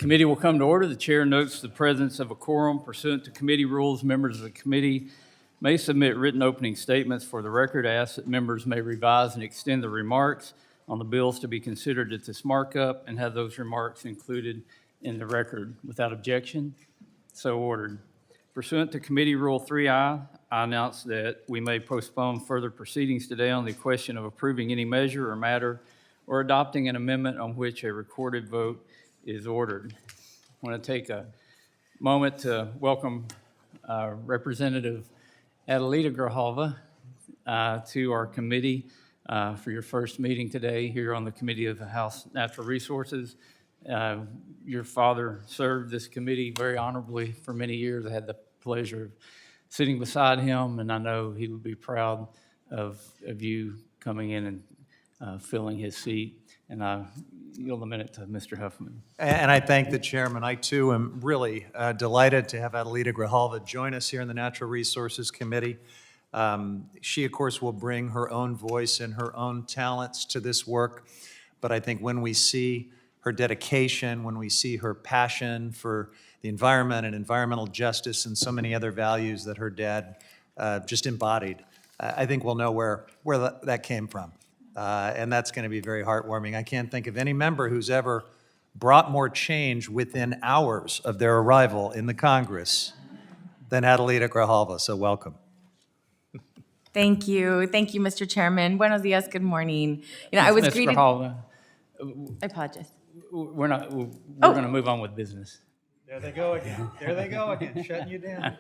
Committee will come to order. The chair notes the presence of a quorum. Pursuant to committee rules, members of the committee may submit written opening statements for the record. I ask that members may revise and extend the remarks on the bills to be considered at this markup and have those remarks included in the record. Without objection, so ordered. Pursuant to Committee Rule 3I, I announce that we may postpone further proceedings today on the question of approving any measure or matter or adopting an amendment on which a recorded vote is ordered. I want to take a moment to welcome Representative Adelita Grijalva to our committee for your first meeting today here on the Committee of the House Natural Resources. Your father served this committee very honorably for many years. I had the pleasure of sitting beside him, and I know he would be proud of you coming in and filling his seat. And I yield a minute to Mr. Huffman. And I thank the chairman. I, too, am really delighted to have Adelita Grijalva join us here in the Natural Resources Committee. She, of course, will bring her own voice and her own talents to this work. But I think when we see her dedication, when we see her passion for the environment and environmental justice and so many other values that her dad just embodied, I think we'll know where that came from. And that's going to be very heartwarming. I can't think of any member who's ever brought more change within hours of their arrival in the Congress than Adelita Grijalva, so welcome. Thank you, Mr. Chairman. Buenos dias, good morning. You know, I was Ms. greeted. Grijalva, I apologize. we're going to move on with business. There they go again. There they go again, shutting you down.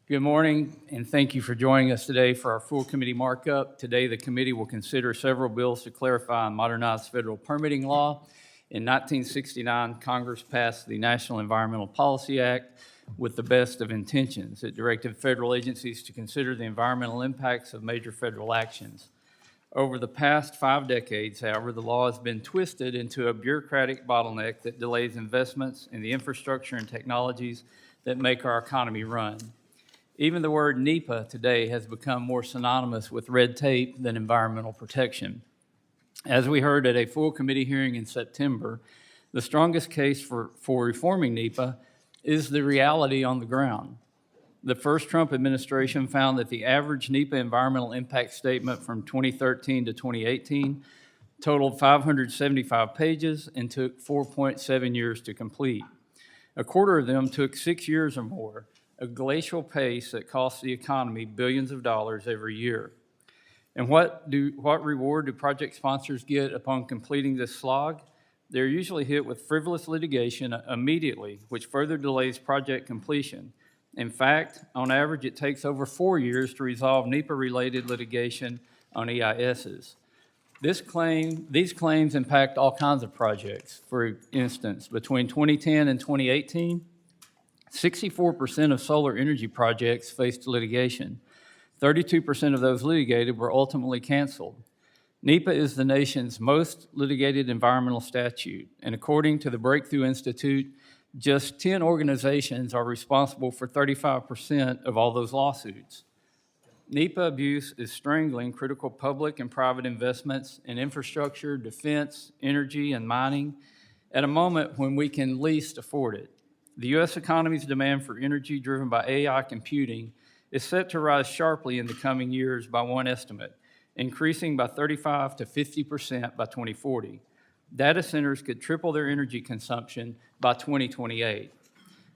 Good morning, and thank you for joining us today for our full committee markup. Today, the committee will consider several bills to clarify and modernize federal permitting law. In 1969, Congress passed the National Environmental Policy Act with the best of intentions. It directed federal agencies to consider the environmental impacts of major federal actions. Over the past 5 decades, however, the law has been twisted into a bureaucratic bottleneck that delays investments in the infrastructure and technologies that make our economy run. Even the word NEPA today has become more synonymous with red tape than environmental protection. As we heard at a full committee hearing in September, the strongest case for reforming NEPA is the reality on the ground. The first Trump administration found that the average NEPA environmental impact statement from 2013 to 2018 totaled 575 pages and took 4.7 years to complete. A quarter of them took 6 years or more, a glacial pace that costs the economy billions of dollars every year. And what reward do project sponsors get upon completing this slog? They're usually hit with frivolous litigation immediately, which further delays project completion. In fact, on average, it takes over 4 years to resolve NEPA-related litigation on EISs. These claims impact all kinds of projects. For instance, between 2010 and 2018, 64% of solar energy projects faced litigation. 32% of those litigated were ultimately canceled. NEPA is the nation's most litigated environmental statute, and according to the Breakthrough Institute, just 10 organizations are responsible for 35% of all those lawsuits. NEPA abuse is strangling critical public and private investments in infrastructure, defense, energy, and mining at a moment when we can least afford it. The U.S. economy's demand for energy driven by AI computing is set to rise sharply in the coming years by one estimate, increasing by 35 to 50% by 2040. Data centers could triple their energy consumption by 2028.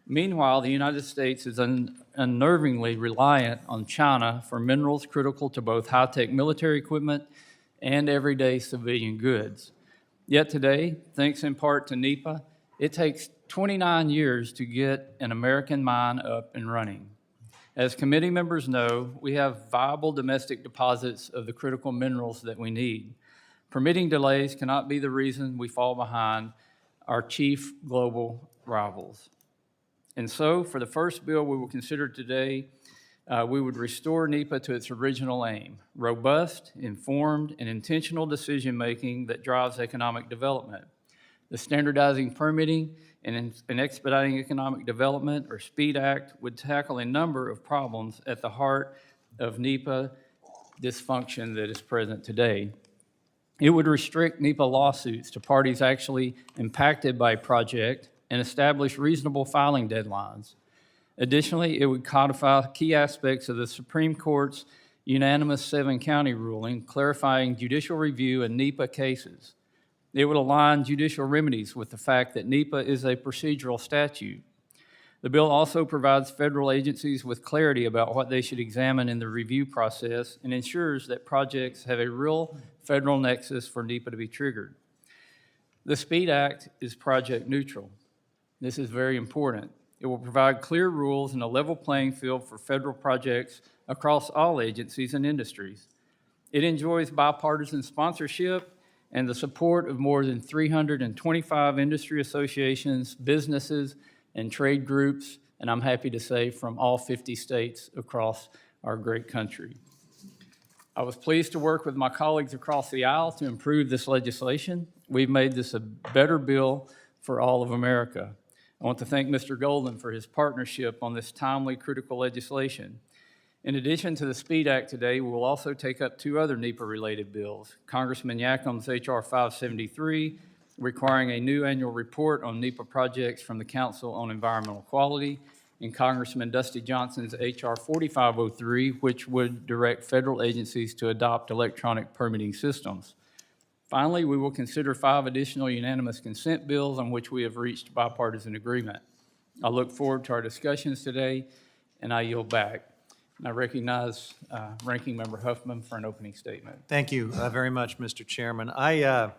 Meanwhile, the United States is unnervingly reliant on China for minerals critical to both high-tech military equipment and everyday civilian goods. Yet today, thanks in part to NEPA, it takes 29 years to get an American mine up and running. As committee members know, we have viable domestic deposits of the critical minerals that we need. Permitting delays cannot be the reason we fall behind our chief global rivals. And so, for the first bill we will consider today, we would restore NEPA to its original aim: robust, informed, and intentional decision-making that drives economic development. The Standardizing Permitting and Expediting Economic Development, or SPEED Act, would tackle a number of problems at the heart of NEPA dysfunction that is present today. It would restrict NEPA lawsuits to parties actually impacted by a project and establish reasonable filing deadlines. Additionally, it would codify key aspects of the Supreme Court's unanimous seven-county ruling clarifying judicial review in NEPA cases. It would align judicial remedies with the fact that NEPA is a procedural statute. The bill also provides federal agencies with clarity about what they should examine in the review process and ensures that projects have a real federal nexus for NEPA to be triggered. The SPEED Act is project neutral. This is very important. It will provide clear rules and a level playing field for federal projects across all agencies and industries. It enjoys bipartisan sponsorship and the support of more than 325 industry associations, businesses, and trade groups, and I'm happy to say from all 50 states across our great country. I was pleased to work with my colleagues across the aisle to improve this legislation. We've made this a better bill for all of America. I want to thank Mr. Golden for his partnership on this timely, critical legislation. In addition to the SPEED Act today, we will also take up two other NEPA-related bills. Congressman Yacom's H.R. 573, requiring a new annual report on NEPA projects from the Council on Environmental Quality, and Congressman Dusty Johnson's H.R. 4503, which would direct federal agencies to adopt electronic permitting systems. Finally, we will consider 5 additional unanimous consent bills on which we have reached bipartisan agreement. I look forward to our discussions today, and I yield back. And I recognize Ranking Member Huffman for an opening statement. Thank you very much, Mr. Chairman. I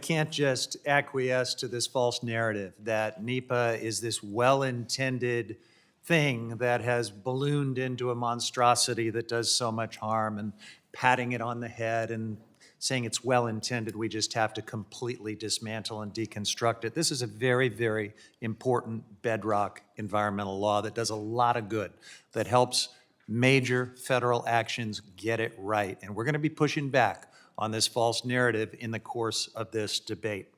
can't just acquiesce to this false narrative that NEPA is this well-intended thing that has ballooned into a monstrosity that does so much harm, and patting it on the head and saying it's well-intended, we just have to completely dismantle and deconstruct it. This is a very, very important bedrock environmental law that does a lot of good, that helps major federal actions get it right. And we're going to be pushing back on this false narrative in the course of this debate.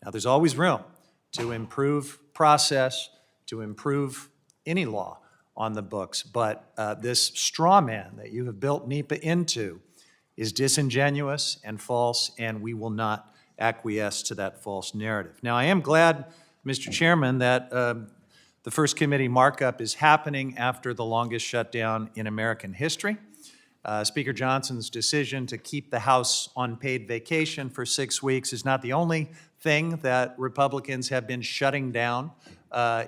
Now, there's always room to improve process, to improve any law on the books, but this straw man that you have built NEPA into is disingenuous and false, and we will not acquiesce to that false narrative. Now, I am glad, Mr. Chairman, that the first committee markup is happening after the longest shutdown in American history. Speaker Johnson's decision to keep the House on paid vacation for 6 weeks is not the only thing that Republicans have been shutting down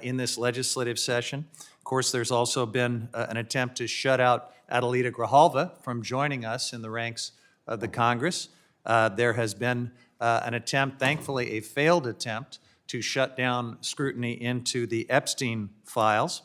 in this legislative session. Of course, there's also been an attempt to shut out Adelita Grijalva from joining us in the ranks of the Congress. There has been an attempt, thankfully a failed attempt, to shut down scrutiny into the Epstein files.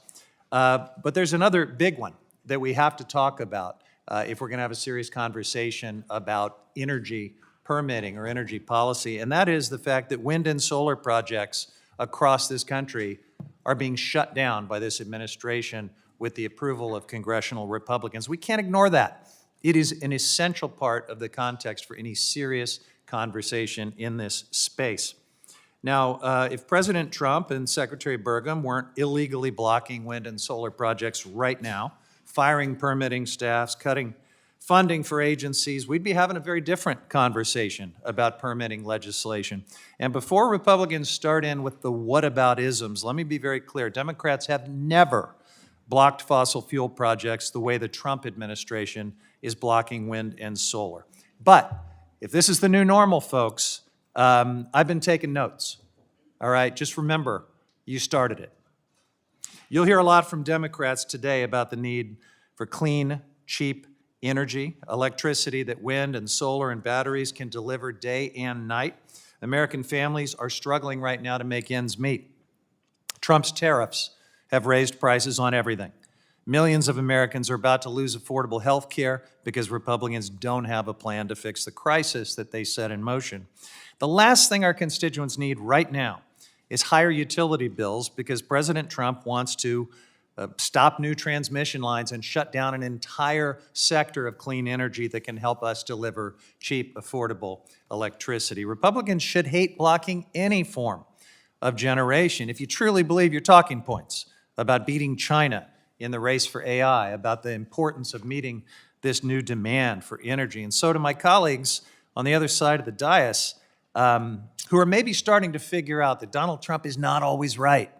But there's another big one that we have to talk about if we're going to have a serious conversation about energy permitting or energy policy, and that is the fact that wind and solar projects across this country are being shut down by this administration with the approval of congressional Republicans. We can't ignore that. It is an essential part of the context for any serious conversation in this space. Now, if President Trump and Secretary Burgum weren't illegally blocking wind and solar projects right now, firing permitting staffs, cutting funding for agencies, we'd be having a very different conversation about permitting legislation. And before Republicans start in with the whataboutisms, let me be very clear. Democrats have never blocked fossil fuel projects the way the Trump administration is blocking wind and solar. But if this is the new normal, folks, I've been taking notes, all right? Just remember, you started it. You'll hear a lot from Democrats today about the need for clean, cheap energy, electricity that wind and solar and batteries can deliver day and night. American families are struggling right now to make ends meet. Trump's tariffs have raised prices on everything. Millions of Americans are about to lose affordable health care because Republicans don't have a plan to fix the crisis that they set in motion. The last thing our constituents need right now is higher utility bills because President Trump wants to stop new transmission lines and shut down an entire sector of clean energy that can help us deliver cheap, affordable electricity. Republicans should hate blocking any form of generation. If you truly believe your talking points about beating China in the race for AI, about the importance of meeting this new demand for energy. And so to my colleagues on the other side of the dais who are maybe starting to figure out that Donald Trump is not always right,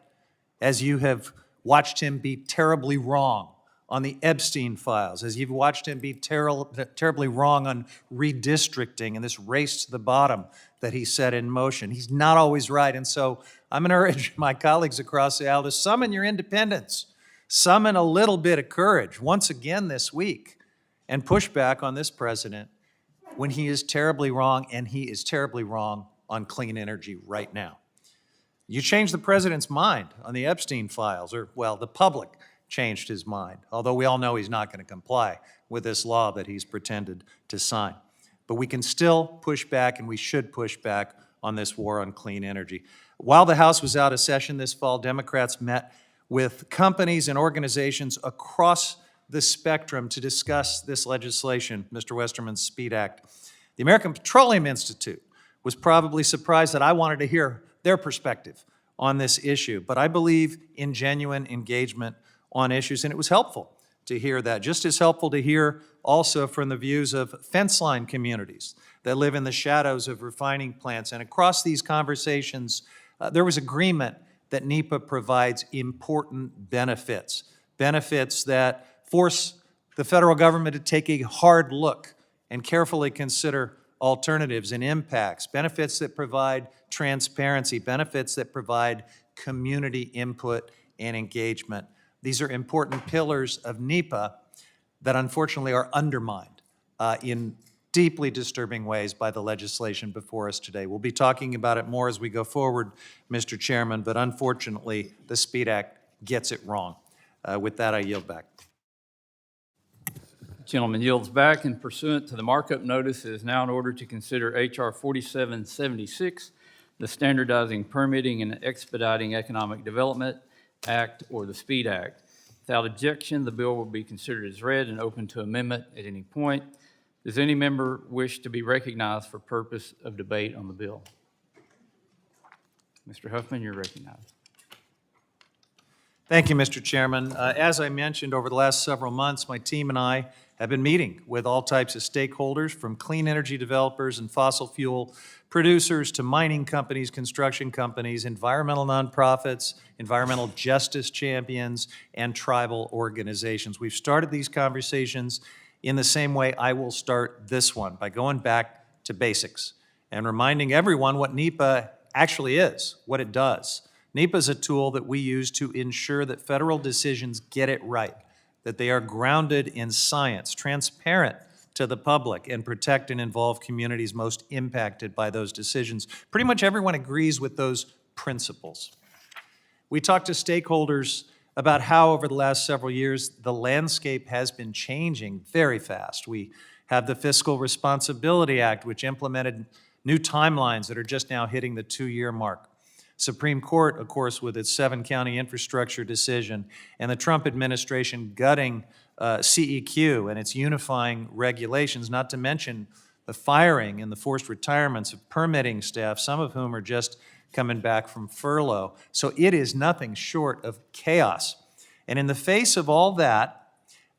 as you have watched him be terribly wrong on the Epstein files, as you've watched him be terribly wrong on redistricting and this race to the bottom that he set in motion. He's not always right. And so I'm going to urge my colleagues across the aisle to summon your independence, summon a little bit of courage once again this week, and push back on this president when he is terribly wrong, and he is terribly wrong on clean energy right now. You changed the president's mind on the Epstein files, or, well, the public changed his mind, although we all know he's not going to comply with this law that he's pretended to sign. But we can still push back, and we should push back on this war on clean energy. While the House was out of session this fall, Democrats met with companies and organizations across the spectrum to discuss this legislation, Mr. Westerman's SPEED Act. The American Petroleum Institute was probably surprised that I wanted to hear their perspective on this issue, but I believe in genuine engagement on issues, and it was helpful to hear that. Just as helpful to hear also from the views of fence line communities that live in the shadows of refining plants. And across these conversations, there was agreement that NEPA provides important benefits, benefits that force the federal government to take a hard look and carefully consider alternatives and impacts, benefits that provide transparency, benefits that provide community input and engagement. These are important pillars of NEPA that unfortunately are undermined in deeply disturbing ways by the legislation before us today. We'll be talking about it more as we go forward, Mr. Chairman, but unfortunately, the SPEED Act gets it wrong. With that, I yield back. Gentleman yields back, and pursuant to the markup notice, it is now in order to consider H.R. 4776, the Standardizing Permitting and Expediting Economic Development Act, or the SPEED Act. Without objection, the bill will be considered as read and open to amendment at any point. Does any member wish to be recognized for purpose of debate on the bill? Mr. Huffman, you're recognized. Thank you, Mr. Chairman. As I mentioned, over the last several months, my team and I have been meeting with all types of stakeholders, from clean energy developers and fossil fuel producers to mining companies, construction companies, environmental nonprofits, environmental justice champions, and tribal organizations. We've started these conversations in the same way I will start this one, by going back to basics and reminding everyone what NEPA actually is, what it does. NEPA is a tool that we use to ensure that federal decisions get it right, that they are grounded in science, transparent to the public, and protect and involve communities most impacted by those decisions. Pretty much everyone agrees with those principles. We talked to stakeholders about how over the last several years the landscape has been changing very fast. We have the Fiscal Responsibility Act, which implemented new timelines that are just now hitting the 2-year mark. Supreme Court, of course, with its 7-county infrastructure decision, and the Trump administration gutting CEQ and its unifying regulations, not to mention the firing and the forced retirements of permitting staff, some of whom are just coming back from furlough. So it is nothing short of chaos. And in the face of all that,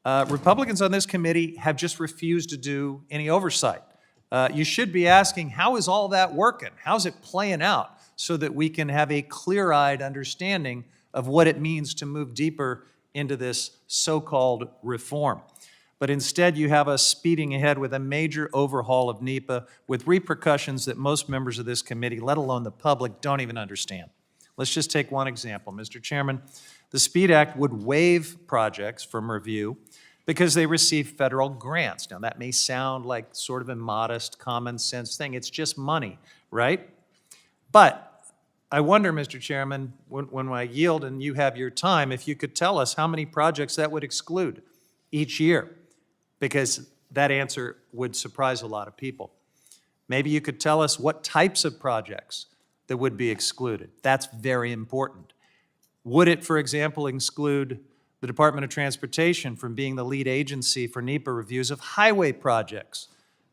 Republicans on this committee have just refused to do any oversight. You should be asking, how is all that working? How's it playing out? So that we can have a clear-eyed understanding of what it means to move deeper into this so-called reform. But instead, you have us speeding ahead with a major overhaul of NEPA with repercussions that most members of this committee, let alone the public, don't even understand. Let's just take one example. Mr. Chairman, the SPEED Act would waive projects from review because they receive federal grants. Now, that may sound like sort of a modest, common sense thing. It's just money, right? But I wonder, Mr. Chairman, when I yield and you have your time, if you could tell us how many projects that would exclude each year, because that answer would surprise a lot of people. Maybe you could tell us what types of projects that would be excluded. That's very important. Would it, for example, exclude the Department of Transportation from being the lead agency for NEPA reviews of highway projects,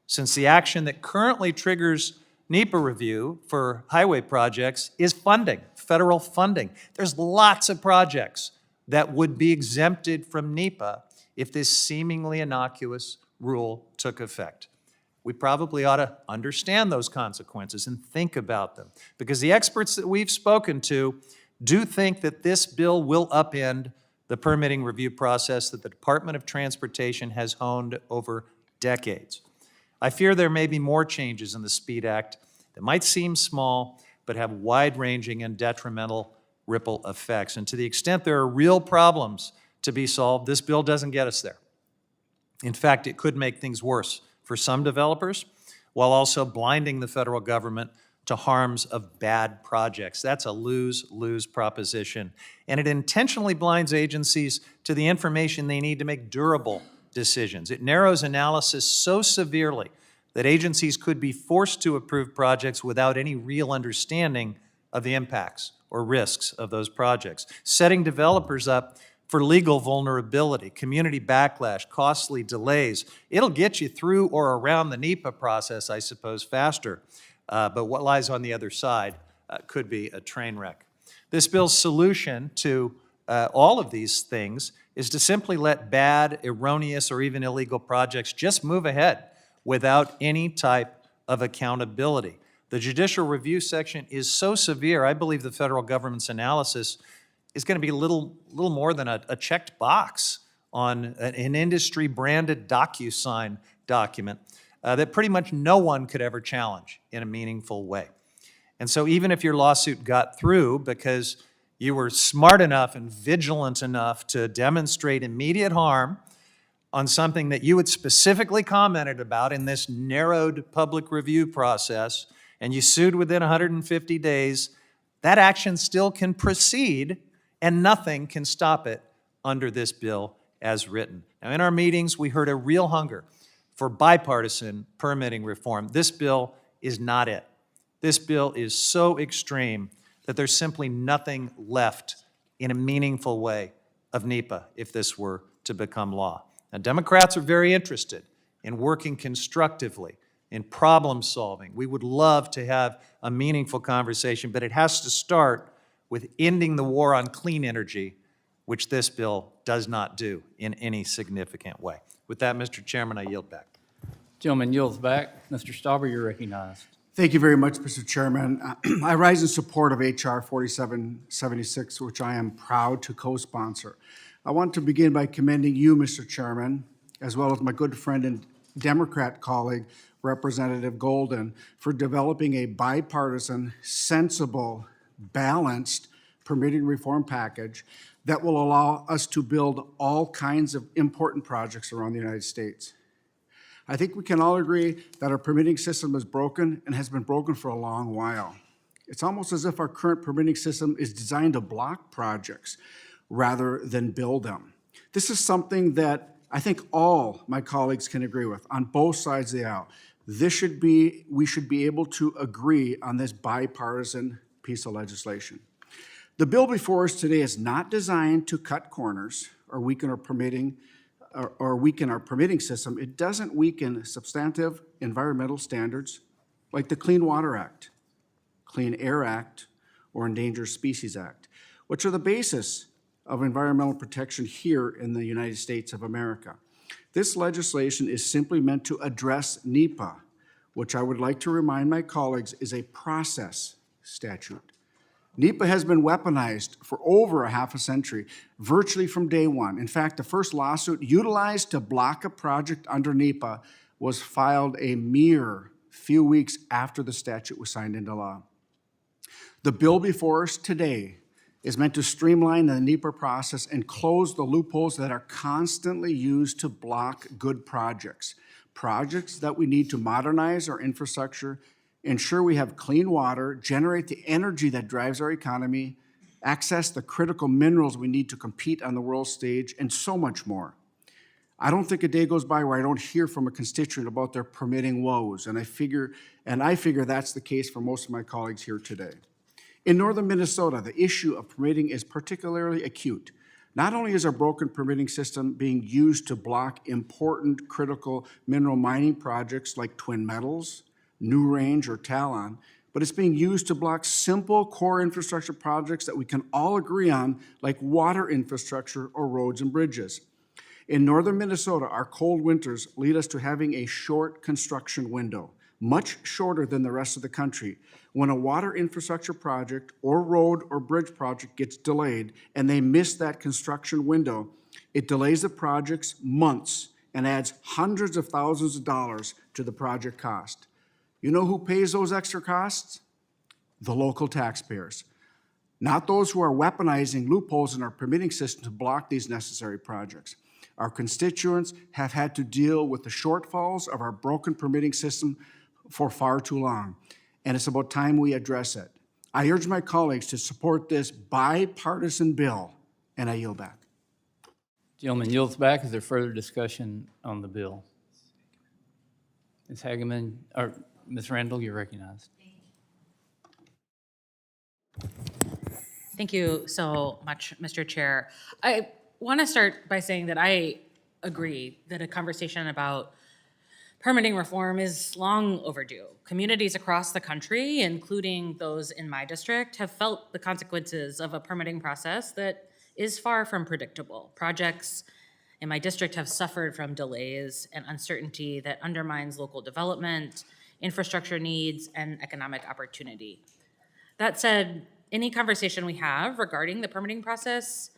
since the action that currently triggers NEPA review for highway projects is funding, federal funding. There's lots of projects that would be exempted from NEPA if this seemingly innocuous rule took effect. we probably ought to understand those consequences and think about them. Because the experts that we've spoken to do think that this bill will upend the permitting review process that the Department of Transportation has honed over decades. I fear there may be more changes in the SPEED Act that might seem small, but have wide-ranging and detrimental ripple effects. And to the extent there are real problems to be solved, this bill doesn't get us there. In fact, it could make things worse for some developers, while also blinding the federal government to harms of bad projects. That's a lose-lose proposition. And it intentionally blinds agencies to the information they need to make durable decisions. It narrows analysis so severely that agencies could be forced to approve projects without any real understanding of the impacts or risks of those projects, setting developers up for legal vulnerability, community backlash, costly delays. It'll get you through or around the NEPA process, I suppose, faster. But what lies on the other side could be a train wreck. This bill's solution to all of these things is to simply let bad, erroneous, or even illegal projects just move ahead without any type of accountability. The judicial review section is so severe, I believe the federal government's analysis is going to be a little more than a checked box on an industry-branded DocuSign document that pretty much no one could ever challenge in a meaningful way. And so even if your lawsuit got through because you were smart enough and vigilant enough to demonstrate immediate harm on something that you had specifically commented about in this narrowed public review process, and you sued within 150 days, that action still can proceed and nothing can stop it under this bill as written. Now, in our meetings, we heard a real hunger for bipartisan permitting reform. This bill is not it. This bill is so extreme that there's simply nothing left in a meaningful way of NEPA if this were to become law. Now, Democrats are very interested in working constructively, in problem solving. We would love to have a meaningful conversation, but it has to start with ending the war on clean energy, which this bill does not do in any significant way. With that, Mr. Chairman, I yield back. Gentleman yields back. Mr. Stauber, you're recognized. Thank you very much, Mr. Chairman. I rise in support of H.R. 4776, which I am proud to co-sponsor. I want to begin by commending you, Mr. Chairman, as well as my good friend and Democrat colleague, Representative Golden, for developing a bipartisan, sensible, balanced permitting reform package that will allow us to build all kinds of important projects around the United States. I think we can all agree that our permitting system is broken and has been broken for a long while. It's almost as if our current permitting system is designed to block projects rather than build them. This is something that I think all my colleagues can agree with on both sides of the aisle. We should be able to agree on this bipartisan piece of legislation. The bill before us today is not designed to cut corners or weaken our permitting system. It doesn't weaken substantive environmental standards like the Clean Water Act, Clean Air Act, or Endangered Species Act, which are the basis of environmental protection here in the United States of America. This legislation is simply meant to address NEPA, which I would like to remind my colleagues is a process statute. NEPA has been weaponized for over a half a century, virtually from day one. In fact, the first lawsuit utilized to block a project under NEPA was filed a mere few weeks after the statute was signed into law. The bill before us today is meant to streamline the NEPA process and close the loopholes that are constantly used to block good projects that we need to modernize our infrastructure, ensure we have clean water, generate the energy that drives our economy, access the critical minerals we need to compete on the world stage, and so much more. I don't think a day goes by where I don't hear from a constituent about their permitting woes, and I figure that's the case for most of my colleagues here today. In northern Minnesota, the issue of permitting is particularly acute. Not only is our broken permitting system being used to block important critical mineral mining projects like Twin Metals, New Range, or Talon, but it's being used to block simple core infrastructure projects that we can all agree on, like water infrastructure or roads and bridges. In northern Minnesota, our cold winters lead us to having a short construction window, much shorter than the rest of the country. When a water infrastructure project or road or bridge project gets delayed and they miss that construction window, it delays the projects months and adds hundreds of thousands of dollars to the project cost. You know who pays those extra costs? The local taxpayers, not those who are weaponizing loopholes in our permitting system to block these necessary projects. Our constituents have had to deal with the shortfalls of our broken permitting system for far too long, and it's about time we address it. I urge my colleagues to support this bipartisan bill, and I yield back. Gentleman yields back. Is there further discussion on the bill? Ms. Hageman, or Ms. Randall, you're recognized. Thank you so much, Mr. Chair. I want to start by saying that I agree that a conversation about permitting reform is long overdue. Communities across the country, including those in my district, have felt the consequences of a permitting process that is far from predictable. Projects in my district have suffered from delays and uncertainty that undermines local development, infrastructure needs, and economic opportunity. That said, any conversation we have regarding the permitting process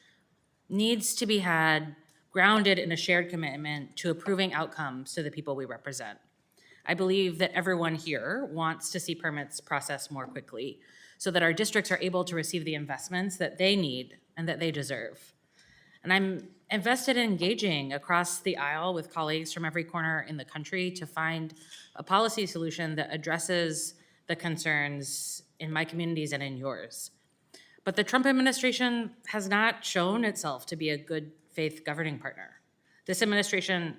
needs to be had grounded in a shared commitment to improving outcomes to the people we represent. I believe that everyone here wants to see permits processed more quickly so that our districts are able to receive the investments that they need and that they deserve. And I'm invested in engaging across the aisle with colleagues from every corner in the country to find a policy solution that addresses the concerns in my communities and in yours. But the Trump administration has not shown itself to be a good faith governing partner. This administration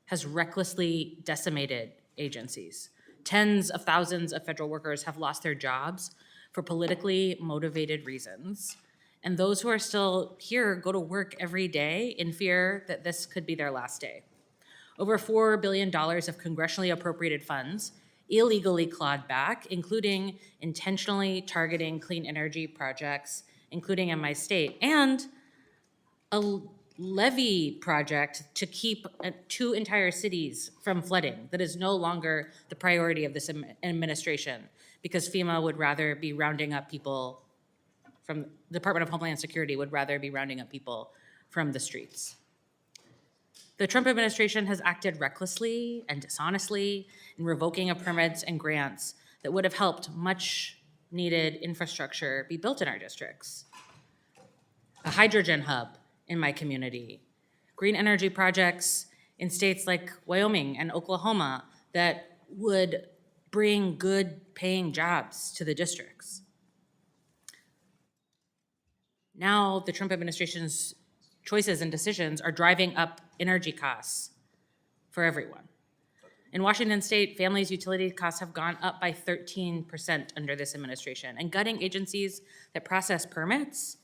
has recklessly decimated agencies. Tens of thousands of federal workers have lost their jobs for politically motivated reasons. And those who are still here go to work every day in fear that this could be their last day. Over $4 billion of congressionally appropriated funds illegally clawed back, including intentionally targeting clean energy projects, including in my state, and a levee project to keep 2 entire cities from flooding that is no longer the priority of this administration because FEMA would rather be rounding up people from the Department of Homeland Security would rather be rounding up people from the streets. The Trump administration has acted recklessly and dishonestly in revoking of permits and grants that would have helped much needed infrastructure be built in our districts. A hydrogen hub in my community, green energy projects in states like Wyoming and Oklahoma that would bring good paying jobs to the districts. Now the Trump administration's choices and decisions are driving up energy costs for everyone. In Washington state, families' utility costs have gone up by 13% under this administration, and gutting agencies that process permits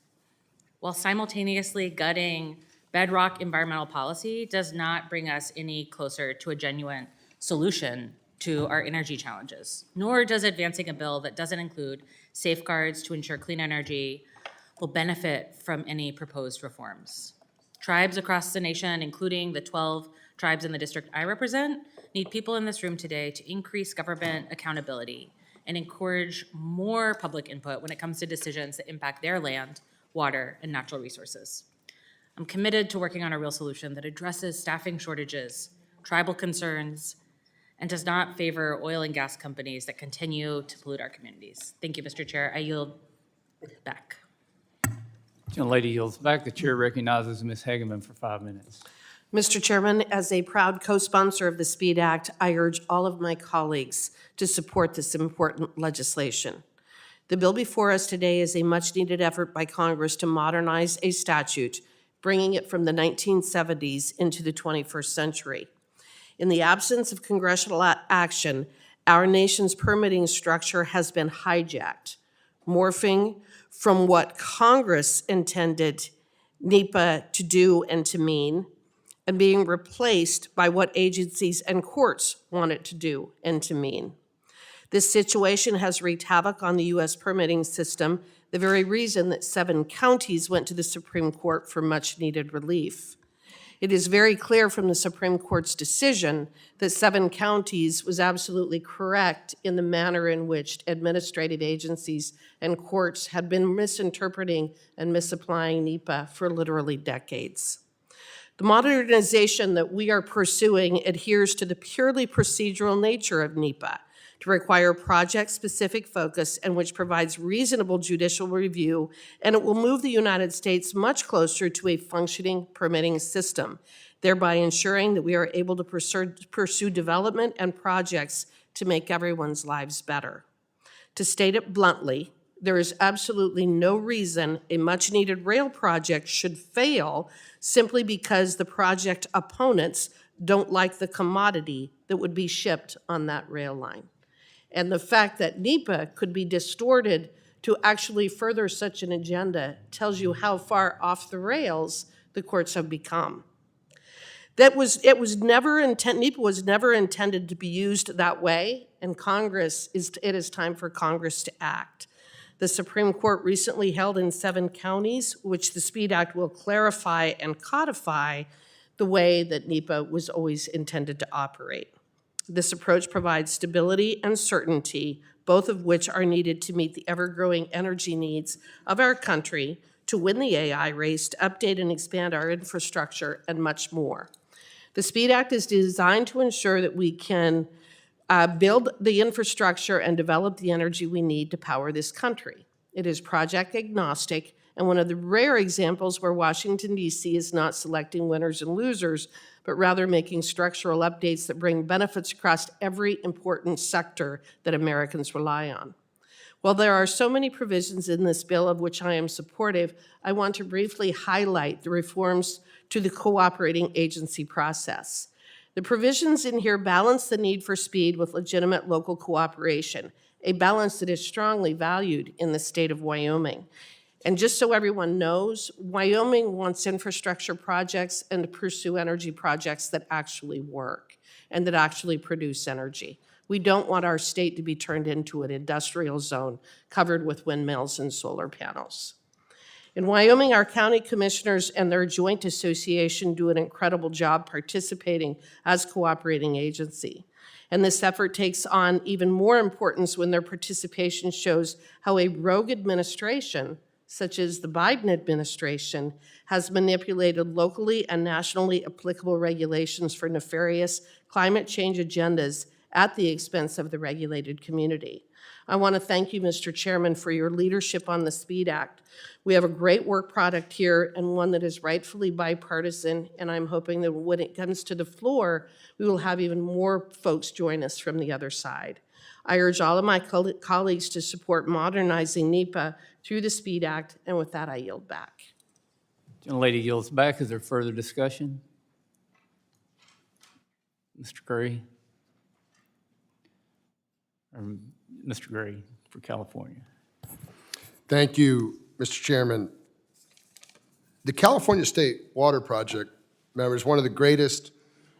while simultaneously gutting bedrock environmental policy does not bring us any closer to a genuine solution to our energy challenges, nor does advancing a bill that doesn't include safeguards to ensure clean energy will benefit from any proposed reforms. Tribes across the nation, including the 12 tribes in the district I represent, need people in this room today to increase government accountability and encourage more public input when it comes to decisions that impact their land, water, and natural resources. I'm committed to working on a real solution that addresses staffing shortages, tribal concerns, and does not favor oil and gas companies that continue to pollute our communities. Thank you, Mr. Chair. I yield back. Gentlelady yields back. The chair recognizes Ms. Hageman for 5 minutes. Mr. Chairman, as a proud co-sponsor of the SPEED Act, I urge all of my colleagues to support this important legislation. The bill before us today is a much-needed effort by Congress to modernize a statute, bringing it from the 1970s into the 21st century. In the absence of congressional action, our nation's permitting structure has been hijacked, morphing from what Congress intended NEPA to do and to mean, and being replaced by what agencies and courts want it to do and to mean. This situation has wreaked havoc on the U.S. permitting system, the very reason that 7 counties went to the Supreme Court for much-needed relief. It is very clear from the Supreme Court's decision that 7 counties was absolutely correct in the manner in which administrative agencies and courts had been misinterpreting and misapplying NEPA for literally decades. The modernization that we are pursuing adheres to the purely procedural nature of NEPA, to require project-specific focus and which provides reasonable judicial review, and it will move the United States much closer to a functioning permitting system, thereby ensuring that we are able to pursue development and projects to make everyone's lives better. To state it bluntly, there is absolutely no reason a much-needed rail project should fail simply because the project opponents don't like the commodity that would be shipped on that rail line. And the fact that NEPA could be distorted to actually further such an agenda tells you how far off the rails the courts have become. NEPA was never intended to be used that way, and it is time for Congress to act. The Supreme Court recently held in 7 counties, which the SPEED Act will clarify and codify the way that NEPA was always intended to operate. This approach provides stability and certainty, both of which are needed to meet the ever-growing energy needs of our country, to win the AI race, to update and expand our infrastructure, and much more. The SPEED Act is designed to ensure that we can build the infrastructure and develop the energy we need to power this country. It is project agnostic, and one of the rare examples where Washington, D.C. is not selecting winners and losers, but rather making structural updates that bring benefits across every important sector that Americans rely on. While there are so many provisions in this bill of which I am supportive, I want to briefly highlight the reforms to the cooperating agency process. The provisions in here balance the need for speed with legitimate local cooperation, a balance that is strongly valued in the state of Wyoming. And just so everyone knows, Wyoming wants infrastructure projects and to pursue energy projects that actually work and that actually produce energy. We don't want our state to be turned into an industrial zone covered with windmills and solar panels. In Wyoming, our county commissioners and their joint association do an incredible job participating as cooperating agency. And this effort takes on even more importance when their participation shows how a rogue administration, such as the Biden administration, has manipulated locally and nationally applicable regulations for nefarious climate change agendas at the expense of the regulated community. I want to thank you, Mr. Chairman, for your leadership on the SPEED Act. We have a great work product here and one that is rightfully bipartisan, and I'm hoping that when it comes to the floor, we will have even more folks join us from the other side. I urge all of my colleagues to support modernizing NEPA through the SPEED Act, and with that, I yield back. Gentlelady yields back. Is there further discussion? Mr. Curry? Or Mr. Gray for California. Thank you, Mr. Chairman. The California State Water Project, remember, is one of the greatest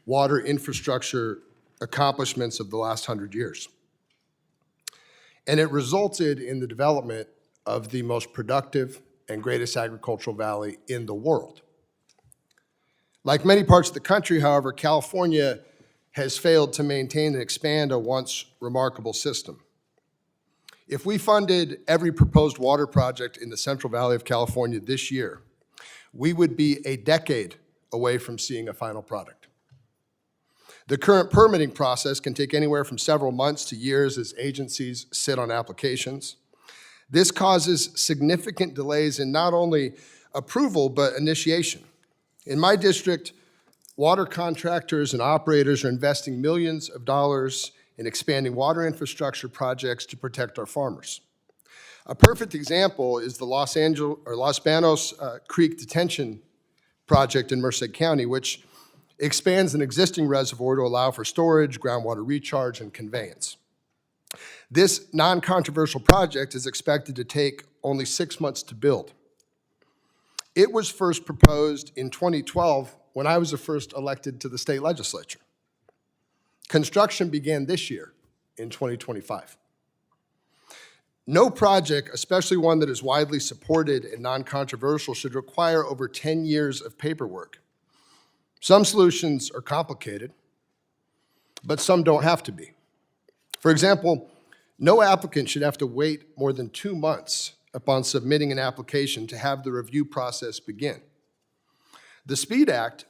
water infrastructure accomplishments of the last 100 years. And it resulted in the development of the most productive and greatest agricultural valley in the world. Like many parts of the country, however, California has failed to maintain and expand a once remarkable system. If we funded every proposed water project in the Central Valley of California this year, we would be a decade away from seeing a final product. The current permitting process can take anywhere from several months to years as agencies sit on applications. This causes significant delays in not only approval, but initiation. In my district, water contractors and operators are investing millions of dollars in expanding water infrastructure projects to protect our farmers. A perfect example is the Los Banos Creek Detention Project in Merced County, which expands an existing reservoir to allow for storage, groundwater recharge, and conveyance. This non-controversial project is expected to take only 6 months to build. It was first proposed in 2012 when I was the first elected to the state legislature. Construction began this year in 2025. No project, especially one that is widely supported and non-controversial, should require over 10 years of paperwork. Some solutions are complicated, but some don't have to be. For example, no applicant should have to wait more than 2 months upon submitting an application to have the review process begin. The SPEED Act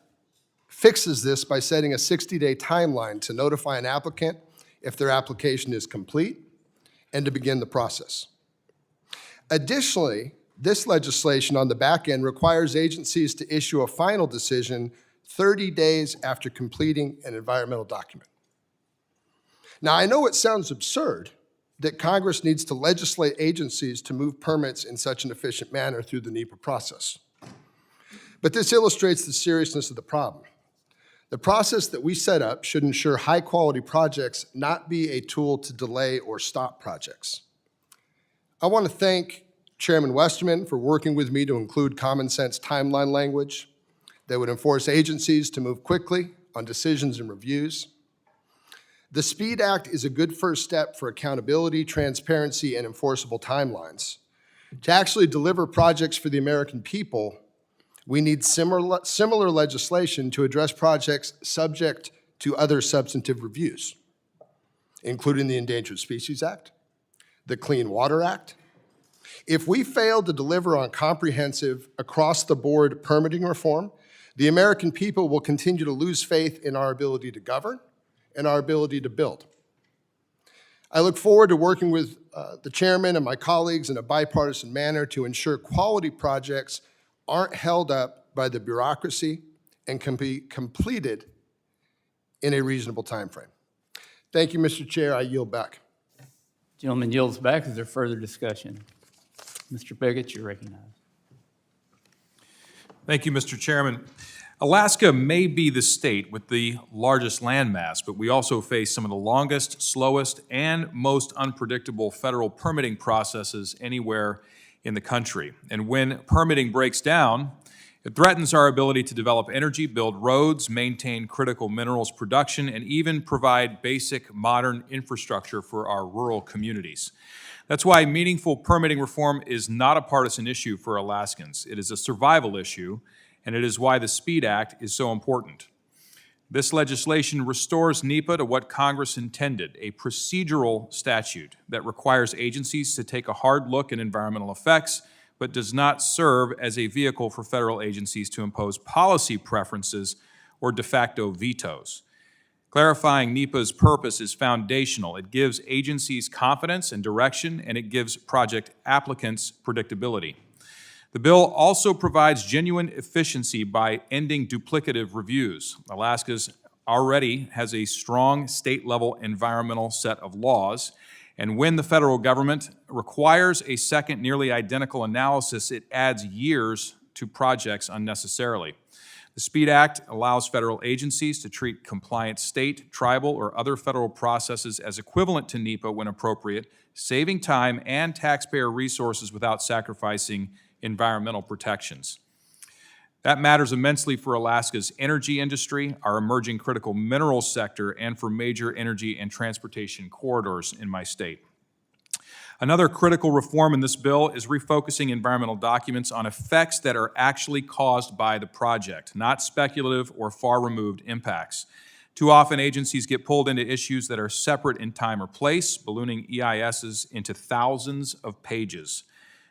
fixes this by setting a 60-day timeline to notify an applicant if their application is complete and to begin the process. Additionally, this legislation on the back end requires agencies to issue a final decision 30 days after completing an environmental document. Now, I know it sounds absurd that Congress needs to legislate agencies to move permits in such an efficient manner through the NEPA process. But this illustrates the seriousness of the problem. The process that we set up should ensure high-quality projects not be a tool to delay or stop projects. I want to thank Chairman Westerman for working with me to include common sense timeline language that would enforce agencies to move quickly on decisions and reviews. The SPEED Act is a good first step for accountability, transparency, and enforceable timelines. To actually deliver projects for the American people, we need similar legislation to address projects subject to other substantive reviews, including the Endangered Species Act, the Clean Water Act. If we fail to deliver on comprehensive, across-the-board permitting reform, the American people will continue to lose faith in our ability to govern and our ability to build. I look forward to working with the chairman and my colleagues in a bipartisan manner to ensure quality projects aren't held up by the bureaucracy and can be completed in a reasonable timeframe. Thank you, Mr. Chair. I yield back. Gentleman yields back. Is there further discussion? Mr. Biggett, you're recognized. Thank you, Mr. Chairman. Alaska may be the state with the largest landmass, but we also face some of the longest, slowest, and most unpredictable federal permitting processes anywhere in the country. And when permitting breaks down, it threatens our ability to develop energy, build roads, maintain critical minerals production, and even provide basic modern infrastructure for our rural communities. That's why meaningful permitting reform is not a partisan issue for Alaskans. It is a survival issue, and it is why the SPEED Act is so important. This legislation restores NEPA to what Congress intended, a procedural statute that requires agencies to take a hard look at environmental effects, but does not serve as a vehicle for federal agencies to impose policy preferences or de facto vetoes. Clarifying NEPA's purpose is foundational. It gives agencies confidence and direction, and it gives project applicants predictability. The bill also provides genuine efficiency by ending duplicative reviews. Alaska already has a strong state-level environmental set of laws, and when the federal government requires a second nearly identical analysis, it adds years to projects unnecessarily. The SPEED Act allows federal agencies to treat compliant state, tribal, or other federal processes as equivalent to NEPA when appropriate, saving time and taxpayer resources without sacrificing environmental protections. That matters immensely for Alaska's energy industry, our emerging critical minerals sector, and for major energy and transportation corridors in my state. Another critical reform in this bill is refocusing environmental documents on effects that are actually caused by the project, not speculative or far-removed impacts. Too often, agencies get pulled into issues that are separate in time or place, ballooning EISs into thousands of pages.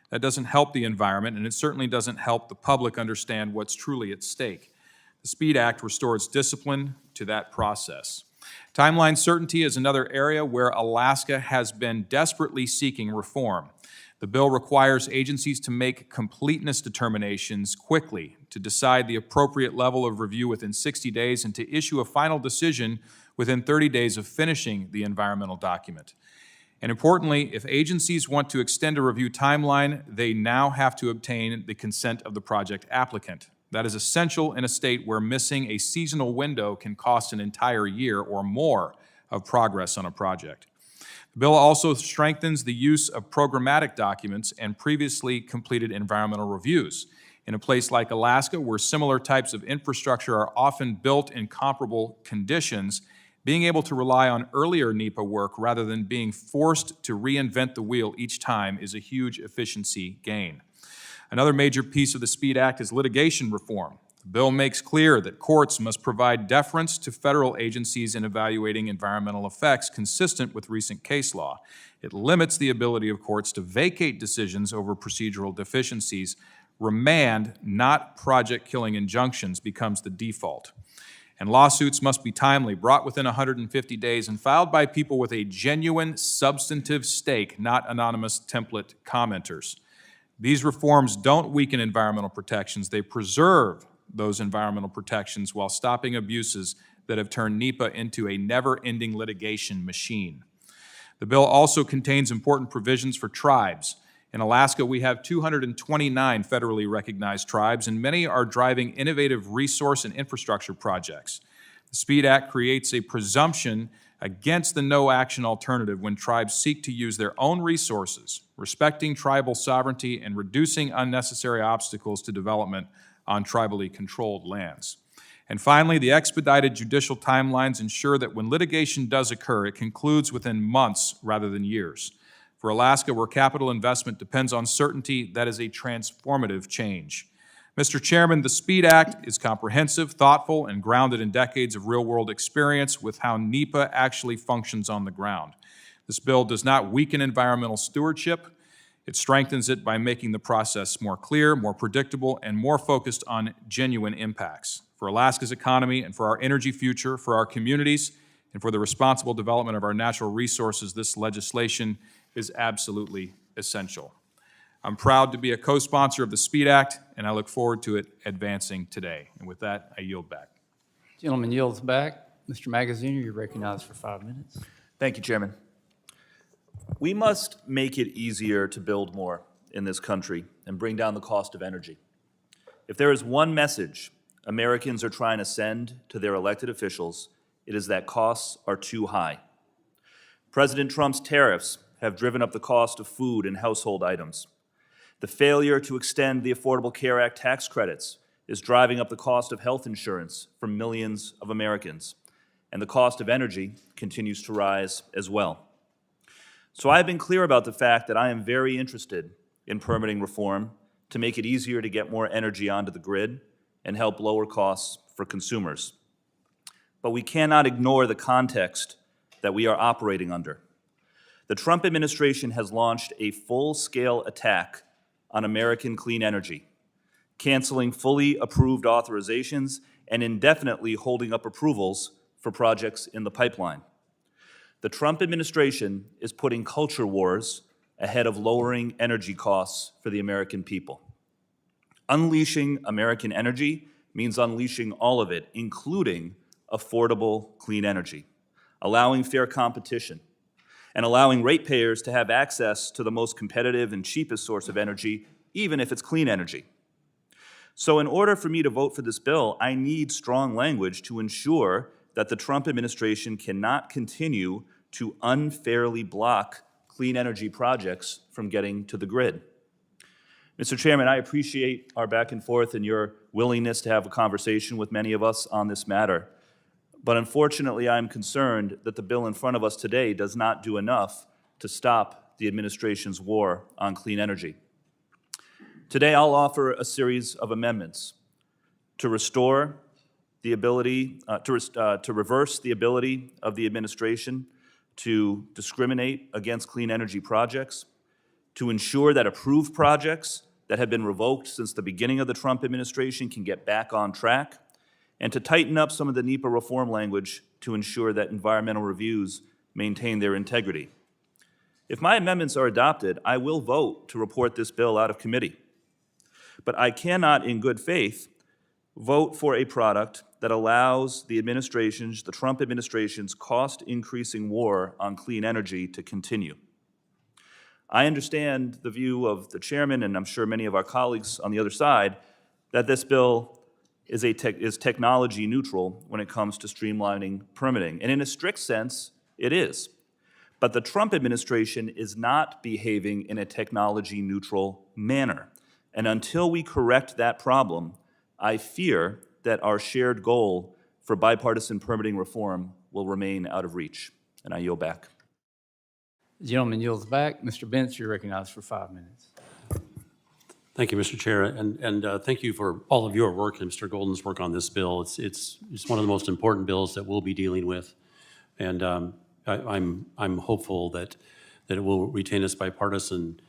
That doesn't help the environment, and it certainly doesn't help the public understand what's truly at stake. The SPEED Act restores discipline to that process. Timeline certainty is another area where Alaska has been desperately seeking reform. The bill requires agencies to make completeness determinations quickly, to decide the appropriate level of review within 60 days, and to issue a final decision within 30 days of finishing the environmental document. And importantly, if agencies want to extend a review timeline, they now have to obtain the consent of the project applicant. That is essential in a state where missing a seasonal window can cost an entire year or more of progress on a project. The bill also strengthens the use of programmatic documents and previously completed environmental reviews. In a place like Alaska, where similar types of infrastructure are often built in comparable conditions, being able to rely on earlier NEPA work rather than being forced to reinvent the wheel each time is a huge efficiency gain. Another major piece of the SPEED Act is litigation reform. The The bill makes clear that courts must provide deference to federal agencies in evaluating environmental effects consistent with recent case law. It limits the ability of courts to vacate decisions over procedural deficiencies. Remand, not project-killing injunctions, becomes the default. And lawsuits must be timely, brought within 150 days, and filed by people with a genuine substantive stake, not anonymous template commenters. These reforms don't weaken environmental protections. They preserve those environmental protections while stopping abuses that have turned NEPA into a never-ending litigation machine. The bill also contains important provisions for tribes. In Alaska, we have 229 federally recognized tribes, and many are driving innovative resource and infrastructure projects. The SPEED Act creates a presumption against the no-action alternative when tribes seek to use their own resources, respecting tribal sovereignty and reducing unnecessary obstacles to development on tribally controlled lands. And finally, the expedited judicial timelines ensure that when litigation does occur, it concludes within months rather than years. For Alaska, where capital investment depends on certainty, that is a transformative change. Mr. Chairman, the SPEED Act is comprehensive, thoughtful, and grounded in decades of real-world experience with how NEPA actually functions on the ground. This bill does not weaken environmental stewardship. It strengthens it by making the process more clear, more predictable, and more focused on genuine impacts. For Alaska's economy and for our energy future, for our communities, and for the responsible development of our natural resources, this legislation is absolutely essential. I'm proud to be a co-sponsor of the SPEED Act, and I look forward to it advancing today. And with that, I yield back. Gentleman yields back. Mr. Magaziner, you're recognized for 5 minutes. Thank you, Chairman. We must make it easier to build more in this country and bring down the cost of energy. If there is one message Americans are trying to send to their elected officials, it is that costs are too high. President Trump's tariffs have driven up the cost of food and household items. The failure to extend the Affordable Care Act tax credits is driving up the cost of health insurance for millions of Americans, and the cost of energy continues to rise as well. So I've been clear about the fact that I am very interested in permitting reform to make it easier to get more energy onto the grid and help lower costs for consumers. But we cannot ignore the context that we are operating under. The Trump administration has launched a full-scale attack on American clean energy, canceling fully approved authorizations and indefinitely holding up approvals for projects in the pipeline. The Trump administration is putting culture wars ahead of lowering energy costs for the American people. Unleashing American energy means unleashing all of it, including affordable clean energy, allowing fair competition, and allowing ratepayers to have access to the most competitive and cheapest source of energy, even if it's clean energy. So in order for me to vote for this bill, I need strong language to ensure that the Trump administration cannot continue to unfairly block clean energy projects from getting to the grid. Mr. Chairman, I appreciate our back and forth and your willingness to have a conversation with many of us on this matter. But unfortunately, I'm concerned that the bill in front of us today does not do enough to stop the administration's war on clean energy. Today, I'll offer a series of amendments to restore the ability, to reverse the ability of the administration to discriminate against clean energy projects, to ensure that approved projects that have been revoked since the beginning of the Trump administration can get back on track, and to tighten up some of the NEPA reform language to ensure that environmental reviews maintain their integrity. If my amendments are adopted, I will vote to report this bill out of committee. But I cannot, in good faith, vote for a product that allows the Trump administration's cost-increasing war on clean energy to continue. I understand the view of the chairman, and I'm sure many of our colleagues on the other side, that this bill is technology neutral when it comes to streamlining permitting. And in a strict sense, it is. But the Trump administration is not behaving in a technology neutral manner. And until we correct that problem, I fear that our shared goal for bipartisan permitting reform will remain out of reach. And I yield back. The gentleman yields back. Mr. Benz, you're recognized for 5 minutes. Thank you, Mr. Chair, and thank you for all of your work and Mr. Golden's work on this bill. It's one of the most important bills that we'll be dealing with, and I'm hopeful that it will retain its bipartisan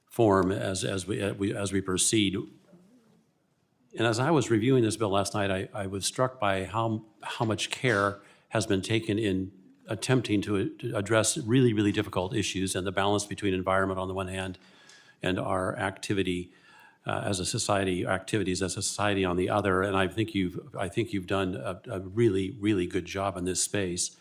form as we proceed. And as I was reviewing this bill last night, I was struck by how much care has been taken in attempting to address really, really difficult issues and the balance between environment on the one hand and our activity as a society, activities as a society on the other. And I think you've done a really, really good job in this space.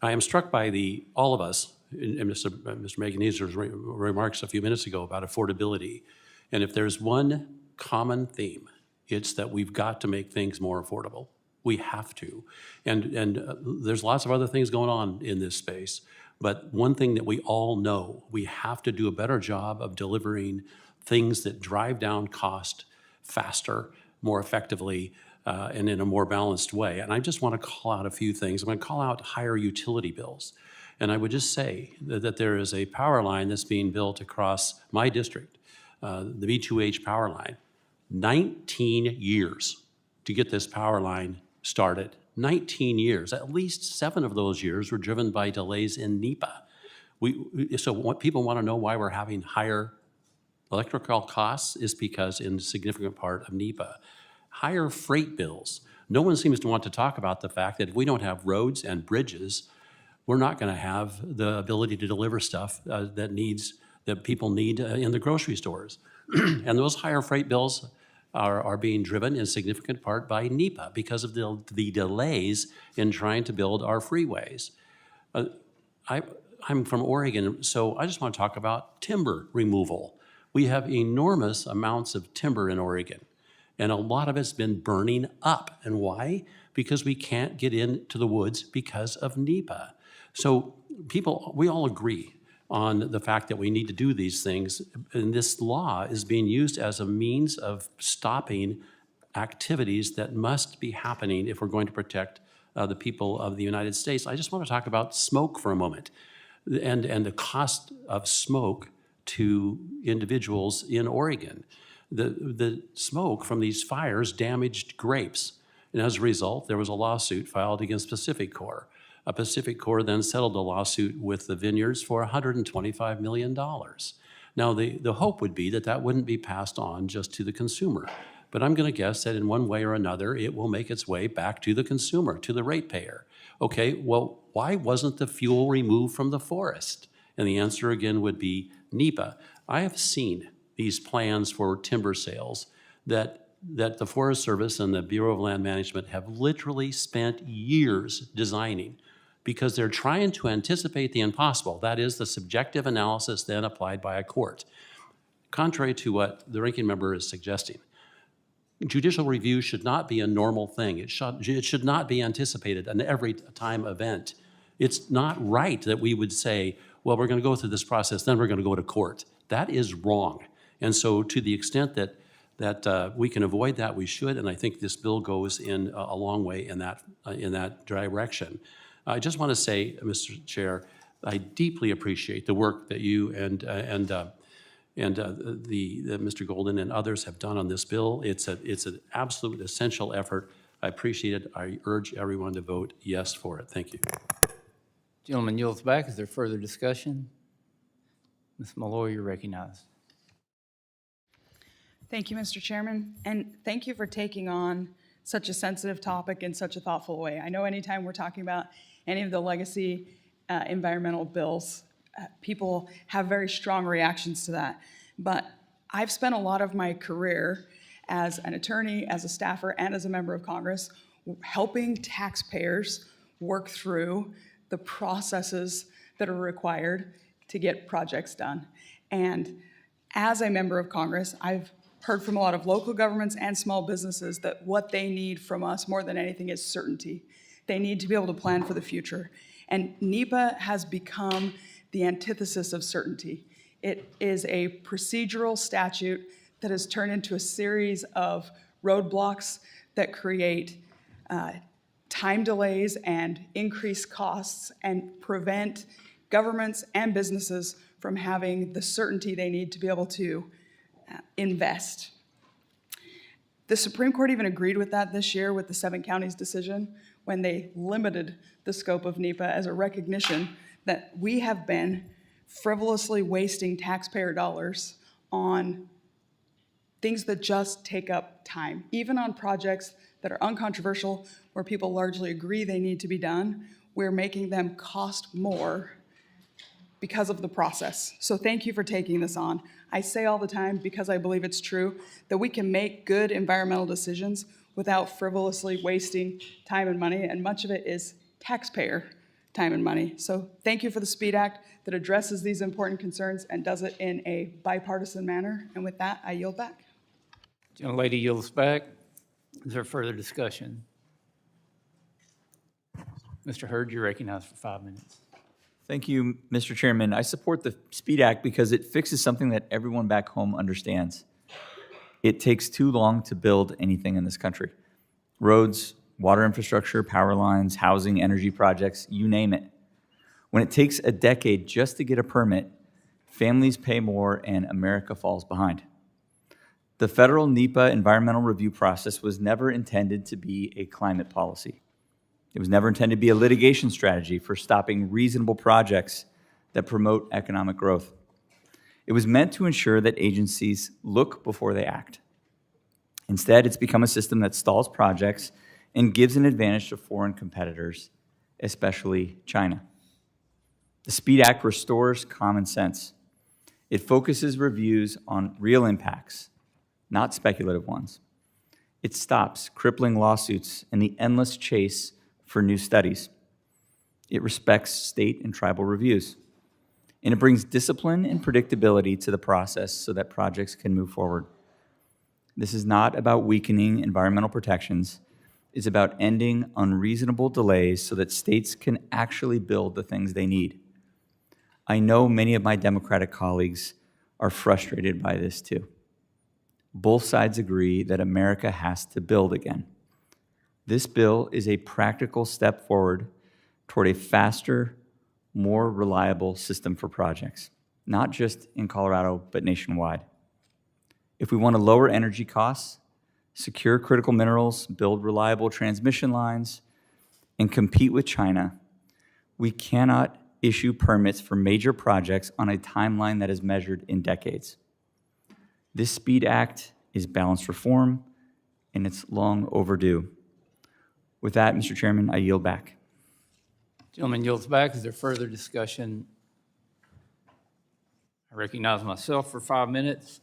I am struck by all of us, and Mr. Meganizer's remarks a few minutes ago about affordability. And if there's one common theme, it's that we've got to make things more affordable. We have to. And there's lots of other things going on in this space. But one thing that we all know, we have to do a better job of delivering things that drive down cost faster, more effectively, and in a more balanced way. And I just want to call out a few things. I'm going to call out higher utility bills. And I would just say that there is a power line that's being built across my district, the B2H power line. 19 years to get this power line started. 19 years. At least 7 of those years were driven by delays in NEPA. So what people want to know why we're having higher electrical costs is because in significant part of NEPA. Higher freight bills. No one seems to want to talk about the fact that if we don't have roads and bridges, we're not going to have the ability to deliver stuff that people need in the grocery stores. And those higher freight bills are being driven in significant part by NEPA because of the delays in trying to build our freeways. I'm from Oregon, so I just want to talk about timber removal. We have enormous amounts of timber in Oregon, and a lot of it's been burning up. And why? Because we can't get into the woods because of NEPA. So we all agree on the fact that we need to do these things, and this law is being used as a means of stopping activities that must be happening if we're going to protect the people of the United States. I just want to talk about smoke for a moment and the cost of smoke to individuals in Oregon. The smoke from these fires damaged grapes, and as a result, there was a lawsuit filed against PacifiCorp. PacifiCorp then settled a lawsuit with the vineyards for $125 million. Now, the hope would be that that wouldn't be passed on just to the consumer. But I'm going to guess that in one way or another, it will make its way back to the consumer, to the ratepayer. Okay, well, why wasn't the fuel removed from the forest? And the answer again would be NEPA. I have seen these plans for timber sales that the Forest Service and the Bureau of Land Management have literally spent years designing, because they're trying to anticipate the impossible. That is the subjective analysis then applied by a court. Contrary to what the ranking member is suggesting, judicial review should not be a normal thing. It should not be anticipated, an every time event. It's not right that we would say, well, we're going to go through this process, then we're going to go to court. That is wrong. And so to the extent that we can avoid that, we should, and I think this bill goes in a long way in that direction. I just want to say, Mr. Chair, I deeply appreciate the work that you and Mr. Golden and others have done on this bill. It's an absolute essential effort. I appreciate it. I urge everyone to vote yes for it. Thank you. Gentleman yields back. Is there further discussion? Ms. Malloy, you're recognized. Thank you, Mr. Chairman, and thank you for taking on such a sensitive topic in such a thoughtful way. I know anytime we're talking about any of the legacy environmental bills, people have very strong reactions to that. But I've spent a lot of my career as an attorney, as a staffer, and as a member of Congress helping taxpayers work through the processes that are required to get projects done. And as a member of Congress, I've heard from a lot of local governments and small businesses that what they need from us more than anything is certainty. They need to be able to plan for the future. And NEPA has become the antithesis of certainty. It is a procedural statute that has turned into a series of roadblocks that create time delays and increased costs and prevent governments and businesses from having the certainty they need to be able to invest. The Supreme Court even agreed with that this year with the 7 counties decision when they limited the scope of NEPA as a recognition that we have been frivolously wasting taxpayer dollars on things that just take up time, even on projects that are uncontroversial, where people largely agree they need to be done. We're making them cost more because of the process. So thank you for taking this on. I say all the time, because I believe it's true, that we can make good environmental decisions without frivolously wasting time and money, and much of it is taxpayer time and money. So thank you for the SPEED Act that addresses these important concerns and does it in a bipartisan manner. And with that, I yield back. Gentlelady yields back. Is there further discussion? Mr. Hurd, you're recognized for 5 minutes. Thank you, Mr. Chairman. I support the SPEED Act because it fixes something that everyone back home understands. It takes too long to build anything in this country. Roads, water infrastructure, power lines, housing, energy projects, you name it. When it takes a decade just to get a permit, families pay more and America falls behind. The federal NEPA environmental review process was never intended to be a climate policy. It was never intended to be a litigation strategy for stopping reasonable projects that promote economic growth. It was meant to ensure that agencies look before they act. Instead, it's become a system that stalls projects and gives an advantage to foreign competitors, especially China. The SPEED Act restores common sense. It focuses reviews on real impacts, not speculative ones. It stops crippling lawsuits and the endless chase for new studies. It respects state and tribal reviews. And it brings discipline and predictability to the process so that projects can move forward. This is not about weakening environmental protections. It's about ending unreasonable delays so that states can actually build the things they need. I know many of my Democratic colleagues are frustrated by this too. Both sides agree that America has to build again. This bill is a practical step forward toward a faster, more reliable system for projects, not just in Colorado, but nationwide. If we want to lower energy costs, secure critical minerals, build reliable transmission lines, and compete with China, we cannot issue permits for major projects on a timeline that is measured in decades. This SPEED Act is balanced reform, and it's long overdue. With that, Mr. Chairman, I yield back. Gentleman yields back. Is there further discussion? I recognize myself for 5 minutes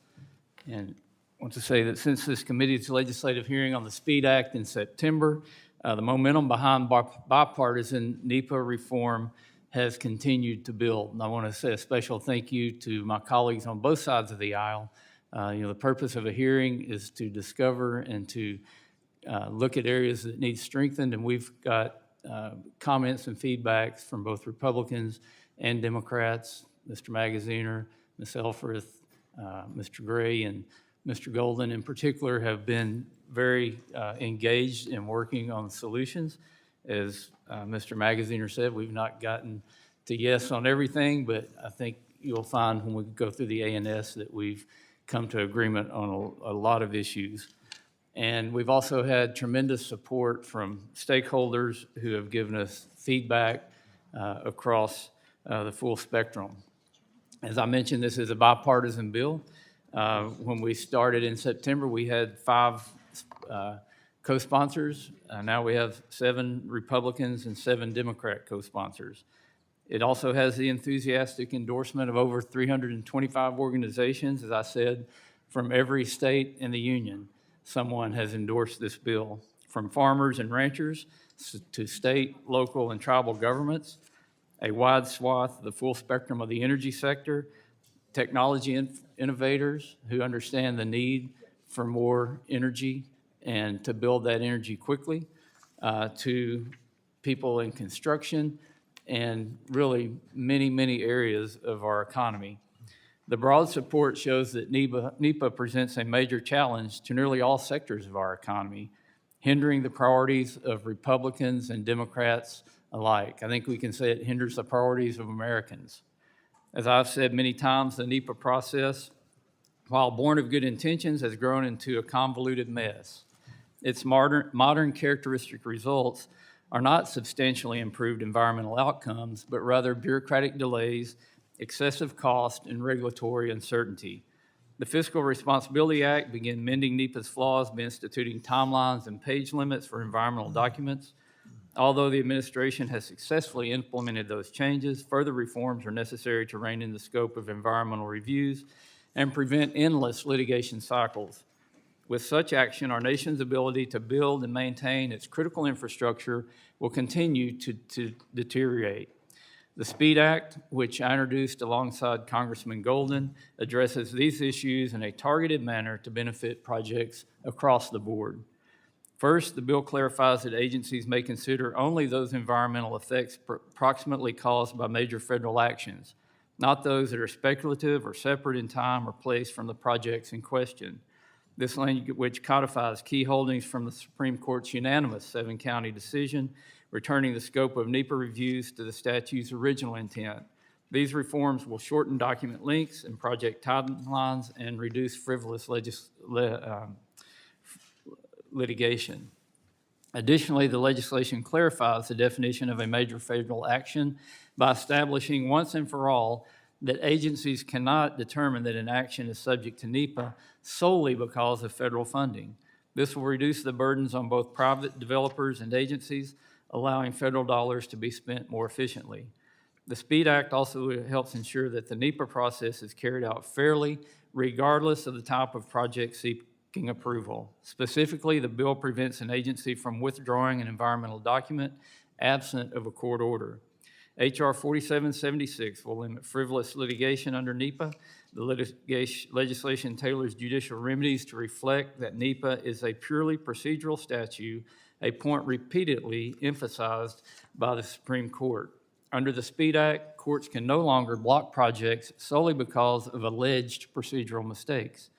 and want to say that since this committee's legislative hearing on the SPEED Act in September, the momentum behind bipartisan NEPA reform has continued to build. And I want to say a special thank you to my colleagues on both sides of the aisle. The purpose of a hearing is to discover and to look at areas that need strengthened, and we've got comments and feedbacks from both Republicans and Democrats. Mr. Magaziner, Ms. Elfreth, Mr. Gray, and Mr. Golden in particular have been very engaged in working on solutions. As Mr. Magaziner said, we've not gotten to yes on everything, but I think you'll find when we go through the ANS that we've come to agreement on a lot of issues. And we've also had tremendous support from stakeholders who have given us feedback across the full spectrum. As I mentioned, this is a bipartisan bill. When we started in September, we had 5 co-sponsors. Now we have 7 Republicans and 7 Democrat co-sponsors. It also has the enthusiastic endorsement of over 325 organizations, as I said, from every state in the union. Someone has endorsed this bill, from farmers and ranchers to state, local, and tribal governments, a wide swath, the full spectrum of the energy sector, technology innovators who understand the need for more energy and to build that energy quickly, to people in construction, and really many, many areas of our economy. The broad support shows that NEPA presents a major challenge to nearly all sectors of our economy, hindering the priorities of Republicans and Democrats alike. I think we can say it hinders the priorities of Americans. As I've said many times, the NEPA process, while born of good intentions, has grown into a convoluted mess. Its modern characteristic results are not substantially improved environmental outcomes, but rather bureaucratic delays, excessive cost, and regulatory uncertainty. The Fiscal Responsibility Act began mending NEPA's flaws by instituting timelines and page limits for environmental documents. Although the administration has successfully implemented those changes, further reforms are necessary to rein in the scope of environmental reviews and prevent endless litigation cycles. With such action, our nation's ability to build and maintain its critical infrastructure will continue to deteriorate. The SPEED Act, which I introduced alongside Congressman Golden, addresses these issues in a targeted manner to benefit projects across the board. First, the bill clarifies that agencies may consider only those environmental effects proximately caused by major federal actions, not those that are speculative or separate in time or place from the projects in question. This language codifies key holdings from the Supreme Court's unanimous 7-county decision, returning the scope of NEPA reviews to the statute's original intent. These reforms will shorten document lengths and project timelines and reduce frivolous litigation. Additionally, the legislation clarifies the definition of a major federal action by establishing once and for all that agencies cannot determine that an action is subject to NEPA solely because of federal funding. This will reduce the burdens on both private developers and agencies, allowing federal dollars to be spent more efficiently. The SPEED Act also helps ensure that the NEPA process is carried out fairly, regardless of the type of project seeking approval. Specifically, the bill prevents an agency from withdrawing an environmental document absent of a court order. H.R. 4776 will limit frivolous litigation under NEPA. The legislation tailors judicial remedies to reflect that NEPA is a purely procedural statute, a point repeatedly emphasized by the Supreme Court. Under the SPEED Act, courts can no longer block projects solely because of alleged procedural mistakes.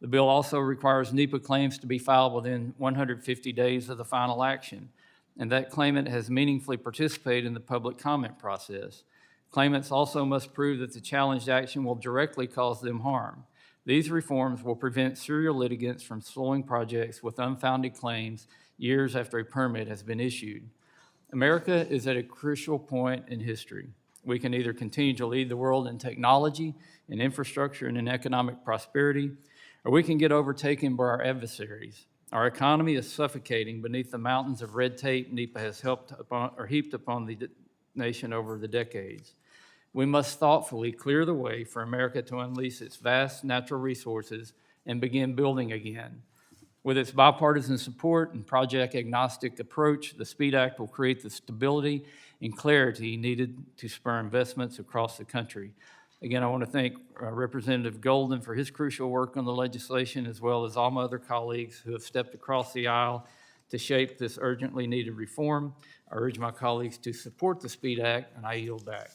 The bill also requires NEPA claims to be filed within 150 days of the final action, and that claimant has meaningfully participated in the public comment process. Claimants also must prove that the challenged action will directly cause them harm. These reforms will prevent serial litigants from slowing projects with unfounded claims years after a permit has been issued. America is at a crucial point in history. We can either continue to lead the world in technology, in infrastructure, and in economic prosperity, or we can get overtaken by our adversaries. Our economy is suffocating beneath the mountains of red tape NEPA has heaped upon the nation over the decades. We must thoughtfully clear the way for America to unleash its vast natural resources and begin building again. With its bipartisan support and project-agnostic approach, the SPEED Act will create the stability and clarity needed to spur investments across the country. Again, I want to thank Representative Golden for his crucial work on the legislation, as well as all my other colleagues who have stepped across the aisle to shape this urgently needed reform. I urge my colleagues to support the SPEED Act, and I yield back.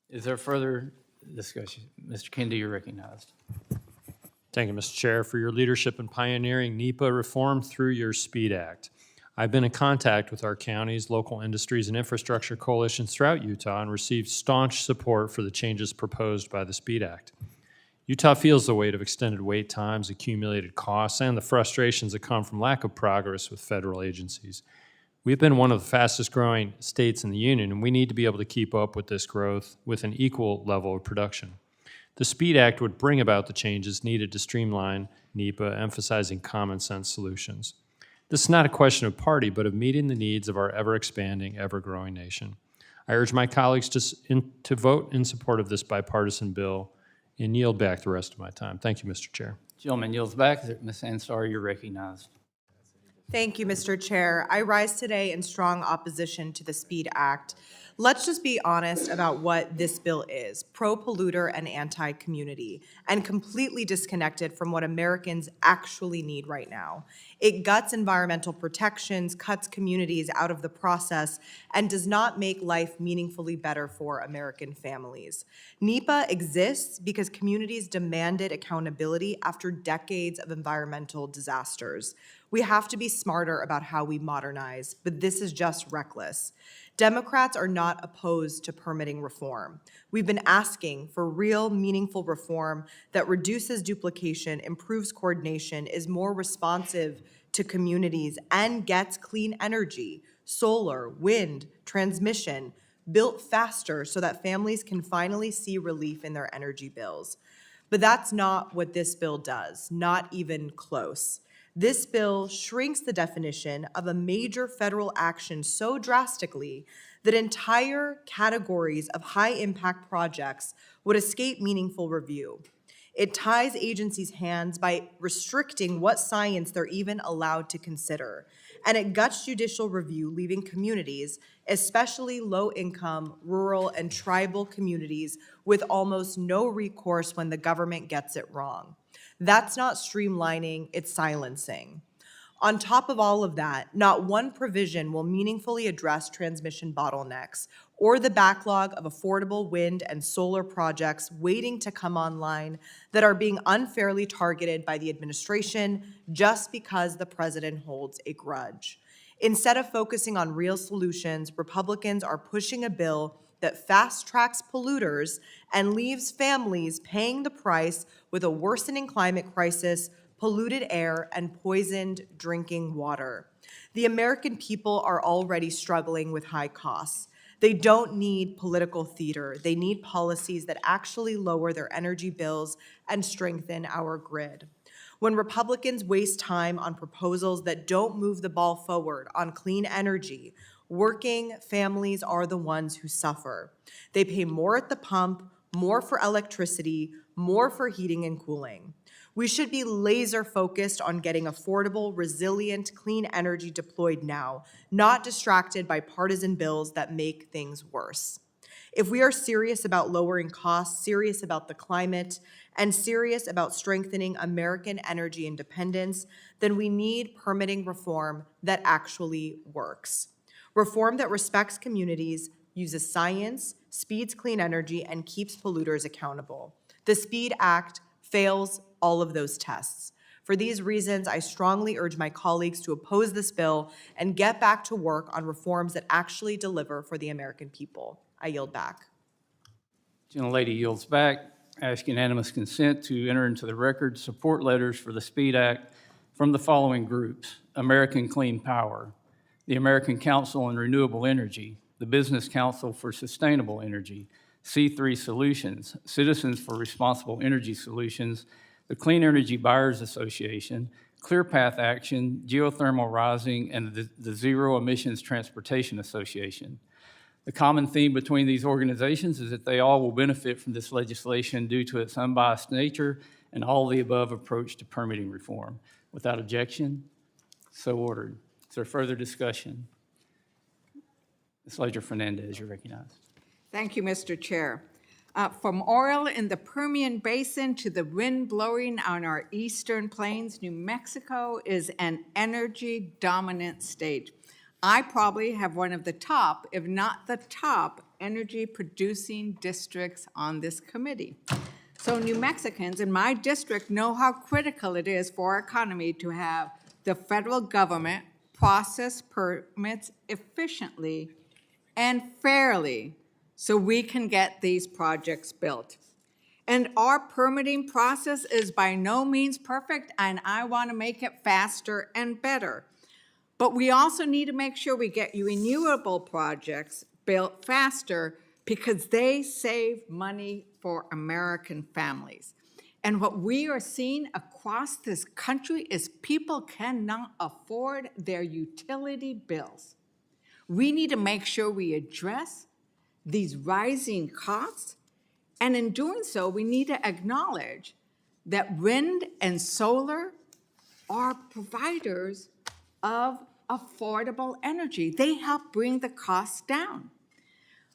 Is there further discussion? Mr. Kennedy, you're recognized. Thank you, Mr. Chair, for your leadership in pioneering NEPA reform through your SPEED Act. I've been in contact with our counties, local industries, and infrastructure coalitions throughout Utah and received staunch support for the changes proposed by the SPEED Act. Utah feels the weight of extended wait times, accumulated costs, and the frustrations that come from lack of progress with federal agencies. We've been one of the fastest growing states in the union, and we need to be able to keep up with this growth with an equal level of production. The SPEED Act would bring about the changes needed to streamline NEPA, emphasizing common sense solutions. This is not a question of party, but of meeting the needs of our ever-expanding, ever-growing nation. I urge my colleagues to vote in support of this bipartisan bill and yield back the rest of my time. Thank you, Mr. Chair. Gentleman yields back. Ms. Ansari, you're recognized. Thank you, Mr. Chair. I rise today in strong opposition to the SPEED Act. Let's just be honest about what this bill is: pro-polluter and anti-community, and completely disconnected from what Americans actually need right now. It guts environmental protections, cuts communities out of the process, and does not make life meaningfully better for American families. NEPA exists because communities demanded accountability after decades of environmental disasters. We have to be smarter about how we modernize, but this is just reckless. Democrats are not opposed to permitting reform. We've been asking for real, meaningful reform that reduces duplication, improves coordination, is more responsive to communities, and gets clean energy, solar, wind, transmission, built faster so that families can finally see relief in their energy bills. But that's not what this bill does, not even close. This bill shrinks the definition of a major federal action so drastically that entire categories of high-impact projects would escape meaningful review. It ties agencies' hands by restricting what science they're even allowed to consider. And it guts judicial review, leaving communities, especially low-income, rural, and tribal communities, with almost no recourse when the government gets it wrong. That's not streamlining, it's silencing. On top of all of that, not one provision will meaningfully address transmission bottlenecks or the backlog of affordable wind and solar projects waiting to come online that are being unfairly targeted by the administration just because the president holds a grudge. Instead of focusing on real solutions, Republicans are pushing a bill that fast-tracks polluters and leaves families paying the price with a worsening climate crisis, polluted air, and poisoned drinking water. The American people are already struggling with high costs. They don't need political theater. They need policies that actually lower their energy bills and strengthen our grid. When Republicans waste time on proposals that don't move the ball forward on clean energy, working families are the ones who suffer. They pay more at the pump, more for electricity, more for heating and cooling. We should be laser focused on getting affordable, resilient, clean energy deployed now, not distracted by partisan bills that make things worse. If we are serious about lowering costs, serious about the climate, and serious about strengthening American energy independence, then we need permitting reform that actually works. Reform that respects communities, uses science, speeds clean energy, and keeps polluters accountable. The SPEED Act fails all of those tests. For these reasons, I strongly urge my colleagues to oppose this bill and get back to work on reforms that actually deliver for the American people. I yield back. Gentlelady yields back. I ask unanimous consent to enter into the record support letters for the SPEED Act from the following groups: American Clean Power, the American Council on Renewable Energy, the Business Council for Sustainable Energy, C3 Solutions, Citizens for Responsible Energy Solutions, the Clean Energy Buyers Association, ClearPath Action, Geothermal Rising, and the Zero Emissions Transportation Association. The common theme between these organizations is that they all will benefit from this legislation due to its unbiased nature and all the above approach to permitting reform. Without objection, so ordered. Is there further discussion? Ms. Leger-Fernandez, you're recognized. Thank you, Mr. Chair. From oil in the Permian Basin to the wind blowing on our eastern plains, New Mexico is an energy-dominant state. I probably have one of the top, if not the top, energy-producing districts on this committee. So New Mexicans in my district know how critical it is for our economy to have the federal government process permits efficiently and fairly so we can get these projects built. And our permitting process is by no means perfect, and I want to make it faster and better. But we also need to make sure we get renewable projects built faster because they save money for American families. And what we are seeing across this country is people cannot afford their utility bills. We need to make sure we address these rising costs, and in doing so, we need to acknowledge that wind and solar are providers of affordable energy. They help bring the costs down.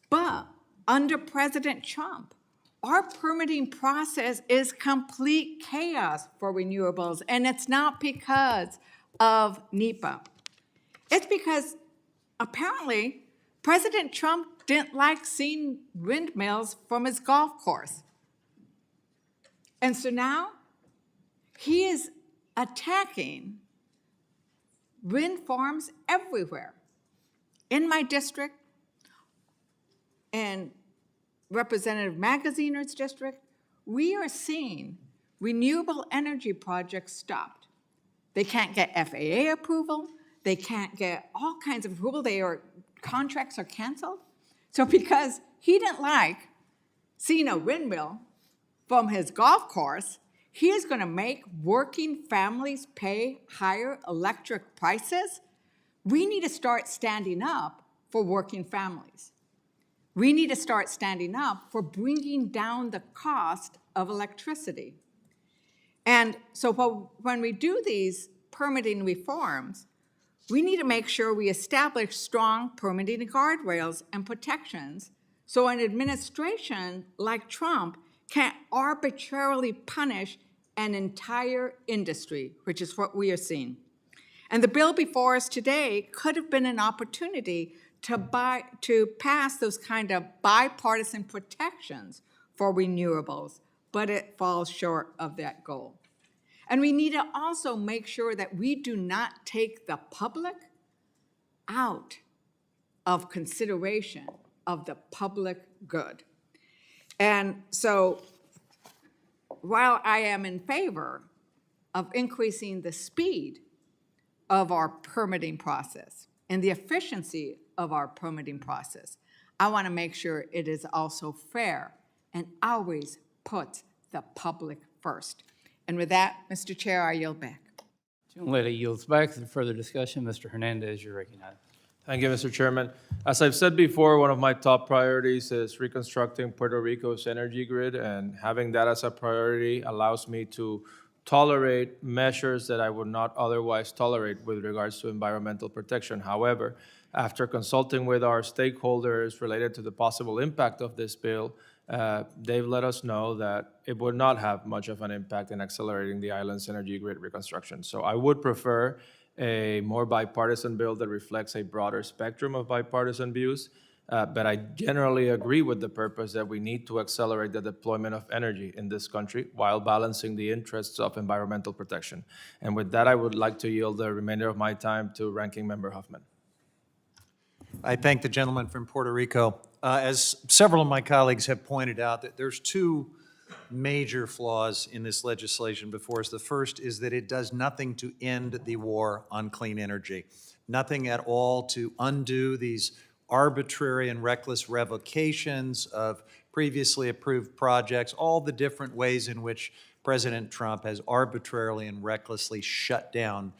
But under President Trump, our permitting process is complete chaos for renewables, and it's not because of NEPA. It's because apparently President Trump didn't like seeing windmills from his golf course. And so now he is attacking wind farms everywhere. In my district, and Representative Magaziner's district, we are seeing renewable energy projects stopped. They can't get FAA approval. They can't get all kinds of approval. Contracts are canceled. So because he didn't like seeing a windmill from his golf course, he is going to make working families pay higher electric prices. We need to start standing up for working families. We need to start standing up for bringing down the cost of electricity. And so when we do these permitting reforms, we need to make sure we establish strong permitting guardrails and protections so an administration like Trump can't arbitrarily punish an entire industry, which is what we are seeing. And the bill before us today could have been an opportunity to pass those kind of bipartisan protections for renewables, but it falls short of that goal. And we need to also make sure that we do not take the public out of consideration of the public good. And so while I am in favor of increasing the speed of our permitting process and the efficiency of our permitting process, I want to make sure it is also fair and always puts the public first. And with that, Mr. Chair, I yield back. Lady yields back. For further discussion, Mr. Hernandez, you're recognized. Thank you, Mr. Chairman. As I've said before, one of my top priorities is reconstructing Puerto Rico's energy grid, and having that as a priority allows me to tolerate measures that I would not otherwise tolerate with regards to environmental protection. However, after consulting with our stakeholders related to the possible impact of this bill, they've let us know that it would not have much of an impact in accelerating the island's energy grid reconstruction. So I would prefer a more bipartisan bill that reflects a broader spectrum of bipartisan views. But I generally agree with the purpose that we need to accelerate the deployment of energy in this country while balancing the interests of environmental protection. And with that, I would like to yield the remainder of my time to Ranking Member Huffman. I thank the gentleman from Puerto Rico. As several of my colleagues have pointed out, that there's two major flaws in this legislation before us. The first is that it does nothing to end the war on clean energy, nothing at all to undo these arbitrary and reckless revocations of previously approved projects, all the different ways in which President Trump has arbitrarily and recklessly shut down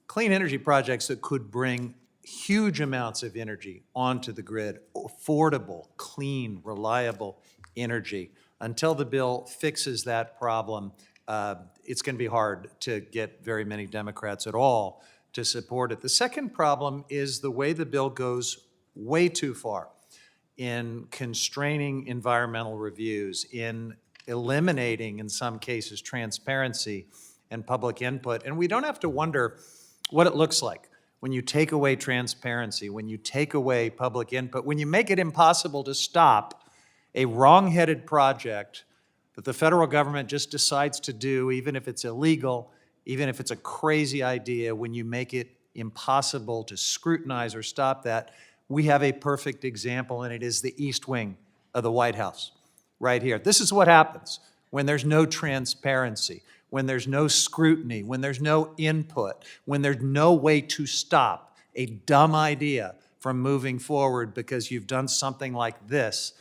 clean energy projects that could bring huge amounts of energy onto the grid, affordable, clean, reliable energy. Until the bill fixes that problem, it's going to be hard to get very many Democrats at all to support it. The second problem is the way the bill goes way too far in constraining environmental reviews, in eliminating, in some cases, transparency and public input. And we don't have to wonder what it looks like when you take away transparency, when you take away public input, when you make it impossible to stop a wrong-headed project that the federal government just decides to do, even if it's illegal, even if it's a crazy idea, when you make it impossible to scrutinize or stop that. We have a perfect example, and it is the East Wing of the White House, right here. This is what happens when there's no transparency, when there's no scrutiny, when there's no input, when there's no way to stop a dumb idea from moving forward because you've done something like this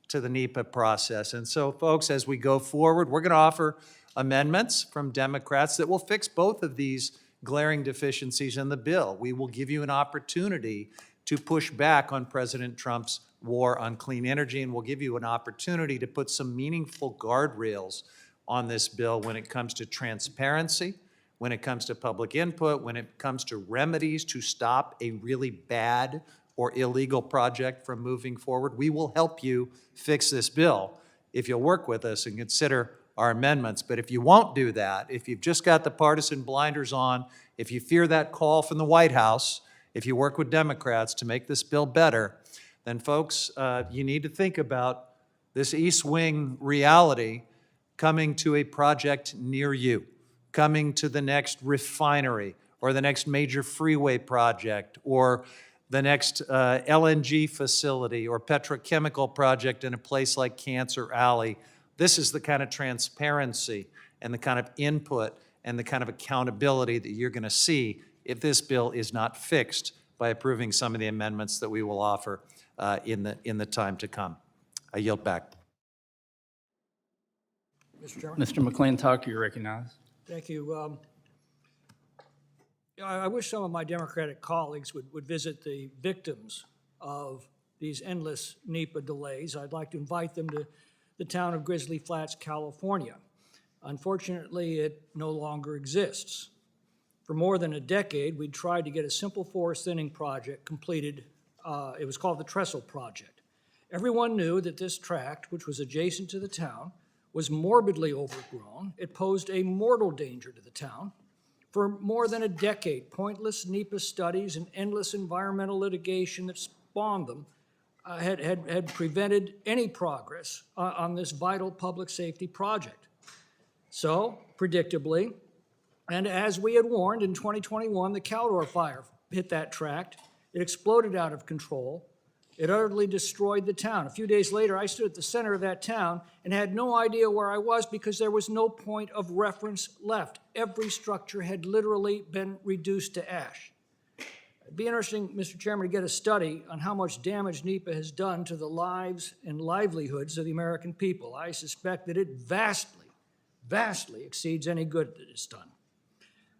to the NEPA process. And so, folks, as we go forward, we're going to offer amendments from Democrats that will fix both of these glaring deficiencies in the bill. We will give you an opportunity to push back on President Trump's war on clean energy, and we'll give you an opportunity to put some meaningful guardrails on this bill when it comes to transparency, when it comes to public input, when it comes to remedies to stop a really bad or illegal project from moving forward. We will help you fix this bill if you'll work with us and consider our amendments. But if you won't do that, if you've just got the partisan blinders on, if you fear that call from the White House, if you work with Democrats to make this bill better, then folks, you need to think about this East Wing reality coming to a project near you, coming to the next refinery or the next major freeway project, or the next LNG facility or petrochemical project in a place like Cancer Alley. This is the kind of transparency and the kind of input and the kind of accountability that you're going to see if this bill is not fixed by approving some of the amendments that we will offer in the time to come. I yield back. Mr. Chairman. Mr. McClintock, you're recognized. Thank you. I wish some of my Democratic colleagues would visit the victims of these endless NEPA delays. I'd like to invite them to the town of Grizzly Flats, California. Unfortunately, it no longer exists. For more than a decade, we tried to get a simple forest thinning project completed. It was called the Trestle Project. Everyone knew that this tract, which was adjacent to the town, was morbidly overgrown. It posed a mortal danger to the town. For more than a decade, pointless NEPA studies and endless environmental litigation that spawned them had prevented any progress on this vital public safety project. So, predictably, and as we had warned in 2021, the Caldor fire hit that tract. It exploded out of control. It utterly destroyed the town. A few days later, I stood at the center of that town and had no idea where I was because there was no point of reference left. Every structure had literally been reduced to ash. It'd be interesting, Mr. Chairman, to get a study on how much damage NEPA has done to the lives and livelihoods of the American people. I suspect that it vastly exceeds any good that it's done.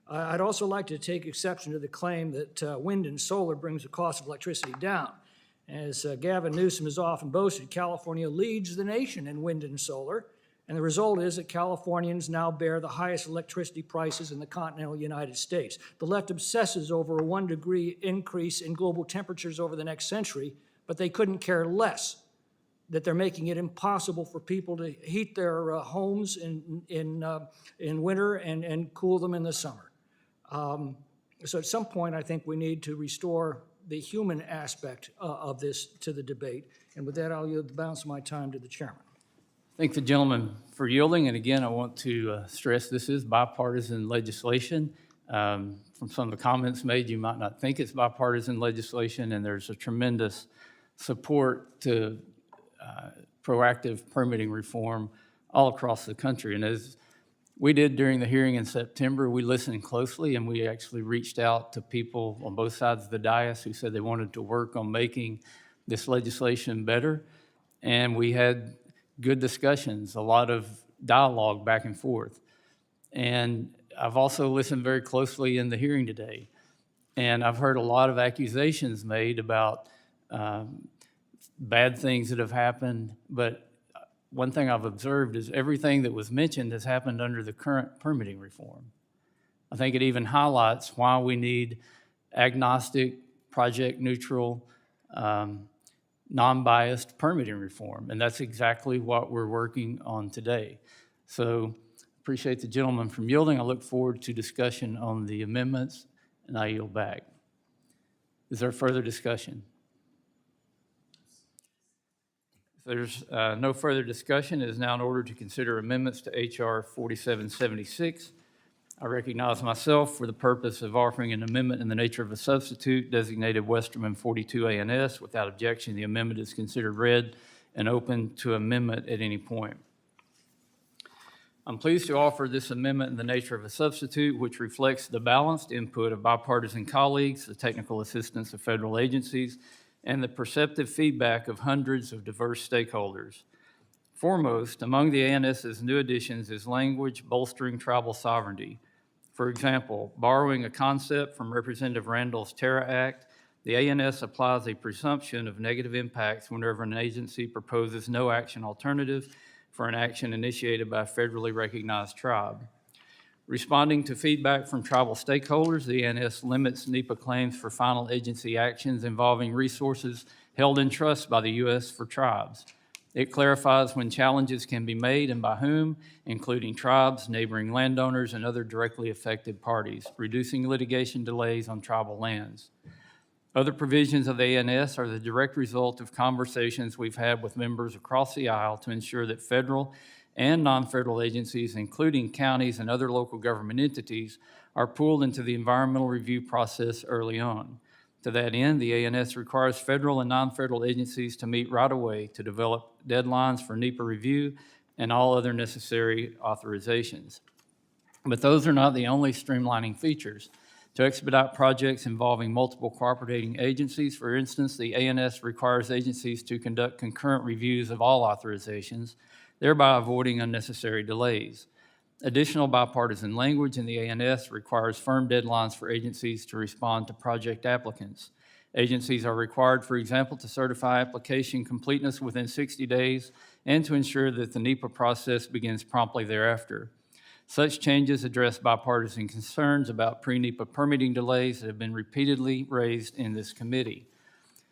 I'd also like to take exception to the claim that wind and solar brings the cost of electricity down. As Gavin Newsom has often boasted, California leads the nation in wind and solar, and the result is that Californians now bear the highest electricity prices in the continental United States. The left obsesses over a 1 degree increase in global temperatures over the next century, but they couldn't care less that they're making it impossible for people to heat their homes in winter and cool them in the summer. So at some point, I think we need to restore the human aspect of this to the debate. And with that, I'll yield the balance of my time to the chairman. Thank the gentleman for yielding. And again, I want to stress this is bipartisan legislation. From some of the comments made, you might not think it's bipartisan legislation, and there's a tremendous support to proactive permitting reform all across the country. And as we did during the hearing in September, we listened closely, and we actually reached out to people on both sides of the dais who said they wanted to work on making this legislation better. And we had good discussions, a lot of dialogue back and forth. And I've also listened very closely in the hearing today. And I've heard a lot of accusations made about bad things that have happened, but one thing I've observed is everything that was mentioned has happened under the current permitting reform. I think it even highlights why we need agnostic, project-neutral, non-biased permitting reform, and that's exactly what we're working on today. So appreciate the gentleman from yielding. I look forward to discussion on the amendments, and I yield back. Is there further discussion? If there's no further discussion, it is now in order to consider amendments to H.R. 4776. I recognize myself for the purpose of offering an amendment in the nature of a substitute designated Westerman 42 ANS. Without objection, the amendment is considered read and open to amendment at any point. I'm pleased to offer this amendment in the nature of a substitute, which reflects the balanced input of bipartisan colleagues, the technical assistance of federal agencies, and the perceptive feedback of hundreds of diverse stakeholders. Foremost, among the ANS's new additions is language bolstering tribal sovereignty. For example, borrowing a concept from Representative Randall's Terra Act, the ANS applies a presumption of negative impacts whenever an agency proposes no action alternative for an action initiated by a federally recognized tribe. Responding to feedback from tribal stakeholders, the ANS limits NEPA claims for final agency actions involving resources held in trust by the U.S. for tribes. It clarifies when challenges can be made and by whom, including tribes, neighboring landowners, and other directly affected parties, reducing litigation delays on tribal lands. Other provisions of the ANS are the direct result of conversations we've had with members across the aisle to ensure that federal and non-federal agencies, including counties and other local government entities, are pulled into the environmental review process early on. To that end, the ANS requires federal and non-federal agencies to meet right away to develop deadlines for NEPA review and all other necessary authorizations. But those are not the only streamlining features. To expedite projects involving multiple cooperating agencies, for instance, the ANS requires agencies to conduct concurrent reviews of all authorizations, thereby avoiding unnecessary delays. Additional bipartisan language in the ANS requires firm deadlines for agencies to respond to project applicants. Agencies are required, for example, to certify application completeness within 60 days and to ensure that the NEPA process begins promptly thereafter. Such changes address bipartisan concerns about pre-NEPA permitting delays that have been repeatedly raised in this committee.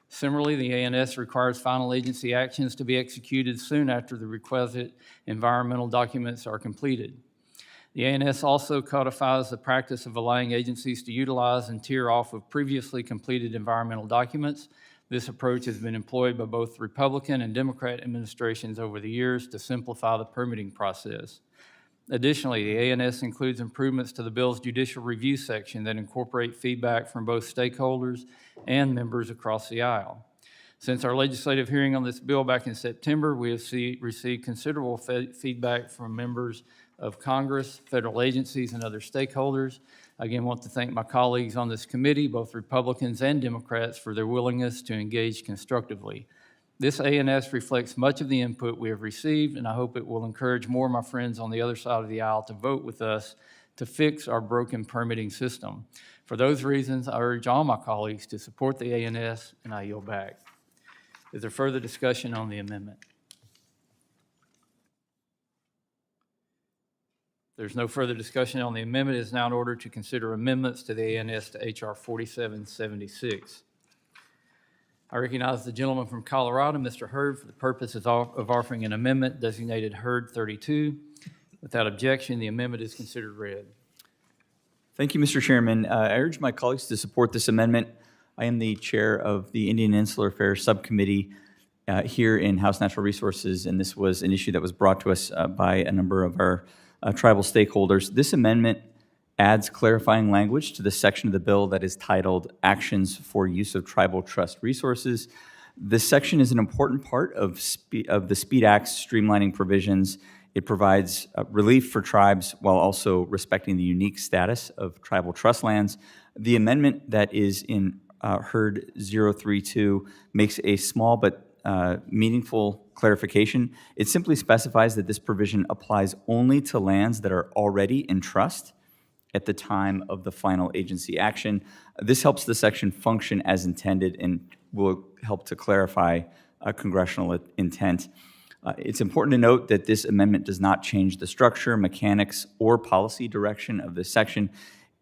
Similarly, the ANS requires final agency actions to be executed soon after the requisite environmental documents are completed. The ANS also codifies the practice of allowing agencies to utilize and tier off of previously completed environmental documents. This approach has been employed by both Republican and Democrat administrations over the years to simplify the permitting process. Additionally, the ANS includes improvements to the bill's judicial review section that incorporate feedback from both stakeholders and members across the aisle. Since our legislative hearing on this bill back in September, we have received considerable feedback from members of Congress, federal agencies, and other stakeholders. I again want to thank my colleagues on this committee, both Republicans and Democrats, for their willingness to engage constructively. This ANS reflects much of the input we have received, and I hope it will encourage more of my friends on the other side of the aisle to vote with us to fix our broken permitting system. For those reasons, I urge all my colleagues to support the ANS, and I yield back. Is there further discussion on the amendment? There's no further discussion on the amendment. It is now in order to consider amendments to the ANS to H.R. 4776. I recognize the gentleman from Colorado, Mr. Hurd, for the purpose of offering an amendment designated Hurd 32. Without objection, the amendment is considered read. Thank you, Mr. Chairman. I urge my colleagues to support this amendment. I am the chair of the Indian Insular Affairs Subcommittee here in House Natural Resources, and this was an issue that was brought to us by a number of our tribal stakeholders. This amendment adds clarifying language to the section of the bill that is titled Actions for Use of Tribal Trust Resources. This section is an important part of the SPEED Act's streamlining provisions. It provides relief for tribes while also respecting the unique status of tribal trust lands. The amendment that is in Hurd 032 makes a small but meaningful clarification. It simply specifies that this provision applies only to lands that are already in trust at the time of the final agency action. This helps the section function as intended and will help to clarify congressional intent. It's important to note that this amendment does not change the structure, mechanics, or policy direction of this section.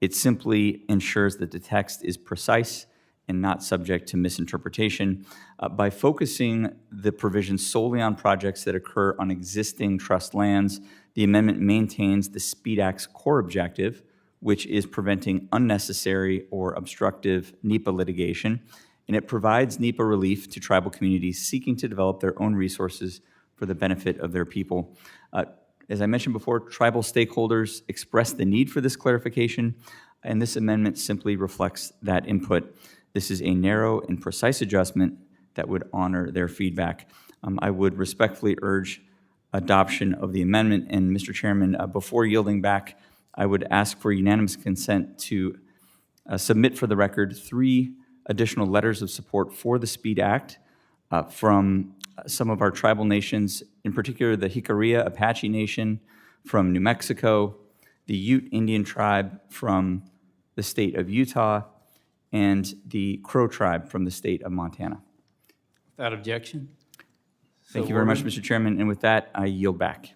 It simply ensures that the text is precise and not subject to misinterpretation. By focusing the provision solely on projects that occur on existing trust lands, the amendment maintains the SPEED Act's core objective, which is preventing unnecessary or obstructive NEPA litigation, and it provides NEPA relief to tribal communities seeking to develop their own resources for the benefit of their people. As I mentioned before, tribal stakeholders expressed the need for this clarification, and this amendment simply reflects that input. This is a narrow and precise adjustment that would honor their feedback. I would respectfully urge adoption of the amendment, and Mr. Chairman, before yielding back, I would ask for unanimous consent to submit for the record 3 additional letters of support for the SPEED Act from some of our tribal nations, in particular the Jicarilla Apache Nation from New Mexico, the Ute Indian Tribe from the state of Utah, and the Crow Tribe from the state of Montana. Without objection? Thank you very much, Mr. Chairman, and with that, I yield back.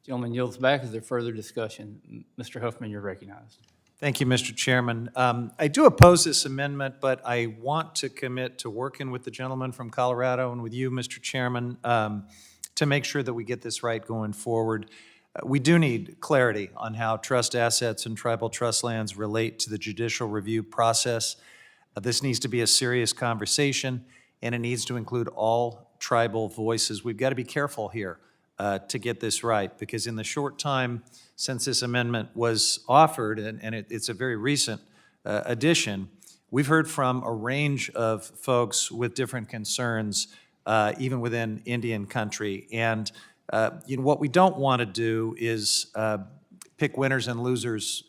Gentleman yields back. Is there further discussion? Mr. Huffman, you're recognized. Thank you, Mr. Chairman. I do oppose this amendment, but I want to commit to working with the gentleman from Colorado and with you, Mr. Chairman, to make sure that we get this right going forward. We do need clarity on how trust assets and tribal trust lands relate to the judicial review process. This needs to be a serious conversation, and it needs to include all tribal voices. We've got to be careful here to get this right, because in the short time since this amendment was offered, and it's a very recent addition, we've heard from a range of folks with different concerns, even within Indian country. And what we don't want to do is pick winners and losers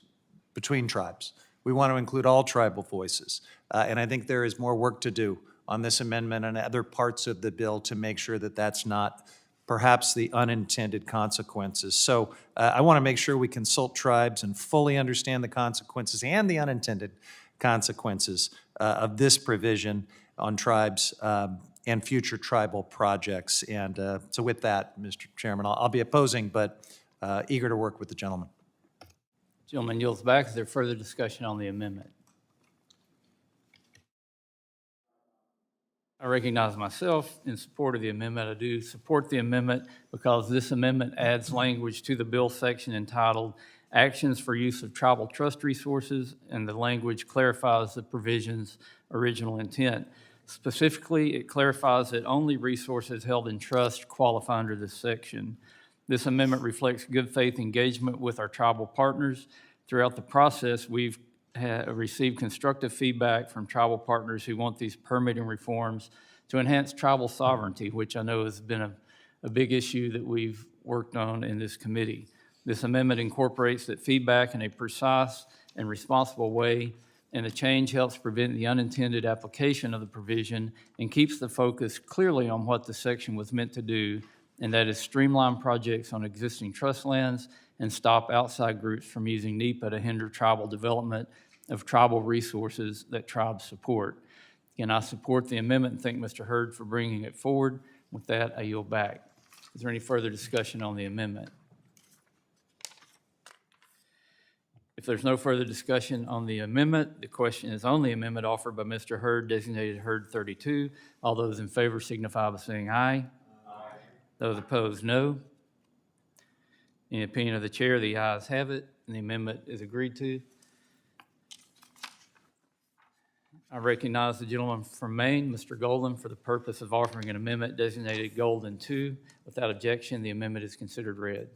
between tribes. We want to include all tribal voices. And I think there is more work to do on this amendment and other parts of the bill to make sure that that's not perhaps the unintended consequences. So I want to make sure we consult tribes and fully understand the consequences and the unintended consequences of this provision on tribes and future tribal projects. And so with that, Mr. Chairman, I'll be opposing, but eager to work with the gentleman. Gentleman yields back. Is there further discussion on the amendment? I recognize myself in support of the amendment. I do support the amendment because this amendment adds language to the bill section entitled Actions for Use of Tribal Trust Resources, and the language clarifies the provision's original intent. Specifically, it clarifies that only resources held in trust qualify under this section. This amendment reflects good faith engagement with our tribal partners. Throughout the process, we've received constructive feedback from tribal partners who want these permitting reforms to enhance tribal sovereignty, which I know has been a big issue that we've worked on in this committee. This amendment incorporates that feedback in a precise and responsible way, and the change helps prevent the unintended application of the provision and keeps the focus clearly on what the section was meant to do, and that is streamline projects on existing trust lands and stop outside groups from using NEPA to hinder tribal development of tribal resources that tribes support. Again, I support the amendment and thank Mr. Hurd for bringing it forward. With that, I yield back. Is there any further discussion on the amendment? If there's no further discussion on the amendment, the question is on the amendment offered by Mr. Hurd, designated Hurd 32. All those in favor signify by saying aye. Aye. Those opposed, no. In the opinion of the chair, the ayes have it, and the amendment is agreed to. I recognize the gentleman from Maine, Mr. Golden, for the purpose of offering an amendment designated Golden 2. Without objection, the amendment is considered read.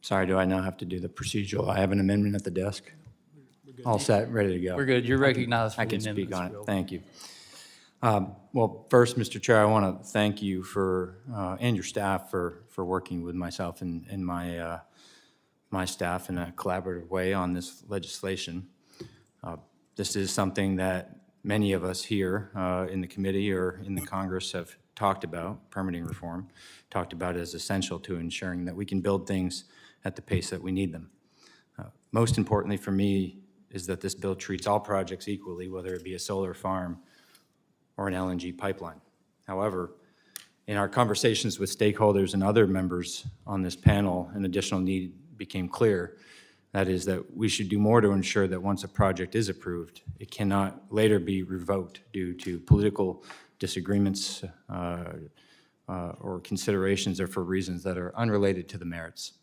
Sorry, do I now have to do the procedural? I have an amendment at the desk. All set, ready to go. We're good. You're recognized for I the can speak amendments, on it. Bill. Thank you. Well, first, Mr. Chair, I want to thank you for, and your staff for working with myself and my staff in a collaborative way on this legislation. This is something that many of us here in the committee or in the Congress have talked about, permitting reform, talked about as essential to ensuring that we can build things at the pace that we need them. Most importantly for me is that this bill treats all projects equally, whether it be a solar farm or an LNG pipeline. However, in our conversations with stakeholders and other members on this panel, an additional need became clear. That is that we should do more to ensure that once a project is approved, it cannot later be revoked due to political disagreements or considerations or for reasons that are unrelated to the merits.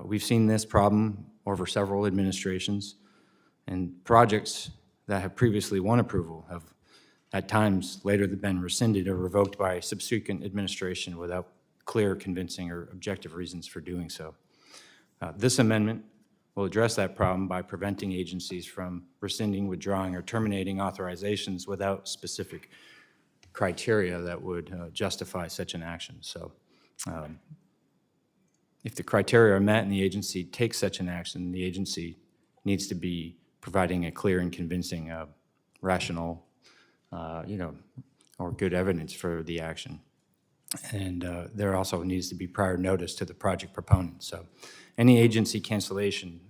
We've seen this problem over several administrations, and projects that have previously won approval have at times later been rescinded or revoked by subsequent administration without clear, convincing, or objective reasons for doing so. This amendment will address that problem by preventing agencies from rescinding, withdrawing, or terminating authorizations without specific criteria that would justify such an action. So if the criteria are met and the agency takes such an action, the agency needs to be providing a clear and convincing, rational, or good evidence for the action. And there also needs to be prior notice to the project proponent. So any agency cancellation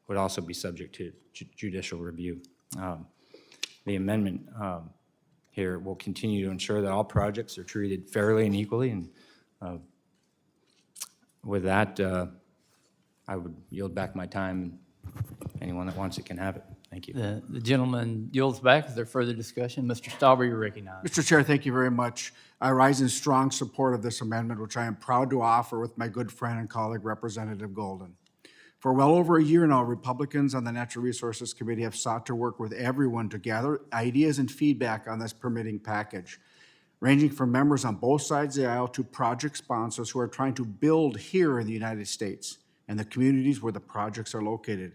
would also be subject to judicial review. The amendment here will continue to ensure that all projects are treated fairly and equally. And with that, I would yield back my time. Anyone that wants it can have it. Thank you. The gentleman yields back. Is there further discussion? Mr. Stauber, you're recognized. Mr. Chair, thank you very much. I rise in strong support of this amendment, which I am proud to offer with my good friend and colleague, Representative Golden. For well over a year now, Republicans on the Natural Resources Committee have sought to work with everyone to gather ideas and feedback on this permitting package, ranging from members on both sides of the aisle to project sponsors who are trying to build here in the United States and the communities where the projects are located.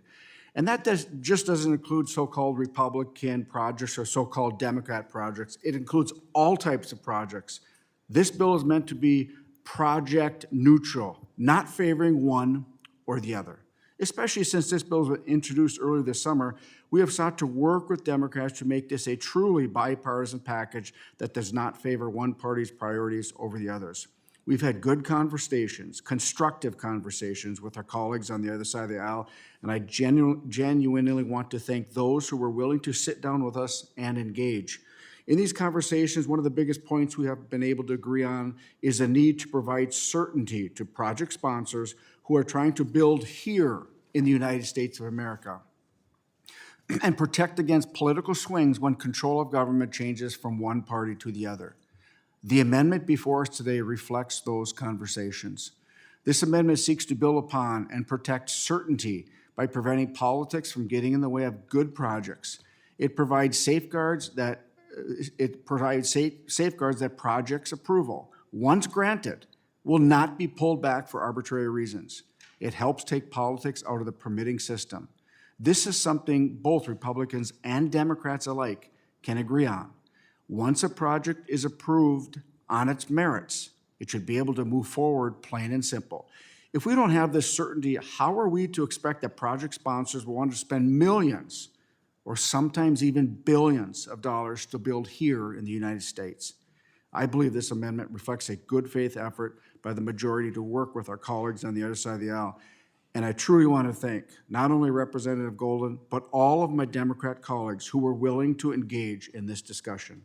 And that just doesn't include so-called Republican projects or so-called Democrat projects. It includes all types of projects. This bill is meant to be project neutral, not favoring one or the other. Especially since this bill was introduced earlier this summer, we have sought to work with Democrats to make this a truly bipartisan package that does not favor one party's priorities over the others. We've had good conversations, constructive conversations with our colleagues on the other side of the aisle, and I genuinely want to thank those who were willing to sit down with us and engage. In these conversations, one of the biggest points we have been able to agree on is the need to provide certainty to project sponsors who are trying to build here in the United States of America and protect against political swings when control of government changes from one party to the other. The amendment before us today reflects those conversations. This amendment seeks to build upon and protect certainty by preventing politics from getting in the way of good projects. It provides safeguards that projects approval, once granted, will not be pulled back for arbitrary reasons. It helps take politics out of the permitting system. This is something both Republicans and Democrats alike can agree on. Once a project is approved on its merits, it should be able to move forward, plain and simple. If we don't have this certainty, how are we to expect that project sponsors will want to spend millions or sometimes even billions of dollars to build here in the United States? I believe this amendment reflects a good faith effort by the majority to work with our colleagues on the other side of the aisle. And I truly want to thank not only Representative Golden, but all of my Democrat colleagues who were willing to engage in this discussion.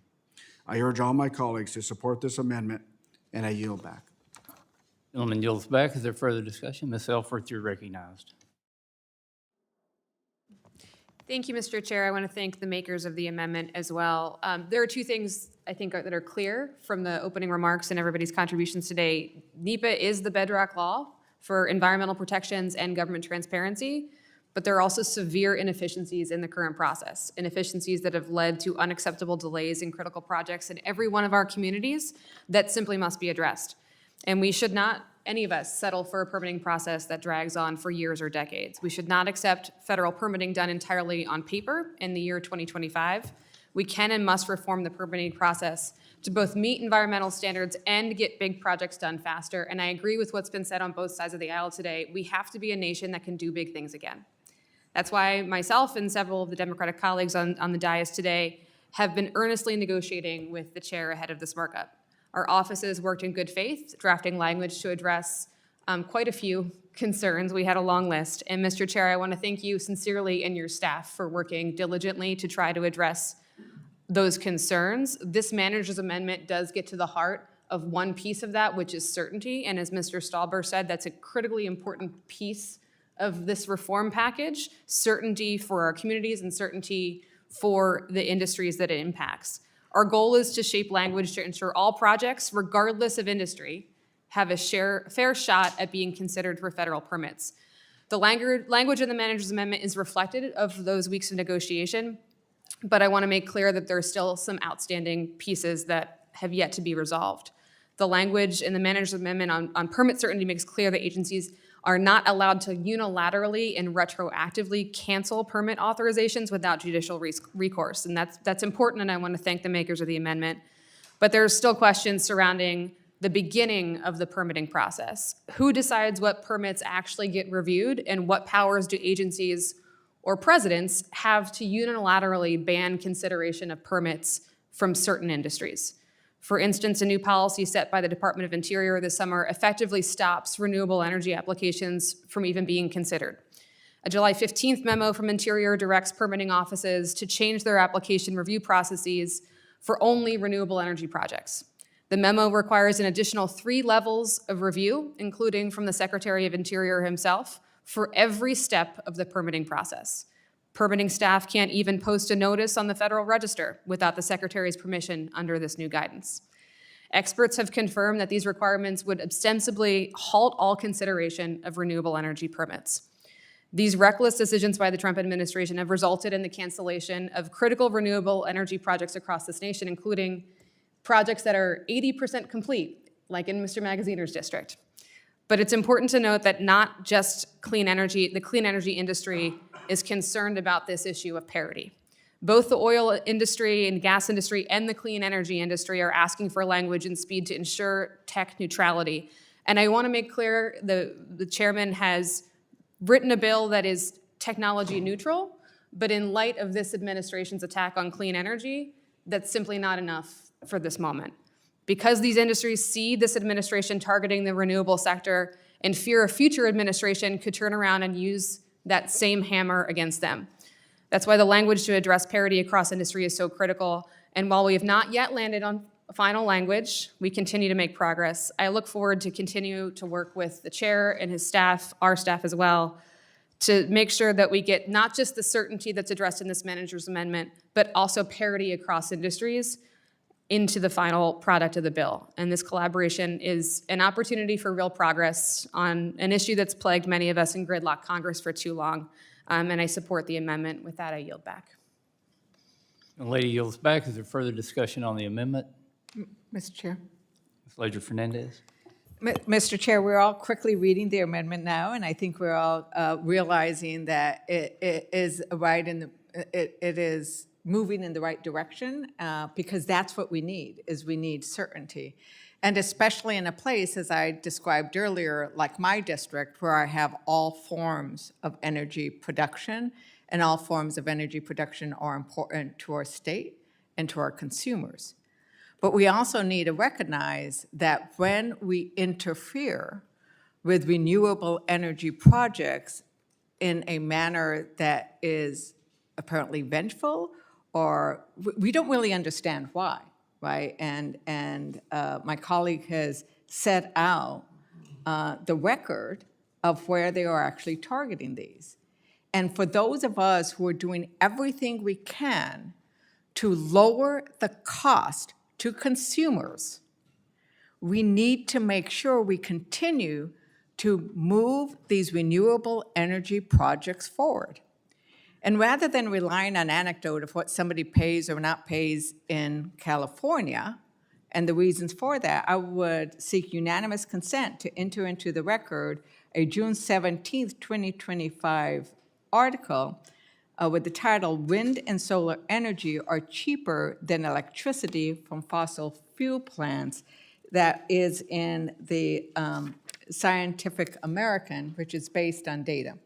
I urge all my colleagues to support this amendment, and I yield back. Gentleman yields back. Is there further discussion? Ms. Elfreth, you're recognized. Thank you, Mr. Chair. I want to thank the makers of the amendment as well. There are two things I think that are clear from the opening remarks and everybody's contributions today. NEPA is the bedrock law for environmental protections and government transparency, but there are also severe inefficiencies in the current process, inefficiencies that have led to unacceptable delays in critical projects in every one of our communities that simply must be addressed. And we should not, any of us, settle for a permitting process that drags on for years or decades. We should not accept federal permitting done entirely on paper in the year 2025. We can and must reform the permitting process to both meet environmental standards and get big projects done faster. And I agree with what's been said on both sides of the aisle today. We have to be a nation that can do big things again. That's why myself and several of the Democratic colleagues on the dais today have been earnestly negotiating with the chair ahead of this markup. Our offices worked in good faith, drafting language to address quite a few concerns. We had a long list. And Mr. Chair, I want to thank you sincerely and your staff for working diligently to try to address those concerns. This manager's amendment does get to the heart of one piece of that, which is certainty. And as Mr. Stauber said, that's a critically important piece of this reform package, certainty for our communities and certainty for the industries that it impacts. Our goal is to shape language to ensure all projects, regardless of industry, have a fair shot at being considered for federal permits. The language in the manager's amendment is reflected of those weeks of negotiation, but I want to make clear that there are still some outstanding pieces that have yet to be resolved. The language in the manager's amendment on permit certainty makes clear that agencies are not allowed to unilaterally and retroactively cancel permit authorizations without judicial recourse. And that's important, and I want to thank the makers of the amendment. But there are still questions surrounding the beginning of the permitting process. Who decides what permits actually get reviewed, and what powers do agencies or presidents have to unilaterally ban consideration of permits from certain industries? For instance, a new policy set by the Department of Interior this summer effectively stops renewable energy applications from even being considered. A July 15th memo from Interior directs permitting offices to change their application review processes for only renewable energy projects. The memo requires an additional 3 levels of review, including from the Secretary of Interior himself, for every step of the permitting process. Permitting staff can't even post a notice on the Federal Register without the Secretary's permission under this new guidance. Experts have confirmed that these requirements would ostensibly halt all consideration of renewable energy permits. These reckless decisions by the Trump administration have resulted in the cancellation of critical renewable energy projects across this nation, including projects that are 80% complete, like in Mr. Magaziner's district. But it's important to note that not just clean energy, the clean energy industry is concerned about this issue of parity. Both the oil industry and gas industry and the clean energy industry are asking for language and speed to ensure tech neutrality. And I want to make clear the chairman has written a bill that is technology neutral, but in light of this administration's attack on clean energy, that's simply not enough for this moment. Because these industries see this administration targeting the renewable sector and fear a future administration could turn around and use that same hammer against them. That's why the language to address parity across industry is so critical. And while we have not yet landed on final language, we continue to make progress. I look forward to continue to work with the chair and his staff, our staff as well, to make sure that we get not just the certainty that's addressed in this manager's amendment, but also parity across industries into the final product of the bill. And this collaboration is an opportunity for real progress on an issue that's plagued many of us in gridlock Congress for too long. And I support the amendment. With that, I yield back. The lady yields back. Is there further discussion on the amendment? Mr. Chair. Ms. Leger-Fernandez. Mr. Chair, we're all quickly reading the amendment now, and I think we're all realizing that it is right in the, it is moving in the right direction, because that's what we need, is we need certainty. And especially in a place, as I described earlier, like my district, where I have all forms of energy production, and all forms of energy production are important to our state and to our consumers. But we also need to recognize that when we interfere with renewable energy projects in a manner that is apparently vengeful, or we don't really understand why, right? And my colleague has set out the record of where they are actually targeting these. And for those of us who are doing everything we can to lower the cost to consumers, we need to make sure we continue to move these renewable energy projects forward. And rather than relying on anecdote of what somebody pays or not pays in California, and the reasons for that, I would seek unanimous consent to enter into the record a June 17th, 2025 article with the title, "Wind and Solar Energy Are Cheaper Than Electricity from Fossil Fuel Plants," that is in the Scientific American, which is based on data.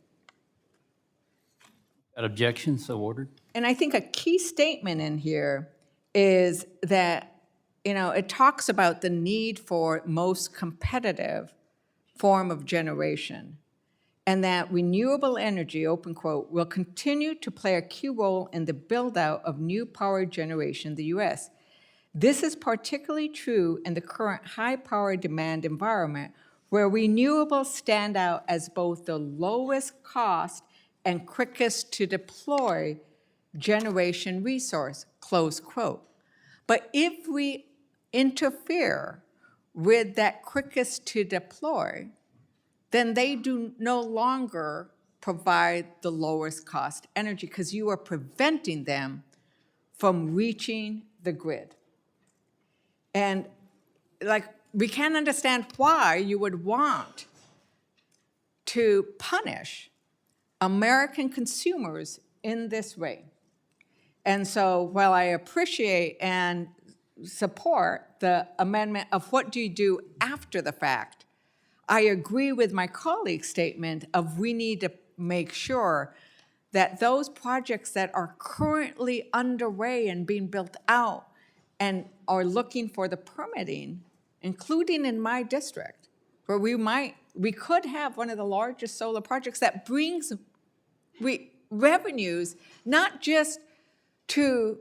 That objection, so ordered. And I think a key statement in here is that, you know, it talks about the need for most competitive form of generation, and that renewable energy, open quote, will continue to play a key role in the build-out of new power generation in the U.S. This is particularly true in the current high power demand environment, where renewables stand out as both the lowest cost and quickest to deploy generation resource, close quote. But if we interfere with that quickest to deploy, then they do no longer provide the lowest cost energy, because you are preventing them from reaching the grid. And like, we can't understand why you would want to punish American consumers in this way. And so while I appreciate and support the amendment of what do you do after the fact, I agree with my colleague's statement of we need to make sure that those projects that are currently underway and being built out and are looking for the permitting, including in my district, where we could have one of the largest solar projects that brings revenues not just to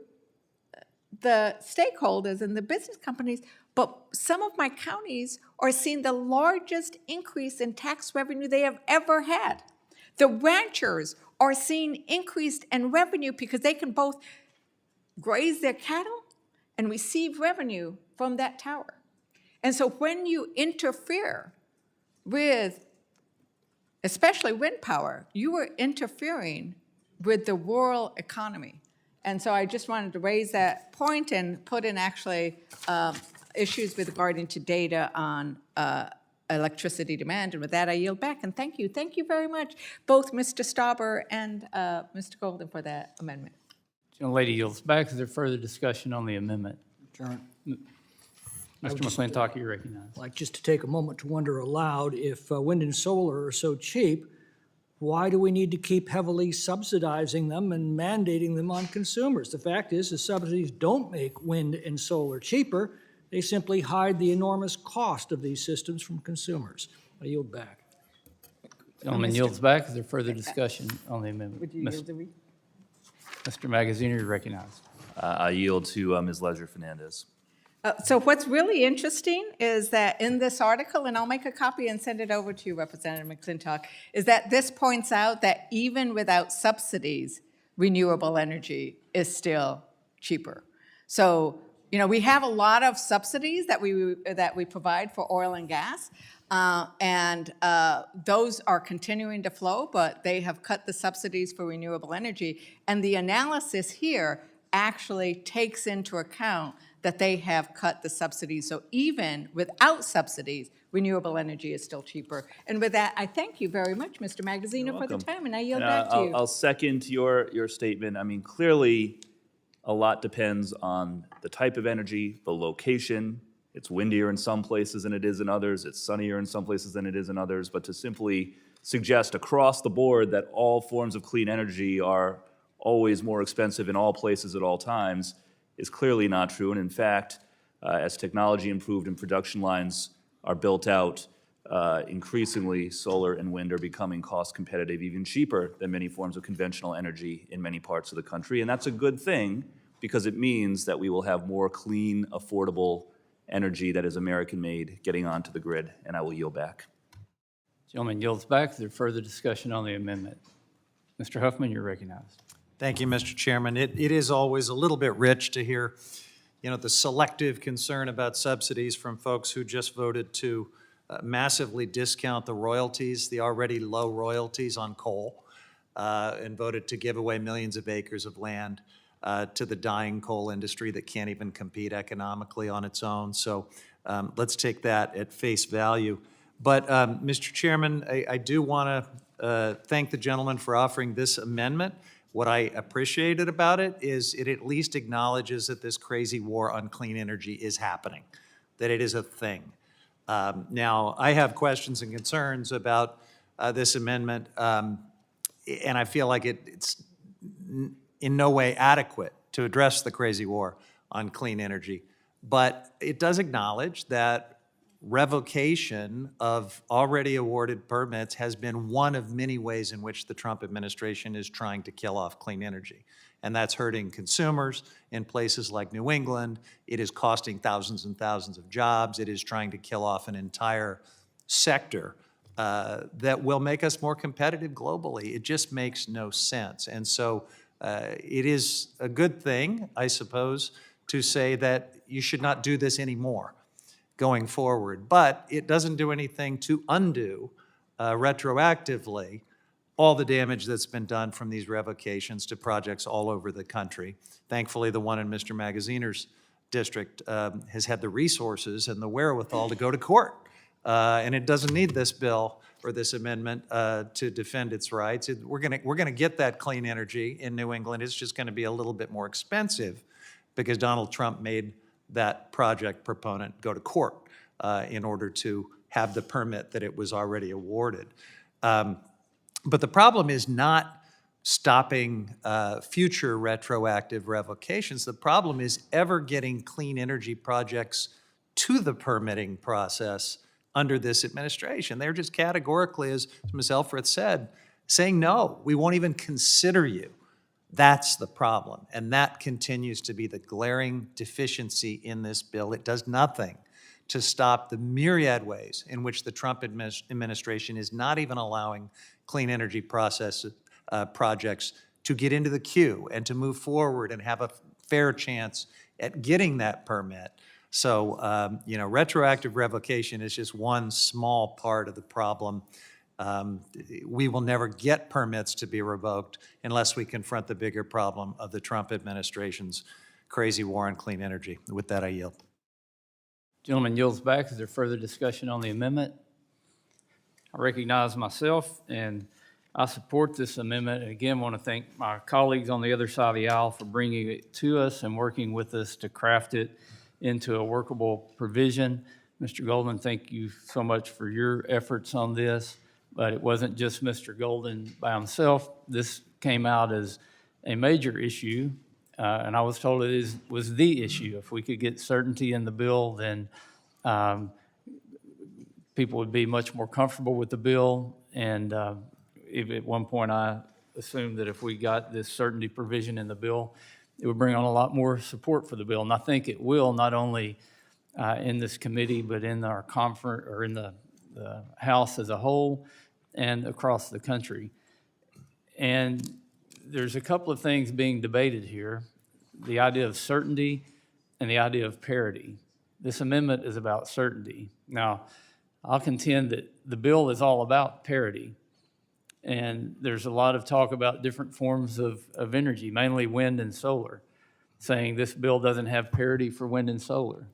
the stakeholders and the business companies, but some of my counties are seeing the largest increase in tax revenue they have ever had. The ranchers are seeing increased in revenue because they can both graze their cattle and receive revenue from that tower. And so when you interfere with especially wind power, you were interfering with the rural economy. And so I just wanted to raise that point and put in actually issues with regarding to data on electricity demand. And with that, I yield back. And thank you. Thank you very much, both Mr. Stauber and Mr. Golden, for that amendment. Gentlelady yields back. Is there further discussion on the amendment? Chairman. Mr. McClintock, you're recognized. Like just to take a moment to wonder aloud, if wind and solar are so cheap, why do we need to keep heavily subsidizing them and mandating them on consumers? The fact is, the subsidies don't make wind and solar cheaper. They simply hide the enormous cost of these systems from consumers. I yield back. Gentleman yields back. Is there further discussion on the amendment? Would you yield to me? Mr. Magaziner, you're recognized. I yield to Ms. Leisure-Fernandez. So what's really interesting is that in this article, and I'll make a copy and send it over to you, Representative McClintock, is that this points out that even without subsidies, renewable energy is still cheaper. So, we have a lot of subsidies that we provide for oil and gas, and those are continuing to flow, but they have cut the subsidies for renewable energy. And the analysis here actually takes into account that they have cut the subsidies. So even without subsidies, renewable energy is still cheaper. And with that, I thank you very much, Mr. Magaziner, for the time, and I yield back to you. I'll second your statement. I mean, clearly, a lot depends on the type of energy, the location. It's windier in some places than it is in others. It's sunnier in some places than it is in others. But to simply suggest across the board that all forms of clean energy are always more expensive in all places at all times is clearly not true. And in fact, as technology improved and production lines are built out, increasingly solar and wind are becoming cost competitive, even cheaper than many forms of conventional energy in many parts of the country. And that's a good thing because it means that we will have more clean, affordable energy that is American-made getting onto the grid. And I will yield back. Gentleman yields back. Is there further discussion on the amendment? Mr. Huffman, you're recognized. Thank you, Mr. Chairman. It is always a little bit rich to hear, the selective concern about subsidies from folks who just voted to massively discount the royalties, the already low royalties on coal, and voted to give away millions of acres of land to the dying coal industry that can't even compete economically on its own. So let's take that at face value. But, Mr. Chairman, I do want to thank the gentleman for offering this amendment. What I appreciated about it is it at least acknowledges that this crazy war on clean energy is happening, that it is a thing. Now, I have questions and concerns about this amendment, and I feel like it's in no way adequate to address the crazy war on clean energy. But it does acknowledge that revocation of already awarded permits has been one of many ways in which the Trump administration is trying to kill off clean energy. And that's hurting consumers in places like New England. It is costing thousands and thousands of jobs. It is trying to kill off an entire sector that will make us more competitive globally. It just makes no sense. And so it is a good thing, I suppose, to say that you should not do this anymore going forward, but it doesn't do anything to undo retroactively all the damage that's been done from these revocations to projects all over the country. Thankfully, the one in Mr. Magaziner's district has had the resources and the wherewithal to go to court, and it doesn't need this bill or this amendment to defend its rights. We're gonna get that clean energy in New England. It's just gonna be a little bit more expensive because Donald Trump made that project proponent go to court in order to have the permit that it was already awarded. But the problem is not stopping future retroactive revocations. The problem is ever getting clean energy projects to the permitting process under this administration. They're just categorically, as Ms. Elfreth said, saying, no, we won't even consider you. That's the problem, and that continues to be the glaring deficiency in this bill. It does nothing to stop the myriad ways in which the Trump administration is not even allowing clean energy projects to get into the queue and to move forward and have a fair chance at getting that permit. So, retroactive revocation is just one small part of the problem. We will never get permits to be revoked unless we confront the bigger problem of the Trump administration's crazy war on clean energy. With that, I yield. Gentleman yields back. Is there further discussion on the amendment? I recognize myself, and I support this amendment. And again, want to thank my colleagues on the other side of the aisle for bringing it to us and working with us to craft it into a workable provision. Mr. Golden, thank you so much for your efforts on this. But it wasn't just Mr. Golden by himself. This came out as a major issue, and I was told it was the issue. If we could get certainty in the bill, then people would be much more comfortable with the bill. And if at one point I assumed that if we got this certainty provision in the bill, it would bring on a lot more support for the bill. And I think it will, not only in this committee, but in our conference or in the House as a whole and across the country. And there's a couple of things being debated here, the idea of certainty and the idea of parity. This amendment is about certainty. Now, I'll contend that the bill is all about parity. And there's a lot of talk about different forms of energy, mainly wind and solar, saying this bill doesn't have parity for wind and solar.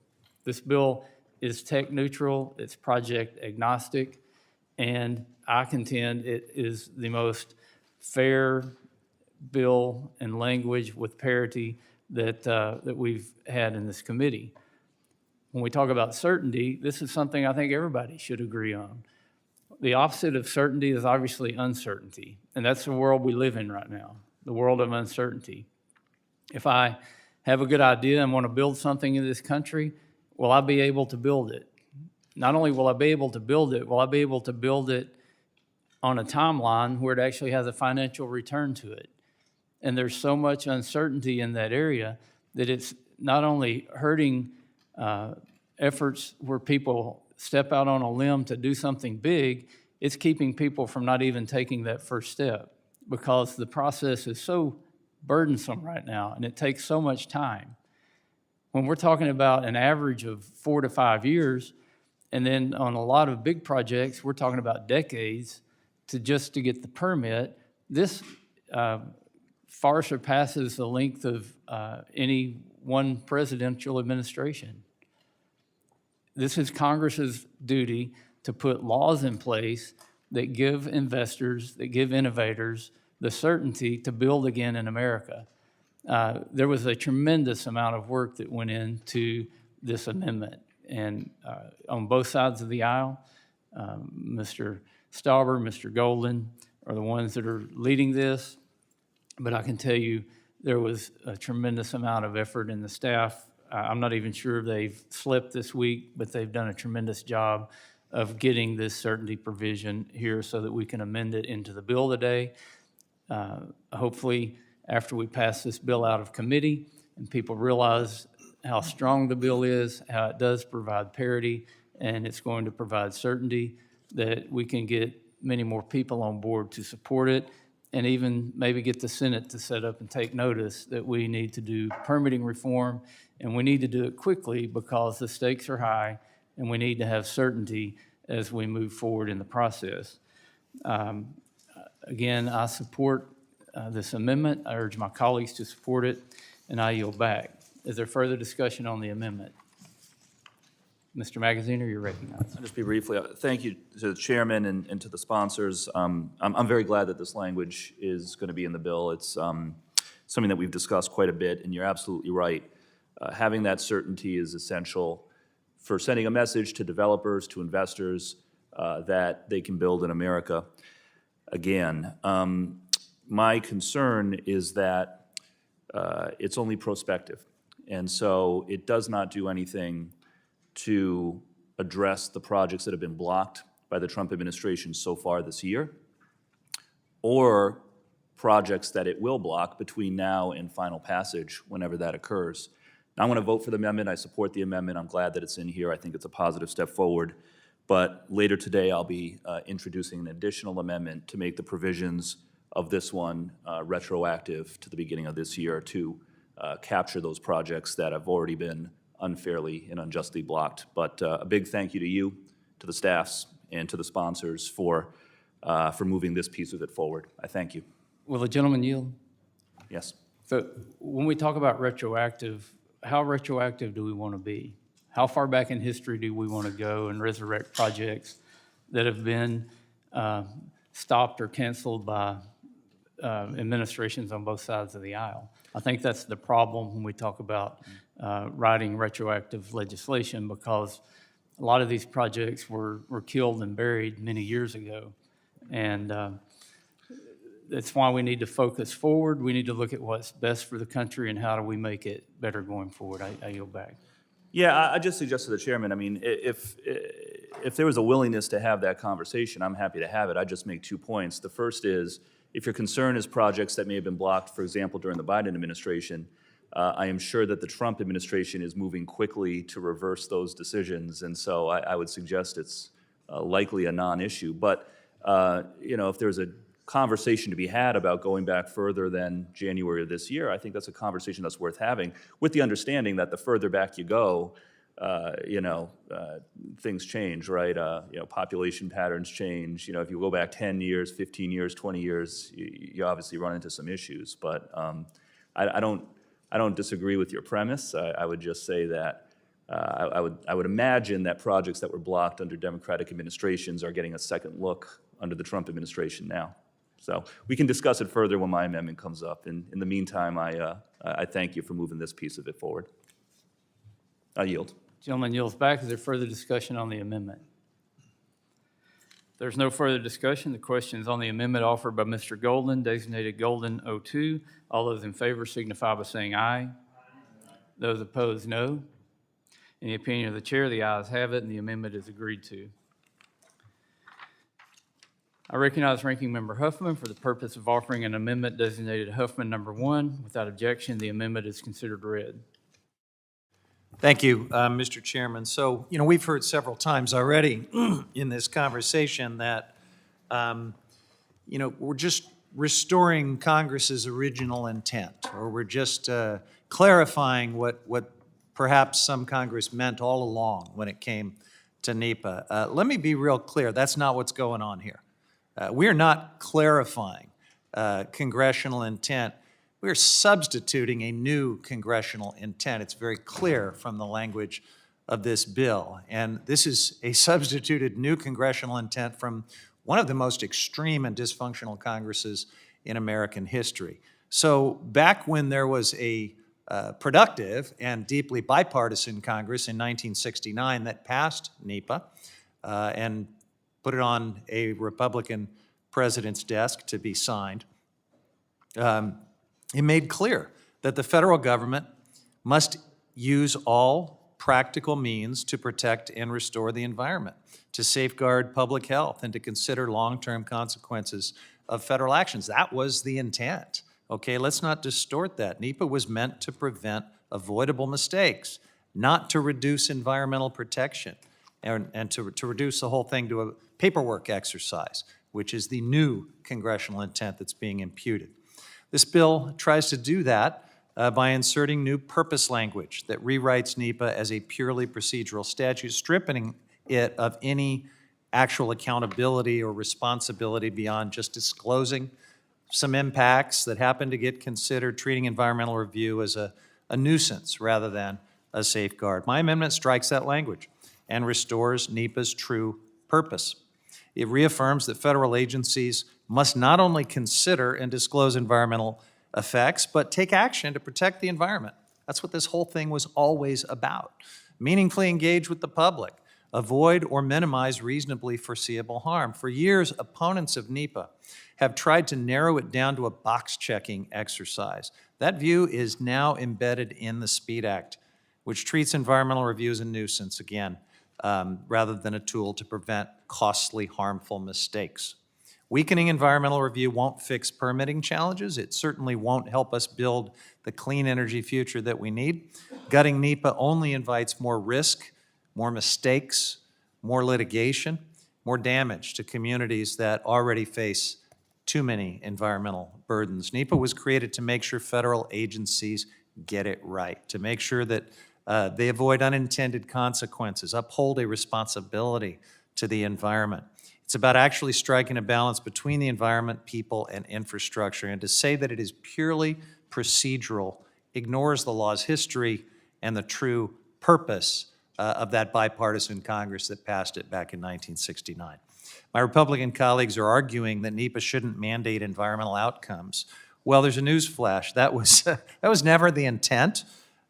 This bill is tech neutral, it's project agnostic, and I contend it is the most fair bill and language with parity that we've had in this committee. When we talk about certainty, this is something I think everybody should agree on. The opposite of certainty is obviously uncertainty, and that's the world we live in right now, the world of uncertainty. If I have a good idea and want to build something in this country, will I be able to build it? Not only will I be able to build it, will I be able to build it on a timeline where it actually has a financial return to it? And there's so much uncertainty in that area that it's not only hurting efforts where people step out on a limb to do something big, it's keeping people from not even taking that first step because the process is so burdensome right now and it takes so much time. When we're talking about an average of 4 to 5 years, and then on a lot of big projects, we're talking about decades to get the permit, this far surpasses the length of any one presidential administration. This is Congress's duty to put laws in place that give investors, that give innovators the certainty to build again in America. There was a tremendous amount of work that went into this amendment. And on both sides of the aisle, Mr. Stauber, Mr. Golden are the ones that are leading this. But I can tell you there was a tremendous amount of effort in the staff. I'm not even sure they've slept this week, but they've done a tremendous job of getting this certainty provision here so that we can amend it into the bill today. Hopefully, after we pass this bill out of committee and people realize how strong the bill is, how it does provide parity, and it's going to provide certainty, that we can get many more people on board to support it, and even maybe get the Senate to set up and take notice that we need to do permitting reform, and we need to do it quickly because the stakes are high, and we need to have certainty as we move forward in the process. Again, I support this amendment. I urge my colleagues to support it, and I yield back. Is there further discussion on the amendment? Mr. Magaziner, you're recognized. I'll just be briefly, thank you to the chairman and to the sponsors. I'm very glad that this language is going to be in the bill. It's something that we've discussed quite a bit, and you're absolutely right. Having that certainty is essential for sending a message to developers, to investors, that they can build in America again. My concern is that it's only prospective, and so it does not do anything to address the projects that have been blocked by the Trump administration so far this year, or projects that it will block between now and final passage, whenever that occurs. Now, I want to vote for the amendment. I support the amendment. I'm glad that it's in here. I think it's a positive step forward. But later today, I'll be introducing an additional amendment to make the provisions of this one retroactive to the beginning of this year to capture those projects that have already been unfairly and unjustly blocked. But a big thank you to you, to the staffs, and to the sponsors for for moving this piece of it forward. I thank you. Will the gentleman yield? Yes. So when we talk about retroactive, how retroactive do we want to be? How far back in history do we want to go and resurrect projects that have been stopped or canceled by administrations on both sides of the aisle? I think that's the problem when we talk about writing retroactive legislation, because a lot of these projects were killed and buried many years ago. And that's why we need to focus forward. We need to look at what's best for the country and how do we make it better going forward. I yield back. Yeah, I just suggest to the chairman, I mean, if there was a willingness to have that conversation, I'm happy to have it. I just make 2 points. The first is, if your concern is projects that may have been blocked, for example, during the Biden administration, I am sure that the Trump administration is moving quickly to reverse those decisions, and so I would suggest it's likely a non-issue. But if there's a conversation to be had about going back further than January of this year, I think that's a conversation that's worth having, with the understanding that the further back you go, things change, right? Population patterns change. If you go back 10 years, 15 years, 20 years, you obviously run into some issues. But I don't disagree with your premise. I would just say that I would imagine that projects that were blocked under Democratic administrations are getting a second look under the Trump administration now. So we can discuss it further when my amendment comes up. In the meantime, I thank you for moving this piece of it forward. I yield. Gentleman yields back. Is there further discussion on the amendment? If there's no further discussion, the question is on the amendment offered by Mr. Golden, designated Golden 02. All those in favor signify by saying aye. Those opposed, no. In the opinion of the chair, the ayes have it, and the amendment is agreed to. I recognize Ranking Member Huffman for the purpose of offering an amendment designated Huffman number 1. Without objection, the amendment is considered read. Thank you, Mr. Chairman. So, we've heard several times already in this conversation that, we're just restoring Congress's original intent, or we're just clarifying what perhaps some Congress meant all along when it came to NEPA. Let me be real clear. That's not what's going on here. We are not clarifying congressional intent. We are substituting a new congressional intent. It's very clear from the language of this bill. And this is a substituted new congressional intent from one of the most extreme and dysfunctional Congresses in American history. So back when there was a productive and deeply bipartisan Congress in 1969 that passed NEPA and put it on a Republican president's desk to be signed, it made clear that the federal government must use all practical means to protect and restore the environment, to safeguard public health, and to consider long-term consequences of federal actions. That was the intent. Okay, let's not distort that. NEPA was meant to prevent avoidable mistakes, not to reduce environmental protection, and to reduce the whole thing to a paperwork exercise, which is the new congressional intent that's being imputed. This bill tries to do that by inserting new purpose language that rewrites NEPA as a purely procedural statute, stripping it of any actual accountability or responsibility beyond just disclosing some impacts that happen to get considered, treating environmental review as a nuisance rather than a safeguard. My amendment strikes that language and restores NEPA's true purpose. It reaffirms that federal agencies must not only consider and disclose environmental effects, but take action to protect the environment. That's what this whole thing was always about. Meaningfully engage with the public, avoid or minimize reasonably foreseeable harm. For years, opponents of NEPA have tried to narrow it down to a box-checking exercise. That view is now embedded in the SPEED Act, which treats environmental review as a nuisance, again, rather than a tool to prevent costly, harmful mistakes. Weakening environmental review won't fix permitting challenges. It certainly won't help us build the clean energy future that we need. Gutting NEPA only invites more risk, more mistakes, more litigation, more damage to communities that already face too many environmental burdens. NEPA was created to make sure federal agencies get it right, to make sure that they avoid unintended consequences, uphold a responsibility to the environment. It's about actually striking a balance between the environment, people, and infrastructure. And to say that it is purely procedural ignores the law's history and the true purpose of that bipartisan Congress that passed it back in 1969. My Republican colleagues are arguing that NEPA shouldn't mandate environmental outcomes. Well, there's a news flash. That was never the intent,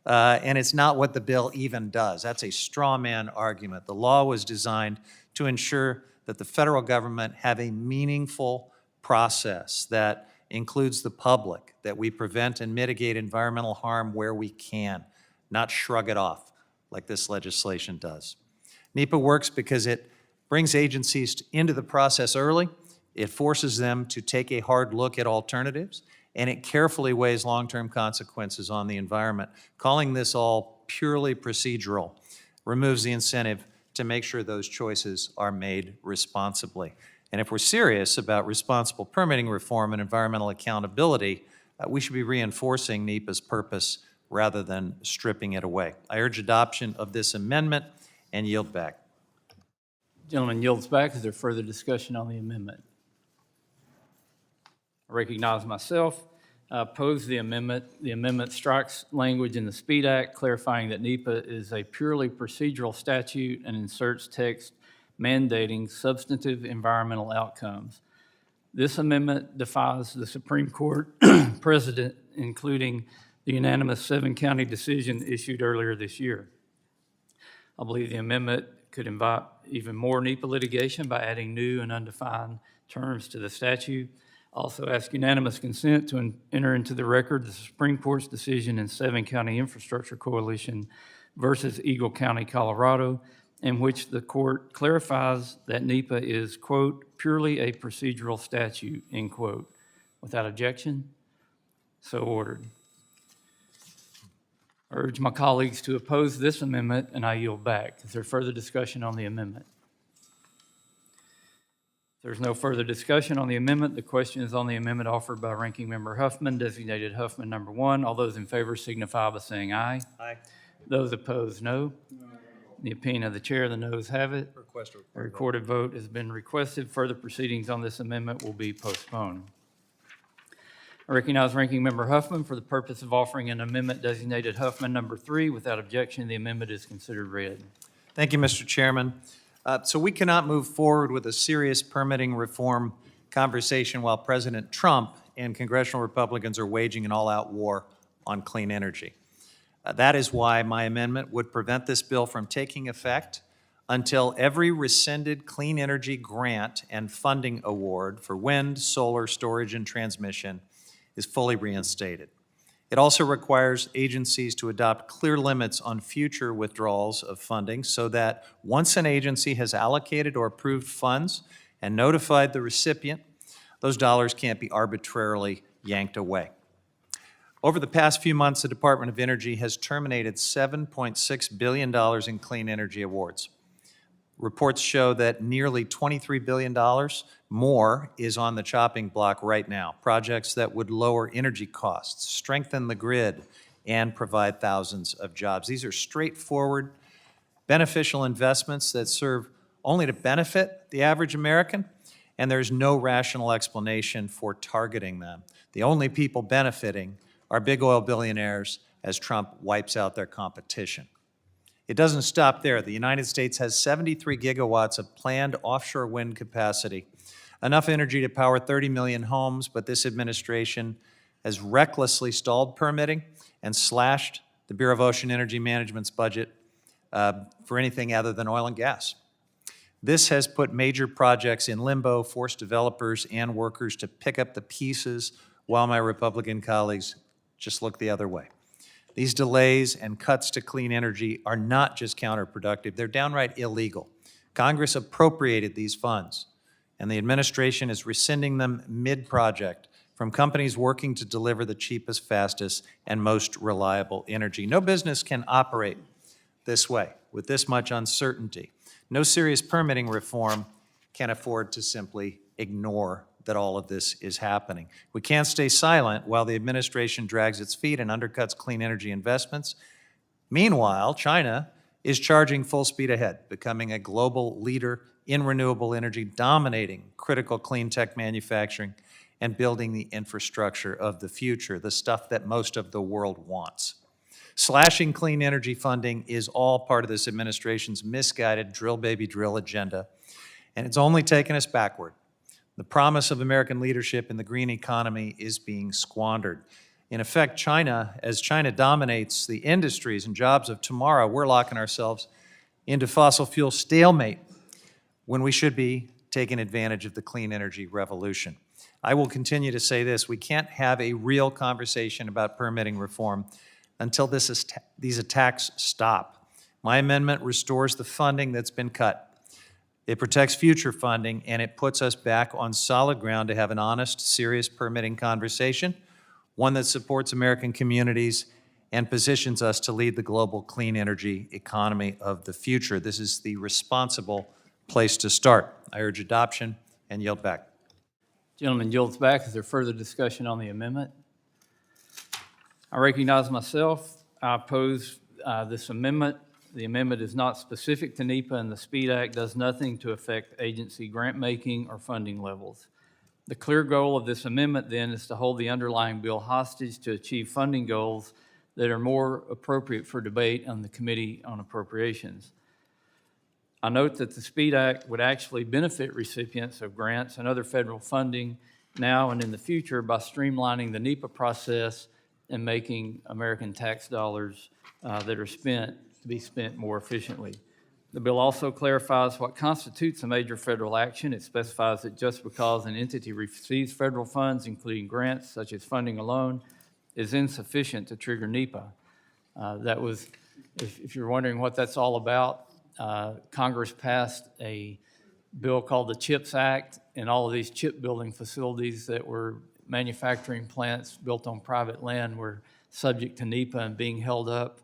and it's not what the bill even does. That's a straw man argument. The law was designed to ensure that the federal government have a meaningful process that includes the public, that we prevent and mitigate environmental harm where we can, not shrug it off like this legislation does. NEPA works because it brings agencies into the process early, it forces them to take a hard look at alternatives, and it carefully weighs long-term consequences on the environment. Calling this all purely procedural removes the incentive to make sure those choices are made responsibly. And if we're serious about responsible permitting reform and environmental accountability, we should be reinforcing NEPA's purpose rather than stripping it away. I urge adoption of this amendment and yield back. Gentleman yields back. Is there further discussion on the amendment? I recognize myself. I oppose the amendment. The amendment strikes language in the SPEED Act clarifying that NEPA is a purely procedural statute and inserts text mandating substantive environmental outcomes. This amendment defies the Supreme Court precedent, including the unanimous 7-county decision issued earlier this year. I believe the amendment could invite even more NEPA litigation by adding new and undefined terms to the statute. Also ask unanimous consent to enter into the record the Supreme Court's decision in 7-County Infrastructure Coalition versus Eagle County, Colorado, in which the court clarifies that NEPA is, quote, purely a procedural statute, end quote. Without objection, so ordered. I urge my colleagues to oppose this amendment, and I yield back. Is there further discussion on the amendment? If there's no further discussion on the amendment, the question is on the amendment offered by Ranking Member Huffman, designated Huffman number 1. All those in favor signify by saying aye. Aye. Those opposed, no. In the opinion of the chair, the noes have it. A recorded vote has been requested. Further proceedings on this amendment will be postponed. I recognize Ranking Member Huffman for the purpose of offering an amendment designated Huffman number 3. Without objection, the amendment is considered read. Thank you, Mr. Chairman. So we cannot move forward with a serious permitting reform conversation while President Trump and congressional Republicans are waging an all-out war on clean energy. That is why my amendment would prevent this bill from taking effect until every rescinded clean energy grant and funding award for wind, solar, storage, and transmission is fully reinstated. It also requires agencies to adopt clear limits on future withdrawals of funding so that once an agency has allocated or approved funds and notified the recipient, those dollars can't be arbitrarily yanked away. Over the past few months, the Department of Energy has terminated $7.6 billion in clean energy awards. Reports show that nearly $23 billion more is on the chopping block right now. Projects that would lower energy costs, strengthen the grid, and provide thousands of jobs. These are straightforward, beneficial investments that serve only to benefit the average American, and there's no rational explanation for targeting them. The only people benefiting are big oil billionaires as Trump wipes out their competition. It doesn't stop there. The United States has 73 gigawatts of planned offshore wind capacity, enough energy to power 30 million homes, but this administration has recklessly stalled permitting and slashed the Bureau of Ocean Energy Management's budget for anything other than oil and gas. This has put major projects in limbo, forced developers and workers to pick up the pieces while my Republican colleagues just look the other way. These delays and cuts to clean energy are not just counterproductive, they're downright illegal. Congress appropriated these funds, and the administration is rescinding them mid-project from companies working to deliver the cheapest, fastest, and most reliable energy. No business can operate this way, with this much uncertainty. No serious permitting reform can afford to simply ignore that all of this is happening. We can't stay silent while the administration drags its feet and undercuts clean energy investments. Meanwhile, China is charging full speed ahead, becoming a global leader in renewable energy, dominating critical clean tech manufacturing, and building the infrastructure of the future, the stuff that most of the world wants. Slashing clean energy funding is all part of this administration's misguided drill baby drill agenda, and it's only taken us backward. The promise of American leadership in the green economy is being squandered. In effect, as China dominates the industries and jobs of tomorrow, we're locking ourselves into fossil fuel stalemate when we should be taking advantage of the clean energy revolution. I will continue to say this: we can't have a real conversation about permitting reform until these attacks stop. My amendment restores the funding that's been cut. It protects future funding, and it puts us back on solid ground to have an honest, serious permitting conversation, one that supports American communities and positions us to lead the global clean energy economy of the future. This is the responsible place to start. I urge adoption and yield back. Gentleman yields back. Is there further discussion on the amendment? I recognize myself. I oppose this amendment. The amendment is not specific to NEPA, and the SPEED Act does nothing to affect agency grant-making or funding levels. The clear goal of this amendment, then, is to hold the underlying bill hostage to achieve funding goals that are more appropriate for debate on the Committee on Appropriations. I note that the SPEED Act would actually benefit recipients of grants and other federal funding now and in the future by streamlining the NEPA process and making American tax dollars that are spent to be spent more efficiently. The bill also clarifies what constitutes a major federal action. It specifies that just because an entity receives federal funds, including grants such as funding alone, is insufficient to trigger NEPA. That was, if you're wondering what that's all about, Congress passed a bill called the CHIPS Act, and all of these chip building facilities that were manufacturing plants built on private land were subject to NEPA and being held up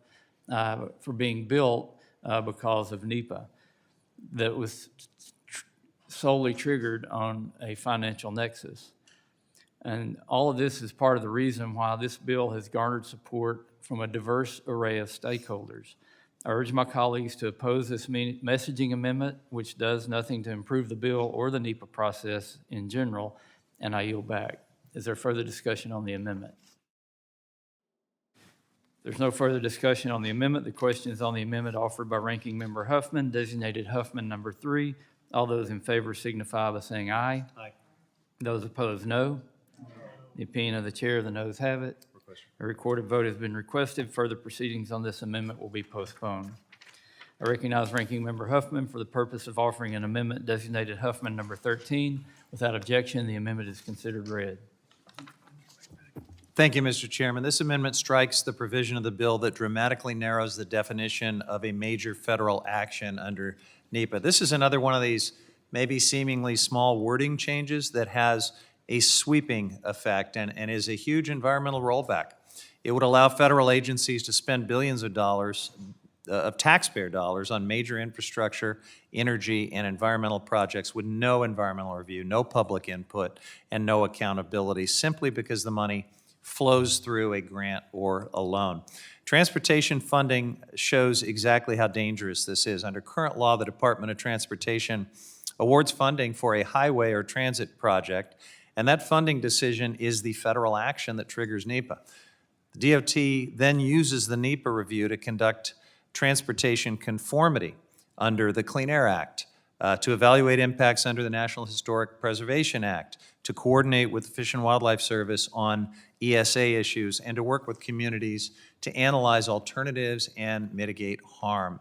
for being built because of NEPA. That was solely triggered on a financial nexus. And all of this is part of the reason why this bill has garnered support from a diverse array of stakeholders. I urge my colleagues to oppose this messaging amendment, which does nothing to improve the bill or the NEPA process in general, and I yield back. Is there further discussion on the amendment? There's no further discussion on the amendment. The question is on the amendment offered by Ranking Member Huffman, designated Huffman number 3. All those in favor signify by saying aye. Aye. Those opposed, no. The opinion of the chair, the noes have it. A recorded vote has been requested. Further proceedings on this amendment will be postponed. I recognize Ranking Member Huffman for the purpose of offering an amendment designated Huffman number 13. Without objection, the amendment is considered read. Thank you, Mr. Chairman. This amendment strikes the provision of the bill that dramatically narrows the definition of a major federal action under NEPA. This is another one of these maybe seemingly small wording changes that has a sweeping effect and is a huge environmental rollback. It would allow federal agencies to spend billions of dollars of taxpayer dollars on major infrastructure, energy, and environmental projects with no environmental review, no public input, and no accountability, simply because the money flows through a grant or a loan. Transportation funding shows exactly how dangerous this is. Under current law, the Department of Transportation awards funding for a highway or transit project, and that funding decision is the federal action that triggers NEPA. The DOT then uses the NEPA review to conduct transportation conformity under the Clean Air Act, to evaluate impacts under the National Historic Preservation Act, to coordinate with the Fish and Wildlife Service on ESA issues, and to work with communities to analyze alternatives and mitigate harm.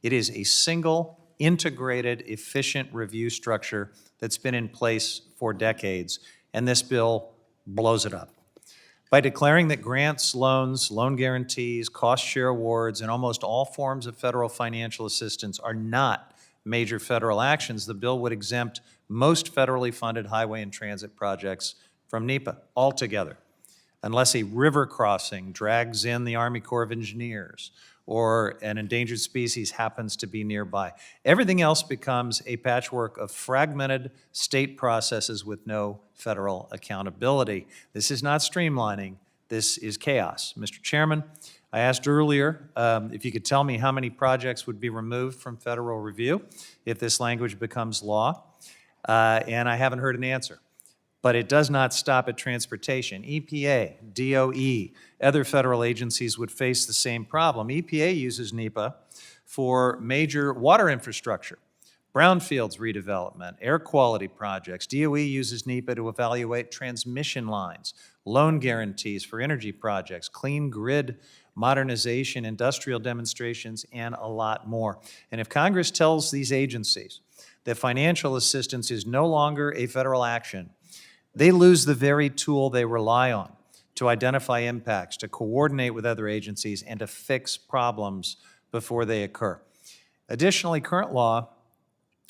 It is a single, integrated, efficient review structure that's been in place for decades, and this bill blows it up. By declaring that grants, loans, loan guarantees, cost share awards, and almost all forms of federal financial assistance are not major federal actions, the bill would exempt most federally funded highway and transit projects from NEPA altogether, unless a river crossing drags in the Army Corps of Engineers or an endangered species happens to be nearby. Everything else becomes a patchwork of fragmented state processes with no federal accountability. This is not streamlining, this is chaos. Mr. Chairman, I asked earlier if you could tell me how many projects would be removed from federal review if this language becomes law, and I haven't heard an answer. But it does not stop at transportation. EPA, DOE, other federal agencies would face the same problem. EPA uses NEPA for major water infrastructure, brownfields redevelopment, air quality projects. DOE uses NEPA to evaluate transmission lines, loan guarantees for energy projects, clean grid modernization, industrial demonstrations, and a lot more. And if Congress tells these agencies that financial assistance is no longer a federal action, they lose the very tool they rely on to identify impacts, to coordinate with other agencies, and to fix problems before they occur. Additionally, current law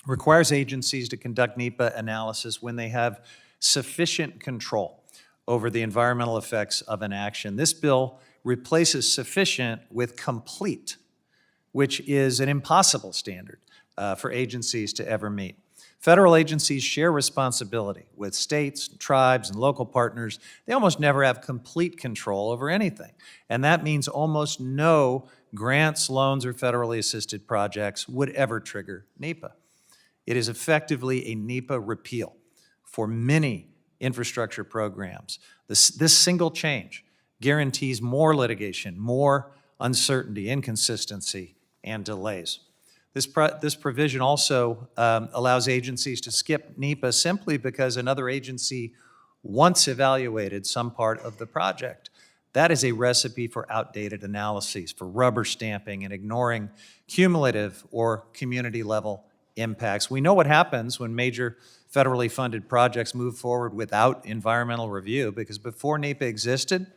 requires agencies to conduct NEPA analysis when they have sufficient control over the environmental effects of an action. This bill replaces sufficient with complete, which is an impossible standard for agencies to ever meet. Federal agencies share responsibility with states, tribes, and local partners. They almost never have complete control over anything, and that means almost no grants, loans, or federally assisted projects would ever trigger NEPA. It is effectively a NEPA repeal for many infrastructure programs. This single change guarantees more litigation, more uncertainty, inconsistency, and delays. This provision also allows agencies to skip NEPA simply because another agency once evaluated some part of the project. That is a recipe for outdated analyses, for rubber stamping and ignoring cumulative or community-level impacts. We know what happens when major federally funded projects move forward without environmental review, because before NEPA existed,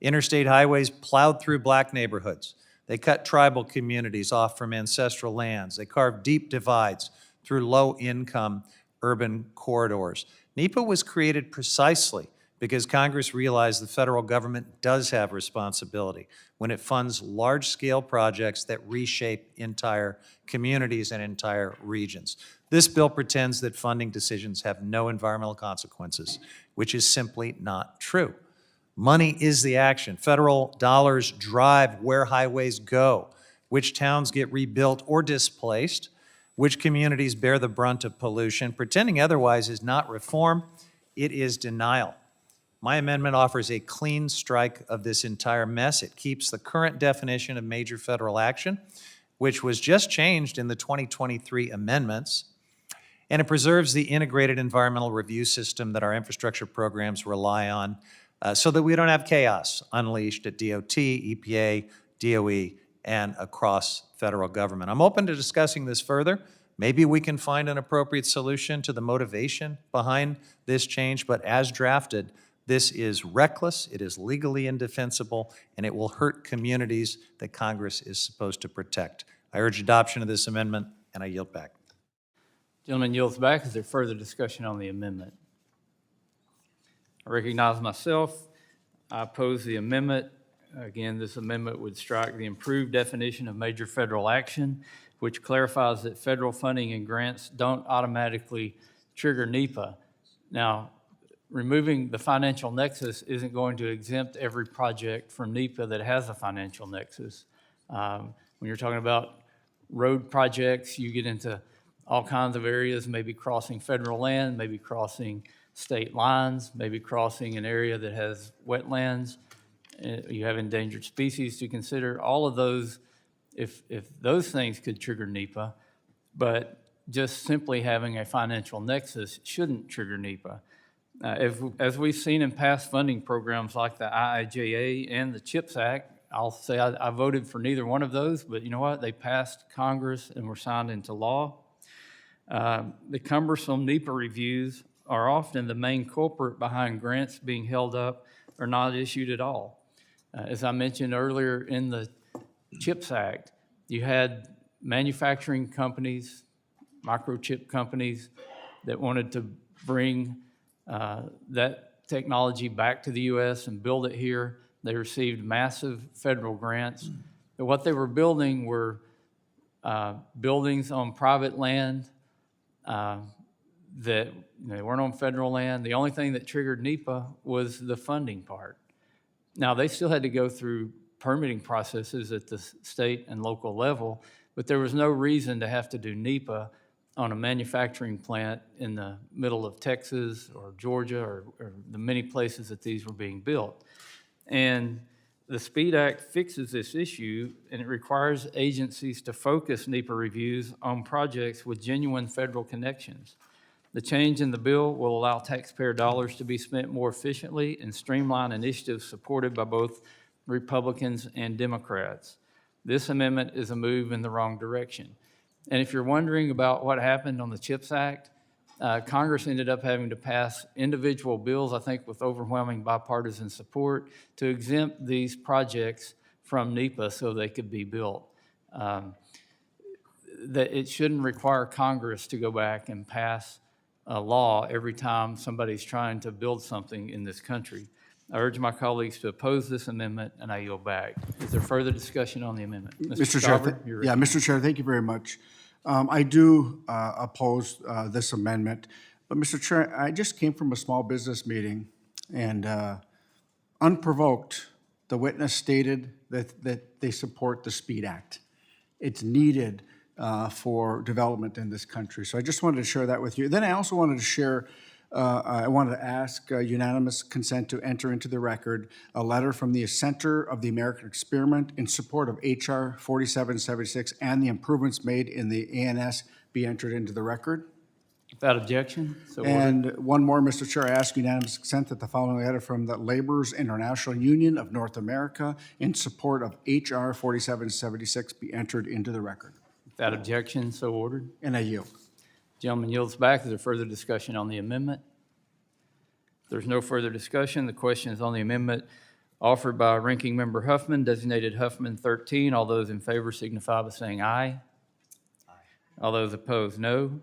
interstate highways plowed through black neighborhoods. They cut tribal communities off from ancestral lands. They carved deep divides through low-income urban corridors. NEPA was created precisely because Congress realized the federal government does have responsibility when it funds large-scale projects that reshape entire communities and entire regions. This bill pretends that funding decisions have no environmental consequences, which is simply not true. Money is the action. Federal dollars drive where highways go, which towns get rebuilt or displaced, which communities bear the brunt of pollution. Pretending otherwise is not reform, it is denial. My amendment offers a clean strike of this entire mess. It keeps the current definition of major federal action, which was just changed in the 2023 amendments, and it preserves the integrated environmental review system that our infrastructure programs rely on, so that we don't have chaos unleashed at DOT, EPA, DOE, and across federal government. I'm open to discussing this further. Maybe we can find an appropriate solution to the motivation behind this change, but as drafted, this is reckless, it is legally indefensible, and it will hurt communities that Congress is supposed to protect. I urge adoption of this amendment, and I yield back. Gentleman yields back. Is there further discussion on the amendment? I recognize myself. I oppose the amendment. Again, this amendment would strike the improved definition of major federal action, which clarifies that federal funding and grants don't automatically trigger NEPA. Now, removing the financial nexus isn't going to exempt every project from NEPA that has a financial nexus. When you're talking about road projects, you get into all kinds of areas, maybe crossing federal land, maybe crossing state lines, maybe crossing an area that has wetlands. You have endangered species to consider. All of those, if those things could trigger NEPA, but just simply having a financial nexus shouldn't trigger NEPA. As we've seen in past funding programs like the IIJA and the CHIPS Act, I'll say I voted for neither one of those, but you know what? They passed Congress and were signed into law. The cumbersome NEPA reviews are often the main culprit behind grants being held up or not issued at all. As I mentioned earlier in the CHIPS Act, you had manufacturing companies, microchip companies that wanted to bring that technology back to the U.S. and build it here. They received massive federal grants. But what they were building were buildings on private land that they weren't on federal land. The only thing that triggered NEPA was the funding part. Now, they still had to go through permitting processes at the state and local level, but there was no reason to have to do NEPA on a manufacturing plant in the middle of Texas or Georgia or the many places that these were being built. And the SPEED Act fixes this issue, and it requires agencies to focus NEPA reviews on projects with genuine federal connections. The change in the bill will allow taxpayer dollars to be spent more efficiently and streamline initiatives supported by both Republicans and Democrats. This amendment is a move in the wrong direction. And if you're wondering about what happened on the CHIPS Act, Congress ended up having to pass individual bills, I think with overwhelming bipartisan support, to exempt these projects from NEPA so they could be built. That it shouldn't require Congress to go back and pass a law every time somebody's trying to build something in this country. I urge my colleagues to oppose this amendment, and I yield back. Is there further discussion on the amendment? Mr. Chair, Mr. Chair, thank you very much. I do oppose this amendment, but Mr. Chair, I just came from a small business meeting, and unprovoked, the witness stated that they support the SPEED Act. It's needed for development in this country. So I just wanted to share that with you. Then I also wanted to share, I wanted to ask unanimous consent to enter into the record a letter from the Center of the American Experiment in support of HR 4776 and the improvements made in the ANS be entered into the record. Without objection, so ordered. And one more, Mr. Chair, I ask unanimous consent that the following letter from the Laborers International Union of North America in support of HR 4776 be entered into the record. Without objection, so ordered. And I yield. Gentleman yields back. Is there further discussion on the amendment? If there's no further discussion, the question is on the amendment offered by Ranking Member Huffman, designated Huffman 13. All those in favor signify by saying aye. Aye. All those opposed, no.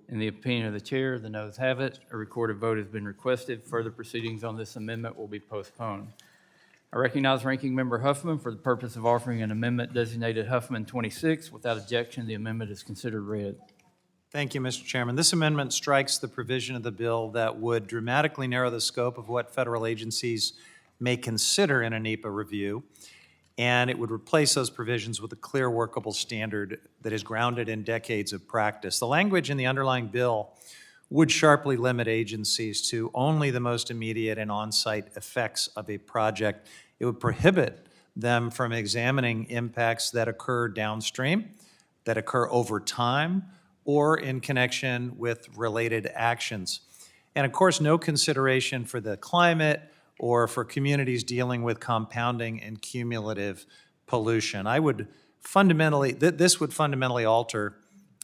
In the opinion of the chair, the noes have it. A recorded vote has been requested. Further proceedings on this amendment will be postponed. I recognize Ranking Member Huffman for the purpose of offering an amendment designated Huffman 26. Without objection, the amendment is considered read. Thank you, Mr. Chairman. This amendment strikes the provision of the bill that would dramatically narrow the scope of what federal agencies may consider in a NEPA review, and it would replace those provisions with a clear, workable standard that is grounded in decades of practice. The language in the underlying bill would sharply limit agencies to only the most immediate and on-site effects of a project. It would prohibit them from examining impacts that occur downstream, that occur over time, or in connection with related actions. And of course, no consideration for the climate or for communities dealing with compounding and cumulative pollution. This would fundamentally alter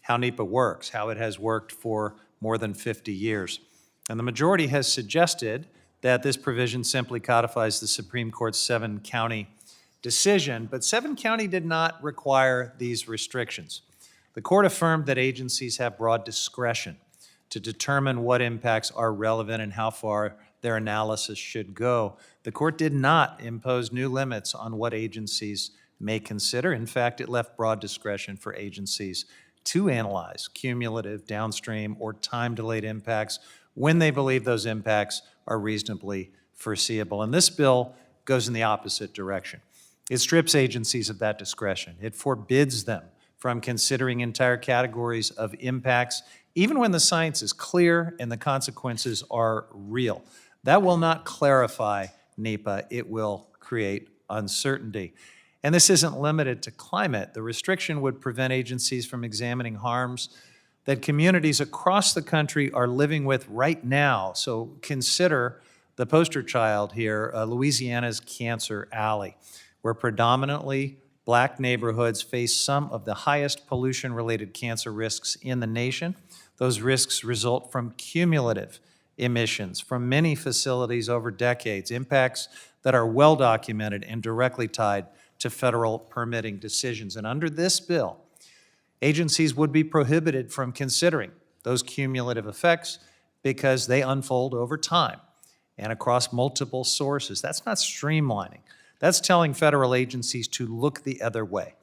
how NEPA works, how it has worked for more than 50 years. And the majority has suggested that this provision simply codifies the Supreme Court's 7-county decision, but 7 County did not require these restrictions. The court affirmed that agencies have broad discretion to determine what impacts are relevant and how far their analysis should go. The court did not impose new limits on what agencies may consider. In fact, it left broad discretion for agencies to analyze cumulative, downstream, or time-delayed impacts when they believe those impacts are reasonably foreseeable. And this bill goes in the opposite direction. It strips agencies of that discretion. It forbids them from considering entire categories of impacts, even when the science is clear and the consequences are real. That will not clarify NEPA. It will create uncertainty. And this isn't limited to climate. The restriction would prevent agencies from examining harms that communities across the country are living with right now. So consider the poster child here, Louisiana's Cancer Alley, where predominantly Black neighborhoods face some of the highest pollution-related cancer risks in the nation. Those risks result from cumulative emissions from many facilities over decades, impacts that are well documented and directly tied to federal permitting decisions. And under this bill, agencies would be prohibited from considering those cumulative effects because they unfold over time and across multiple sources. That's not streamlining. That's telling federal agencies to look the other way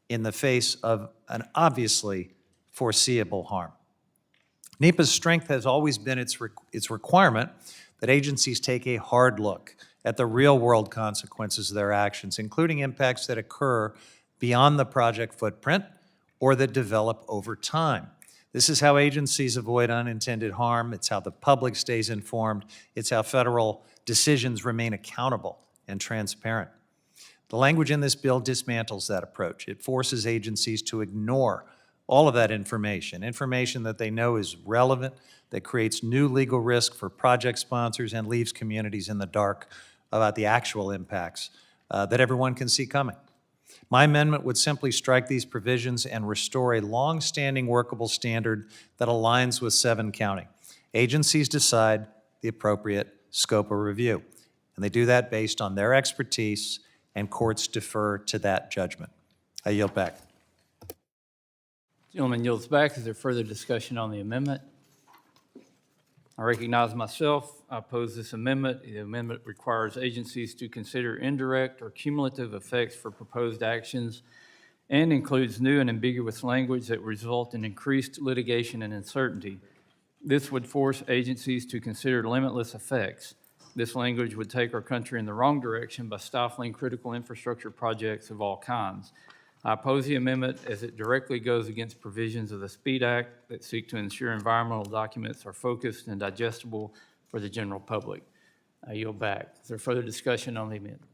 in the face of an obviously foreseeable harm. NEPA's strength has always been its requirement that agencies take a hard look at the real-world consequences of their actions, including impacts that occur beyond the project footprint or that develop over time. This is how agencies avoid unintended harm. It's how the public stays informed. It's how federal decisions remain accountable and transparent. The language in this bill dismantles that approach. It forces agencies to ignore all of that information that they know is relevant, that creates new legal risk for project sponsors and leaves communities in the dark about the actual impacts that everyone can see coming. My amendment would simply strike these provisions and restore a long-standing workable standard that aligns with 7 County. Agencies decide the appropriate scope of review, and they do that based on their expertise, and courts defer to that judgment. I yield back. Gentleman yields back. Is there further discussion on the amendment? I recognize myself. I oppose this amendment. The amendment requires agencies to consider indirect or cumulative effects for proposed actions and includes new and ambiguous language that result in increased litigation and uncertainty. This would force agencies to consider limitless effects. This language would take our country in the wrong direction by stifling critical infrastructure projects of all kinds. I oppose the amendment as it directly goes against provisions of the SPEED Act that seek to ensure environmental documents are focused and digestible for the general public. I yield back. Is there further discussion on the amendment?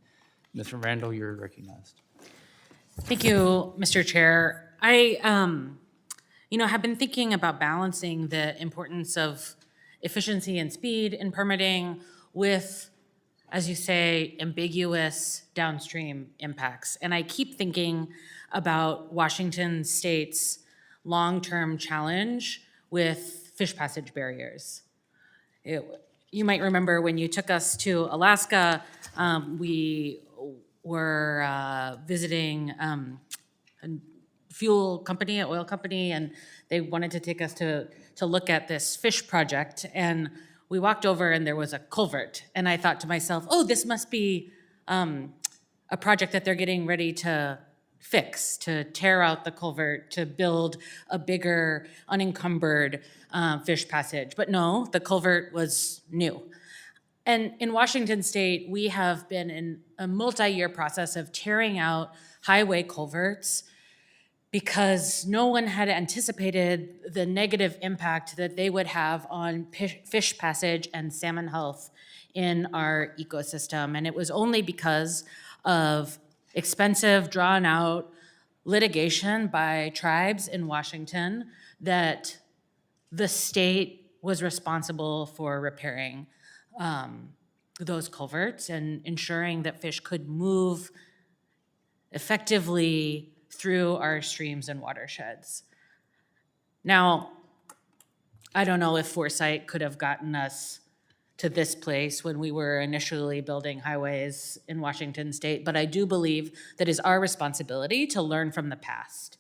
Mr. Randall, you're recognized. Thank you, Mr. Chair. I, have been thinking about balancing the importance of efficiency and speed in permitting with, as you say, ambiguous downstream impacts. And I keep thinking about Washington State's long-term challenge with fish passage barriers. You might remember when you took us to Alaska, we were visiting a fuel company, an oil company, and they wanted to take us to look at this fish project. And we walked over and there was a culvert. And I thought to myself, oh, this must be a project that they're getting ready to fix, to tear out the culvert, to build a bigger, unencumbered fish passage. But no, the culvert was new. And in Washington State, we have been in a multi-year process of tearing out highway culverts because no one had anticipated the negative impact that they would have on fish passage and salmon health in our ecosystem. And it was only because of expensive, drawn-out litigation by tribes in Washington that the state was responsible for repairing those culverts and ensuring that fish could move effectively through our streams and watersheds. Now, I don't know if foresight could have gotten us to this place when we were initially building highways in Washington State, but I do believe that it's our responsibility to learn from the past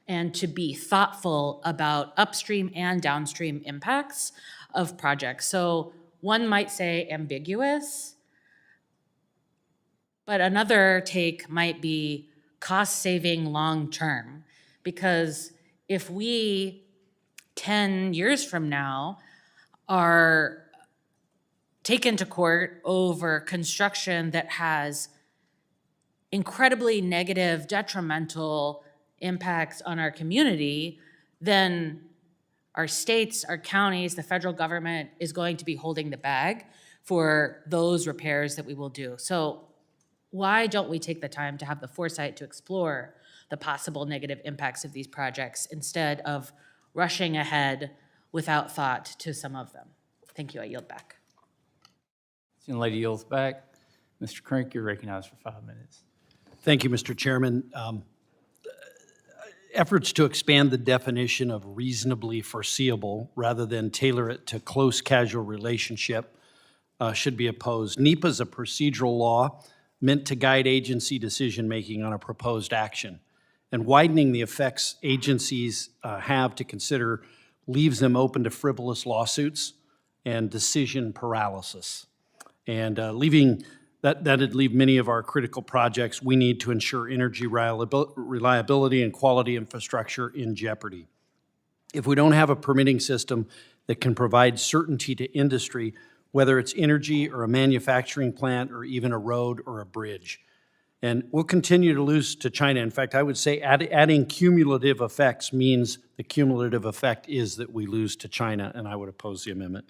and to be thoughtful about upstream and downstream impacts of projects. So one might say ambiguous, but another take might be cost-saving long-term, because if we 10 years from now are taken to court over construction that has incredibly negative, detrimental impacts on our community, then our states, our counties, the federal government is going to be holding the bag for those repairs that we will do. So why don't we take the time to have the foresight to explore the possible negative impacts of these projects instead of rushing ahead without thought to some of them? Thank you. I yield back. Young lady yields back. Mr. Crink, you're recognized for 5 minutes. Thank you, Mr. Chairman. Efforts to expand the definition of reasonably foreseeable rather than tailor it to close casual relationship should be opposed. NEPA is a procedural law meant to guide agency decision-making on a proposed action. And widening the effects agencies have to consider leaves them open to frivolous lawsuits and decision paralysis. And that'd leave many of our critical projects we need to ensure energy reliability and quality infrastructure in jeopardy. If we don't have a permitting system that can provide certainty to industry, whether it's energy or a manufacturing plant or even a road or a bridge. And we'll continue to lose to China. In fact, I would say adding cumulative effects means the cumulative effect is that we lose to China, and I would oppose the amendment.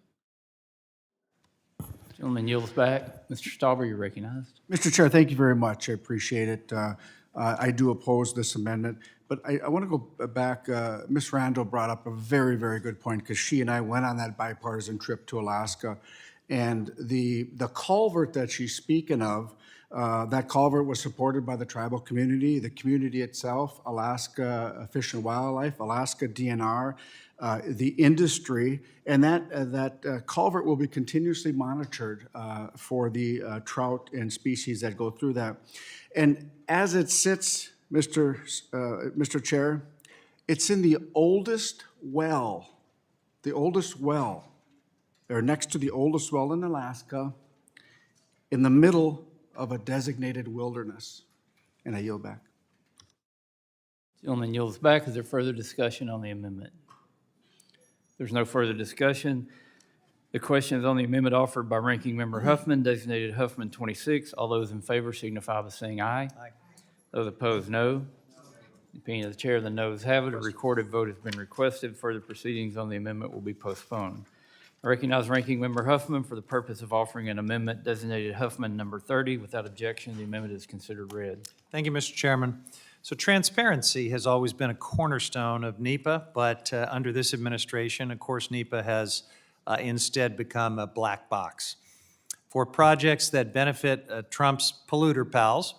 Gentleman yields back. Mr. Stauber, you're recognized. Mr. Chair, thank you very much. I appreciate it. I do oppose this amendment, but I want to go back. Ms. Randall brought up a very, very good point because she and I went on that bipartisan trip to Alaska, and the culvert that she's speaking of, that culvert was supported by the tribal community, the community itself, Alaska Fish and Wildlife, Alaska DNR, the industry, and that culvert will be continuously monitored for the trout and species that go through that. And as it sits, Mr. Chair, it's in the oldest well, or next to the oldest well in Alaska, in the middle of a designated wilderness. And I yield back. Gentleman yields back. Is there further discussion on the amendment? There's no further discussion. The question is on the amendment offered by Ranking Member Huffman, designated Huffman 26. All those in favor signify by saying aye. Aye. Those opposed, no. In the opinion of the chair, the noes have it. A recorded vote has been requested. Further proceedings on the amendment will be postponed. I recognize Ranking Member Huffman for the purpose of offering an amendment designated Huffman number 30. Without objection, the amendment is considered read. Thank you, Mr. Chairman. So transparency has always been a cornerstone of NEPA, but under this administration, of course, NEPA has instead become a black box. For projects that benefit Trump's polluter pals,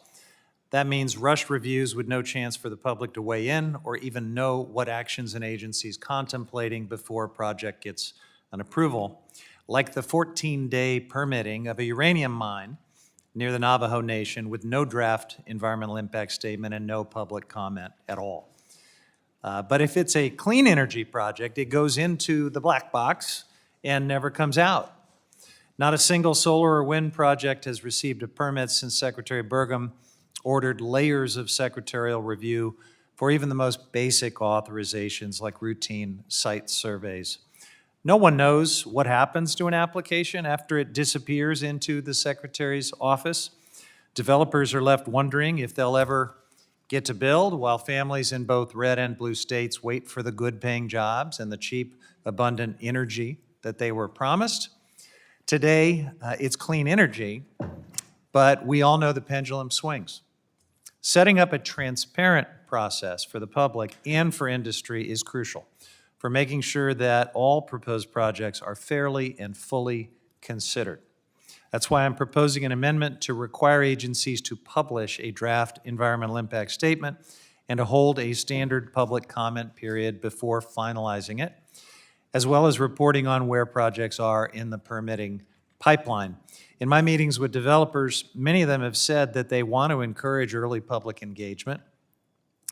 that means rushed reviews with no chance for the public to weigh in or even know what actions an agency is contemplating before a project gets an approval, like the 14-day permitting of a uranium mine near the Navajo Nation with no draft environmental impact statement and no public comment at all. But if it's a clean energy project, it goes into the black box and never comes out. Not a single solar or wind project has received a permit since Secretary Burgum ordered layers of secretarial review for even the most basic authorizations like routine site surveys. No one knows what happens to an application after it disappears into the Secretary's office. Developers are left wondering if they'll ever get to build, while families in both red and blue states wait for the good-paying jobs and the cheap, abundant energy that they were promised. Today, it's clean energy, but we all know the pendulum swings. Setting up a transparent process for the public and for industry is crucial for making sure that all proposed projects are fairly and fully considered. That's why I'm proposing an amendment to require agencies to publish a draft environmental impact statement and to hold a standard public comment period before finalizing it, as well as reporting on where projects are in the permitting pipeline. In my meetings with developers, many of them have said that they want to encourage early public engagement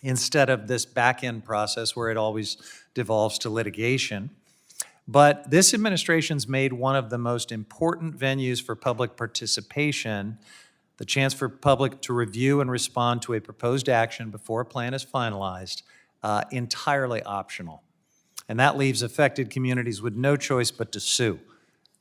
instead of this back-end process where it always devolves to litigation. But this administration's made one of the most important venues for public participation, the chance for public to review and respond to a proposed action before a plan is finalized, entirely optional. And that leaves affected communities with no choice but to sue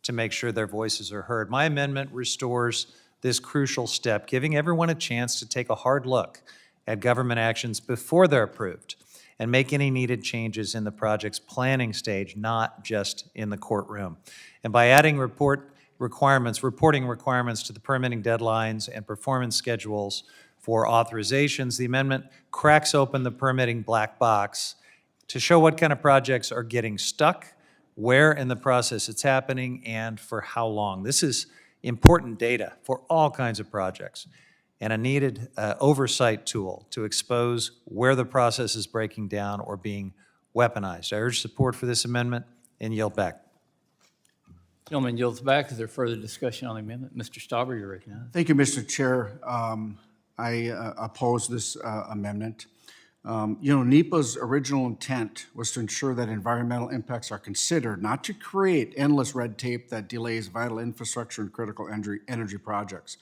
to make sure their voices are heard. My amendment restores this crucial step, giving everyone a chance to take a hard look at government actions before they're approved and make any needed changes in the project's planning stage, not just in the courtroom. And by adding reporting requirements to the permitting deadlines and performance schedules for authorizations, the amendment cracks open the permitting black box to show what kind of projects are getting stuck, where in the process it's happening, and for how long. This is important data for all kinds of projects and a needed oversight tool to expose where the process is breaking down or being weaponized. I urge support for this amendment and yield back. Gentleman yields back. Is there further discussion on the amendment? Mr. Stauber, you're recognized. Thank you, Mr. Chair. I oppose this amendment. NEPA's original intent was to ensure that environmental impacts are considered, not to create endless red tape that delays vital infrastructure and critical energy projects.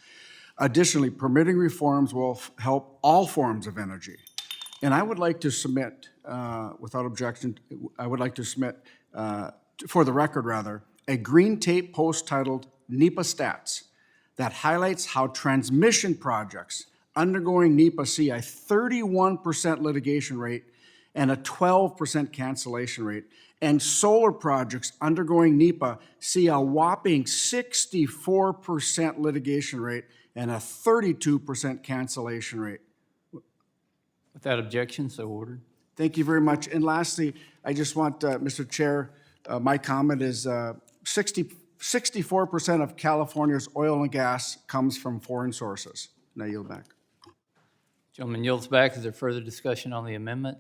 Additionally, permitting reforms will help all forms of energy. And I would like to submit, without objection, I would like to submit, for the record rather, a green tape post titled NEPA Stats that highlights how transmission projects undergoing NEPA see a 31% litigation rate and a 12% cancellation rate, and solar projects undergoing NEPA see a whopping 64% litigation rate and a 32% cancellation rate. Without objection, so ordered. Thank you very much. And lastly, I just want, Mr. Chair, my comment is 64% of California's oil and gas comes from foreign sources. Now yield back. Gentleman yields back. Is there further discussion on the amendment?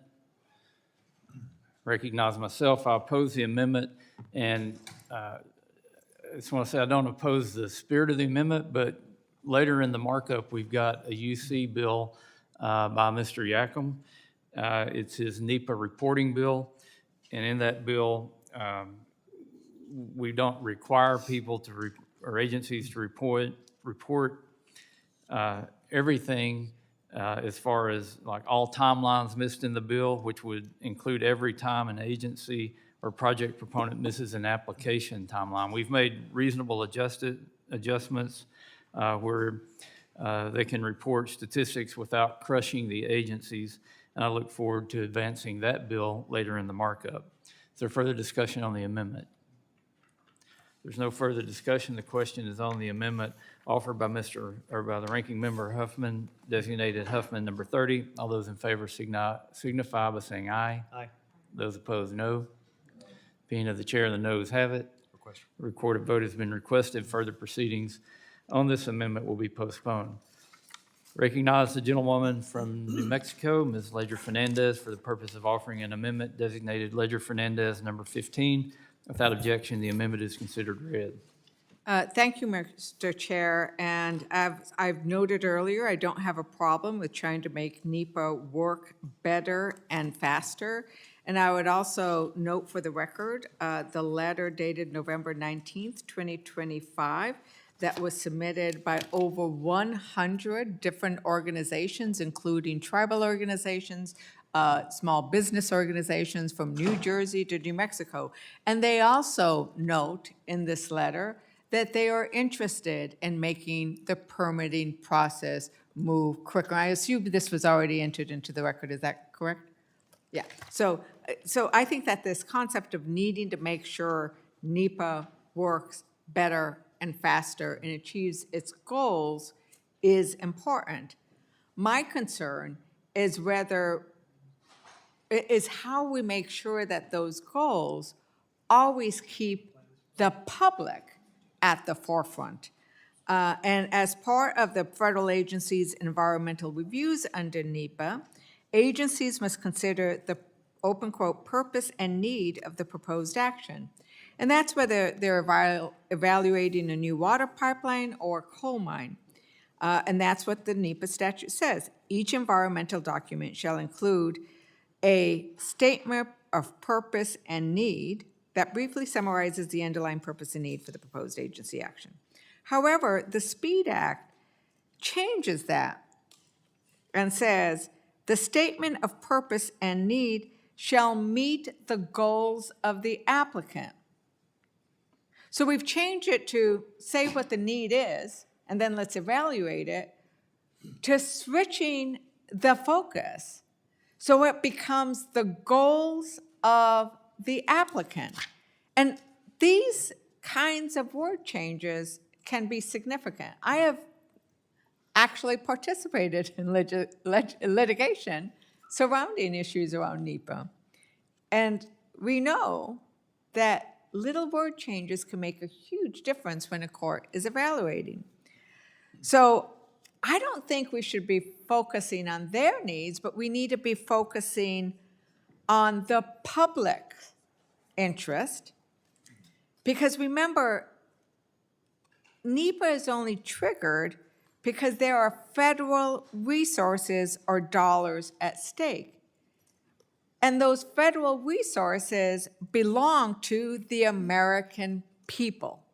Recognize myself. I oppose the amendment, and I just want to say I don't oppose the spirit of the amendment, but later in the markup, we've got a UC bill by Mr. Yackham. It's his NEPA reporting bill, and in that bill, we don't require people to or agencies to report everything as far as like all timelines missed in the bill, which would include every time an agency or project proponent misses an application timeline. We've made reasonable adjustments where they can report statistics without crushing the agencies, and I look forward to advancing that bill later in the markup. Is there further discussion on the amendment? There's no further discussion. The question is on the amendment offered by by the ranking member Huffman, designated Huffman number 30. All those in favor signify by saying aye. Aye. Those opposed, no. Being of the chair, the noes have it. A recorded vote has been requested. Further proceedings on this amendment will be postponed. Recognize the gentlewoman from New Mexico, Ms. Ledger Fernandez, for the purpose of offering an amendment designated Ledger Fernandez number 15. Without objection, the amendment is considered read. Thank you, Mr. Chair. And as I've noted earlier, I don't have a problem with trying to make NEPA work better and faster. And I would also note for the record, the letter dated November 19th, 2025, that was submitted by over 100 different organizations, including tribal organizations, small business organizations from New Jersey to New Mexico. And they also note in this letter that they are interested in making the permitting process move quicker. I assume this was already entered into the record. Is that correct? Yeah. So I think that this concept of needing to make sure NEPA works better and faster and achieves its goals is important. My concern is how we make sure that those goals always keep the public at the forefront. And as part of the federal agency's environmental reviews under NEPA, agencies must consider the, open quote, purpose and need of the proposed action. And that's whether they're evaluating a new water pipeline or coal mine. And that's what the NEPA statute says. Each environmental document shall include a statement of purpose and need that briefly summarizes the underlying purpose and need for the proposed agency action. However, the SPEED Act changes that and says, the statement of purpose and need shall meet the goals of the applicant. So we've changed it to say what the need is, and then let's evaluate it, to switching the focus so it becomes the goals of the applicant. And these kinds of word changes can be significant. I have actually participated in litigation surrounding issues around NEPA. And we know that little word changes can make a huge difference when a court is evaluating. So I don't think we should be focusing on their needs, but we need to be focusing on the public interest. Because remember, NEPA is only triggered because there are federal resources or dollars at stake. And those federal resources belong to the American people.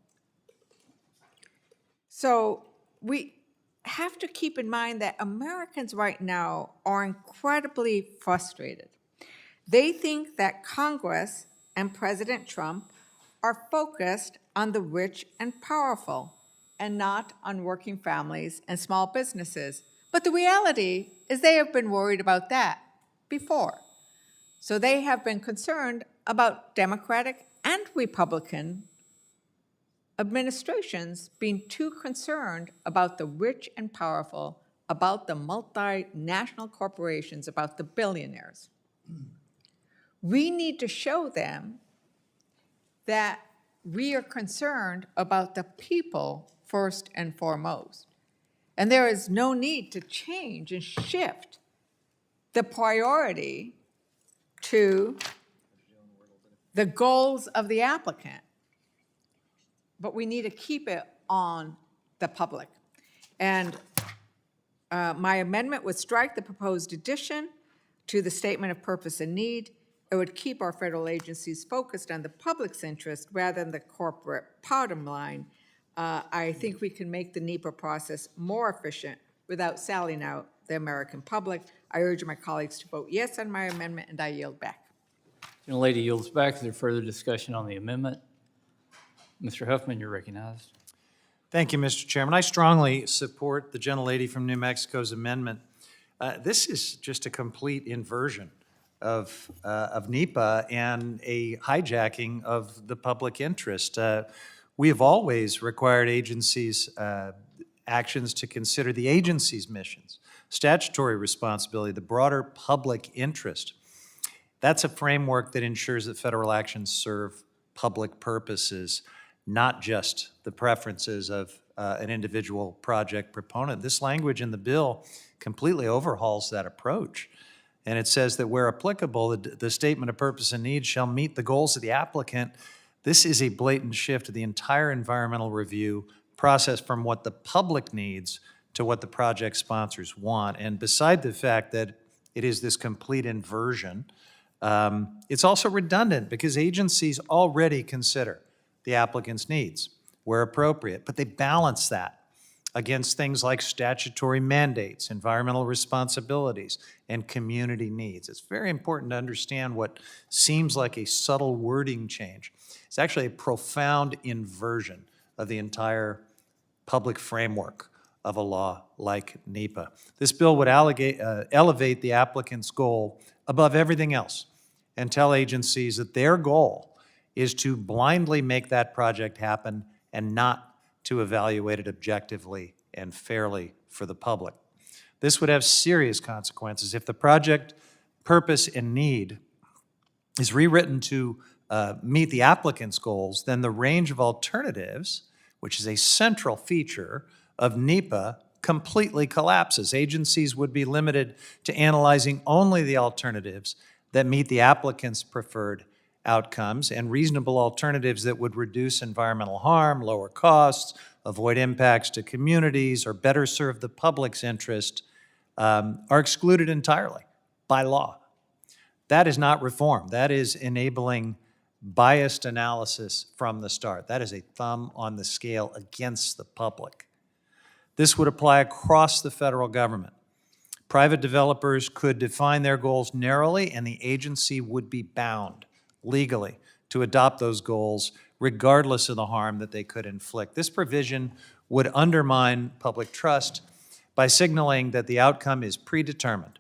So we have to keep in mind that Americans right now are incredibly frustrated. They think that Congress and President Trump are focused on the rich and powerful and not on working families and small businesses. But the reality is they have been worried about that before. So they have been concerned about Democratic and Republican administrations being too concerned about the rich and powerful, about the multinational corporations, about the billionaires. We need to show them that we are concerned about the people first and foremost. And there is no need to change and shift the priority to the goals of the applicant. But we need to keep it on the public. And my amendment would strike the proposed addition to the statement of purpose and need. It would keep our federal agencies focused on the public's interest rather than the corporate bottom line. I think we can make the NEPA process more efficient without selling out the American public. I urge my colleagues to vote yes on my amendment, and I yield back. Gentlelady yields back. Is there further discussion on the amendment? Mr. Huffman, you're recognized. Thank you, Mr. Chairman. I strongly support the gentlelady from New Mexico's amendment. This is just a complete inversion of NEPA and a hijacking of the public interest. We have always required agencies' actions to consider the agency's missions, statutory responsibility, the broader public interest. That's a framework that ensures that federal actions serve public purposes, not just the preferences of an individual project proponent. This language in the bill completely overhauls that approach. And it says that where applicable, the statement of purpose and need shall meet the goals of the applicant. This is a blatant shift of the entire environmental review process from what the public needs to what the project sponsors want. And beside the fact that it is this complete inversion, it's also redundant because agencies already consider the applicant's needs where appropriate, but they balance that against things like statutory mandates, environmental responsibilities, and community needs. It's very important to understand what seems like a subtle wording change. It's actually a profound inversion of the entire public framework of a law like NEPA. This bill would elevate the applicant's goal above everything else and tell agencies that their goal is to blindly make that project happen and not to evaluate it objectively and fairly for the public. This would have serious consequences. If the project purpose and need is rewritten to meet the applicant's goals, then the range of alternatives, which is a central feature of NEPA, completely collapses. Agencies would be limited to analyzing only the alternatives that meet the applicant's preferred outcomes and reasonable alternatives that would reduce environmental harm, lower costs, avoid impacts to communities, or better serve the public's interest are excluded entirely by law. That is not reform. That is enabling biased analysis from the start. That is a thumb on the scale against the public. This would apply across the federal government. Private developers could define their goals narrowly, and the agency would be bound legally to adopt those goals regardless of the harm that they could inflict. This provision would undermine public trust by signaling that the outcome is predetermined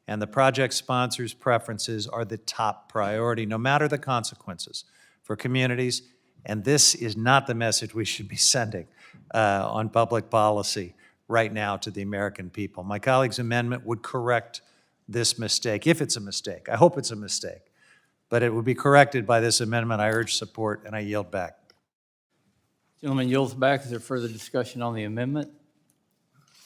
and the project sponsor's preferences are the top priority, no matter the consequences for communities. And this is not the message we should be sending on public policy right now to the American people. My colleague's amendment would correct this mistake, if it's a mistake. I hope it's a mistake. But it would be corrected by this amendment. I urge support, and I yield back. Gentleman yields back. Is there further discussion on the amendment?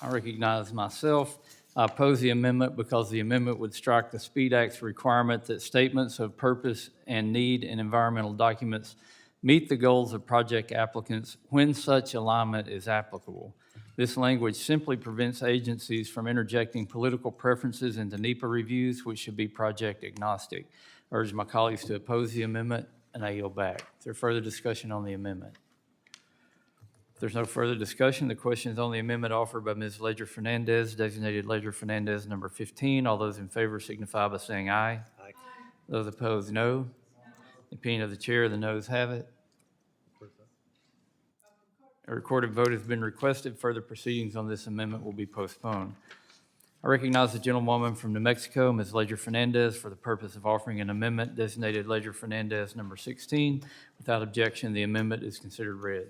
I recognize myself. I oppose the amendment because the amendment would strike the SPEED Act's requirement that statements of purpose and need in environmental documents meet the goals of project applicants when such alignment is applicable. This language simply prevents agencies from interjecting political preferences into NEPA reviews, which should be project agnostic. I urge my colleagues to oppose the amendment, and I yield back. Is there further discussion on the amendment? If there's no further discussion, the question is on the amendment offered by Ms. Leger-Fernandez, designated Leger-Fernandez number 15. All those in favor signify by saying aye. Aye. Those opposed, no. The opinion of the chair, the noes have it. A recorded vote has been requested. Further proceedings on this amendment will be postponed. I recognize the gentlewoman from New Mexico, Ms. Ledger Fernandez, for the purpose of offering an amendment designated Ledger Fernandez number 16. Without objection, the amendment is considered read.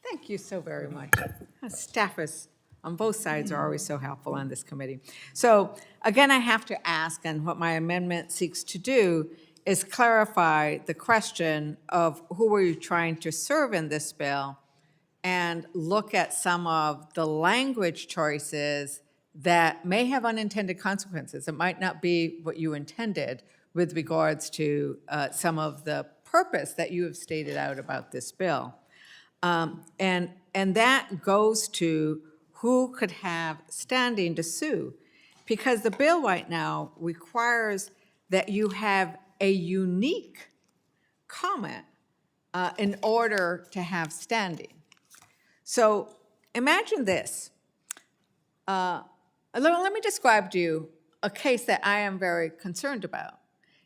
Thank you so very much. Staffers on both sides are always so helpful on this committee. So again, I have to ask, and what my amendment seeks to do is clarify the question of who are you trying to serve in this bill, and look at some of the language choices that may have unintended consequences. It might not be what you intended with regards to some of the purpose that you have stated out about this bill. And that goes to who could have standing to sue. Because the bill right now requires that you have a unique comment in order to have standing. So imagine this. Let me describe to you a case that I am very concerned about.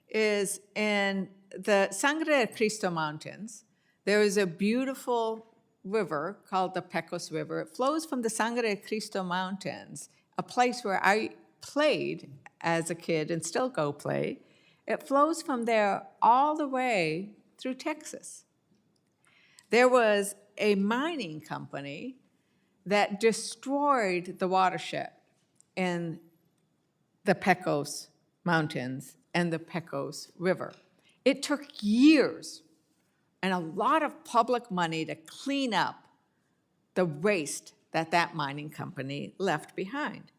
Is in the Sangre de Cristo Mountains, there is a beautiful river called the Pecos River. It flows from the Sangre de Cristo Mountains, a place where I played as a kid and still go play. It flows from there all the way through Texas. There was a mining company that destroyed the watershed in the Pecos Mountains and the Pecos River. It took years and a lot of public money to clean up the waste that that mining company left behind.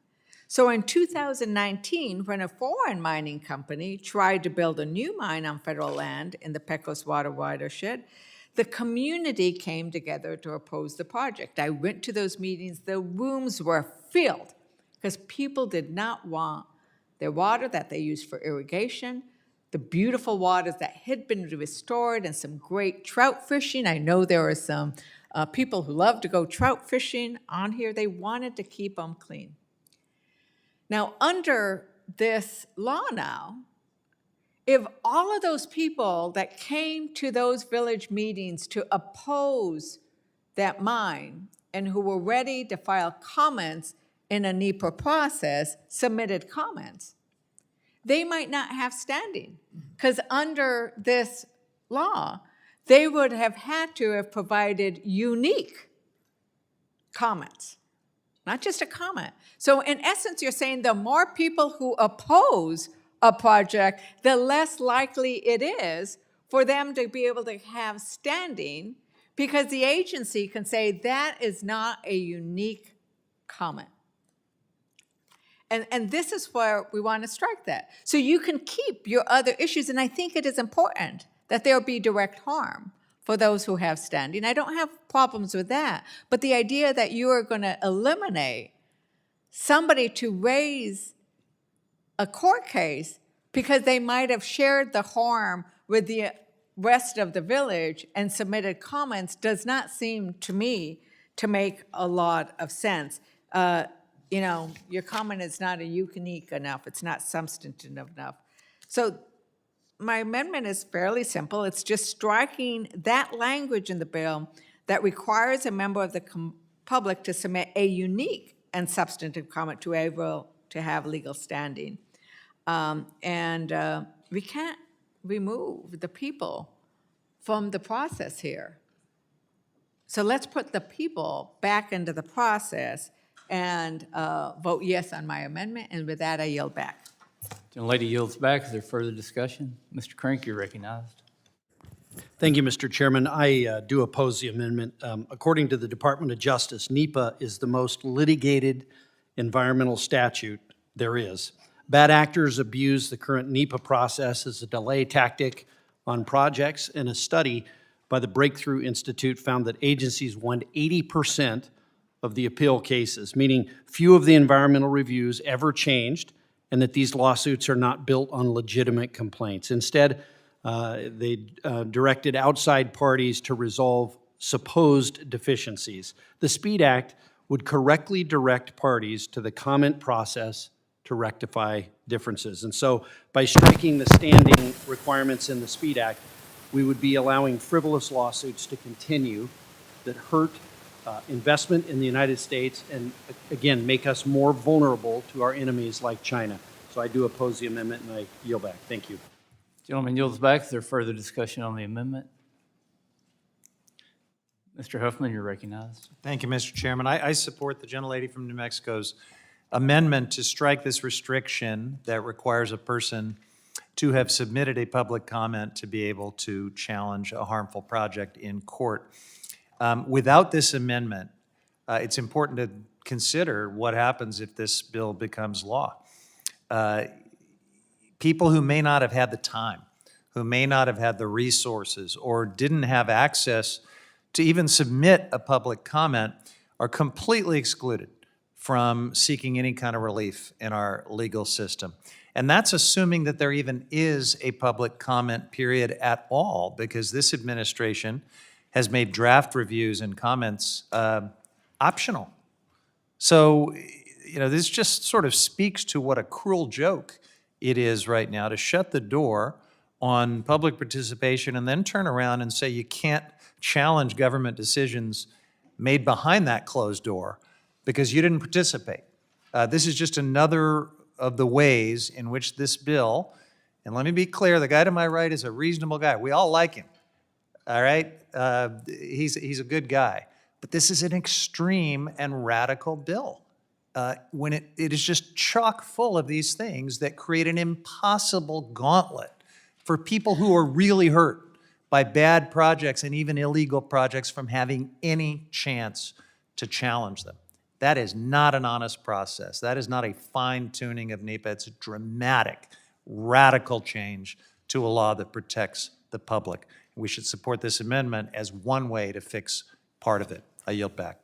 So in 2019, when a foreign mining company tried to build a new mine on federal land in the Pecos water watershed, the community came together to oppose the project. I went to those meetings. The rooms were filled because people did not want their water that they used for irrigation, the beautiful waters that had been restored, and some great trout fishing. I know there are some people who love to go trout fishing on here. They wanted to keep them clean. Now, under this law now, if all of those people that came to those village meetings to oppose that mine and who were ready to file comments in a NEPA process submitted comments, they might not have standing, because under this law, they would have had to have provided unique comments, not just a comment. So in essence, you're saying the more people who oppose a project, the less likely it is for them to be able to have standing, because the agency can say that is not a unique comment. And this is where we want to strike that. So you can keep your other issues, and I think it is important that there be direct harm for those who have standing. I don't have problems with that. But the idea that you are going to eliminate somebody to raise a court case because they might have shared the harm with the rest of the village and submitted comments does not seem to me to make a lot of sense. You know, your comment is not a unique enough, it's not substantive enough. So my amendment is fairly simple. It's just striking that language in the bill that requires a member of the public to submit a unique and substantive comment to be able to have legal standing. We can't remove the people from the process here. So let's put the people back into the process and vote yes on my amendment. And with that, I yield back. Gentlelady yields back. Is there further discussion? Mr. Crank, you're recognized. Thank you, Mr. Chairman. I do oppose the amendment. According to the Department of Justice, NEPA is the most litigated environmental statute there is. Bad actors abuse the current NEPA process as a delay tactic on projects, and a study by the Breakthrough Institute found that agencies won 80% of the appeal cases, meaning few of the environmental reviews ever changed, and that these lawsuits are not built on legitimate complaints. Instead, they directed outside parties to resolve supposed deficiencies. The SPEED Act would correctly direct parties to the comment process to rectify differences. And so by striking the standing requirements in the SPEED Act, we would be allowing frivolous lawsuits to continue that hurt investment in the United States and, again, make us more vulnerable to our enemies like China. So I do oppose the amendment, and I yield back. Thank you. Gentleman yields back. Is there further discussion on the amendment? Mr. Huffman, you're recognized. Thank you, Mr. Chairman. I support the gentlelady from New Mexico's amendment to strike this restriction that requires a person to have submitted a public comment to be able to challenge a harmful project in court. Without this amendment, it's important to consider what happens if this bill becomes law. People who may not have had the time, who may not have had the resources, or didn't have access to even submit a public comment are completely excluded from seeking any kind of relief in our legal system. And that's assuming that there even is a public comment period at all, because this administration has made draft reviews and comments optional. So, you know, this just sort of speaks to what a cruel joke it is right now to shut the door on public participation and then turn around and say you can't challenge government decisions made behind that closed door because you didn't participate. This is just another of the ways in which this bill, and let me be clear, the guy to my right is a reasonable guy. We all like him, all right? He's a good guy. But this is an extreme and radical bill. When it is just chock full of these things that create an impossible gauntlet for people who are really hurt by bad projects and even illegal projects from having any chance to challenge them. That is not an honest process. That is not a fine-tuning of NEPA. It's a dramatic, radical change to a law that protects the public. We should support this amendment as one way to fix part of it. I yield back.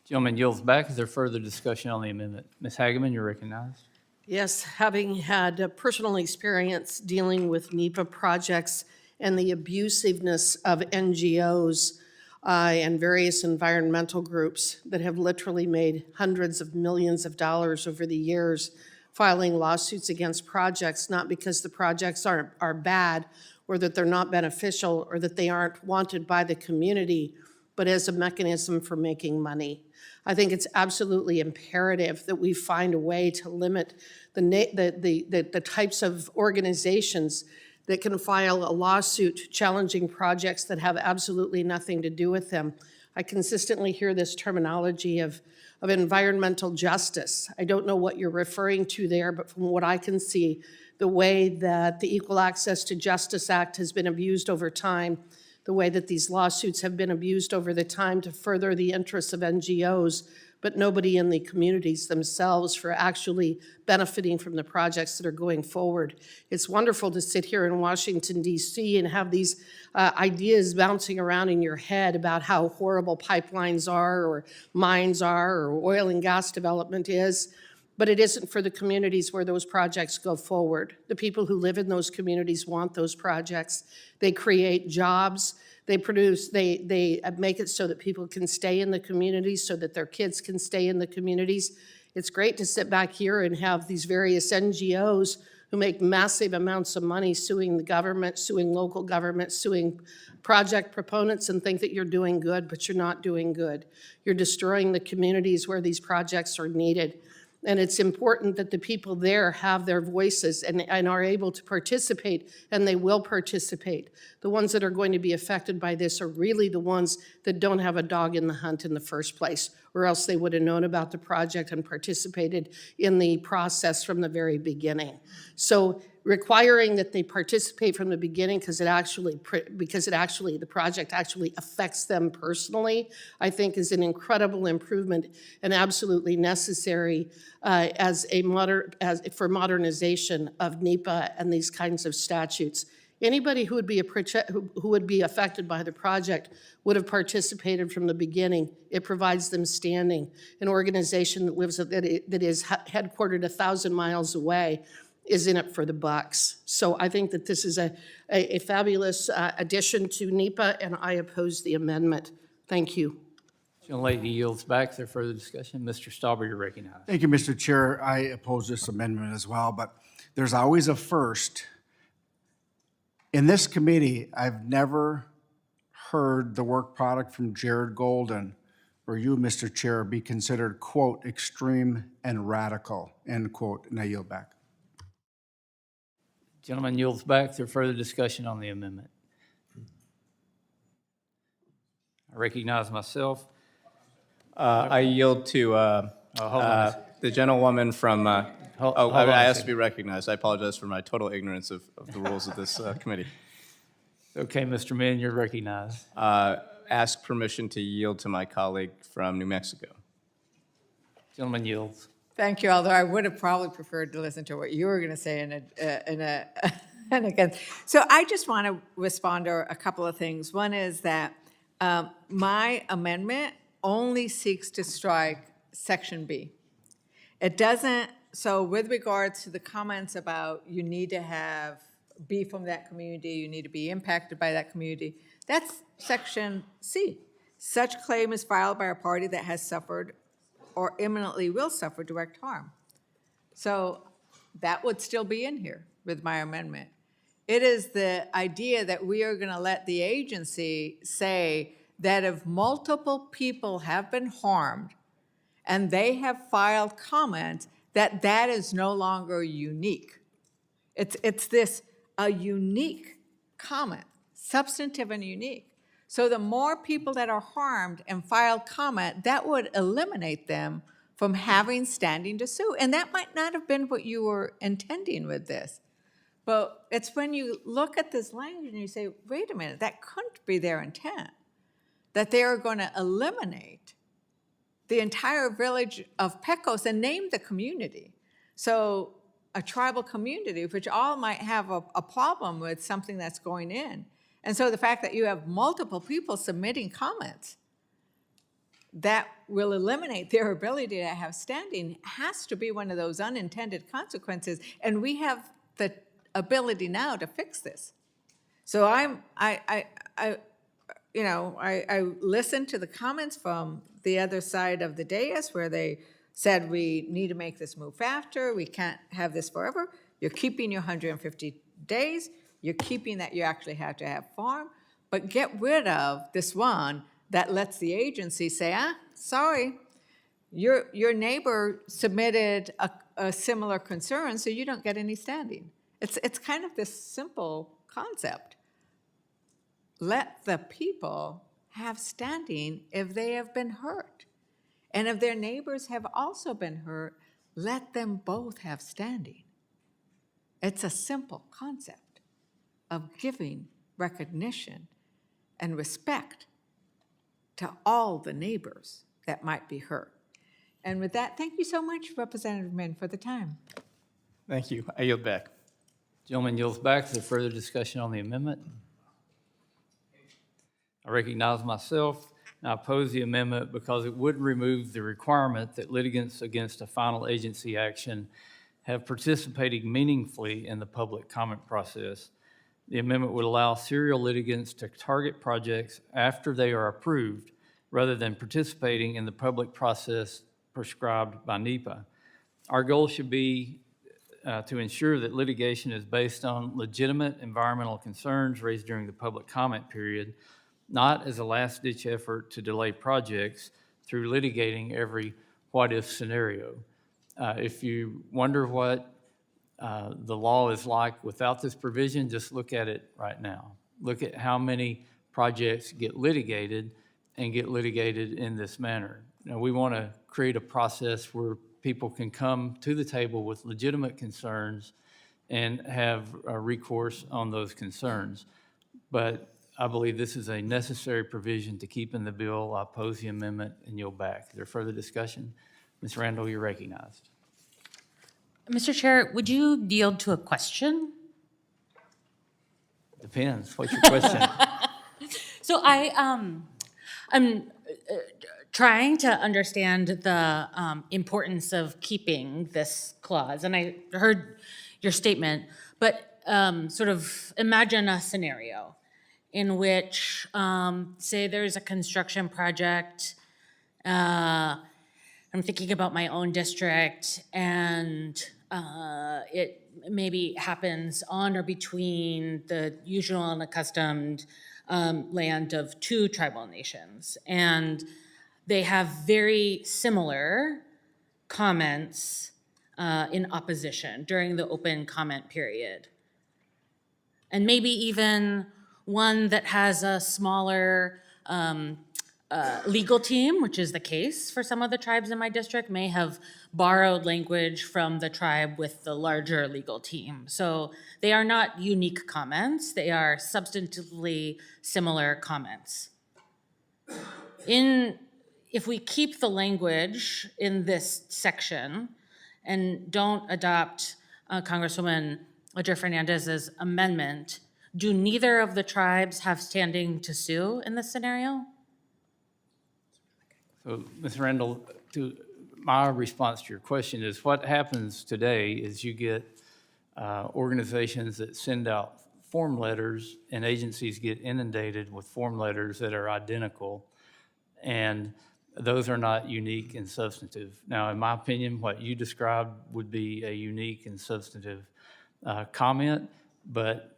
Gentleman yields back. Is there further discussion on the amendment? Ms. Hageman, you're recognized. Yes, having had personal experience dealing with NEPA projects and the abusiveness of NGOs and various environmental groups that have literally made hundreds of millions of dollars over the years filing lawsuits against projects, not because the projects are bad or that they're not beneficial or that they aren't wanted by the community, but as a mechanism for making money. I think it's absolutely imperative that we find a way to limit the types of organizations that can file a lawsuit challenging projects that have absolutely nothing to do with them. I consistently hear this terminology of environmental justice. I don't know what you're referring to there, but from what I can see, the way that the Equal Access to Justice Act has been abused over time, the way that these lawsuits have been abused over the time to further the interests of NGOs, but nobody in the communities themselves for actually benefiting from the projects that are going forward. It's wonderful to sit here in Washington, D.C. and have these ideas bouncing around in your head about how horrible pipelines are or mines are or oil and gas development is. But it isn't for the communities where those projects go forward. The people who live in those communities want those projects. They create jobs. They produce, they make it so that people can stay in the communities, so that their kids can stay in the communities. It's great to sit back here and have these various NGOs who make massive amounts of money suing the government, suing local governments, suing project proponents and think that you're doing good, but you're not doing good. You're destroying the communities where these projects are needed. And it's important that the people there have their voices and are able to participate, and they will participate. The ones that are going to be affected by this are really the ones that don't have a dog in the hunt in the first place, or else they would have known about the project and participated in the process from the very beginning. So requiring that they participate from the beginning because the project actually affects them personally, I think is an incredible improvement and absolutely necessary for modernization of NEPA and these kinds of statutes. Anybody who would be affected by the project would have participated from the beginning. It provides them standing. An organization that is headquartered 1,000 miles away is in it for the bucks. So I think that this is a fabulous addition to NEPA, and I oppose the amendment. Thank you. Gentlelady yields back. Is there further discussion? Mr. Stauber, you're recognized. Thank you, Mr. Chair. I oppose this amendment as well, but there's always a first. In this committee, I've never heard the work product from Jared Golden or you, Mr. Chair, be considered, quote, extreme and radical, end quote, and I yield back. Gentleman yields back. Is there further discussion on the amendment? I recognize myself. I yield to hold on. the gentlewoman from, hold on a I asked to second. be recognized. I apologize for my total ignorance of the rules of this committee. Okay, Mr. Mann, you're recognized. Ask permission to yield to my colleague from New Mexico. Gentleman yields. Thank you, although I would have probably preferred to listen to what you were going to say and again. So I just want to respond to a couple of things. One is that my amendment only seeks to strike Section B. It doesn't, so with regards to the comments about you need to be from that community, you need to be impacted by that community, that's Section C. Such claim is filed by a party that has suffered or imminently will suffer direct harm. So that would still be in here with my amendment. It is the idea that we are going to let the agency say that if multiple people have been harmed and they have filed comments, that that is no longer unique. It's this, a unique comment, substantive and unique. So the more people that are harmed and file comment, that would eliminate them from having standing to sue. And that might not have been what you were intending with this. But it's when you look at this language and you say, wait a minute, that couldn't be their intent, that they are going to eliminate the entire village of Pecos and name the community. So a tribal community, which all might have a problem with something that's going in. And so the fact that you have multiple people submitting comments that will eliminate their ability to have standing has to be one of those unintended consequences. And we have the ability now to fix this. So I listened to the comments from the other side of the dais where they said we need to make this move faster, we can't have this forever. You're keeping your 150 days, you're keeping that you actually have to have farm, but get rid of this one that lets the agency say, sorry, your neighbor submitted a similar concern, so you don't get any standing. It's kind of this simple concept. Let the people have standing if they have been hurt. And if their neighbors have also been hurt, let them both have standing. It's a simple concept of giving recognition and respect to all the neighbors that might be hurt. And with that, thank you so much, Representative Min, for the time. Thank you. I yield back. Gentleman yields back. Is there further discussion on the amendment? I recognize myself, and I oppose the amendment because it would remove the requirement that litigants against a final agency action have participated meaningfully in the public comment process. The amendment would allow serial litigants to target projects after they are approved rather than participating in the public process prescribed by NEPA. Our goal should be to ensure that litigation is based on legitimate environmental concerns raised during the public comment period, not as a last-ditch effort to delay projects through litigating every what-if scenario. If you wonder what the law is like without this provision, just look at it right now. Look at how many projects get litigated and get litigated in this manner. Now, we want to create a process where people can come to the table with legitimate concerns and have recourse on those concerns. But I believe this is a necessary provision to keep in the bill. I oppose the amendment and yield back. Is there further discussion? Ms. Randall, you're recognized. Mr. Chair, would you yield to a question? Depends. What's your question? So I'm trying to understand the importance of keeping this clause, and I heard your statement, but sort of imagine a scenario in which, say there's a construction project I'm thinking about my own district, and it maybe happens on or between the usual and accustomed land of two tribal nations. And they have very similar comments in opposition during the open comment period. And maybe even one that has a smaller legal team, which is the case for some of the tribes in my district, may have borrowed language from the tribe with the larger legal team. So they are not unique comments, they are substantively similar comments. If we keep the language in this section and don't adopt Congresswoman Ledger Fernandez's amendment, do neither of the tribes have standing to sue in this scenario? So, Ms. Randall, my response to your question is what happens today is you get organizations that send out form letters and agencies get inundated with form letters that are identical, and those are not unique and substantive. Now, in my opinion, what you described would be a unique and substantive comment, but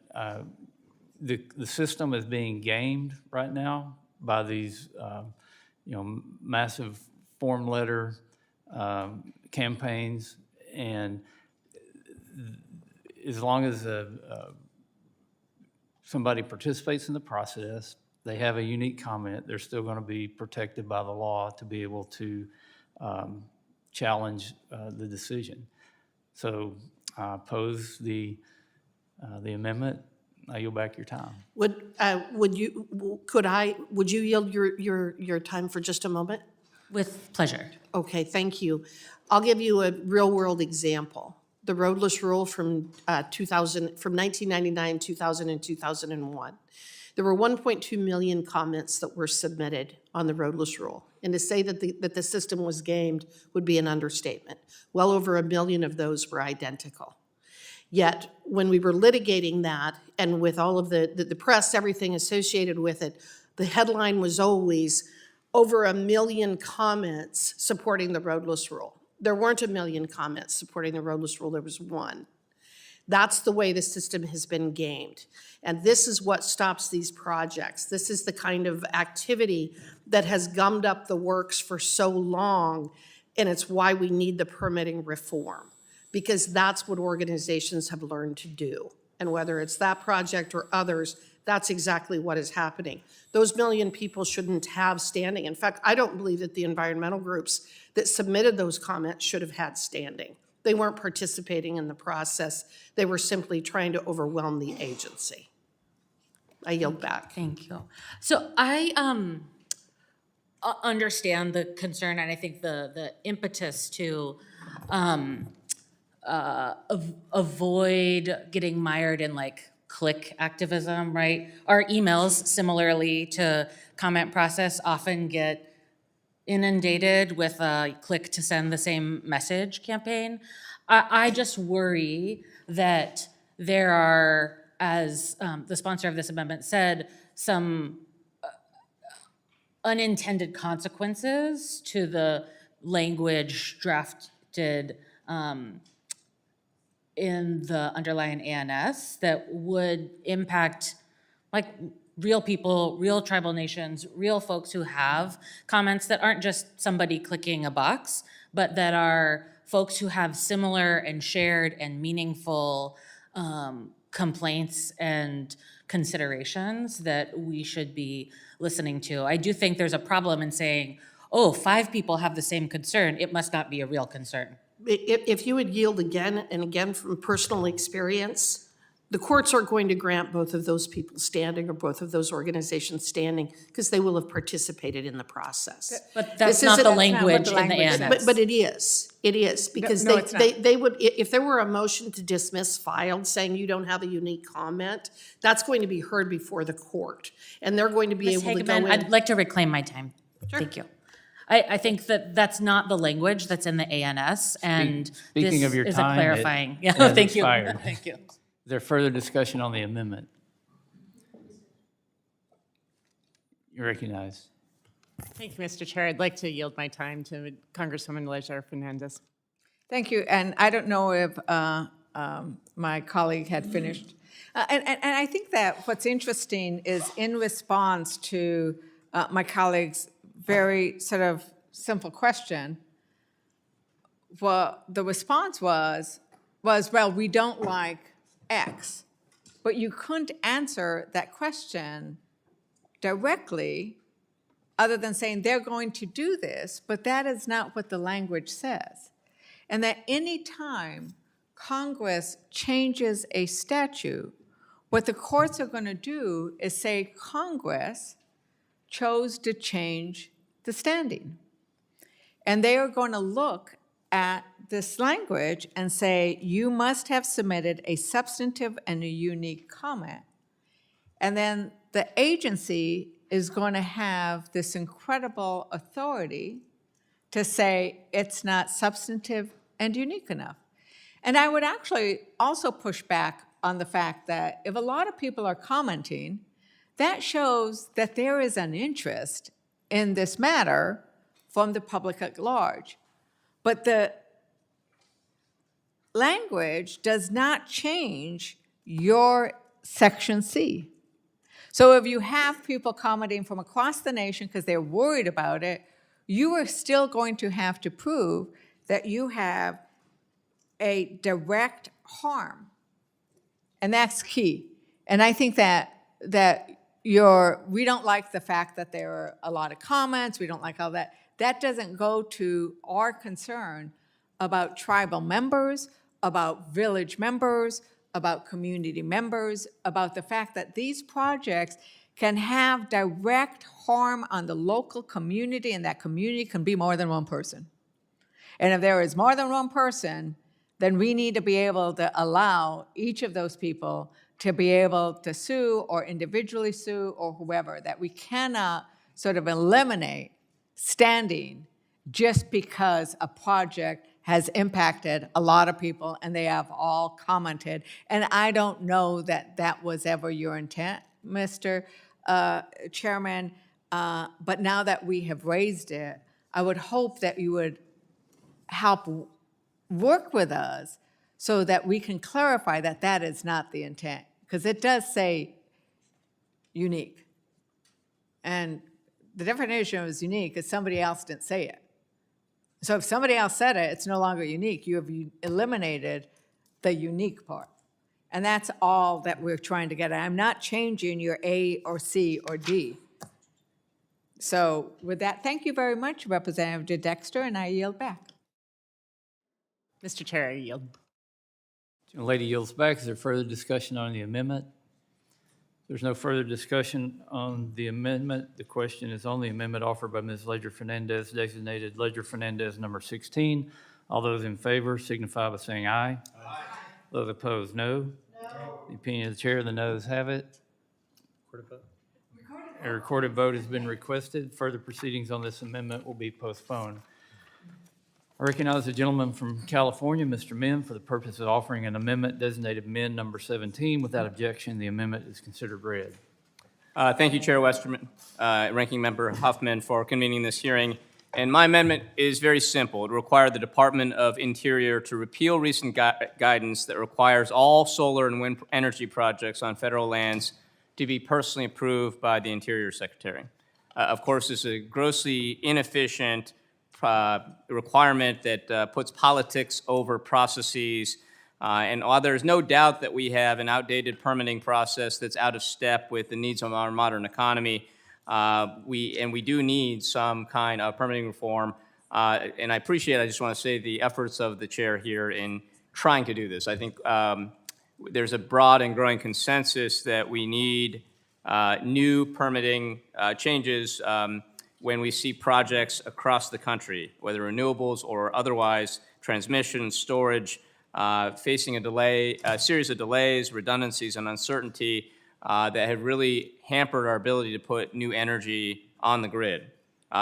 the system is being gamed right now by these massive form letter campaigns, and as long as somebody participates in the process, they have a unique comment, they're still going to be protected by the law to be able to challenge the decision. So I oppose the amendment. I yield back your time. Would you yield your time for just a moment? With pleasure. Okay, thank you. I'll give you a real-world example. The roadless rule from 1999, 2000, and 2001. There were 1.2 million comments that were submitted on the roadless rule. And to say that the system was gamed would be an understatement. Well over 1 million of those were identical. Yet, when we were litigating that, and with all of the press, everything associated with it, the headline was always over 1 million comments supporting the roadless rule. There weren't 1 million comments supporting the roadless rule, there was one. That's the way the system has been gamed. And this is what stops these projects. This is the kind of activity that has gummed up the works for so long, and it's why we need the permitting reform, because that's what organizations have learned to do. And whether it's that project or others, that's exactly what is happening. Those 1 million people shouldn't have standing. In fact, I don't believe that the environmental groups that submitted those comments should have had standing. They weren't participating in the process. They were simply trying to overwhelm the agency. I yield back. Thank you. So I understand the concern, and I think the impetus to avoid getting mired in like click activism, right? Our emails, similarly to comment process, often get inundated with a click to send the same message campaign. I just worry that there are, as the sponsor of this amendment said, some unintended consequences to the language drafted in the underlying ANS that would impact like real people, real tribal nations, real folks who have comments that aren't just somebody clicking a box, but that are folks who have similar and shared and meaningful complaints and considerations that we should be listening to. I do think there's a problem in saying, oh, 5 people have the same concern, it must not be a real concern. If you would yield again and again from personal experience, the courts aren't going to grant both of those people standing or both of those organizations standing because they will have participated in the process. But that's not the language in the ANS. But it is. It is because No, it's not. they would, if there were a motion to dismiss filed saying you don't have a unique comment, that's going to be heard before the court. And they're going to be Ms. able to go Hageman, in. I'd like to reclaim my time. Thank you. I think that that's not the language that's in the ANS, and Speaking this of your is time, a clarifying. it Yeah, has thank you. expired. Thank you. Is there further discussion on the amendment? You're recognized. Thank you, Mr. Chair. I'd like to yield my time to Congresswoman Leisure Fernandez. Thank you, and I don't know if my colleague had finished. And I think that what's interesting is in response to my colleague's very sort of simple question, well, the response was, well, we don't like X. But you couldn't answer that question directly other than saying they're going to do this, but that is not what the language says. And that any time Congress changes a statute, what the courts are going to do is say Congress chose to change the standing. And they are going to look at this language and say, you must have submitted a substantive and a unique comment. And then the agency is going to have this incredible authority to say it's not substantive and unique enough. And I would actually also push back on the fact that if a lot of people are commenting, that shows that there is an interest in this matter from the public at large. But the language does not change your Section C. So if you have people commenting from across the nation because they're worried about it, you are still going to have to prove that you have a direct harm. And that's key. And I think that we don't like the fact that there are a lot of comments, we don't like all that. That doesn't go to our concern about tribal members, about village members, about community members, about the fact that these projects can have direct harm on the local community, and that community can be more than one person. And if there is more than one person, then we need to be able to allow each of those people to be able to sue or individually sue or whoever, that we cannot sort of eliminate standing just because a project has impacted a lot of people and they have all commented. And I don't know that that was ever your intent, Mr. Chairman, but now that we have raised it, I would hope that you would help work with us so that we can clarify that that is not the intent, because it does say unique. And the definition of unique is somebody else didn't say it. So if somebody else said it, it's no longer unique. You have eliminated the unique part. And that's all that we're trying to get at. I'm not changing your A or C or D. So with that, thank you very much, Representative Dexter, and I yield back. Mr. Chair, I yield. The lady yields back. Is there further discussion on the amendment? There's no further discussion on the amendment. The question is on the amendment offered by Ms. Leisure Fernandez, designated Leisure Fernandez number 16. All those in favor signify by saying aye. Aye. Those opposed, no. No. The opinion of the chair, the noes have it. A recorded vote has been requested. Further proceedings on this amendment will be postponed. I recognize the gentleman from California, Mr. Min, for the purpose of offering an amendment designated Min number 17. Without objection, the amendment is considered read. Thank you, Chair Westerman, Ranking Member Huffman, for convening this hearing. And my amendment is very simple. It required the Department of Interior to repeal recent guidance that requires all solar and wind energy projects on federal lands to be personally approved by the Interior Secretary. Of course, this is a grossly inefficient requirement that puts politics over processes. And while there's no doubt that we have an outdated permitting process that's out of step with the needs of our modern economy, we do need some kind of permitting reform. And I just want to say the efforts of the chair here in trying to do this. I think there's a broad and growing consensus that we need new permitting changes when we see projects across the country, whether renewables or otherwise, transmission, storage, facing a series of delays, redundancies, and uncertainty that have really hampered our ability to put new energy on the grid.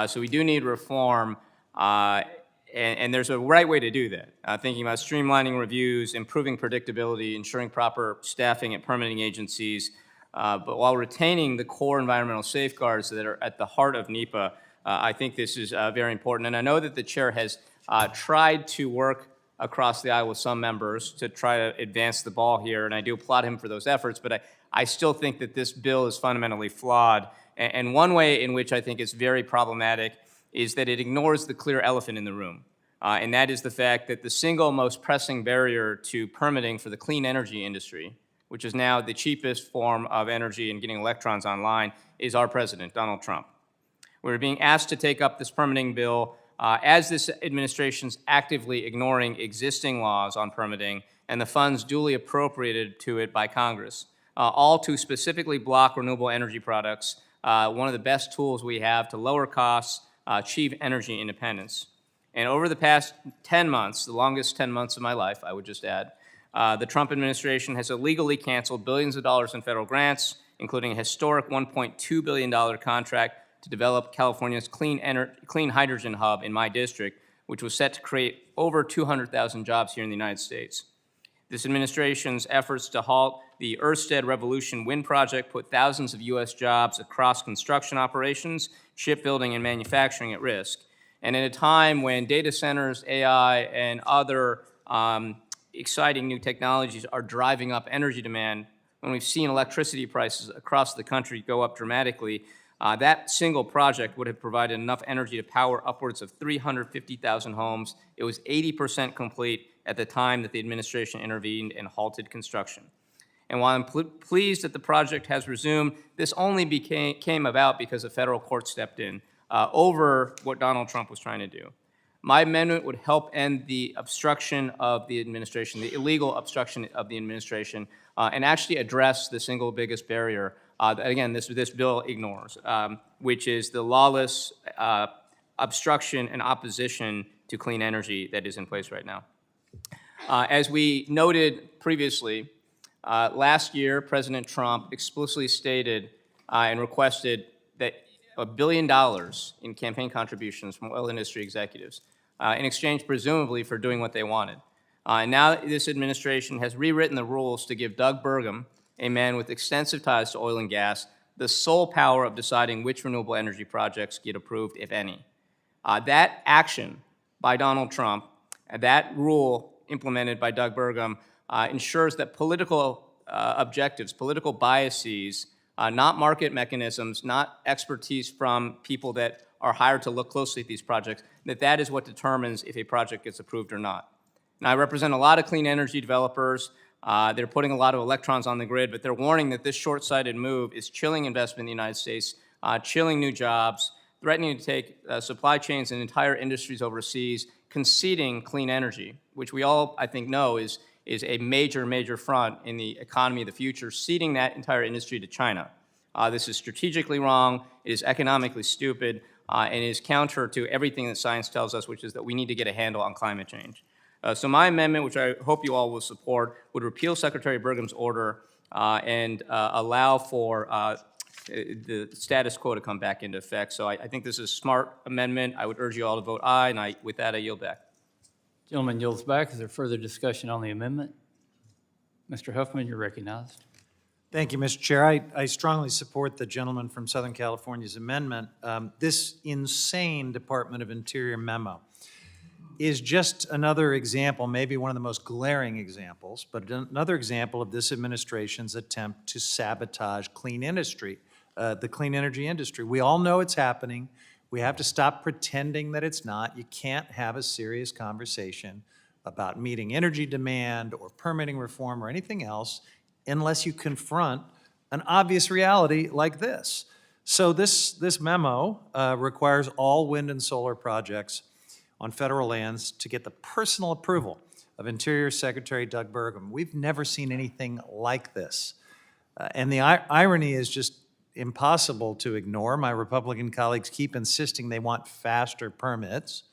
So we do need reform, and there's a right way to do that. Thinking about streamlining reviews, improving predictability, ensuring proper staffing at permitting agencies, but while retaining the core environmental safeguards that are at the heart of NEPA, I think this is very important. And I know that the chair has tried to work across the aisle with some members to try to advance the ball here, and I do applaud him for those efforts, but I still think that this bill is fundamentally flawed. And one way in which I think it's very problematic is that it ignores the clear elephant in the room. And that is the fact that the single most pressing barrier to permitting for the clean energy industry, which is now the cheapest form of energy and getting electrons online, is our president, Donald Trump. We're being asked to take up this permitting bill as this administration's actively ignoring existing laws on permitting and the funds duly appropriated to it by Congress, all to specifically block renewable energy products, one of the best tools we have to lower costs, achieve energy independence. And over the past 10 months, the longest 10 months of my life, I would just add, the Trump administration has illegally canceled billions of dollars in federal grants, including a historic $1.2 billion contract to develop California's clean hydrogen hub in my district, which was set to create over 200,000 jobs here in the United States. This administration's efforts to halt the Ørsted Revolution wind project put thousands of U.S. jobs across construction operations, shipbuilding, and manufacturing at risk. And in a time when data centers, AI, and other exciting new technologies are driving up energy demand, when we've seen electricity prices across the country go up dramatically, that single project would have provided enough energy to power upwards of 350,000 homes. It was 80% complete at the time that the administration intervened and halted construction. And while I'm pleased that the project has resumed, this only came about because a federal court stepped in over what Donald Trump was trying to do. My amendment would help end the obstruction of the administration, the illegal obstruction of the administration, and actually address the single biggest barrier that, again, this bill ignores, which is the lawless obstruction and opposition to clean energy that is in place right now. As we noted previously, last year, President Trump explicitly stated and requested that $1 billion in campaign contributions from oil industry executives in exchange, presumably, for doing what they wanted. And now this administration has rewritten the rules to give Doug Burgum, a man with extensive ties to oil and gas, the sole power of deciding which renewable energy projects get approved, if any. That action by Donald Trump, that rule implemented by Doug Burgum, ensures that political objectives, political biases, not market mechanisms, not expertise from people that are hired to look closely at these projects, that is what determines if a project gets approved or not. Now, I represent a lot of clean energy developers. They're putting a lot of electrons on the grid, but they're warning that this short-sighted move is chilling investment in the United States, chilling new jobs, threatening to take supply chains and entire industries overseas, conceding clean energy, which we all, I think, know is a major front in the economy of the future, ceding that entire industry to China. This is strategically wrong, it is economically stupid, and it is counter to everything that science tells us, which is that we need to get a handle on climate change. So my amendment, which I hope you all will support, would repeal Secretary Burgum's order and allow for the status quo to come back into effect. So I think this is a smart amendment. I would urge you all to vote aye, and with that, I yield back. Gentleman yields back. Is there further discussion on the amendment? Mr. Huffman, you're recognized. Thank you, Mr. Chair. I strongly support the gentleman from Southern California's amendment. This insane Department of Interior memo is just another example, maybe one of the most glaring examples, but another example of this administration's attempt to sabotage clean industry, the clean energy industry. We all know it's happening. We have to stop pretending that it's not. You can't have a serious conversation about meeting energy demand or permitting reform or anything else unless you confront an obvious reality like this. So this memo requires all wind and solar projects on federal lands to get the personal approval of Interior Secretary Doug Burgum. We've never seen anything like this. And the irony is just impossible to ignore. My Republican colleagues keep insisting they want faster permits.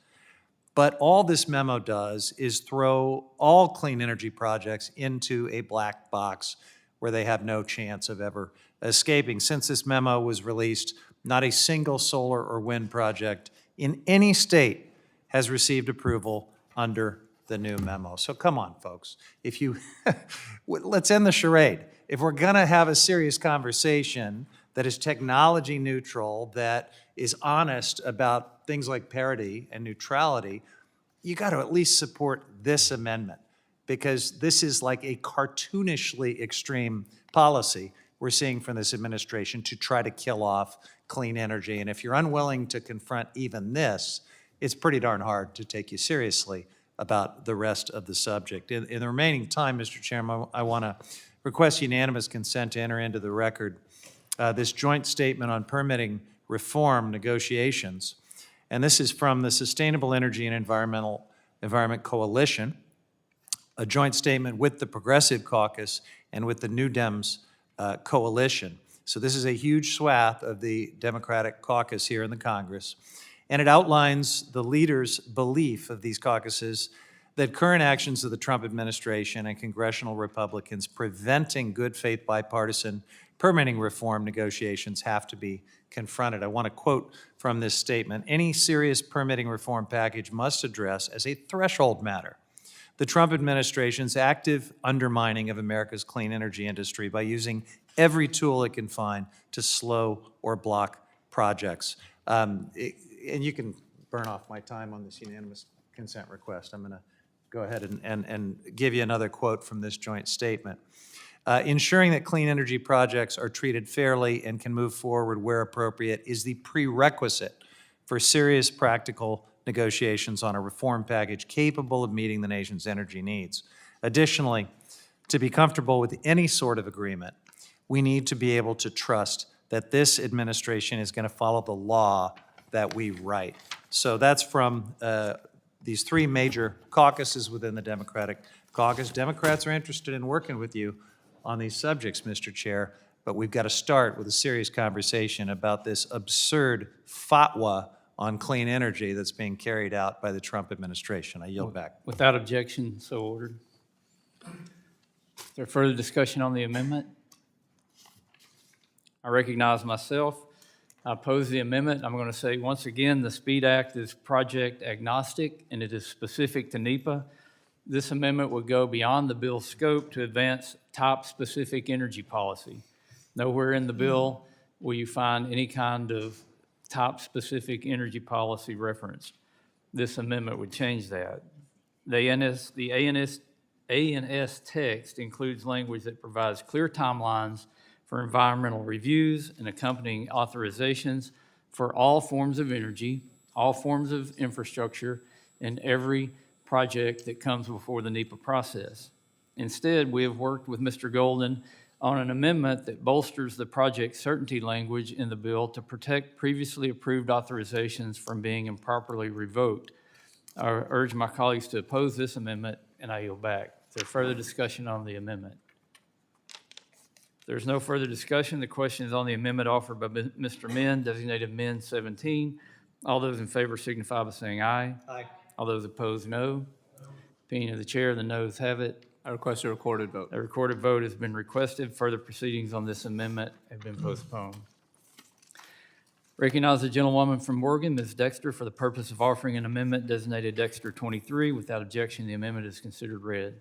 But all this memo does is throw all clean energy projects into a black box where they have no chance of ever escaping. Since this memo was released, not a single solar or wind project in any state has received approval under the new memo. So come on, folks. Let's end the charade. If we're gonna have a serious conversation, that is technology neutral, that is honest about things like parity and neutrality, you got to at least support this amendment, because this is like a cartoonishly extreme policy we're seeing from this administration to try to kill off clean energy. And if you're unwilling to confront even this, it's pretty darn hard to take you seriously about the rest of the subject. In the remaining time, Mr. Chairman, I want to request unanimous consent to enter into the record this joint statement on permitting reform negotiations. And this is from the Sustainable Energy and Environment Coalition, a joint statement with the Progressive Caucus and with the New Dems coalition. So this is a huge swath of the Democratic caucus here in the Congress. And it outlines the leaders' belief of these caucuses that current actions of the Trump administration and congressional Republicans preventing good faith bipartisan permitting reform negotiations have to be confronted. I want to quote from this statement: "Any serious permitting reform package must address as a threshold matter the Trump administration's active undermining of America's clean energy industry by using every tool it can find to slow or block projects." And you can burn off my time on this unanimous consent request. I'm going to go ahead and give you another quote from this joint statement. "Ensuring that clean energy projects are treated fairly and can move forward where appropriate is the prerequisite for serious practical negotiations on a reform package capable of meeting the nation's energy needs. Additionally, to be comfortable with any sort of agreement, we need to be able to trust that this administration is going to follow the law that we write." So that's from these three major caucuses within the Democratic caucus. Democrats are interested in working with you on these subjects, Mr. Chair, but we've got to start with a serious conversation about this absurd fatwa on clean energy that's being carried out by the Trump administration. I yield back. Without objection, so ordered. Is there further discussion on the amendment? I recognize myself. I oppose the amendment. I'm going to say once again, the SPEED Act is project agnostic and it is specific to NEPA. This amendment would go beyond the bill's scope to advance top specific energy policy. Nowhere in the bill will you find any kind of top specific energy policy reference. This amendment would change that. The ANS text includes language that provides clear timelines for environmental reviews and accompanying authorizations for all forms of energy, all forms of infrastructure, and every project that comes before the NEPA process. Instead, we have worked with Mr. Golden on an amendment that bolsters the project certainty language in the bill to protect previously approved authorizations from being improperly revoked. I urge my colleagues to oppose this amendment, and I yield back. Is there further discussion on the amendment? If there's no further discussion, the question is on the amendment offered by Mr. Min, designated Min 17. All those in favor signify by saying aye. Aye. All those opposed, no. Opinion of the chair, the noes have it. I request a recorded vote. A recorded vote has been requested. Further proceedings on this amendment have been postponed. Recognize the gentlewoman from Morgan, Ms. Dexter, for the purpose of offering an amendment designated Dexter 23. Without objection, the amendment is considered read.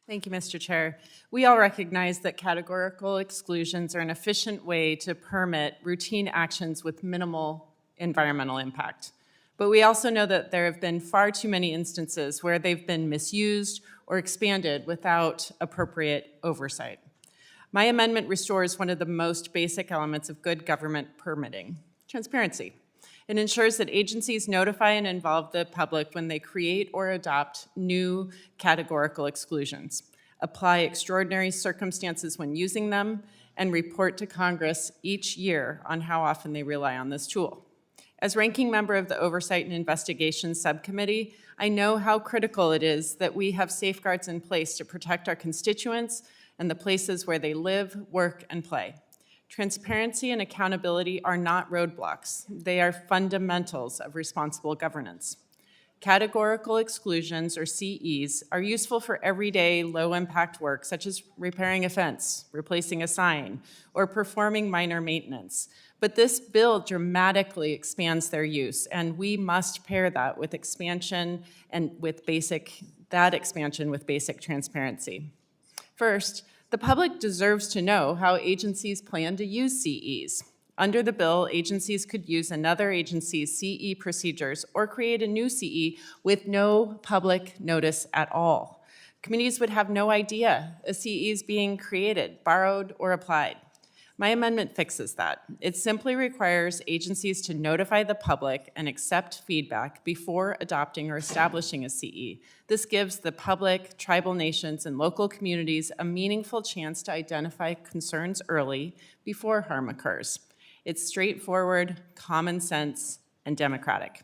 Thank you, Mr. Chair. We all recognize that categorical exclusions are an efficient way to permit routine actions with minimal environmental impact. But we also know that there have been far too many instances where they've been misused or expanded without appropriate oversight. My amendment restores one of the most basic elements of good government permitting: transparency. It ensures that agencies notify and involve the public when they create or adopt new categorical exclusions, apply extraordinary circumstances when using them, and report to Congress each year on how often they rely on this tool. As ranking member of the Oversight and Investigations Subcommittee, I know how critical it is that we have safeguards in place to protect our constituents and the places where they live, work, and play. Transparency and accountability are not roadblocks. They are fundamentals of responsible governance. Categorical exclusions, or CEs, are useful for everyday low-impact work, such as repairing a fence, replacing a sign, or performing minor maintenance. But this bill dramatically expands their use, and we must pair that with expansion and with basic transparency. First, The public deserves to know how agencies plan to use CEs. Under the bill, agencies could use another agency's CE procedures or create a new CE with no public notice at all. Communities would have no idea a CE is being created, borrowed, or applied. My amendment fixes that. It simply requires agencies to notify the public and accept feedback before adopting or establishing a CE. This gives the public, tribal nations, and local communities a meaningful chance to identify concerns early before harm occurs. It's straightforward, common sense, and democratic.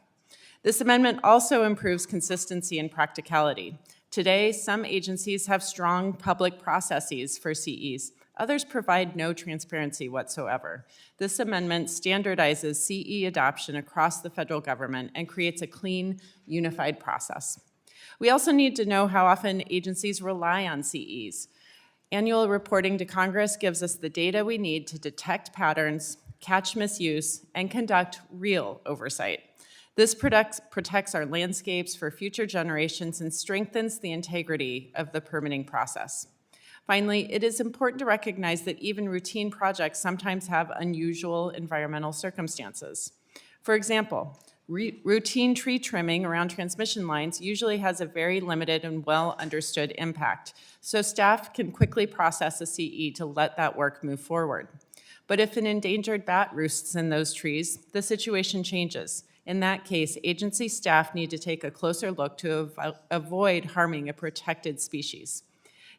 This amendment also improves consistency and practicality. Today, some agencies have strong public processes for CEs. Others provide no transparency whatsoever. This amendment standardizes CE adoption across the federal government and creates a clean, unified process. We also need to know how often agencies rely on CEs. Annual reporting to Congress gives us the data we need to detect patterns, catch misuse, and conduct real oversight. This protects our landscapes for future generations and strengthens the integrity of the permitting process. Finally, it is important to recognize that even routine projects sometimes have unusual environmental circumstances. For example, routine tree trimming around transmission lines usually has a very limited and well-understood impact, so staff can quickly process a CE to let that work move forward. But if an endangered bat roosts in those trees, the situation changes. In that case, agency staff need to take a closer look to avoid harming a protected species.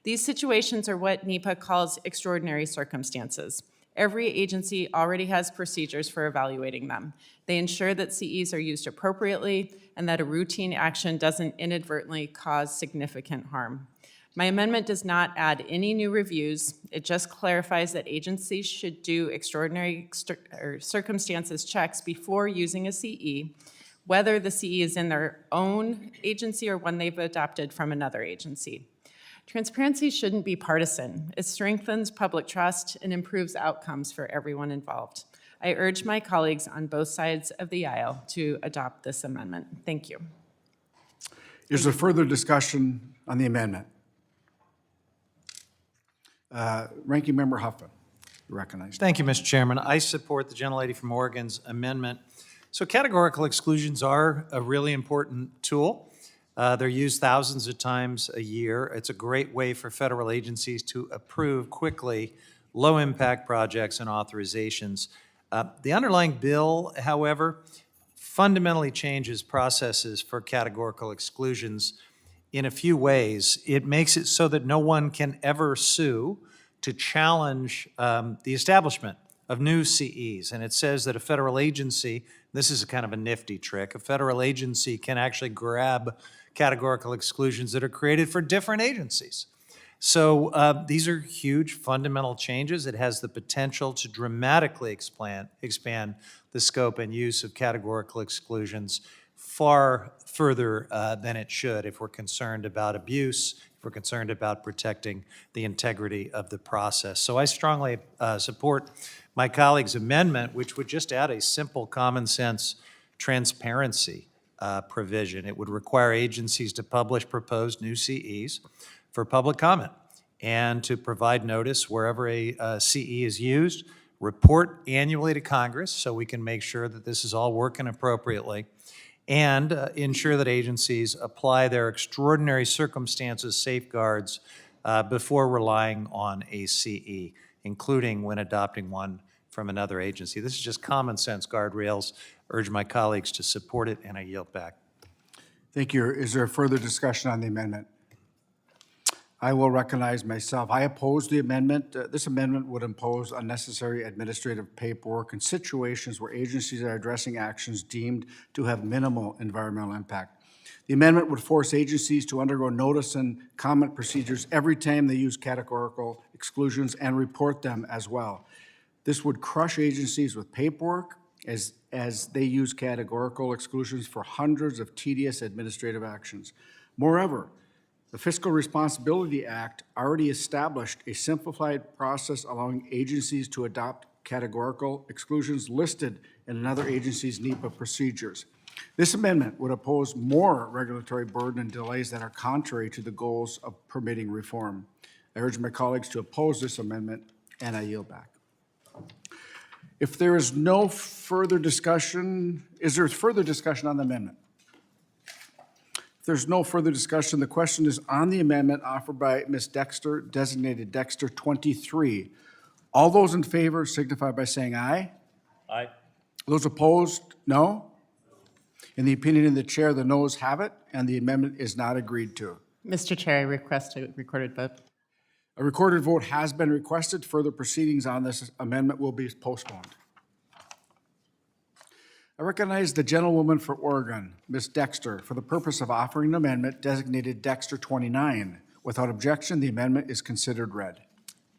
These situations are what NEPA calls extraordinary circumstances. Every agency already has procedures for evaluating them. They ensure that CEs are used appropriately and that a routine action doesn't inadvertently cause significant harm. My amendment does not add any new reviews. It just clarifies that agencies should do extraordinary circumstances checks before using a CE, whether the CE is in their own agency or one they've adopted from another agency. Transparency shouldn't be partisan. It strengthens public trust and improves outcomes for everyone involved. I urge my colleagues on both sides of the aisle to adopt this amendment. Thank you. Is there further discussion on the amendment? Ranking Member Huffman, you're recognized. Thank you, Mr. Chairman. I support the gentlelady from Oregon's amendment. So categorical exclusions are a really important tool. They're used thousands of times a year. It's a great way for federal agencies to approve quickly low-impact projects and authorizations. The underlying bill, however, fundamentally changes processes for categorical exclusions in a few ways. It makes it so that no one can ever sue to challenge the establishment of new CEs. And it says that a federal agency, this is a kind of a nifty trick, a federal agency can actually grab categorical exclusions that are created for different agencies. So these are huge fundamental changes. It has the potential to dramatically expand the scope and use of categorical exclusions far further than it should if we're concerned about abuse, if we're concerned about protecting the integrity of the process. So I strongly support my colleague's amendment, which would just add a simple common sense transparency provision. It would require agencies to publish proposed new CEs for public comment and to provide notice wherever a CE is used, report annually to Congress so we can make sure that this is all working appropriately, and ensure that agencies apply their extraordinary circumstances safeguards before relying on a CE, including when adopting one from another agency. This is just common sense guardrails. Urge my colleagues to support it, and I yield back. Thank you. Is there further discussion on the amendment? I will recognize myself. I oppose the amendment. This amendment would impose unnecessary administrative paperwork in situations where agencies are addressing actions deemed to have minimal environmental impact. The amendment would force agencies to undergo notice and comment procedures every time they use categorical exclusions and report them as well. This would crush agencies with paperwork as they use categorical exclusions for hundreds of tedious administrative actions. Moreover, the Fiscal Responsibility Act already established a simplified process allowing agencies to adopt categorical exclusions listed in another agency's NEPA procedures. This amendment would impose more regulatory burden and delays that are contrary to the goals of permitting reform. I urge my colleagues to oppose this amendment, and I yield back. If there is no further discussion, is there further discussion on the amendment? If there's no further discussion, the question is on the amendment offered by Ms. Dexter, designated Dexter 23. All those in favor signify by saying aye. Aye. Those opposed, no. In the opinion of the chair, the noes have it, and the amendment is not agreed to. Mr. Chair, I request a recorded vote. A recorded vote has been requested. Further proceedings on this amendment will be postponed. I recognize the gentlewoman for Oregon, Ms. Dexter, for the purpose of offering an amendment designated Dexter 29. Without objection, the amendment is considered read.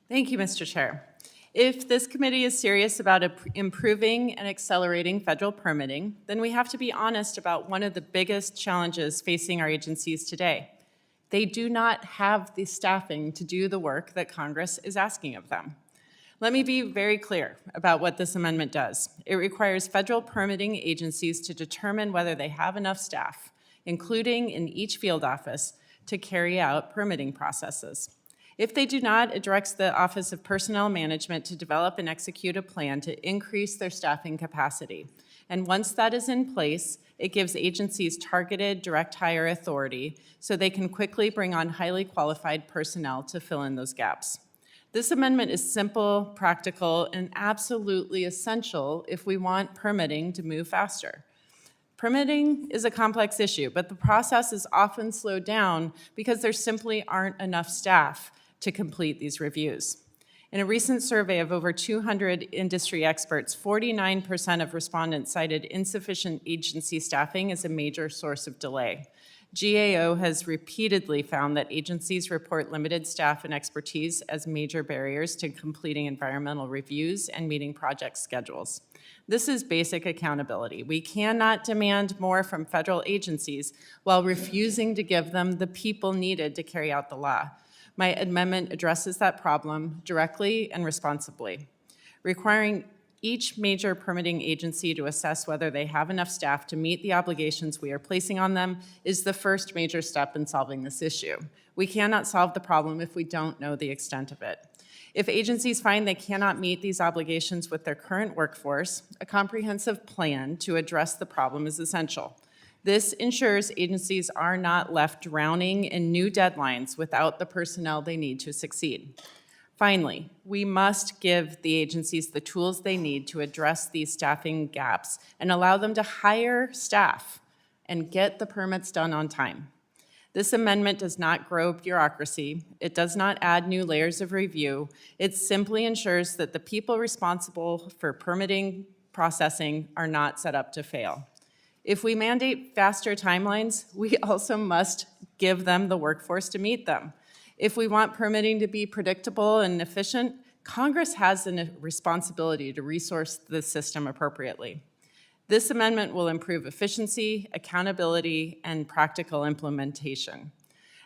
Thank you, Mr. Chair. If this committee is serious about improving and accelerating federal permitting, then we have to be honest about one of the biggest challenges facing our agencies today. They do not have the staffing to do the work that Congress is asking of them. Let me be very clear about what this amendment does. It requires federal permitting agencies to determine whether they have enough staff, including in each field office, to carry out permitting processes. If they do not, it directs the Office of Personnel Management to develop and execute a plan to increase their staffing capacity. And once that is in place, it gives agencies targeted direct hire authority so they can quickly bring on highly qualified personnel to fill in those gaps. This amendment is simple, practical, and absolutely essential if we want permitting to move faster. Permitting is a complex issue, but the process is often slowed down because there simply aren't enough staff to complete these reviews. In a recent survey of over 200 industry experts, 49% of respondents cited insufficient agency staffing as a major source of delay. GAO has repeatedly found that agencies report limited staff and expertise as major barriers to completing environmental reviews and meeting project schedules. This is basic accountability. We cannot demand more from federal agencies while refusing to give them the people needed to carry out the law. My amendment addresses that problem directly and responsibly. Requiring each major permitting agency to assess whether they have enough staff to meet the obligations we are placing on them is the first major step in solving this issue. We cannot solve the problem if we don't know the extent of it. If agencies find they cannot meet these obligations with their current workforce, a comprehensive plan to address the problem is essential. This ensures agencies are not left drowning in new deadlines without the personnel they need to succeed. Finally, we must give the agencies the tools they need to address these staffing gaps and allow them to hire staff and get the permits done on time. This amendment does not grow bureaucracy. It does not add new layers of review. It simply ensures that the people responsible for permitting processing are not set up to fail. If we mandate faster timelines, we also must give them the workforce to meet them. If we want permitting to be predictable and efficient, Congress has a responsibility to resource the system appropriately. This amendment will improve efficiency, accountability, and practical implementation.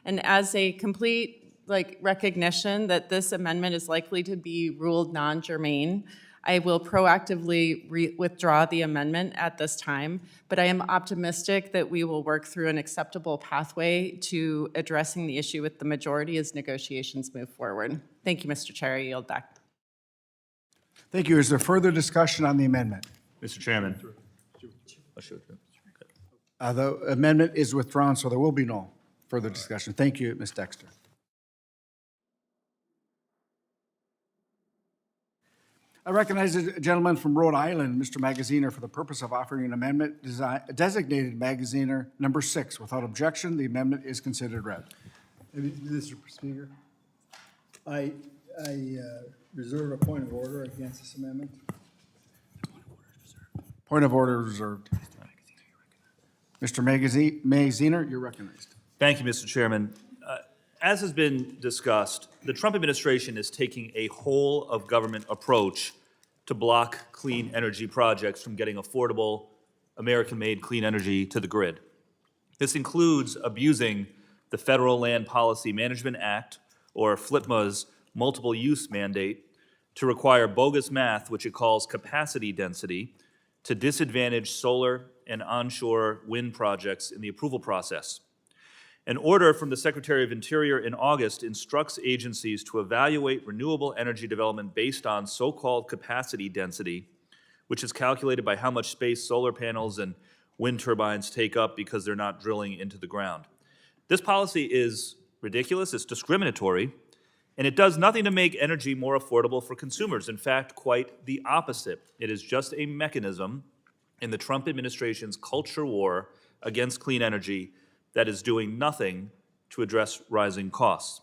And as a complete recognition that this amendment is likely to be ruled non-germane, I will proactively withdraw the amendment at this time, but I am optimistic that we will work through an acceptable pathway to addressing the issue with the majority as negotiations move forward. Thank you, Mr. Chair. I yield back. Thank you. Is there further discussion on the amendment? Mr. Chairman. The amendment is withdrawn, so there will be no further discussion. Thank you, Ms. Dexter. I recognize the gentleman from Rhode Island, Mr. Magaziner, for the purpose of offering an amendment designated Magaziner number 6. Without objection, the amendment is considered read. Mr. Speaker, I reserve a point of order against this amendment. Point of order reserved. Mr. Magaziner, you're recognized. Thank you, Mr. Chairman. As has been discussed, the Trump administration is taking a whole-of-government approach to block clean energy projects from getting affordable, American-made clean energy to the grid. This includes abusing the Federal Land Policy Management Act, or FLPMA's multiple-use mandate, to require bogus math, which it calls capacity density, to disadvantage solar and onshore wind projects in the approval process. An order from the Secretary of Interior in August instructs agencies to evaluate renewable energy development based on so-called capacity density, which is calculated by how much space solar panels and wind turbines take up because they're not drilling into the ground. This policy is ridiculous, it's discriminatory, and it does nothing to make energy more affordable for consumers. In fact, quite the opposite. It is just a mechanism in the Trump administration's culture war against clean energy that is doing nothing to address rising costs.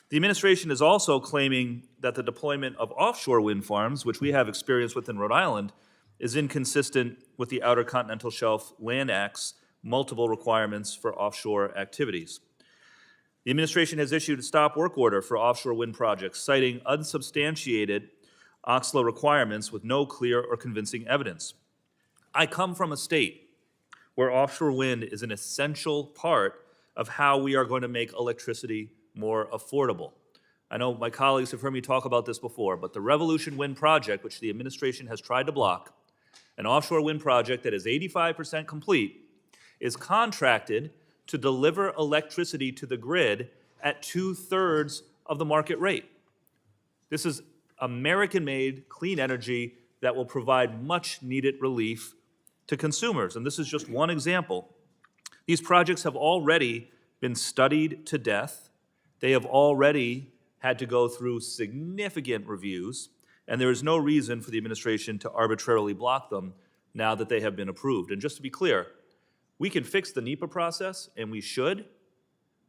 The administration is also claiming that the deployment of offshore wind farms, which we have experience with in Rhode Island, is inconsistent with the Outer Continental Shelf Land Act's multiple requirements for offshore activities. The administration has issued a stop work order for offshore wind projects, citing unsubstantiated OXLA requirements with no clear or convincing evidence. I come from a state where offshore wind is an essential part of how we are going to make electricity more affordable. I know my colleagues have heard me talk about this before, but the Revolution Wind project, which the administration has tried to block, an offshore wind project that is 85% complete, is contracted to deliver electricity to the grid at 2/3 of the market rate. This is American-made clean energy that will provide much-needed relief to consumers, and this is just one example. These projects have already been studied to death. They have already had to go through significant reviews, and there is no reason for the administration to arbitrarily block them now that they have been approved. And just to be clear, we can fix the NEPA process, and we should,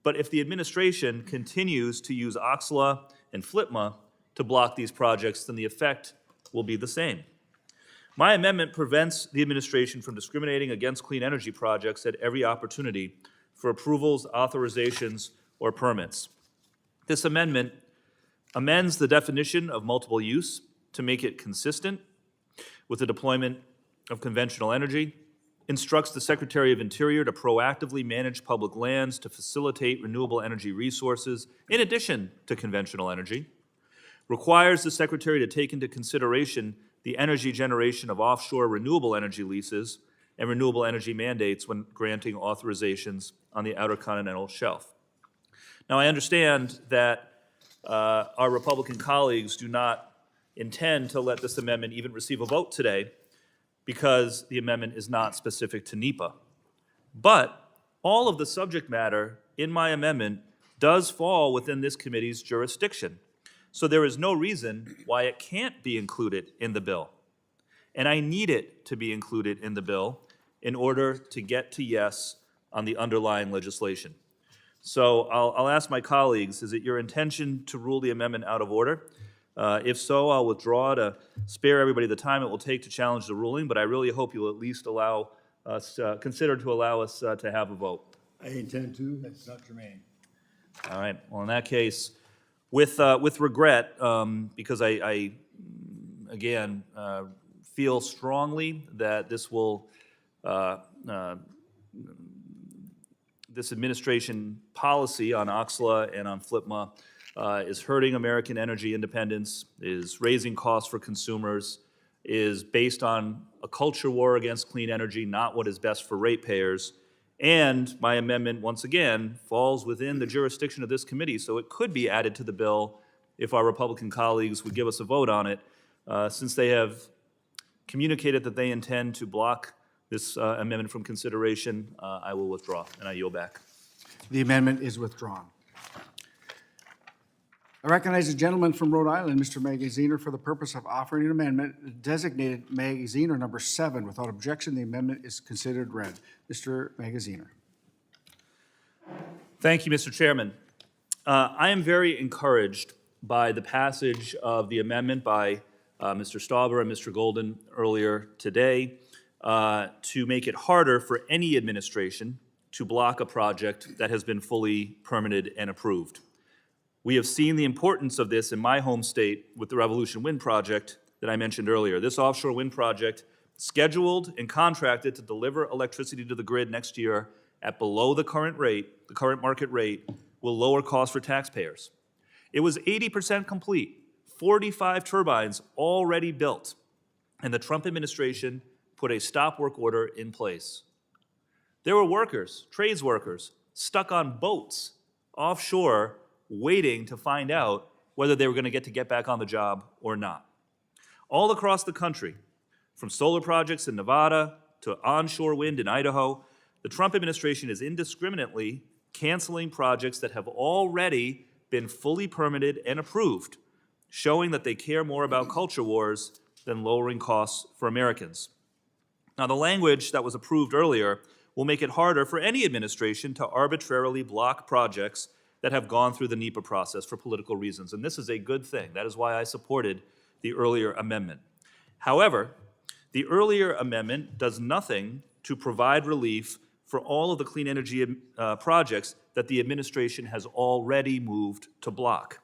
but if the administration continues to use OXLA and FLTMA to block these projects, then the effect will be the same. My amendment prevents the administration from discriminating against clean energy projects at every opportunity for approvals, authorizations, or permits. This amendment amends the definition of multiple use to make it consistent with the deployment of conventional energy, instructs the Secretary of Interior to proactively manage public lands to facilitate renewable energy resources in addition to conventional energy, requires the Secretary to take into consideration the energy generation of offshore renewable energy leases and renewable energy mandates when granting authorizations on the Outer Continental Shelf. Now, I understand that our Republican colleagues do not intend to let this amendment even receive a vote today because the amendment is not specific to NEPA. But all of the subject matter in my amendment does fall within this committee's jurisdiction. So there is no reason why it can't be included in the bill. And I need it to be included in the bill in order to get to yes on the underlying legislation. So I'll ask my colleagues, is it your intention to rule the amendment out of order? If so, I'll withdraw to spare everybody the time it will take to challenge the ruling, but I really hope you'll at least allow us, consider to allow us to have a vote. I intend to, that's not germane. All right, well, in that case, with regret, because I again, feel strongly that this will, this administration policy on OXLA and on FLTMA is hurting American energy independence, is raising costs for consumers, is based on a culture war against clean energy, not what is best for ratepayers. And my amendment, once again, falls within the jurisdiction of this committee, so it could be added to the bill if our Republican colleagues would give us a vote on it. Since they have communicated that they intend to block this amendment from consideration, I will withdraw, and I yield back. The amendment is withdrawn. I recognize the gentleman from Rhode Island, Mr. Magaziner, for the purpose of offering an amendment designated Magaziner number 7. Without objection, the amendment is considered read. Mr. Magaziner. Thank you, Mr. Chairman. I am very encouraged by the passage of the amendment by Mr. Stauber and Mr. Golden earlier today to make it harder for any administration to block a project that has been fully permitted and approved. We have seen the importance of this in my home state with the Revolution Wind project that I mentioned earlier. This offshore wind project, scheduled and contracted to deliver electricity to the grid next year at below the current rate, the current market rate, will lower costs for taxpayers. It was 80% complete, 45 turbines already built, and the Trump administration put a stop work order in place. There were workers, trades workers, stuck on boats offshore waiting to find out whether they were going to get back on the job or not. All across the country, from solar projects in Nevada to onshore wind in Idaho, the Trump administration is indiscriminately canceling projects that have already been fully permitted and approved, showing that they care more about culture wars than lowering costs for Americans. Now, the language that was approved earlier will make it harder for any administration to arbitrarily block projects that have gone through the NEPA process for political reasons, and this is a good thing. That is why I supported the earlier amendment. However, the earlier amendment does nothing to provide relief for all of the clean energy projects that the administration has already moved to block.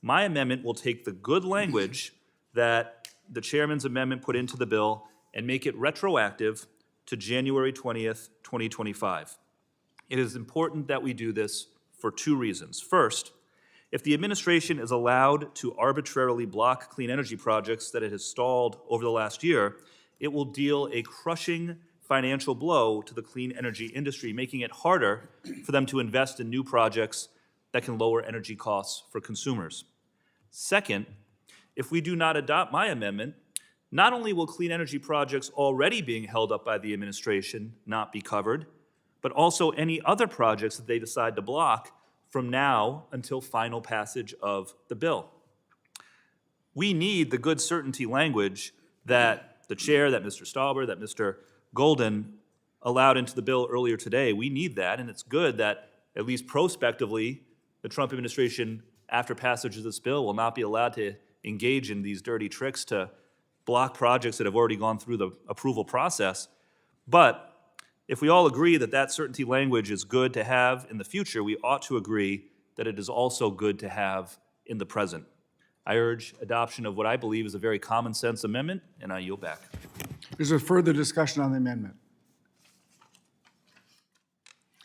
My amendment will take the good language that the chairman's amendment put into the bill and make it retroactive to January 20th, 2025. It is important that we do this for two reasons. First, if the administration is allowed to arbitrarily block clean energy projects that it has stalled over the last year, it will deal a crushing financial blow to the clean energy industry, making it harder for them to invest in new projects that can lower energy costs for consumers. Second, if we do not adopt my amendment, not only will clean energy projects already being held up by the administration not be covered, but also any other projects that they decide to block from now until final passage of the bill. We need the good certainty language that the chair, that Mr. Stauber, that Mr. Golden allowed into the bill earlier today. We need that, and it's good that, at least prospectively, the Trump administration, after passage of this bill, will not be allowed to engage in these dirty tricks to block projects that have already gone through the approval process. But if we all agree that that certainty language is good to have in the future, we ought to agree that it is also good to have in the present. I urge adoption of what I believe is a very common sense amendment, and I yield back. Is there further discussion on the amendment?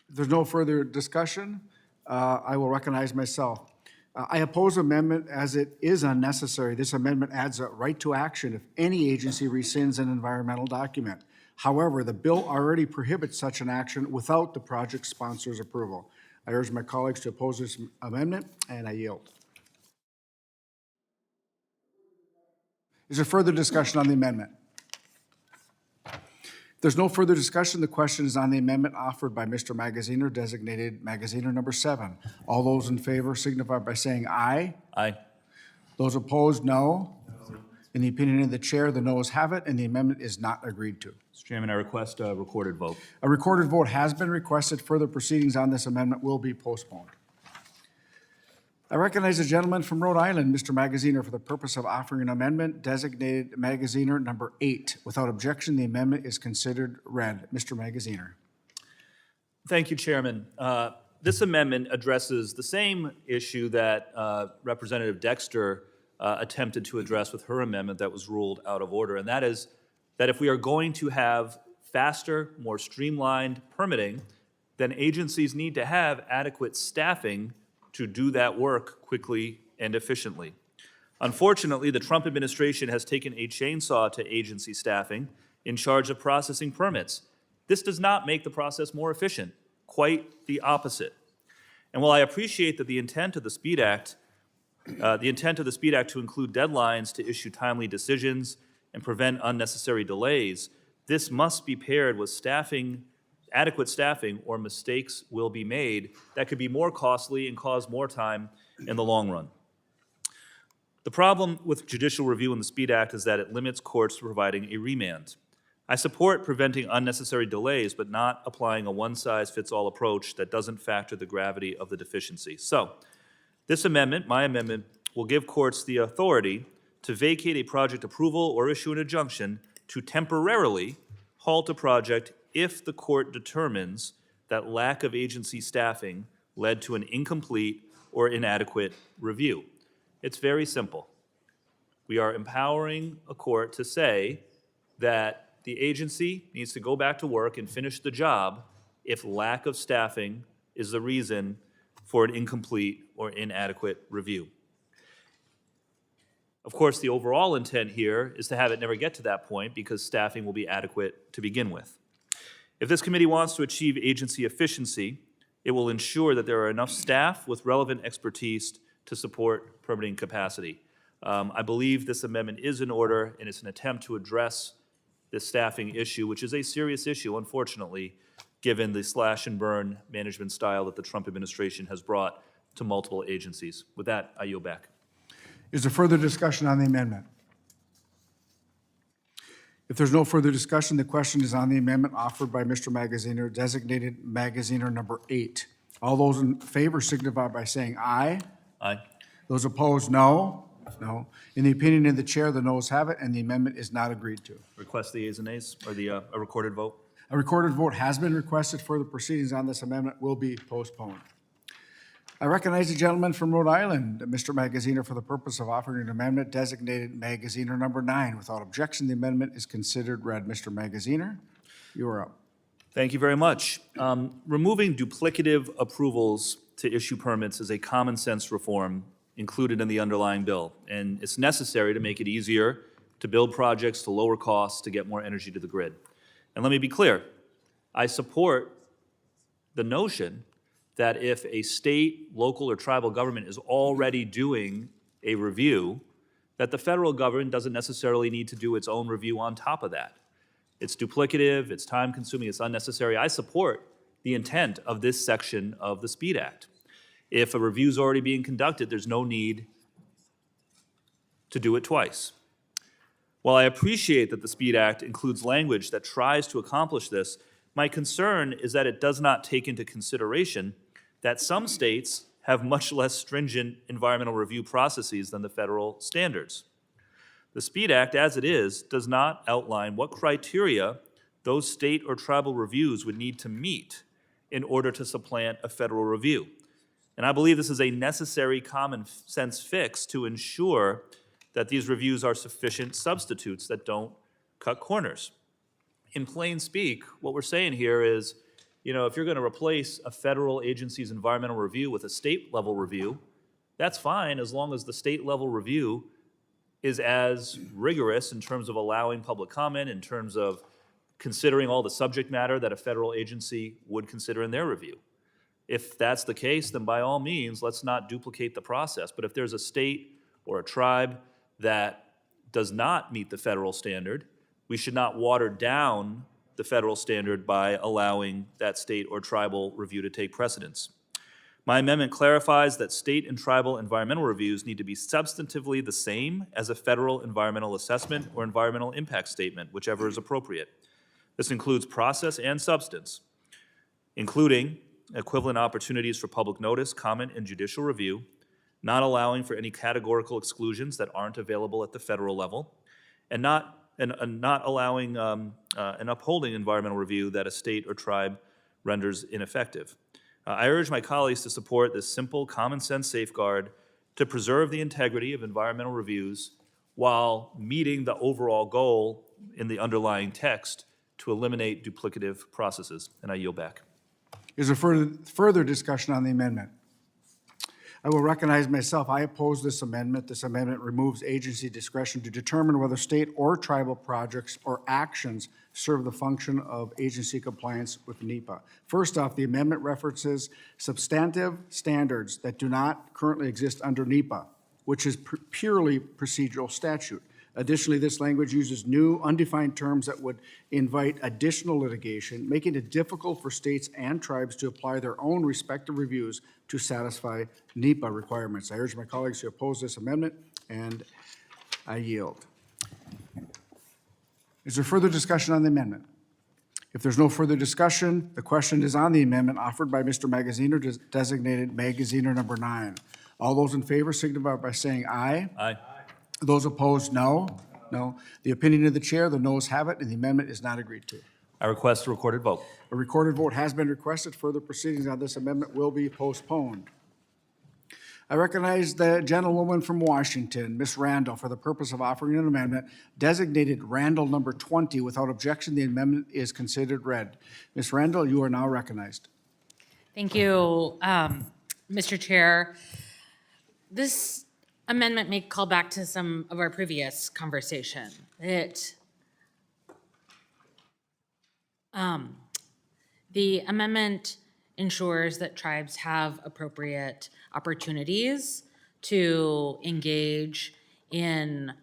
If there's no further discussion, I will recognize myself. I oppose amendment as it is unnecessary. This amendment adds a right to action if any agency rescinds an environmental document. However, the bill already prohibits such an action without the project sponsor's approval. I urge my colleagues to oppose this amendment, and I yield. Is there further discussion on the amendment? If there's no further discussion, the question is on the amendment offered by Mr. Magaziner, designated Magaziner number 7. All those in favor signify by saying aye. Aye. Those opposed, no. In the opinion of the chair, the noes have it, and the amendment is not agreed to. Mr. Chairman, I request a recorded vote. A recorded vote has been requested. Further proceedings on this amendment will be postponed. I recognize the gentleman from Rhode Island, Mr. Magaziner, for the purpose of offering an amendment designated Magaziner number 8. Without objection, the amendment is considered read. Mr. Magaziner. Thank you, Chairman. This amendment addresses the same issue that Representative Dexter attempted to address with her amendment that was ruled out of order, and that is that if we are going to have faster, more streamlined permitting, then agencies need to have adequate staffing to do that work quickly and efficiently. Unfortunately, the Trump administration has taken a chainsaw to agency staffing in charge of processing permits. This does not make the process more efficient, quite the opposite. And while I appreciate that the intent of the SPEED Act to include deadlines to issue timely decisions and prevent unnecessary delays, this must be paired with adequate staffing, or mistakes will be made that could be more costly and cause more time in the long run. The problem with judicial review in the SPEED Act is that it limits courts to providing a remand. I support preventing unnecessary delays, but not applying a one-size-fits-all approach that doesn't factor the gravity of the deficiency. So, this amendment, my amendment, will give courts the authority to vacate a project approval or issue an injunction to temporarily halt a project if the court determines that lack of agency staffing led to an incomplete or inadequate review. It's very simple. We are empowering a court to say that the agency needs to go back to work and finish the job if lack of staffing is the reason for an incomplete or inadequate review. Of course, the overall intent here is to have it never get to that point because staffing will be adequate to begin with. If this committee wants to achieve agency efficiency, It will ensure that there are enough staff with relevant expertise to support permitting capacity. I believe this amendment is in order, and it's an attempt to address this staffing issue, which is a serious issue, unfortunately, given the slash and burn management style that the Trump administration has brought to multiple agencies. With that, I yield back. Is there further discussion on the amendment? If there's no further discussion, the question is on the amendment offered by Mr. Magaziner, designated Magaziner number 8. All those in favor signify by saying aye. Aye. Those opposed, no. No. In the opinion of the chair, the noes have it, and the amendment is not agreed to. Request the ayes and nays, or a recorded vote. A recorded vote has been requested. Further proceedings on this amendment will be postponed. I recognize the gentleman from Rhode Island, Mr. Magaziner, for the purpose of offering an amendment designated Magaziner number 9. Without objection, the amendment is considered read. Mr. Magaziner, you are up. Thank you very much. Removing duplicative approvals to issue permits is a common sense reform included in the underlying bill, and it's necessary to make it easier to build projects to lower costs to get more energy to the grid. And let me be clear, I support the notion that if a state, local, or tribal government is already doing a review, that the federal government doesn't necessarily need to do its own review on top of that. It's duplicative, it's time-consuming, it's unnecessary. I support the intent of this section of the SPEED Act. If a review is already being conducted, there's no need to do it twice. While I appreciate that the SPEED Act includes language that tries to accomplish this, my concern is that it does not take into consideration that some states have much less stringent environmental review processes than the federal standards. The SPEED Act, as it is, does not outline what criteria those state or tribal reviews would need to meet in order to supplant a federal review. And I believe this is a necessary common sense fix to ensure that these reviews are sufficient substitutes that don't cut corners. In plain speak, what we're saying here is, if you're going to replace a federal agency's environmental review with a state-level review, that's fine as long as the state-level review is as rigorous in terms of allowing public comment, in terms of considering all the subject matter that a federal agency would consider in their review. If that's the case, then by all means, let's not duplicate the process. But if there's a state or a tribe that does not meet the federal standard, we should not water down the federal standard by allowing that state or tribal review to take precedence. My amendment clarifies that state and tribal environmental reviews need to be substantively the same as a federal environmental assessment or environmental impact statement, whichever is appropriate. This includes process and substance, including equivalent opportunities for public notice, comment, and judicial review, not allowing for any categorical exclusions that aren't available at the federal level, and not allowing and upholding environmental review that a state or tribe renders ineffective. I urge my colleagues to support this simple, common-sense safeguard to preserve the integrity of environmental reviews while meeting the overall goal in the underlying text to eliminate duplicative processes. And I yield back. Is there further discussion on the amendment? I will recognize myself. I oppose this amendment. This amendment removes agency discretion to determine whether state or tribal projects or actions serve the function of agency compliance with NEPA. First off, the amendment references substantive standards that do not currently exist under NEPA, which is purely procedural statute. Additionally, this language uses new undefined terms that would invite additional litigation, making it difficult for states and tribes to apply their own respective reviews to satisfy NEPA requirements. I urge my colleagues to oppose this amendment, and I yield. Is there further discussion on the amendment? If there's no further discussion, the question is on the amendment offered by Mr. Magaziner, designated Magaziner number 9. All those in favor signify by saying aye. Aye. Those opposed, no. No. The opinion of the chair, the noes have it, and the amendment is not agreed to. I request a recorded vote. A recorded vote has been requested. Further proceedings on this amendment will be postponed. I recognize the gentlewoman from Washington, Ms. Randall, for the purpose of offering an amendment designated Randall number 20. Without objection, the amendment is considered read. Ms. Randall, you are now recognized. Thank you, Mr. Chair. This amendment may call back to some of our previous conversation. The amendment ensures that tribes have appropriate opportunities to engage in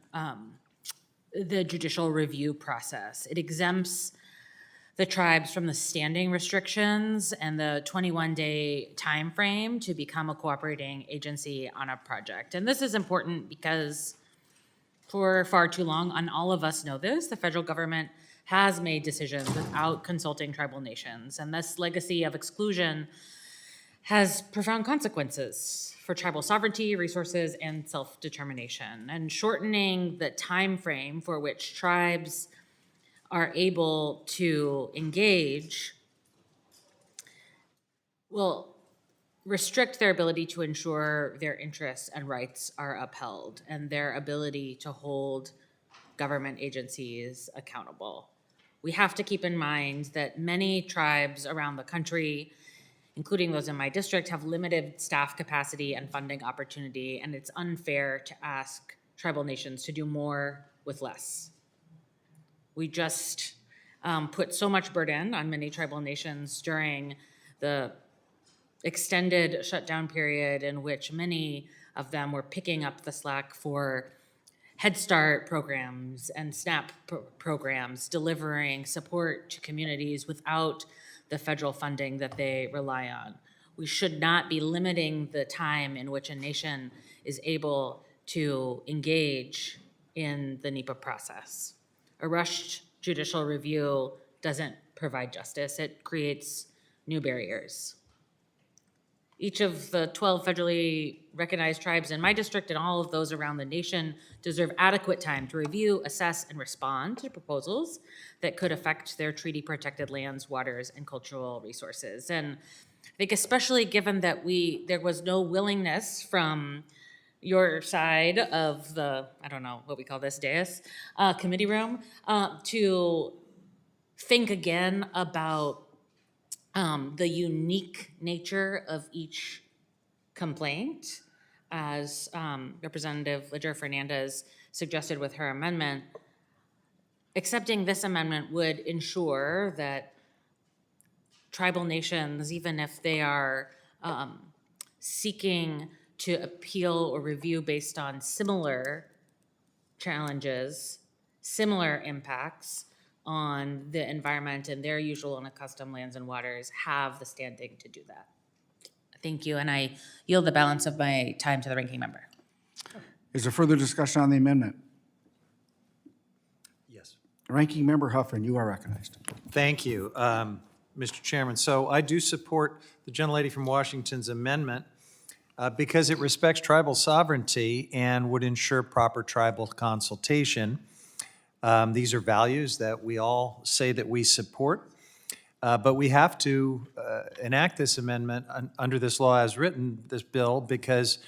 the judicial review process. It exempts the tribes from the standing restrictions and the 21-day time frame to become a cooperating agency on a project. And this is important because for far too long, and all of us know this, the federal government has made decisions without consulting tribal nations. And this legacy of exclusion has profound consequences for tribal sovereignty, resources, and self-determination. And shortening the time frame for which tribes are able to engage will restrict their ability to ensure their interests and rights are upheld and their ability to hold government agencies accountable. We have to keep in mind that many tribes around the country, including those in my district, have limited staff capacity and funding opportunity, and it's unfair to ask tribal nations to do more with less. We just put so much burden on many tribal nations during the extended shutdown period in which many of them were picking up the slack for Head Start programs and SNAP programs, delivering support to communities without the federal funding that they rely on. We should not be limiting the time in which a nation is able to engage in the NEPA process. A rushed judicial review doesn't provide justice. It creates new barriers. Each of the 12 federally recognized tribes in my district and all of those around the nation deserve adequate time to review, assess, and respond to proposals that could affect their treaty-protected lands, waters, and cultural resources. And I think especially given that there was no willingness from your side of the, I don't know what we call this, dais, committee room, to think again about the unique nature of each complaint, as Representative Leger Fernandez suggested with her amendment. Accepting this amendment would ensure that tribal nations, even if they are seeking to appeal or review based on similar challenges, similar impacts on the environment and their usual and accustomed lands and waters, have the standing to do that. Thank you, and I yield the balance of my time to the ranking member. Is there further discussion on the amendment? Yes. Ranking Member Huffman, you are recognized. Thank you, Mr. Chairman. So I do support the gentlelady from Washington's amendment because it respects tribal sovereignty and would ensure proper tribal consultation. These are values that we all say that we support, but we have to enact this amendment under this law as written, this bill, because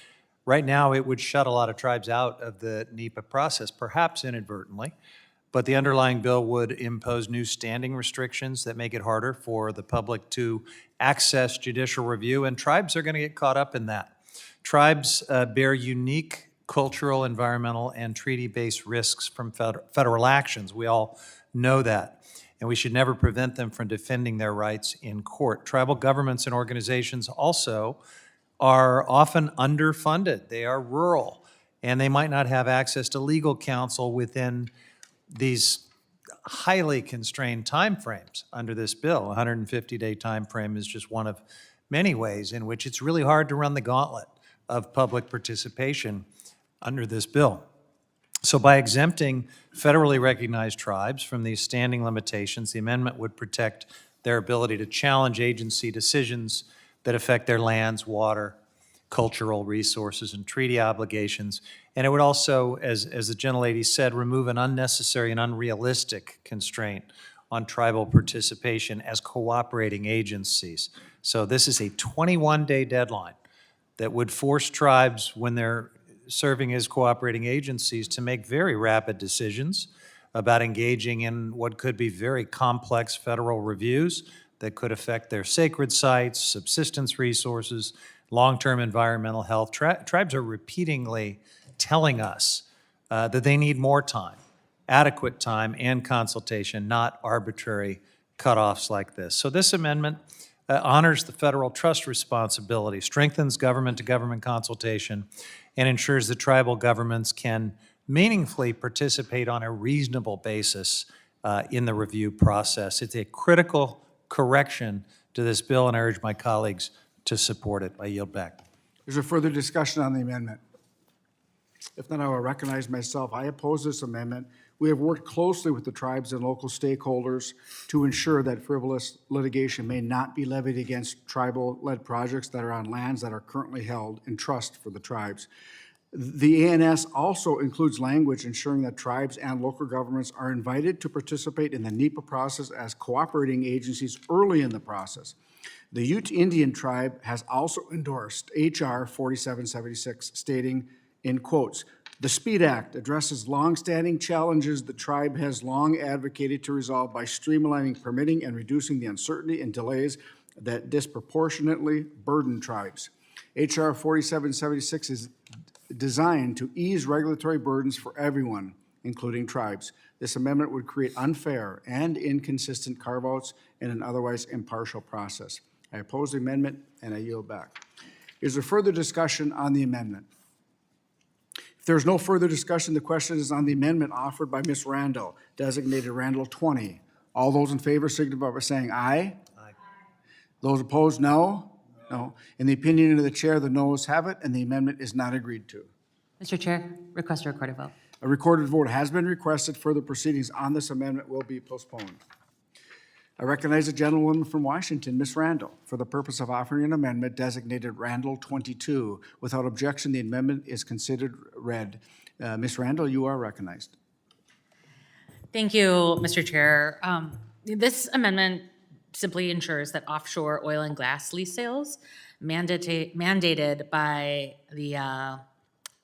right now it would shut a lot of tribes out of the NEPA process, perhaps inadvertently, but the underlying bill would impose new standing restrictions that make it harder for the public to access judicial review, and tribes are going to get caught up in that. Tribes bear unique cultural, environmental, and treaty-based risks from federal actions. We all know that, and we should never prevent them from defending their rights in court. Tribal governments and organizations also are often underfunded. They are rural, and they might not have access to legal counsel within these highly constrained timeframes under this bill. A 150-day timeframe is just one of many ways in which it's really hard to run the gauntlet of public participation under this bill. So by exempting federally recognized tribes from these standing limitations, the amendment would protect their ability to challenge agency decisions that affect their lands, water, cultural resources, and treaty obligations. And it would also, as the gentlelady said, remove an unnecessary and unrealistic constraint on tribal participation as cooperating agencies. So this is a 21-day deadline that would force tribes, when they're serving as cooperating agencies, to make very rapid decisions about engaging in what could be very complex federal reviews that could affect their sacred sites, subsistence resources, long-term environmental health. Tribes are repeatedly telling us that they need more time, adequate time and consultation, not arbitrary cutoffs like this. So this amendment honors the federal trust responsibility, strengthens government-to-government consultation, and ensures that tribal governments can meaningfully participate on a reasonable basis in the review process. It's a critical correction to this bill, and I urge my colleagues to support it. I yield back. Is there further discussion on the amendment? If not, I will recognize myself. I oppose this amendment. We have worked closely with the tribes and local stakeholders to ensure that frivolous litigation may not be levied against tribal-led projects that are on lands that are currently held in trust for the tribes. The ANS also includes language ensuring that tribes and local governments are invited to participate in the NEPA process as cooperating agencies early in the process. The Ute Indian Tribe has also endorsed H.R. 4776, stating, in quotes, "The SPEED Act addresses longstanding challenges the tribe has long advocated to resolve by streamlining permitting and reducing the uncertainty and delays that disproportionately burden tribes. H.R. 4776 is designed to ease regulatory burdens for everyone, including tribes. This amendment would create unfair and inconsistent carve-outs in an otherwise impartial process. I oppose the amendment, and I yield back. Is there further discussion on the amendment? If there's no further discussion, the question is on the amendment offered by Ms. Randall, designated Randall 20. All those in favor signify by saying aye. Aye. Those opposed, no. No. In the opinion of the chair, the noes have it, and the amendment is not agreed to. Mr. Chair, request a recorded vote. A recorded vote has been requested. Further proceedings on this amendment will be postponed. I recognize the gentlewoman from Washington, Ms. Randall, for the purpose of offering an amendment designated Randall 22. Without objection, the amendment is considered read. Ms. Randall, you are recognized. Thank you, Mr. Chair. This amendment simply ensures that offshore oil and gas lease sales mandated by the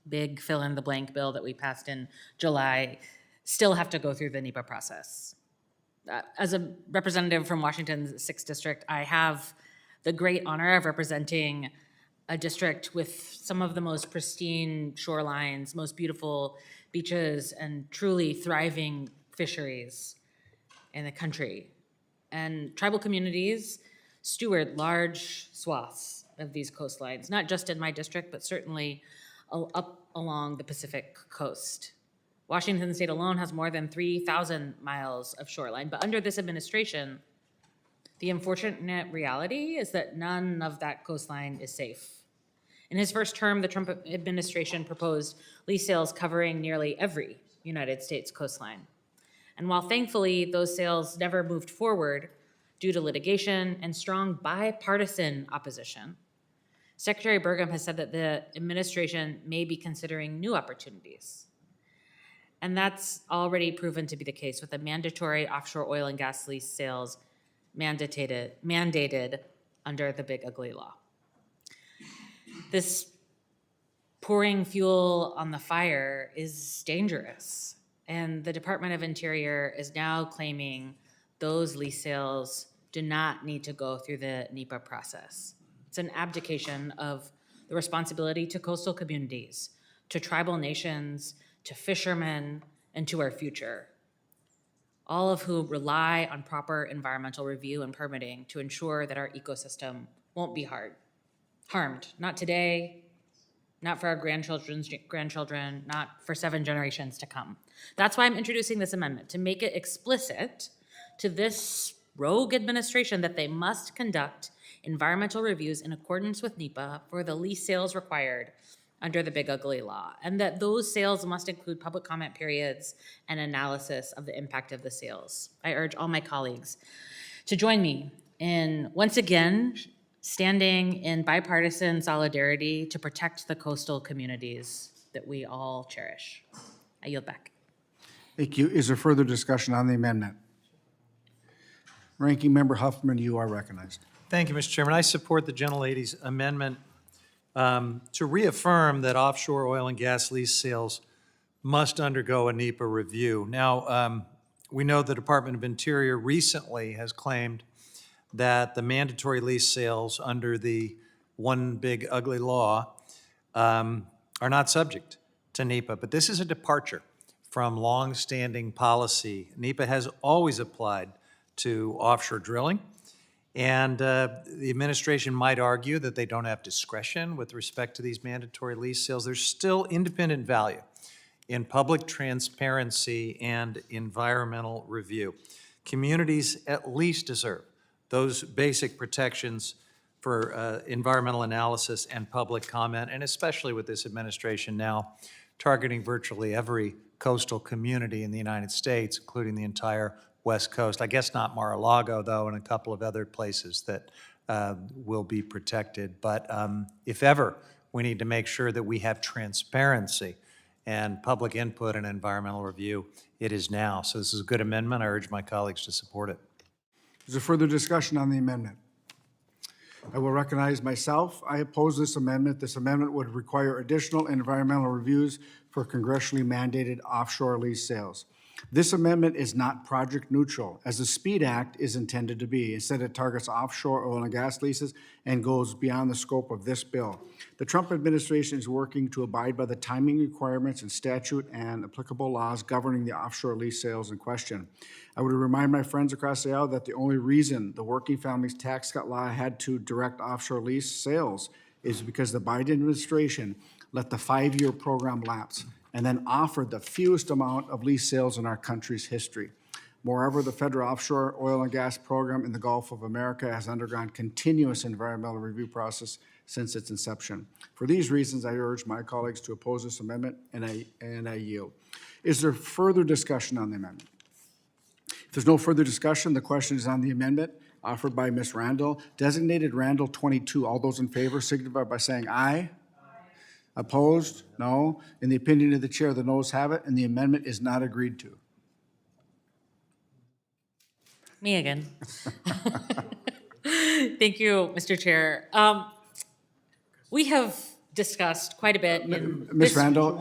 big fill-in-the-blank bill that we passed in July still have to go through the NEPA process. As a representative from Washington's 6th District, I have the great honor of representing a district with some of the most pristine shorelines, most beautiful beaches, and truly thriving fisheries in the country. And tribal communities steward large swaths of these coastlines, not just in my district, but certainly up along the Pacific coast. Washington State alone has more than 3,000 miles of shoreline, but under this administration, the unfortunate reality is that none of that coastline is safe. In his first term, the Trump administration proposed lease sales covering nearly every United States coastline. And while thankfully those sales never moved forward due to litigation and strong bipartisan opposition, Secretary Burgum has said that the administration may be considering new opportunities. And that's already proven to be the case with the mandatory offshore oil and gas lease sales mandated under the Big Ugly Law. This pouring fuel on the fire is dangerous, and the Department of Interior is now claiming those lease sales do not need to go through the NEPA process. It's an abdication of the responsibility to coastal communities, to tribal nations, to fishermen, and to our future, all of who rely on proper environmental review and permitting to ensure that our ecosystem won't be harmed, not today, not for our grandchildren's grandchildren, not for 7 generations to come. That's why I'm introducing this amendment, to make it explicit to this rogue administration that they must conduct environmental reviews in accordance with NEPA for the lease sales required under the Big Ugly Law, and that those sales must include public comment periods and analysis of the impact of the sales. I urge all my colleagues to join me in, once again, standing in bipartisan solidarity to protect the coastal communities that we all cherish. I yield back. Thank you. Is there further discussion on the amendment? Ranking Member Huffman, you are recognized. Thank you, Mr. Chairman. I support the gentlelady's amendment to reaffirm that offshore oil and gas lease sales must undergo a NEPA review. Now, we know the Department of Interior recently has claimed that the mandatory lease sales under the One Big Ugly Law are not subject to NEPA, but this is a departure from longstanding policy. NEPA has always applied to offshore drilling, And the administration might argue that they don't have discretion with respect to these mandatory lease sales. There's still independent value in public transparency and environmental review. Communities at least deserve those basic protections for environmental analysis and public comment, and especially with this administration now targeting virtually every coastal community in the United States, including the entire West Coast. I guess not Mar-a-Lago, though, and a couple of other places that will be protected. But if ever we need to make sure that we have transparency and public input and environmental review, it is now. So this is a good amendment. I urge my colleagues to support it. Is there further discussion on the amendment? I will recognize myself. I oppose this amendment. This amendment would require additional environmental reviews for congressionally mandated offshore lease sales. This amendment is not project neutral, as the SPEED Act is intended to be. Instead, it targets offshore oil and gas leases and goes beyond the scope of this bill. The Trump administration is working to abide by the timing requirements and statute and applicable laws governing the offshore lease sales in question. I would remind my friends across the aisle that the only reason the Working Families Tax Cut law had to direct offshore lease sales is because the Biden administration let the 5-year program lapse and then offered the fewest amount of lease sales in our country's history. Moreover, the federal offshore oil and gas program in the Gulf of America has undergone continuous environmental review process since its inception. For these reasons, I urge my colleagues to oppose this amendment, and I yield. Is there further discussion on the amendment? If there's no further discussion, the question is on the amendment offered by Ms. Randall, designated Randall 22. All those in favor signify by saying aye. Opposed? No. In the opinion of the chair, the noes have it, and the amendment is not agreed to. Me again. Thank you, Mr. Chair. We have discussed quite a bit. Ms. Randall?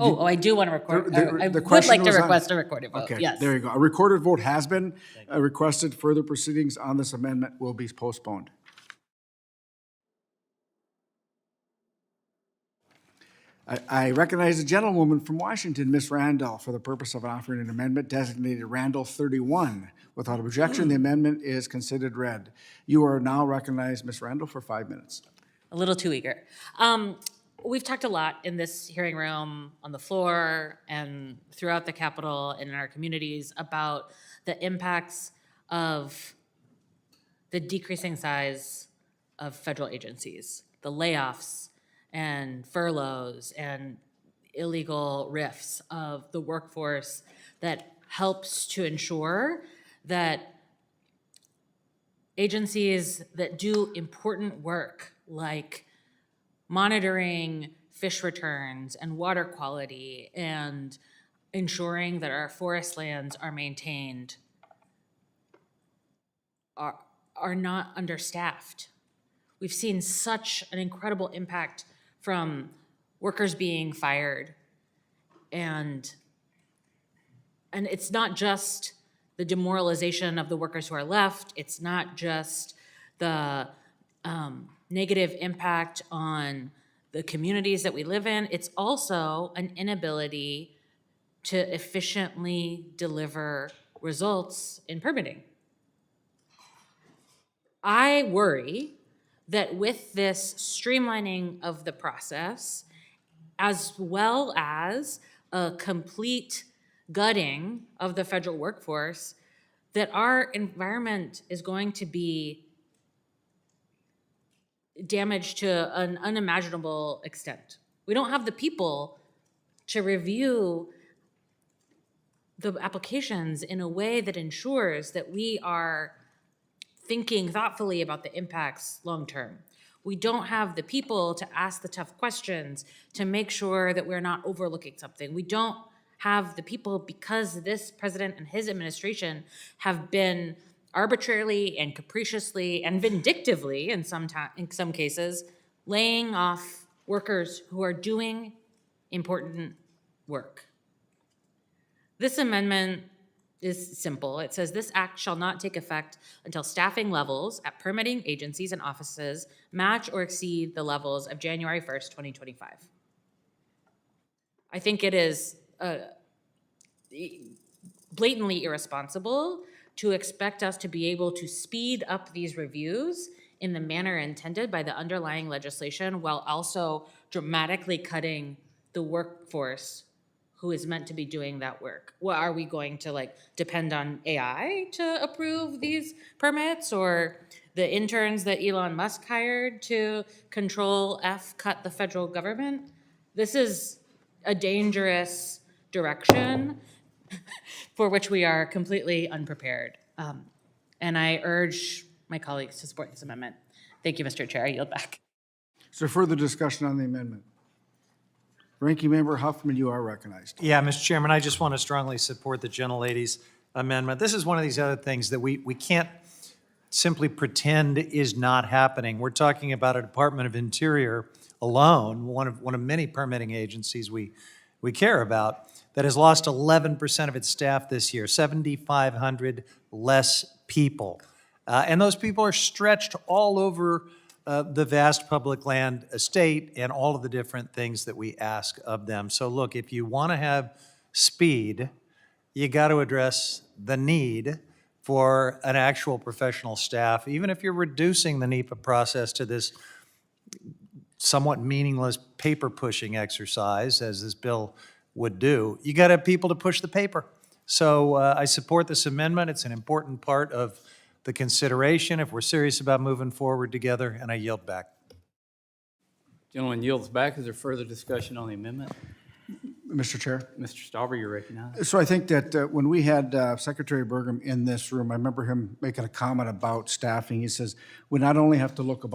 I do want to record. I The would question like to was on- request a recorded vote, Okay, yes. there you go. A recorded vote has been requested. Further proceedings on this amendment will be postponed. I recognize the gentlewoman from Washington, Ms. Randall, for the purpose of offering an amendment designated Randall 31. Without objection, the amendment is considered read. You are now recognized, Ms. Randall, for 5 minutes. A little too eager. We've talked a lot in this hearing room, on the floor, and throughout the Capitol and in our communities about the impacts of the decreasing size of federal agencies, the layoffs and furloughs and illegal rifts of the workforce that helps to ensure that agencies that do important work like monitoring fish returns and water quality and ensuring that our forest lands are maintained are not understaffed. We've seen such an incredible impact from workers being fired. And it's not just the demoralization of the workers who are left. It's not just the negative impact on the communities that we live in. It's also an inability to efficiently deliver results in permitting. I worry that with this streamlining of the process, as well as a complete gutting of the federal workforce, that our environment is going to be damaged to an unimaginable extent. We don't have the people to review the applications in a way that ensures that we are thinking thoughtfully about the impacts long-term. We don't have the people to ask the tough questions to make sure that we're not overlooking something. We don't have the people, because this president and his administration have been arbitrarily and capriciously and vindictively, in some cases, laying off workers who are doing important work. This amendment is simple. It says this act shall not take effect until staffing levels at permitting agencies and offices match or exceed the levels of January 1st, 2025. I think it is blatantly irresponsible to expect us to be able to speed up these reviews in the manner intended by the underlying legislation while also dramatically cutting the workforce who is meant to be doing that work? Well, are we going to like depend on AI to approve these permits, or the interns that Elon Musk hired to control F cut the federal government? This is a dangerous direction for which we are completely unprepared. And I urge my colleagues to support this amendment. Thank you, Mr. Chair. I yield back. Is there further discussion on the amendment? Ranking Member Huffman, you are recognized. Yeah, Mr. Chairman, I just want to strongly support the gentlelady's amendment. This is one of these other things that we can't simply pretend is not happening. We're talking about a Department of Interior alone, one of many permitting agencies we care about, that has lost 11% of its staff this year, 7,500 less people. And those people are stretched all over the vast public land estate and all of the different things that we ask of them. So look, if you want to have speed, you got to address the need for an actual professional staff, even if you're reducing the NEPA process to this somewhat meaningless paper pushing exercise, as this bill would do. You got to have people to push the paper. So I support this amendment. It's an important part of the consideration if we're serious about moving forward together, and I yield back. Gentleman yields back. Is there further discussion on the amendment? Mr. Chair. Mr. Stauber, you're recognized. So I think that when we had Secretary Burgum in this room, I remember him making a comment about staffing. He says, we not only have to look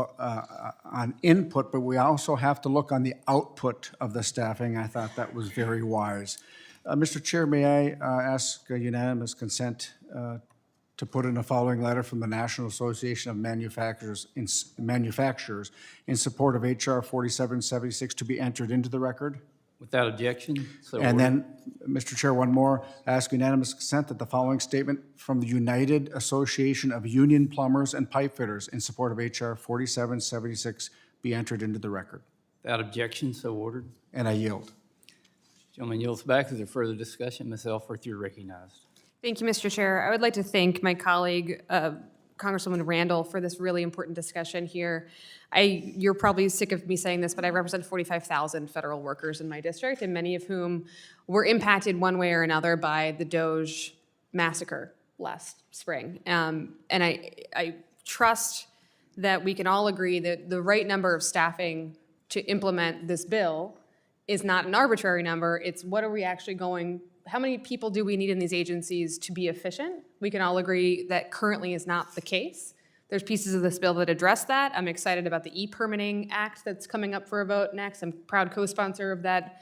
on input, but we also have to look on the output of the staffing. I thought that was very wise. Mr. Chair, may I ask unanimous consent to put in the following letter from the National Association of Manufacturers in support of H.R. 4776 to be entered into the record? Without objection, so And ordered. then, Mr. Chair, one more. Ask unanimous consent that the following statement from the United Association of Union Plumbers and Pipe Fitters in support of H.R. 4776 be entered into the record. Without objection, so ordered. And I yield. Gentleman yields back. Is there further discussion? Ms. Elforth, you're recognized. Thank you, Mr. Chair. I would like to thank my colleague, Congresswoman Randall, for this really important discussion here. You're probably sick of me saying this, but I represent 45,000 federal workers in my district, and many of whom were impacted one way or another by the DOJ massacre last spring. And I trust that we can all agree that the right number of staffing to implement this bill is not an arbitrary number. It's what are we actually going, how many people do we need in these agencies to be efficient? We can all agree that currently is not the case. There's pieces of this bill that address that. I'm excited about the e-permitting act that's coming up for a vote next. I'm proud co-sponsor of that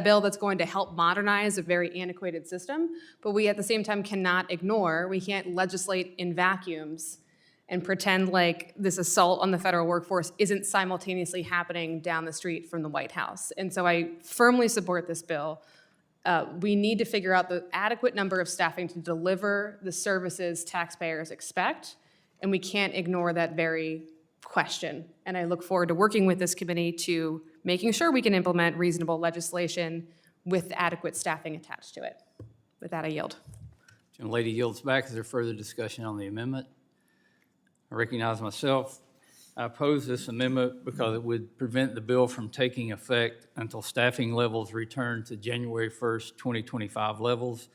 bill that's going to help modernize a very antiquated system. But we at the same time cannot ignore, we can't legislate in vacuums and pretend like this assault on the federal workforce isn't simultaneously happening down the street from the White House. And so I firmly support this bill. We need to figure out the adequate number of staffing to deliver the services taxpayers expect, and we can't ignore that very question. And I look forward to working with this committee to making sure we can implement reasonable legislation with adequate staffing attached to it. With that, I yield. Gentlelady yields back. Is there further discussion on the amendment? I recognize myself. I oppose this amendment because it would prevent the bill from taking effect until staffing levels return to January 1st, 2025 levels.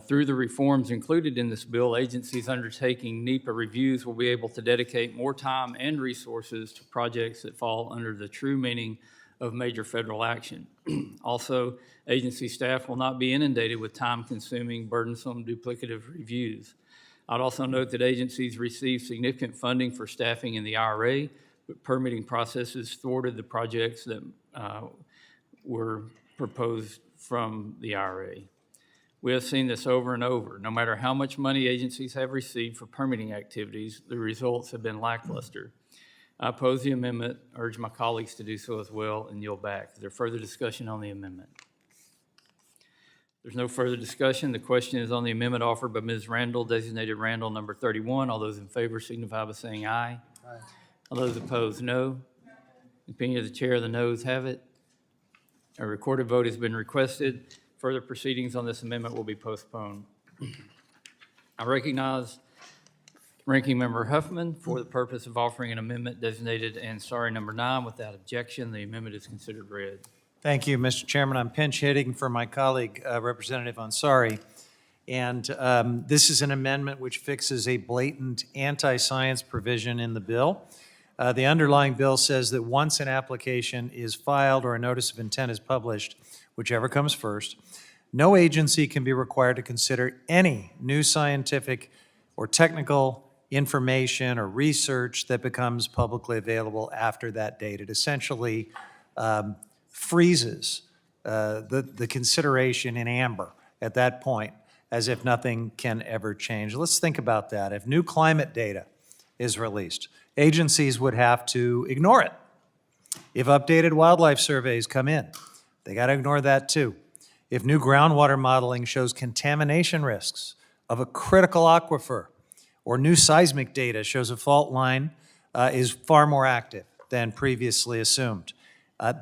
Through the reforms included in this bill, agencies undertaking NEPA reviews will be able to dedicate more time and resources to projects that fall under the true meaning of major federal action. Also, agency staff will not be inundated with time-consuming, burdensome, duplicative reviews. I'd also note that agencies receive significant funding for staffing in the IRA, but permitting processes thwarted the projects that were proposed from the IRA. We have seen this over and over. No matter how much money agencies have received for permitting activities, the results have been lackluster. I oppose the amendment, urge my colleagues to do so as well, and yield back. Is there further discussion on the amendment? There's no further discussion. The question is on the amendment offered by Ms. Randall, designated Randall number 31. All those in favor signify by saying aye. Aye. All those opposed, no. In opinion of the chair, the noes have it. A recorded vote has been requested. Further proceedings on this amendment will be postponed. I recognize Ranking Member Huffman for the purpose of offering an amendment designated Ansari number 9. Without objection, the amendment is considered read. Thank you, Mr. Chairman. I'm pinch hitting for my colleague, Representative Ansari. And this is an amendment which fixes a blatant anti-science provision in the bill. The underlying bill says that once an application is filed or a notice of intent is published, whichever comes first, no agency can be required to consider any new scientific or technical information or research that becomes publicly available after that date. It essentially freezes the consideration in amber at that point, as if nothing can ever change. Let's think about that. If new climate data is released, agencies would have to ignore it. If updated wildlife surveys come in, they got to ignore that too. If new groundwater modeling shows contamination risks of a critical aquifer, or new seismic data shows a fault line is far more active than previously assumed,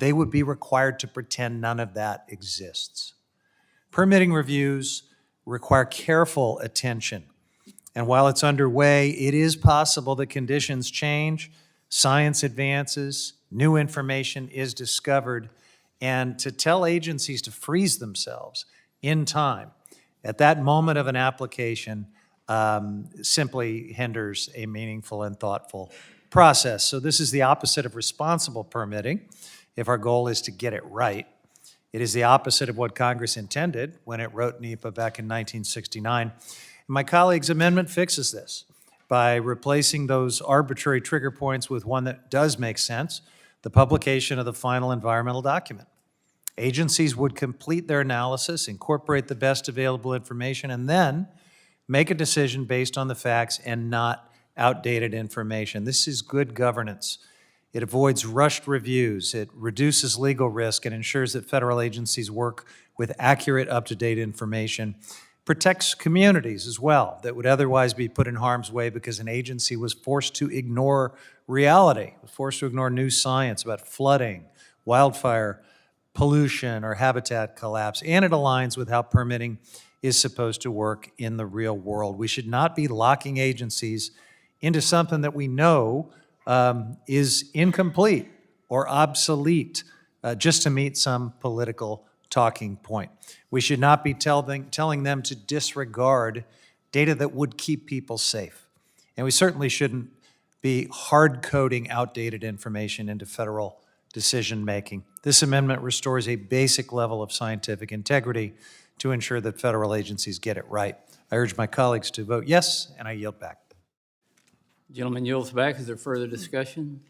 they would be required to pretend none of that exists. Permitting reviews require careful attention. And while it's underway, it is possible that conditions change, science advances, new information is discovered, and to tell agencies to freeze themselves in time at that moment of an application simply hinders a meaningful and thoughtful process. So this is the opposite of responsible permitting if our goal is to get it right. It is the opposite of what Congress intended when it wrote NEPA back in 1969. And my colleague's amendment fixes this by replacing those arbitrary trigger points with one that does make sense, the publication of the final environmental document. Agencies would complete their analysis, incorporate the best available information, and then make a decision based on the facts and not outdated information. This is good governance. It avoids rushed reviews, it reduces legal risk, and ensures that federal agencies work with accurate, up-to-date information. Protects communities as well that would otherwise be put in harm's way because an agency was forced to ignore reality, was forced to ignore new science about flooding, wildfire, pollution, or habitat collapse, and it aligns with how permitting is supposed to work in the real world. We should not be locking agencies into something that we know is incomplete or obsolete just to meet some political talking point. We should not be telling them to disregard data that would keep people safe. And we certainly shouldn't be hard-coding outdated information into federal decision-making. This amendment restores a basic level of scientific integrity to ensure that federal agencies get it right. I urge my colleagues to vote yes, and I yield back. Gentleman yields back. Is there further discussion?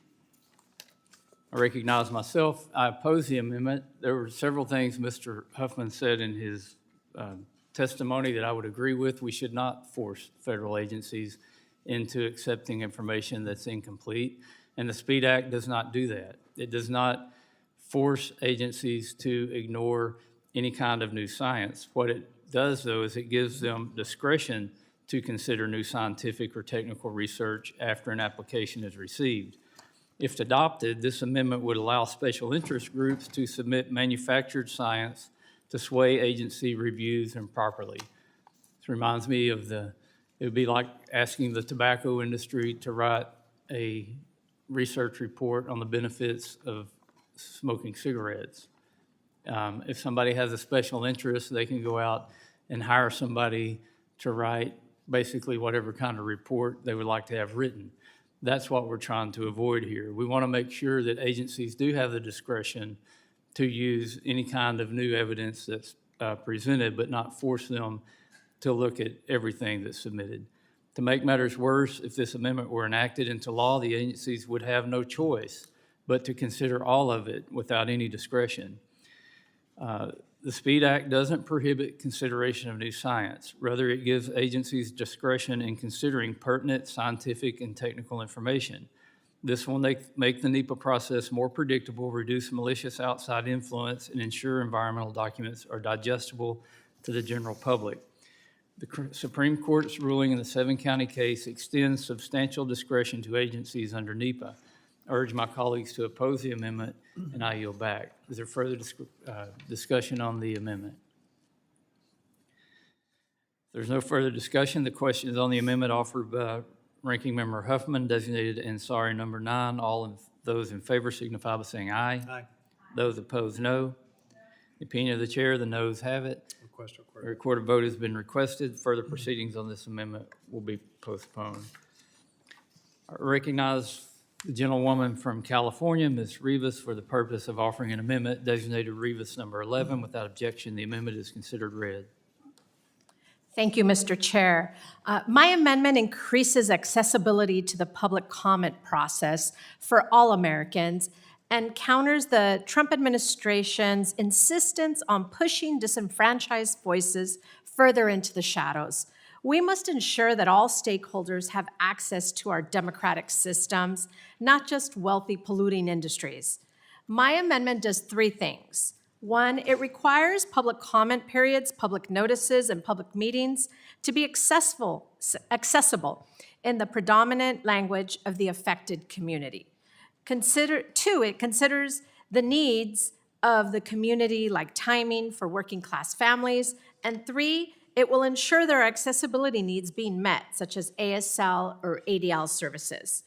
I recognize myself. I oppose the amendment. There were several things Mr. Huffman said in his testimony that I would agree with. We should not force federal agencies into accepting information that's incomplete, and the SPEED Act does not do that. It does not force agencies to ignore any kind of new science. What it does, though, is it gives them discretion to consider new scientific or technical research after an application is received. If adopted, this amendment would allow special interest groups to submit manufactured science to sway agency reviews improperly. This reminds me of it would be like asking the tobacco industry to write a research report on the benefits of smoking cigarettes. If somebody has a special interest, they can go out and hire somebody to write basically whatever kind of report they would like to have written. That's what we're trying to avoid here. We want to make sure that agencies do have the discretion to use any kind of new evidence that's presented, but not force them to look at everything that's submitted. To make matters worse, if this amendment were enacted into law, the agencies would have no choice but to consider all of it without any discretion. The SPEED Act doesn't prohibit consideration of new science. Rather, it gives agencies discretion in considering pertinent scientific and technical information. This will make the NEPA process more predictable, reduce malicious outside influence, and ensure environmental documents are digestible to the general public. The Supreme Court's ruling in the Seven-County case extends substantial discretion to agencies under NEPA. I urge my colleagues to oppose the amendment, and I yield back. Is there further discussion on the amendment? There's no further discussion. The question is on the amendment offered by Ranking Member Huffman, designated Ansari number 9. Those in favor signify by saying aye. Aye. Those opposed, no. The opinion of the chair, the noes have it. A recorded vote has been requested. Further proceedings on this amendment will be postponed. I recognize the gentlewoman from California, Ms. Rivas, for the purpose of offering an amendment designated Rivas number 11. Without objection, the amendment is considered read. Thank you, Mr. Chair. My amendment increases accessibility to the public comment process for all Americans and counters the Trump administration's insistence on pushing disenfranchised voices further into the shadows. We must ensure that all stakeholders have access to our democratic systems, not just wealthy polluting industries. My amendment does 3 things. 1, it requires public comment periods, public notices, and public meetings to be accessible in the predominant language of the affected community. 2, it considers the needs of the community, like timing for working-class families. And 3, it will ensure there are accessibility needs being met, such as ASL or ADL services.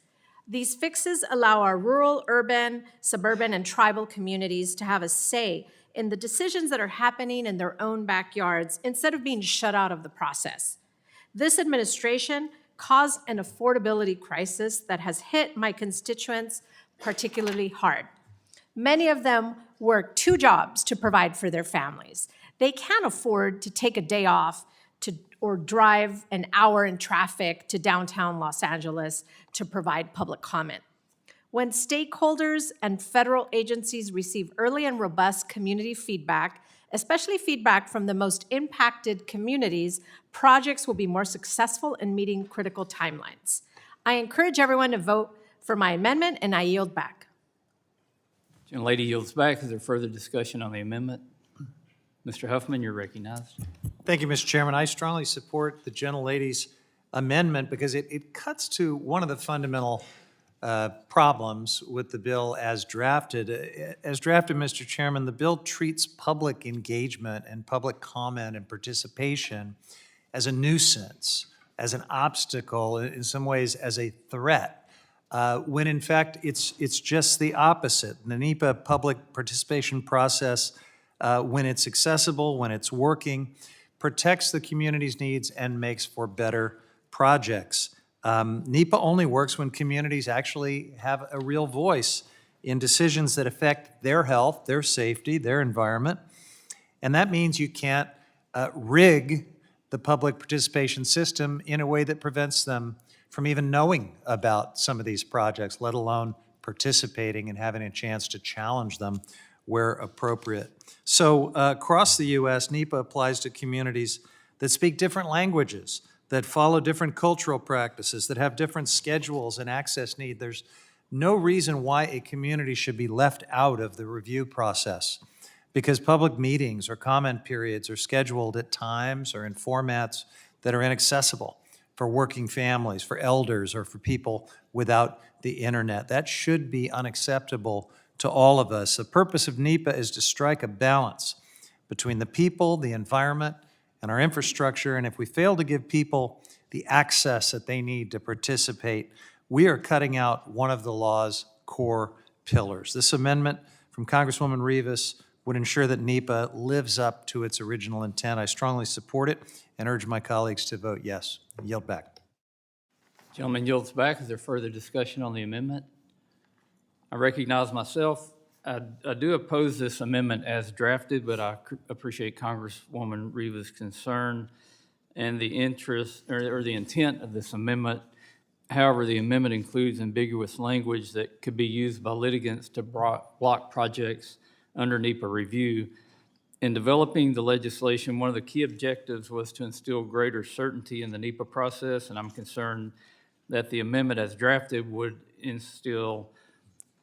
These fixes allow our rural, urban, suburban, and tribal communities to have a say in the decisions that are happening in their own backyards instead of being shut out of the process. This administration caused an affordability crisis that has hit my constituents particularly hard. Many of them work 2 jobs to provide for their families. They can't afford to take a day off or drive an hour in traffic to downtown Los Angeles to provide public comment. When stakeholders and federal agencies receive early and robust community feedback, especially feedback from the most impacted communities, projects will be more successful in meeting critical timelines. I encourage everyone to vote for my amendment, and I yield back. Gentlelady yields back. Is there further discussion on the amendment? Mr. Huffman, you're recognized. Thank you, Mr. Chairman. I strongly support the gentlelady's amendment because it cuts to one of the fundamental problems with the bill as drafted. As drafted, Mr. Chairman, the bill treats public engagement and public comment and participation as a nuisance, as an obstacle, in some ways as a threat, when in fact it's just the opposite. The NEPA public participation process, when it's accessible, when it's working, protects the community's needs and makes for better projects. NEPA only works when communities actually have a real voice in decisions that affect their health, their safety, their environment. And that means you can't rig the public participation system in a way that prevents them from even knowing about some of these projects, let alone participating and having a chance to challenge them where appropriate. So across the U.S., NEPA applies to communities that speak different languages, that follow different cultural practices, that have different schedules and access needs. There's no reason why a community should be left out of the review process, because public meetings or comment periods are scheduled at times or in formats that are inaccessible for working families, for elders, or for people without the internet. That should be unacceptable to all of us. The purpose of NEPA is to strike a balance between the people, the environment, and our infrastructure, and if we fail to give people the access that they need to participate, we are cutting out one of the law's core pillars. This amendment from Congresswoman Rivas would ensure that NEPA lives up to its original intent. I strongly support it and urge my colleagues to vote yes. Yield back. Gentleman yields back. Is there further discussion on the amendment? I recognize myself. I do oppose this amendment as drafted, but I appreciate Congresswoman Rivas' concern and the interest or the intent of this amendment. However, the amendment includes ambiguous language that could be used by litigants to block projects under NEPA review. In developing the legislation, one of the key objectives was to instill greater certainty in the NEPA process, and I'm concerned that the amendment as drafted would instill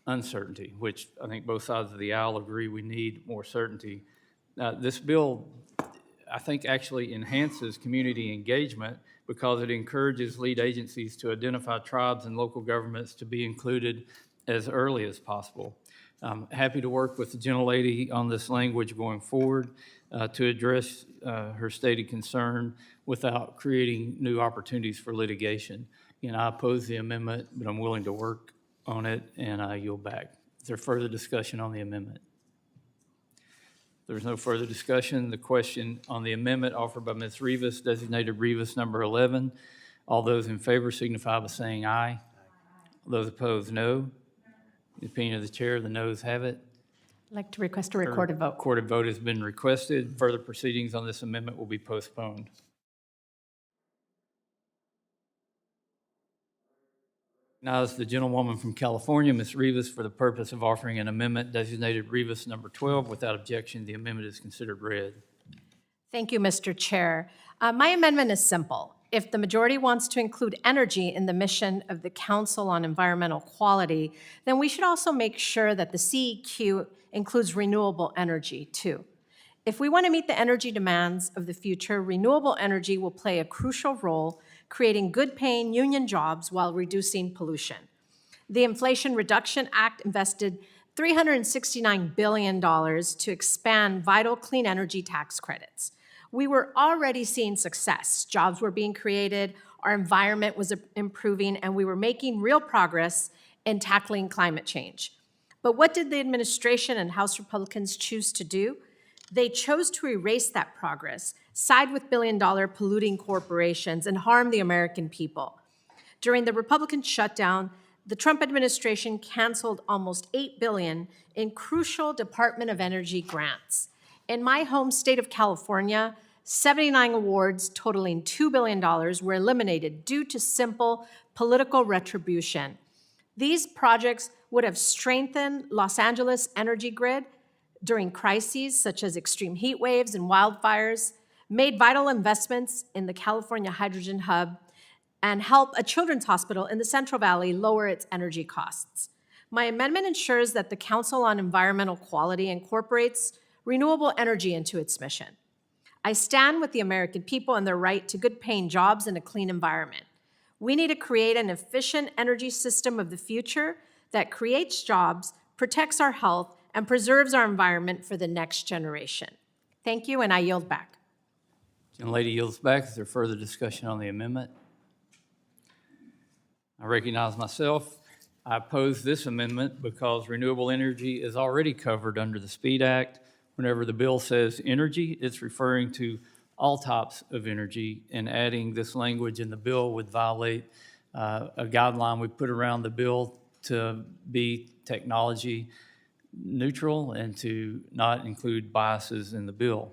uncertainty, which I think both sides of the aisle agree we need more certainty. This bill, I think, actually enhances community engagement because it encourages lead agencies to identify tribes and local governments to be included as early as possible. I'm happy to work with the gentlelady on this language going forward to address her stated concern without creating new opportunities for litigation. And I oppose the amendment, but I'm willing to work on it, and I yield back. Is there further discussion on the amendment? If there's no further discussion, the question on the amendment offered by Ms. Rivas, designated Rivas number 11. All those in favor signify by saying aye. Those opposed, no. In the opinion of the chair, the noes have it. I'd like to request a recorded vote. Recorded vote has been requested. Further proceedings on this amendment will be postponed. Now is the gentlewoman from California, Ms. Rivas, for the purpose of offering an amendment designated Rivas number 12. Without objection, the amendment is considered read. Thank you, Mr. Chair. My amendment is simple. If the majority wants to include energy in the mission of the Council on Environmental Quality, then we should also make sure that the CEQ includes renewable energy too. If we want to meet the energy demands of the future, renewable energy will play a crucial role creating good-paying union jobs while reducing pollution. The Inflation Reduction Act invested $369 billion to expand vital clean energy tax credits. We were already seeing success. Jobs were being created, our environment was improving, and we were making real progress in tackling climate change. But what did the administration and House Republicans choose to do? They chose to erase that progress, side with billion-dollar polluting corporations, and harm the American people. During the Republican shutdown, the Trump administration canceled almost $8 billion in crucial Department of Energy grants. In my home state of California, 79 awards totaling $2 billion were eliminated due to simple political retribution. These projects would have strengthened Los Angeles' energy grid during crises such as extreme heat waves and wildfires, made vital investments in the California Hydrogen Hub, and help a children's hospital in the Central Valley lower its energy costs. My amendment ensures that the Council on Environmental Quality incorporates renewable energy into its mission. I stand with the American people and their right to good-paying jobs and a clean environment. We need to create an efficient energy system of the future that creates jobs, protects our health, and preserves our environment for the next generation. Thank you, and I yield back. Gentlelady yields back. Is there further discussion on the amendment? I recognize myself. I oppose this amendment because renewable energy is already covered under the SPEED Act. Whenever the bill says energy, it's referring to all types of energy, and adding this language in the bill would violate a guideline we put around the bill to be technology neutral and to not include biases in the bill.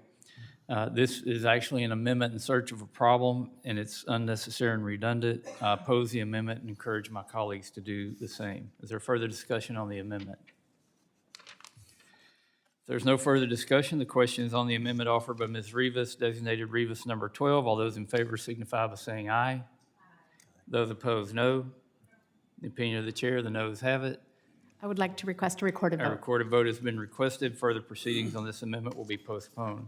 This is actually an amendment in search of a problem, and it's unnecessary and redundant. I oppose the amendment and encourage my colleagues to do the same. Is there further discussion on the amendment? If there's no further discussion, the question is on the amendment offered by Ms. Rivas, designated Rivas number 12. All those in favor signify by saying aye. Those opposed, no. In the opinion of the chair, the noes have it. I would like to request a recorded A vote. recorded vote has been requested. Further proceedings on this amendment will be postponed.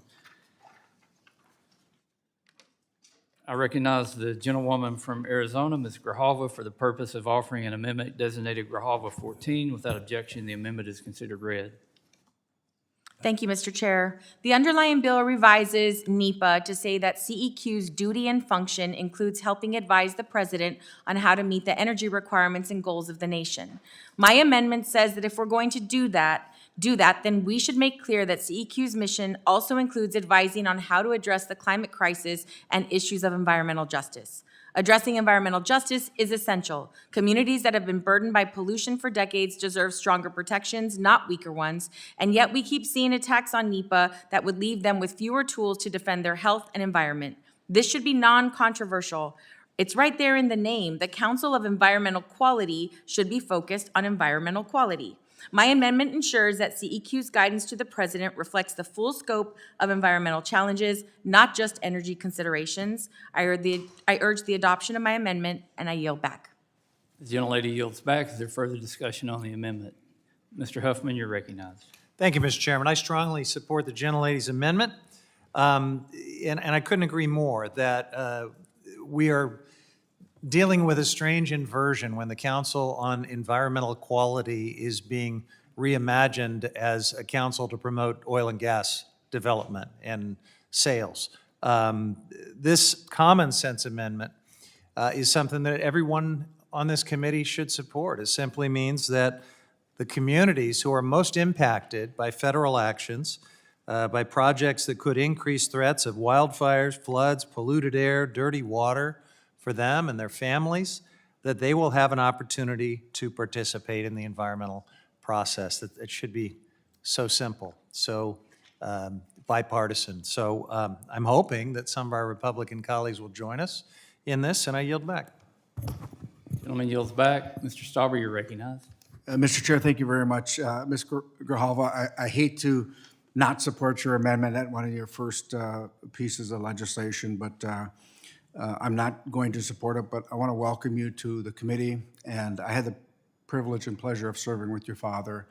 I recognize the gentlewoman from Arizona, Ms. Grijalva, for the purpose of offering an amendment designated Grijalva 14. Without objection, the amendment is considered read. Thank you, Mr. Chair. The underlying bill revises NEPA to say that CEQ's duty and function includes helping advise the president on how to meet the energy requirements and goals of the nation. My amendment says that if we're going to do that, then we should make clear that CEQ's mission also includes advising on how to address the climate crisis and issues of environmental justice. Addressing environmental justice is essential. Communities that have been burdened by pollution for decades deserve stronger protections, not weaker ones, and yet we keep seeing attacks on NEPA that would leave them with fewer tools to defend their health and environment. This should be non-controversial. It's right there in the name. The Council of Environmental Quality should be focused on environmental quality. My amendment ensures that CEQ's guidance to the president reflects the full scope of environmental challenges, not just energy considerations. I urge the adoption of my amendment, and I yield back. The gentlelady yields back. Is there further discussion on the amendment? Mr. Huffman, you're recognized. Thank you, Mr. Chairman. I strongly support the gentlelady's amendment, and I couldn't agree more that we are dealing with a strange inversion when the Council on Environmental Quality is being reimagined as a council to promote oil and gas development and sales. This common sense amendment is something that everyone on this committee should support. It simply means that the communities who are most impacted by federal actions, by projects that could increase threats of wildfires, floods, polluted air, dirty water for them and their families, that they will have an opportunity to participate in the environmental process. That it should be so simple, so bipartisan. So I'm hoping that some of our Republican colleagues will join us in this, and I yield back. Gentleman yields back. Mr. Stauber, you're recognized. Mr. Chair, thank you very much. Ms. Grijalva, I hate to not support your amendment at one of your first pieces of legislation, but I'm not going to support it, but I want to welcome you to the committee, and I had the privilege and pleasure of serving with your father,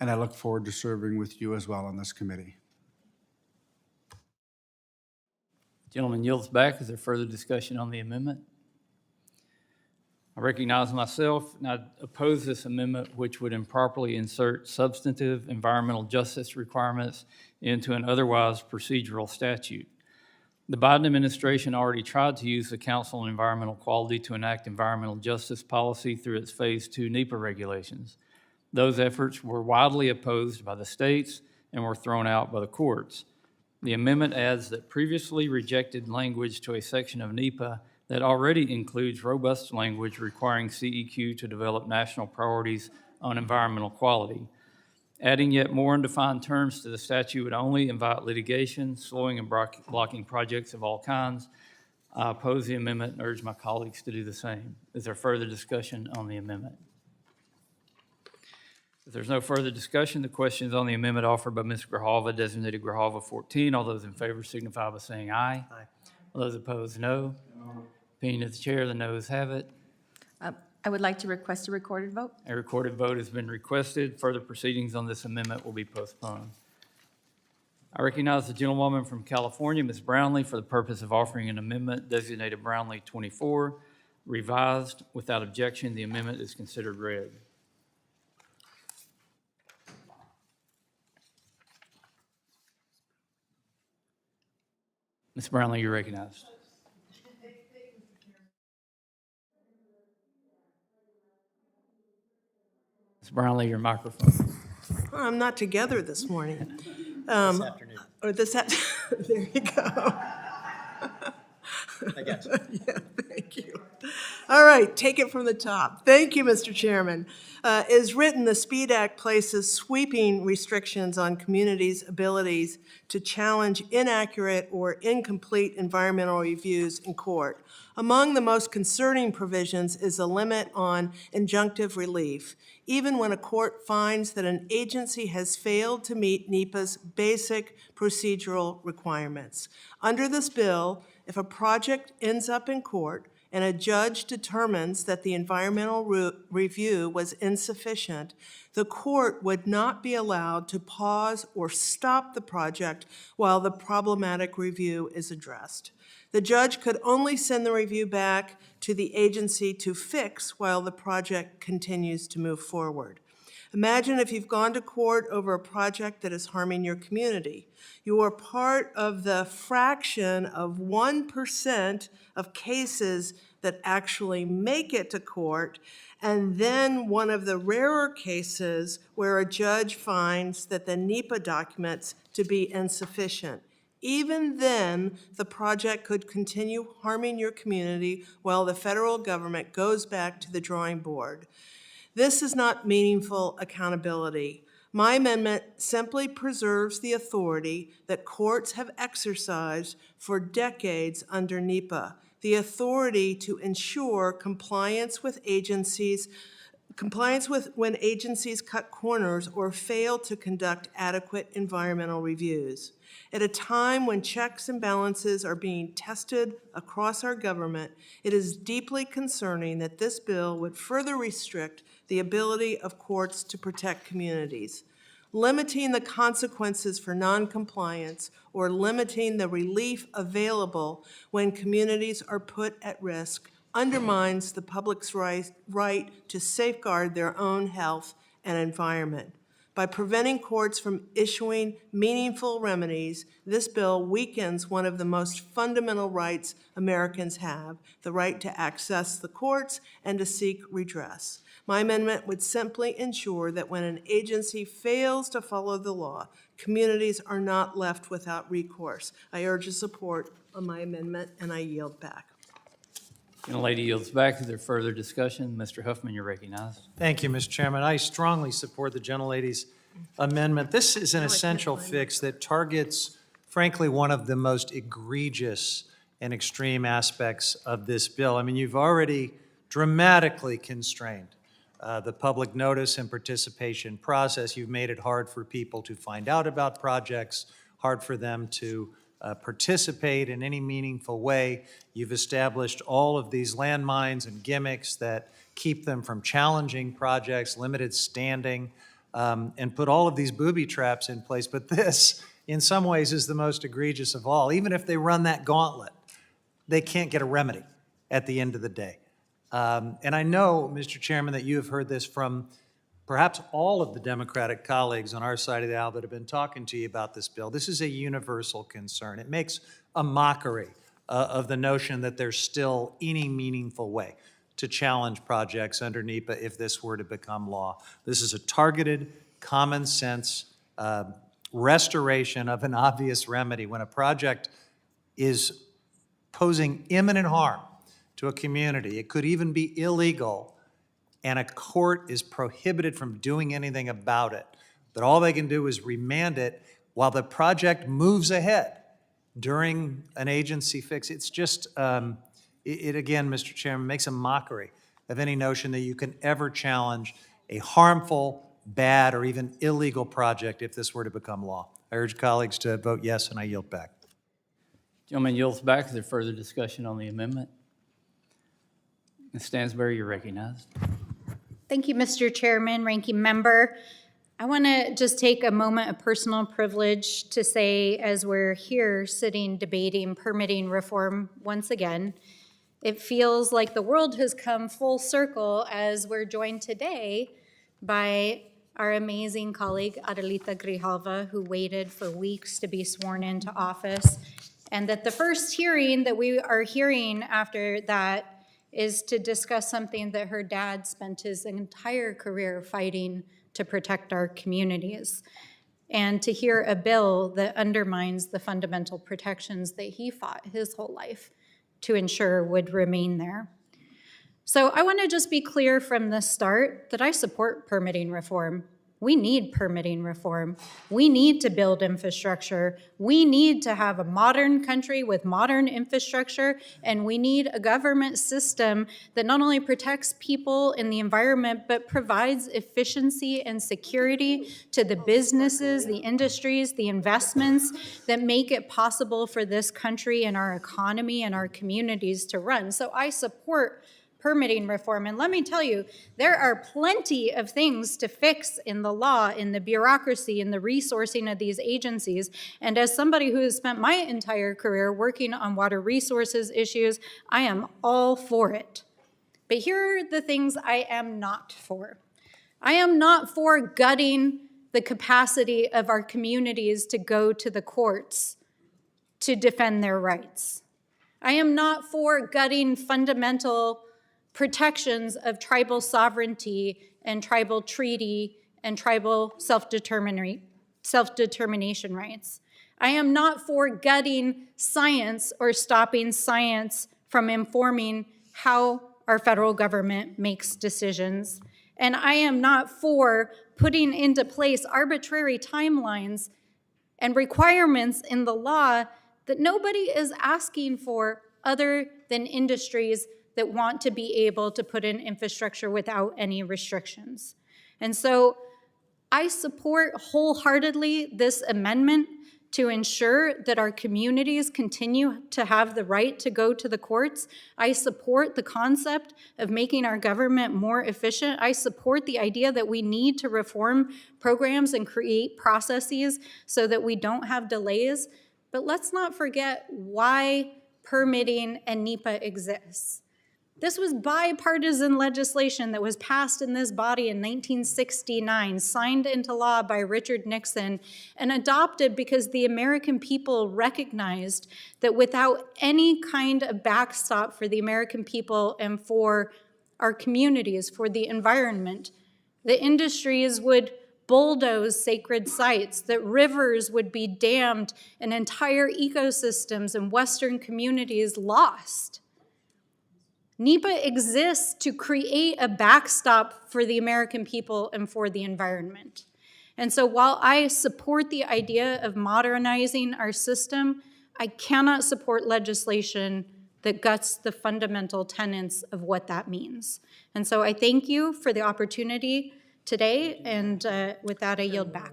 and I look forward to serving with you as well on this committee. Gentleman yields back. Is there further discussion on the amendment? I recognize myself, and I oppose this amendment, which would improperly insert substantive environmental justice requirements into an otherwise procedural statute. The Biden administration already tried to use the Council on Environmental Quality to enact environmental justice policy through its Phase 2 NEPA regulations. Those efforts were widely opposed by the states and were thrown out by the courts. The amendment adds that previously rejected language to a section of NEPA that already includes robust language requiring CEQ to develop national priorities on environmental quality. Adding yet more undefined terms to the statute would only invite litigation, slowing and blocking projects of all kinds. I oppose the amendment and urge my colleagues to do the same. Is there further discussion on the amendment? If there's no further discussion, the question is on the amendment offered by Ms. Grijalva, designated Grijalva 14. All those in favor signify by saying aye. Aye. All those opposed, no. Opinion of the chair, the noes have it. I would like to request a recorded vote. A recorded vote has been requested. Further proceedings on this amendment will be postponed. I recognize the gentlewoman from California, Ms. Brownlee, for the purpose of offering an amendment designated Brownlee 24, revised. Without objection, the amendment is considered read. Ms. Brownlee, you're recognized. Ms. Brownlee, your microphone. I'm not together this morning. This afternoon. Or this afternoon. There you go. I guess. Yeah, thank you. All right, take it from the top. Thank you, Mr. Chairman. As written, the SPEED Act places sweeping restrictions on communities' abilities to challenge inaccurate or incomplete environmental reviews in court. Among the most concerning provisions is a limit on injunctive relief, even when a court finds that an agency has failed to meet NEPA's basic procedural requirements. Under this bill, if a project ends up in court and a judge determines that the environmental review was insufficient, the court would not be allowed to pause or stop the project while the problematic review is addressed. The judge could only send the review back to the agency to fix while the project continues to move forward. Imagine if you've gone to court over a project that is harming your community. You are part of the fraction of 1% of cases that actually make it to court, and then one of the rarer cases where a judge finds that the NEPA documents to be insufficient. Even then, the project could continue harming your community while the federal government goes back to the drawing board. This is not meaningful accountability. My amendment simply preserves the authority that courts have exercised for decades under NEPA, the authority to ensure compliance when agencies cut corners or fail to conduct adequate environmental reviews. At a time when checks and balances are being tested across our government, it is deeply concerning that this bill would further restrict the ability of courts to protect communities. Limiting the consequences for noncompliance or limiting the relief available when communities are put at risk undermines the public's right to safeguard their own health and environment. By preventing courts from issuing meaningful remedies, this bill weakens one of the most fundamental rights Americans have, the right to access the courts and to seek redress. My amendment would simply ensure that when an agency fails to follow the law, communities are not left without recourse. I urge the support of my amendment, and I yield back. Gentlelady yields back. Is there further discussion? Mr. Huffman, you're recognized. Thank you, Mr. Chairman. I strongly support the gentlelady's amendment. This is an essential fix that targets, frankly, one of the most egregious and extreme aspects of this bill. I mean, you've already dramatically constrained the public notice and participation process. You've made it hard for people to find out about projects, hard for them to participate in any meaningful way. You've established all of these landmines and gimmicks that keep them from challenging projects, limited standing, and put all of these booby traps in place. But this, in some ways, is the most egregious of all. Even if they run that gauntlet, they can't get a remedy at the end of the day. And I know, Mr. Chairman, that you have heard this from perhaps all of the Democratic colleagues on our side of the aisle that have been talking to you about this bill. This is a universal concern. It makes a mockery of the notion that there's still any meaningful way to challenge projects under NEPA if this were to become law. This is a targeted, common sense restoration of an obvious remedy. When a project is posing imminent harm to a community, it could even be illegal, and a court is prohibited from doing anything about it. But all they can do is remand it while the project moves ahead during an agency fix. It's just, it again, Mr. Chairman, makes a mockery of any notion that you can ever challenge a harmful, bad, or even illegal project if this were to become law. I urge colleagues to vote yes, and I yield back. Gentleman yields back. Is there further discussion on the amendment? Ms. Stansberry, you're recognized. Thank you, Mr. Chairman, Ranking Member. I want to just take a moment of personal privilege to say, as we're here sitting debating permitting reform once again, it feels like the world has come full circle as we're joined today by our amazing colleague, Adelita Grijalva, who waited for weeks to be sworn into office, and that the first hearing that we are hearing after that is to discuss something that her dad spent his entire career fighting to protect our communities, and to hear a bill that undermines the fundamental protections that he fought his whole life to ensure would remain there. So I want to just be clear from the start that I support permitting reform. We need permitting reform. We need to build infrastructure. We need to have a modern country with modern infrastructure, and we need a government system that not only protects people and the environment, but provides efficiency and security to the businesses, the industries, the investments that make it possible for this country and our economy and our communities to run. So I support permitting reform. And let me tell you, there are plenty of things to fix in the law, in the bureaucracy, in the resourcing of these agencies. And as somebody who has spent my entire career working on water resources issues, I am all for it. But here are the things I am not for. I am not for gutting the capacity of our communities to go to the courts to defend their rights. I am not for gutting fundamental protections of tribal sovereignty and tribal treaty and tribal self-determination rights. I am not for gutting science or stopping science from informing how our federal government makes decisions. And I am not for putting into place arbitrary timelines and requirements in the law that nobody is asking for other than industries that want to be able to put in infrastructure without any restrictions. And so I support wholeheartedly this amendment to ensure that our communities continue to have the right to go to the courts. I support the concept of making our government more efficient. I support the idea that we need to reform programs and create processes so that we don't have delays. But let's not forget why permitting and NEPA exists. This was bipartisan legislation that was passed in this body in 1969, signed into law by Richard Nixon, and adopted because the American people recognized that without any kind of backstop for the American people and for our communities, for the environment, the industries would bulldoze sacred sites, that rivers would be dammed, and entire ecosystems and Western communities lost. NEPA exists to create a backstop for the American people and for the environment. And so while I support the idea of modernizing our system, I cannot support legislation that guts the fundamental tenets of what that means. And so I thank you for the opportunity today, and with that, I yield back.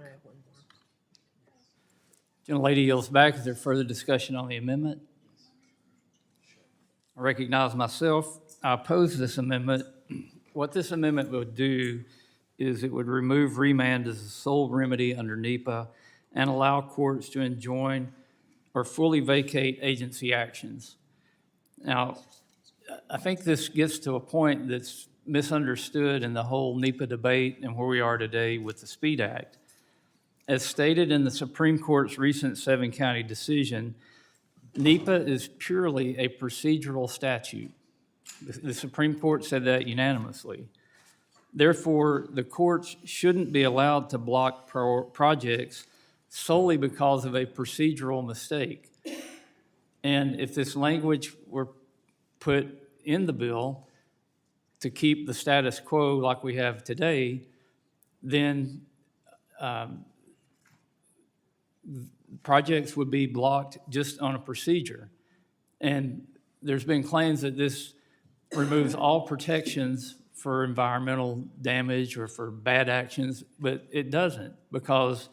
Gentlelady yields back. Is there further discussion on the amendment? I recognize myself. I oppose this amendment. What this amendment would do is it would remove remand as a sole remedy under NEPA and allow courts to enjoin or fully vacate agency actions. Now, I think this gets to a point that's misunderstood in the whole NEPA debate and where we are today with the SPEED Act. As stated in the Supreme Court's recent 7-county decision, NEPA is purely a procedural statute. The Supreme Court said that unanimously. Therefore, the courts shouldn't be allowed to block projects solely because of a procedural mistake. And if this language were put in the bill to keep the status quo like we have today, then projects would be blocked just on a procedure. And there's been claims that this removes all protections for environmental damage or for bad actions, but it doesn't, because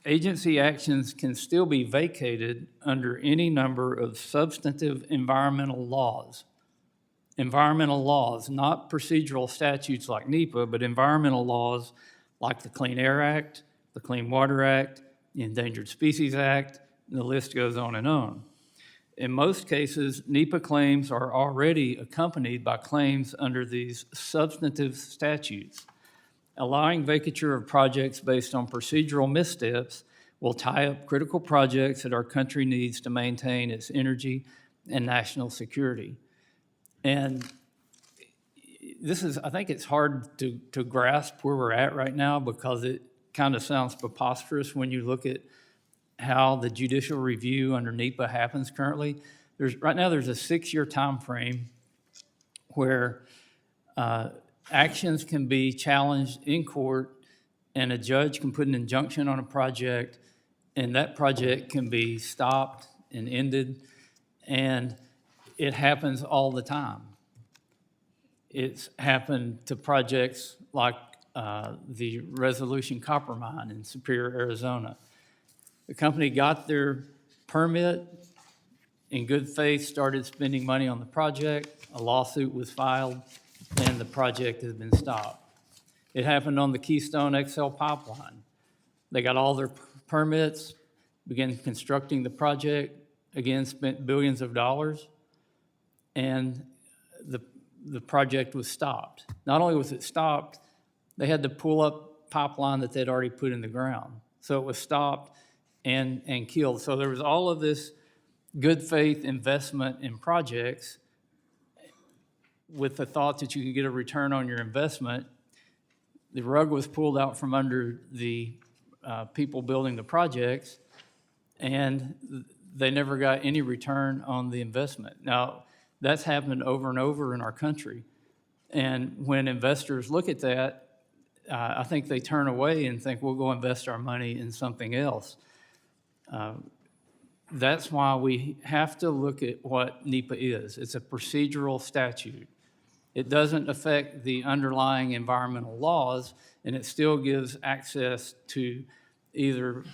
agency actions can still be vacated under any number of substantive environmental laws. Environmental laws, not procedural statutes like NEPA, but environmental laws like the Clean Air Act, the Clean Water Act, the Endangered Species Act, and the list goes on and on. In most cases, NEPA claims are already accompanied by claims under these substantive statutes. Allowing vacature of projects based on procedural missteps will tie up critical projects that our country needs to maintain its energy and national security. And this is, I think it's hard to grasp where we're at right now, because it kind of sounds preposterous when you look at how the judicial review under NEPA happens currently. Right now there's a 6-year time frame where actions can be challenged in court, and a judge can put an injunction on a project, and that project can be stopped and ended, and it happens all the time. It's happened to projects like the Resolution Copper Mine in Superior, Arizona. The company got their permit, in good faith started spending money on the project, a lawsuit was filed, and the project has been stopped. It happened on the Keystone XL pipeline. They got all their permits, began constructing the project, again spent billions of dollars, and the project was stopped. Not only was it stopped, they had to pull up pipeline that they'd already put in the ground. So it was stopped and killed. So there was all of this good faith investment in projects with the thought that you could get a return on your investment. The rug was pulled out from under the people building the projects, and they never got any return on the investment. Now, that's happened over and over in our country. And when investors look at that, I think they turn away and think, we'll go invest our money in something else. That's why we have to look at what NEPA is. It's a procedural statute. It doesn't affect the underlying environmental laws, and it still gives access to either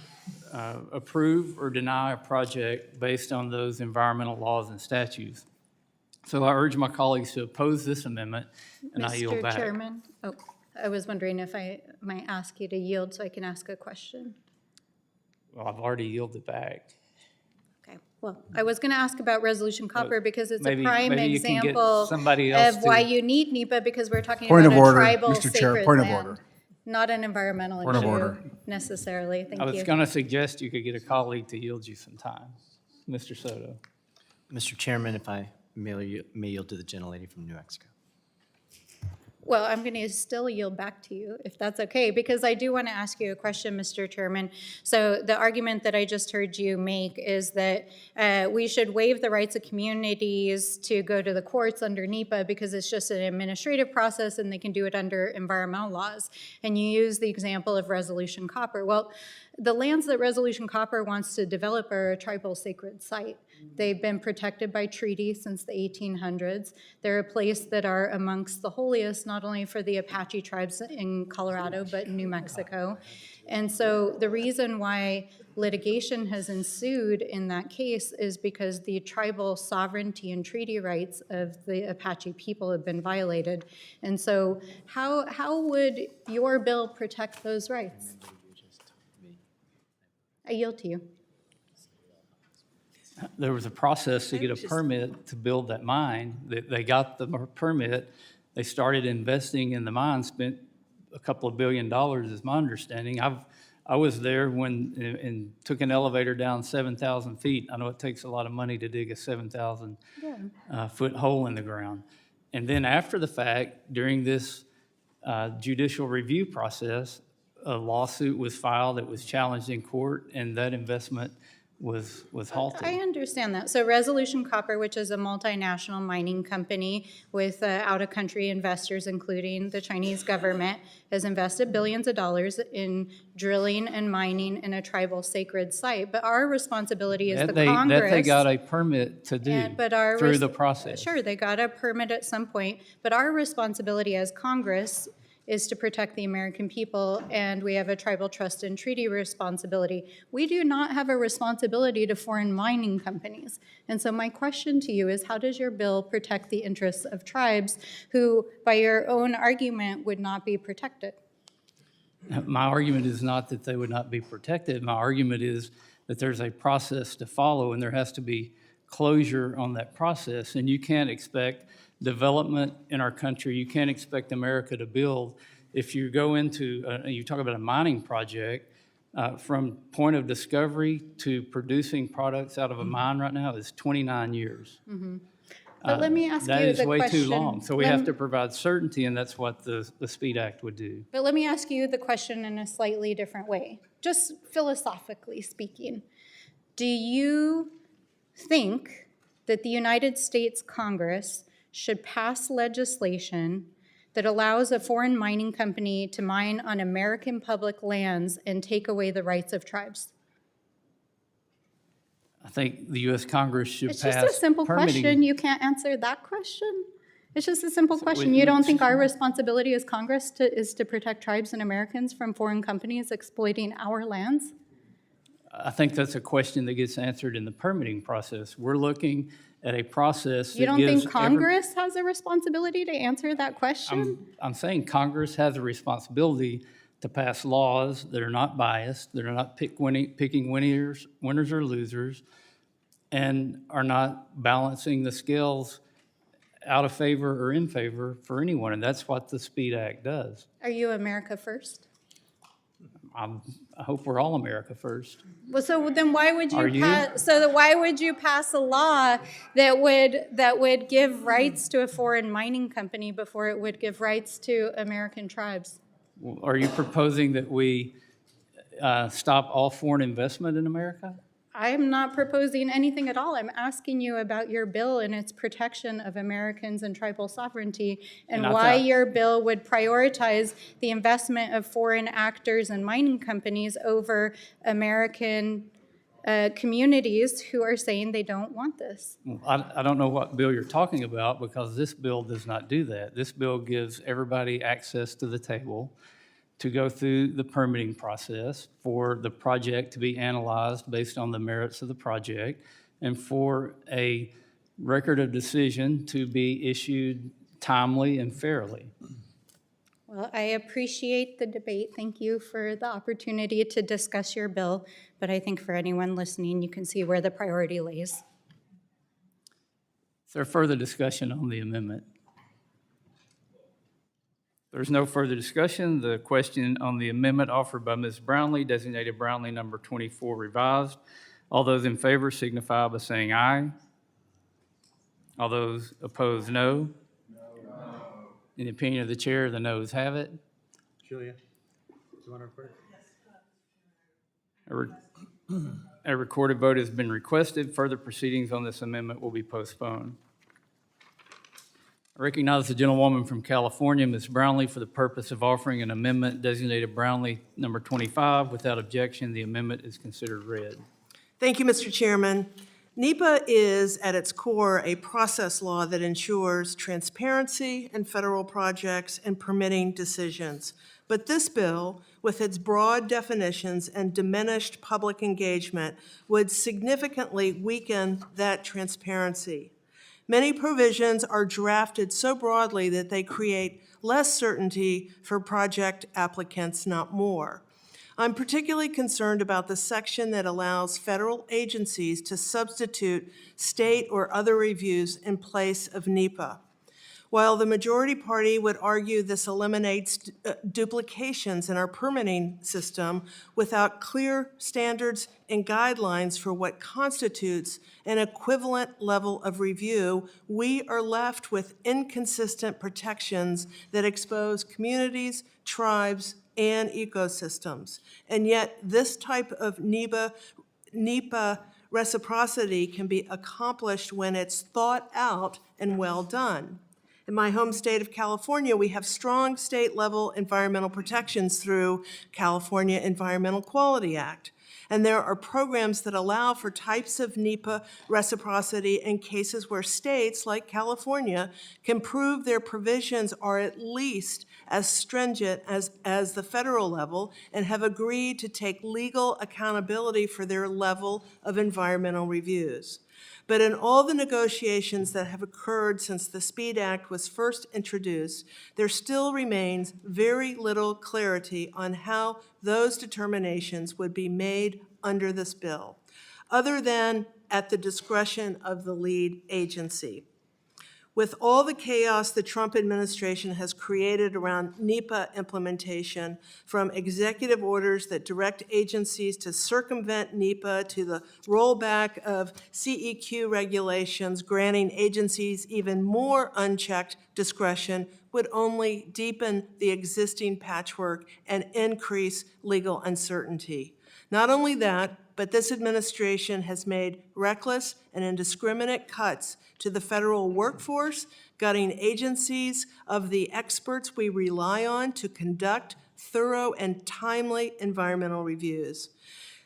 approve or deny a project based on those environmental laws and statutes. So I urge my colleagues to oppose this amendment, and I yield back. Mr. Chairman, I was wondering if I might ask you to yield so I can ask a question. Well, I've already yielded back. Okay, well, I was going to ask about Resolution Copper because it's a maybe- prime maybe you can get example somebody else of why to- you need NEPA, because we're talking Point about of a order, tribal Mr. Chair, sacred point of land, order. not an environmental Point of order. issue necessarily. Thank I was you. going to suggest you could get a colleague to yield you some time. Mr. Soto. Mr. Chairman, if I may yield to the gentlelady from New Mexico. Well, I'm going to still yield back to you, if that's okay, because I do want to ask you a question, Mr. Chairman. So the argument that I just heard you make is that we should waive the rights of communities to go to the courts under NEPA because it's just an administrative process and they can do it under environmental laws. And you use the example of Resolution Copper. Well, the lands that Resolution Copper wants to develop are a tribal sacred site. They've been protected by treaty since the 1800s. They're a place that are amongst the holiest, not only for the Apache tribes in Colorado, but in New Mexico. And so the reason why litigation has ensued in that case is because the tribal sovereignty and treaty rights of the Apache people have been violated. And so how would your bill protect those rights? I yield to you. There was a process to get a permit to build that mine. They got the permit. They started investing in the mine, spent a couple of $2 billion is my understanding. I was there when, and took an elevator down 7,000 feet. I know it takes a lot of money to dig a 7,000 foot hole in the ground. And then after the fact, during this judicial review process, a lawsuit was filed, it was challenged in court, and that investment was halted. I understand that. So Resolution Copper, which is a multinational mining company with out-of-country investors, including the Chinese government, has invested billions of dollars in drilling and mining in a tribal sacred site. But our responsibility as the Congress... That they got a permit to do through the process. Sure, they got a permit at some point, but our responsibility as Congress is to protect the American people, and we have a tribal trust and treaty responsibility. We do not have a responsibility to foreign mining companies. And so my question to you is, how does your bill protect the interests of tribes who, by your own argument, would not be protected? My argument is not that they would not be protected. My argument is that there's a process to follow, and there has to be closure on that process. And you can't expect development in our country, you can't expect America to build. If you go into, you talk about a mining project, from point of discovery to producing products out of a mine right now is 29 years. But let me ask you the question. That is way too long. So we have to provide certainty, and that's what the SPEED Act would do. But let me ask you the question in a slightly different way, just philosophically speaking. Do you think that the United States Congress should pass legislation that allows a foreign mining company to mine on American public lands and take away the rights of tribes? I think the U.S. Congress should pass It's just a simple permitting. question. You can't answer that question? It's just a simple question. You don't think our responsibility as Congress is to protect tribes and Americans from foreign companies exploiting our lands? I think that's a question that gets answered in the permitting process. We're looking at a process that You don't gives think Congress has a responsibility to answer that question? I'm saying Congress has a responsibility to pass laws that are not biased, that are not picking winners or losers, and are not balancing the scales out of favor or in favor for anyone, and that's what the SPEED Act does. Are you America first? I hope we're all America first. Well, so then why would Are you you? why would you pass a law that would give rights to a foreign mining company before it would give rights to American tribes? Are you proposing that we stop all foreign investment in America? I am not proposing anything at all. I'm asking you about your bill and its protection of Americans and tribal sovereignty, and And I why thought- your bill would prioritize the investment of foreign actors and mining companies over American communities who are saying they don't want this. Well, I don't know what bill you're talking about, because this bill does not do that. This bill gives everybody access to the table to go through the permitting process, for the project to be analyzed based on the merits of the project, and for a record of decision to be issued timely and fairly. Well, I appreciate the debate. Thank you for the opportunity to discuss your bill. but I think for anyone listening, you can see where the priority lays. Is there further discussion on the amendment? There's no further discussion. The question on the amendment offered by Ms. Brownlee, designated Brownlee number 24 revised. All those in favor signify by saying aye. All those opposed, no. In the opinion of the chair, the noes have it. Julia, do you want to record? A recorded vote has been requested. Further proceedings on this amendment will be postponed. I recognize the gentlewoman from California, Ms. Brownlee, for the purpose of offering an amendment designated Brownlee number 25. Without objection, the amendment is considered read. Thank you, Mr. Chairman. NEPA is, at its core, a process law that ensures transparency in federal projects and permitting decisions. But this bill, with its broad definitions and diminished public engagement, would significantly weaken that transparency. Many provisions are drafted so broadly that they create less certainty for project applicants, not more. I'm particularly concerned about the section that allows federal agencies to substitute state or other reviews in place of NEPA. While the majority party would argue this eliminates duplications in our permitting system without clear standards and guidelines for what constitutes an equivalent level of review, we are left with inconsistent protections that expose communities, tribes, and ecosystems. And yet, this type of NEPA reciprocity can be accomplished when it's thought out and well done. In my home state of California, we have strong state-level environmental protections through California Environmental Quality Act. And there are programs that allow for types of NEPA reciprocity in cases where states, like California, can prove their provisions are at least as stringent as the federal level and have agreed to take legal accountability for their level of environmental reviews. But in all the negotiations that have occurred since the SPEED Act was first introduced, there still remains very little clarity on how those determinations would be made under this bill, other than at the discretion of the lead agency. With all the chaos the Trump administration has created around NEPA implementation, from executive orders that direct agencies to circumvent NEPA to the rollback of CEQ regulations granting agencies even more unchecked discretion, would only deepen the existing patchwork and increase legal uncertainty. Not only that, but this administration has made reckless and indiscriminate cuts to the federal workforce, gutting agencies of the experts we rely on to conduct thorough and timely environmental reviews.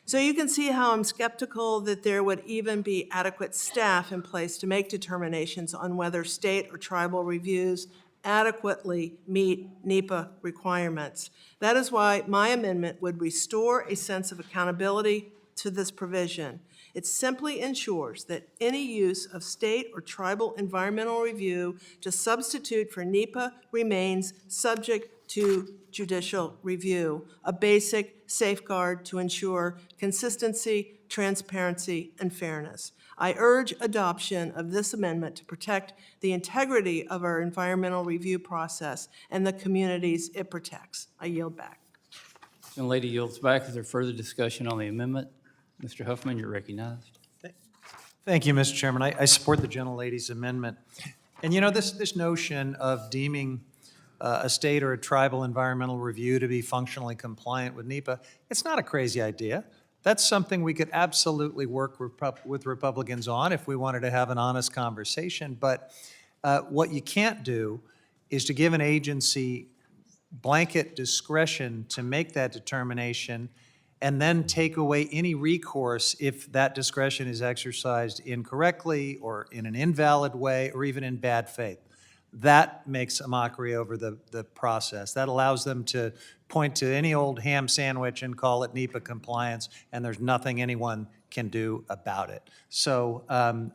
So you can see how I'm skeptical that there would even be adequate staff in place to make determinations on whether state or tribal reviews adequately meet NEPA requirements. That is why my amendment would restore a sense of accountability to this provision. It simply ensures that any use of state or tribal environmental review to substitute for NEPA remains subject to judicial review, a basic safeguard to ensure consistency, transparency, and fairness. I urge adoption of this amendment to protect the integrity of our environmental review process and the communities it protects. I yield back. The lady yields back. Is there further discussion on the amendment? Mr. Huffman, you're recognized. Thank you, Mr. Chairman. I support the gentlelady's amendment. And you know, this notion of deeming a state or a tribal environmental review to be functionally compliant with NEPA, it's not a crazy idea. That's something we could absolutely work with Republicans on if we wanted to have an honest conversation. But what you can't do is to give an agency blanket discretion to make that determination and then take away any recourse if that discretion is exercised incorrectly or in an invalid way or even in bad faith. That makes a mockery over the process. That allows them to point to any old ham sandwich and call it NEPA compliance, and there's nothing anyone can do about it. So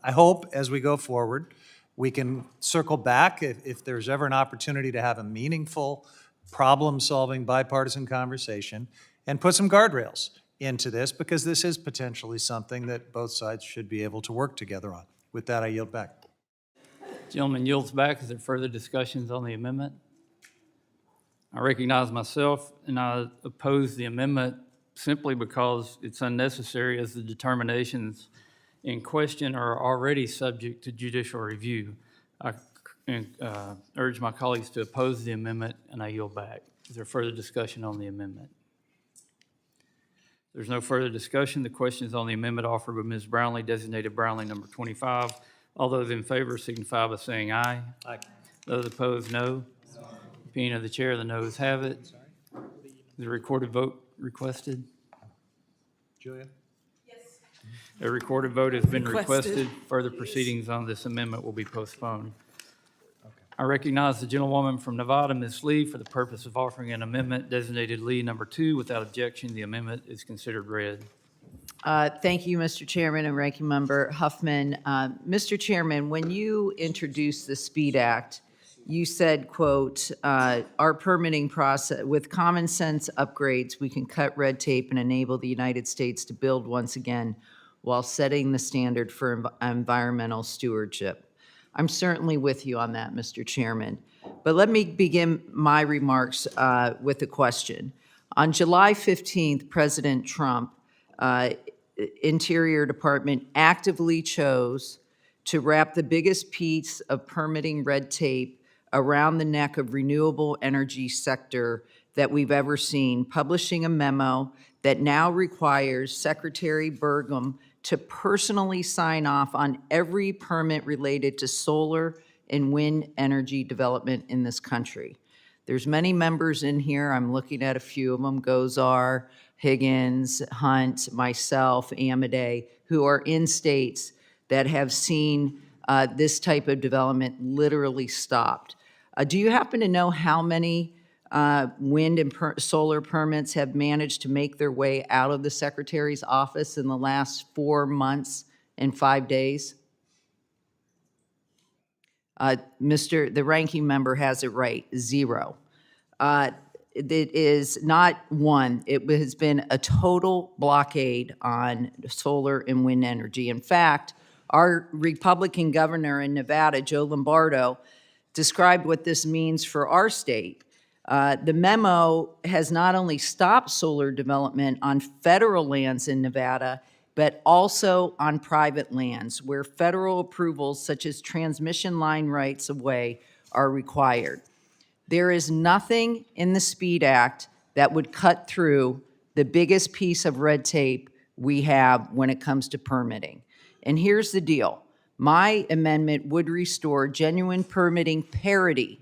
I hope as we go forward, we can circle back if there's ever an opportunity to have a meaningful, problem-solving, bipartisan conversation and put some guardrails into this, because this is potentially something that both sides should be able to work together on. With that, I yield back. Gentleman yields back. Is there further discussions on the amendment? I recognize myself, and I oppose the amendment simply because it's unnecessary, as the determinations in question are already subject to judicial review. I urge my colleagues to oppose the amendment, and I yield back. Is there further discussion on the amendment? There's no further discussion. The question is on the amendment offered by Ms. Brownlee, designated Brownlee number 25. All those in favor signify by saying aye. Aye. Those opposed, no. Opinion of the chair, the noes have it. Is a recorded vote requested? Julia? A recorded vote has been Requested. requested. Further proceedings on this amendment will be postponed. I recognize the gentlewoman from Nevada, Ms. Lee, for the purpose of offering an amendment designated Lee number 2. Without objection, the amendment is considered read. Thank you, Mr. Chairman and Ranking Member Huffman. Mr. Chairman, when you introduced the SPEED Act, you said, quote, "Our permitting process, with common sense upgrades, we can cut red tape and enable the United States to build once again while setting the standard for environmental stewardship." I'm certainly with you on that, Mr. Chairman. But let me begin my remarks with a question. On July 15th, President Trump, Interior Department actively chose to wrap the biggest piece of permitting red tape around the neck of renewable energy sector that we've ever seen, publishing a memo that now requires Secretary Burgum to personally sign off on every permit related to solar and wind energy development in this country. There's many members in here, I'm looking at a few of them, Gozar, Higgins, Hunt, myself, Amade, who are in states that have seen this type of development literally stopped. Do you happen to know how many wind and solar permits have managed to make their way out of the Secretary's office in the last 4 months and 5 days? The ranking member has it right, 0. It is not one, it has been a total blockade on solar and wind energy. In fact, our Republican governor in Nevada, Joe Lombardo, described what this means for our state. The memo has not only stopped solar development on federal lands in Nevada, but also on private lands where federal approvals such as transmission line rights of way are required. There is nothing in the SPEED Act that would cut through the biggest piece of red tape we have when it comes to permitting. And here's the deal. My amendment would restore genuine permitting parity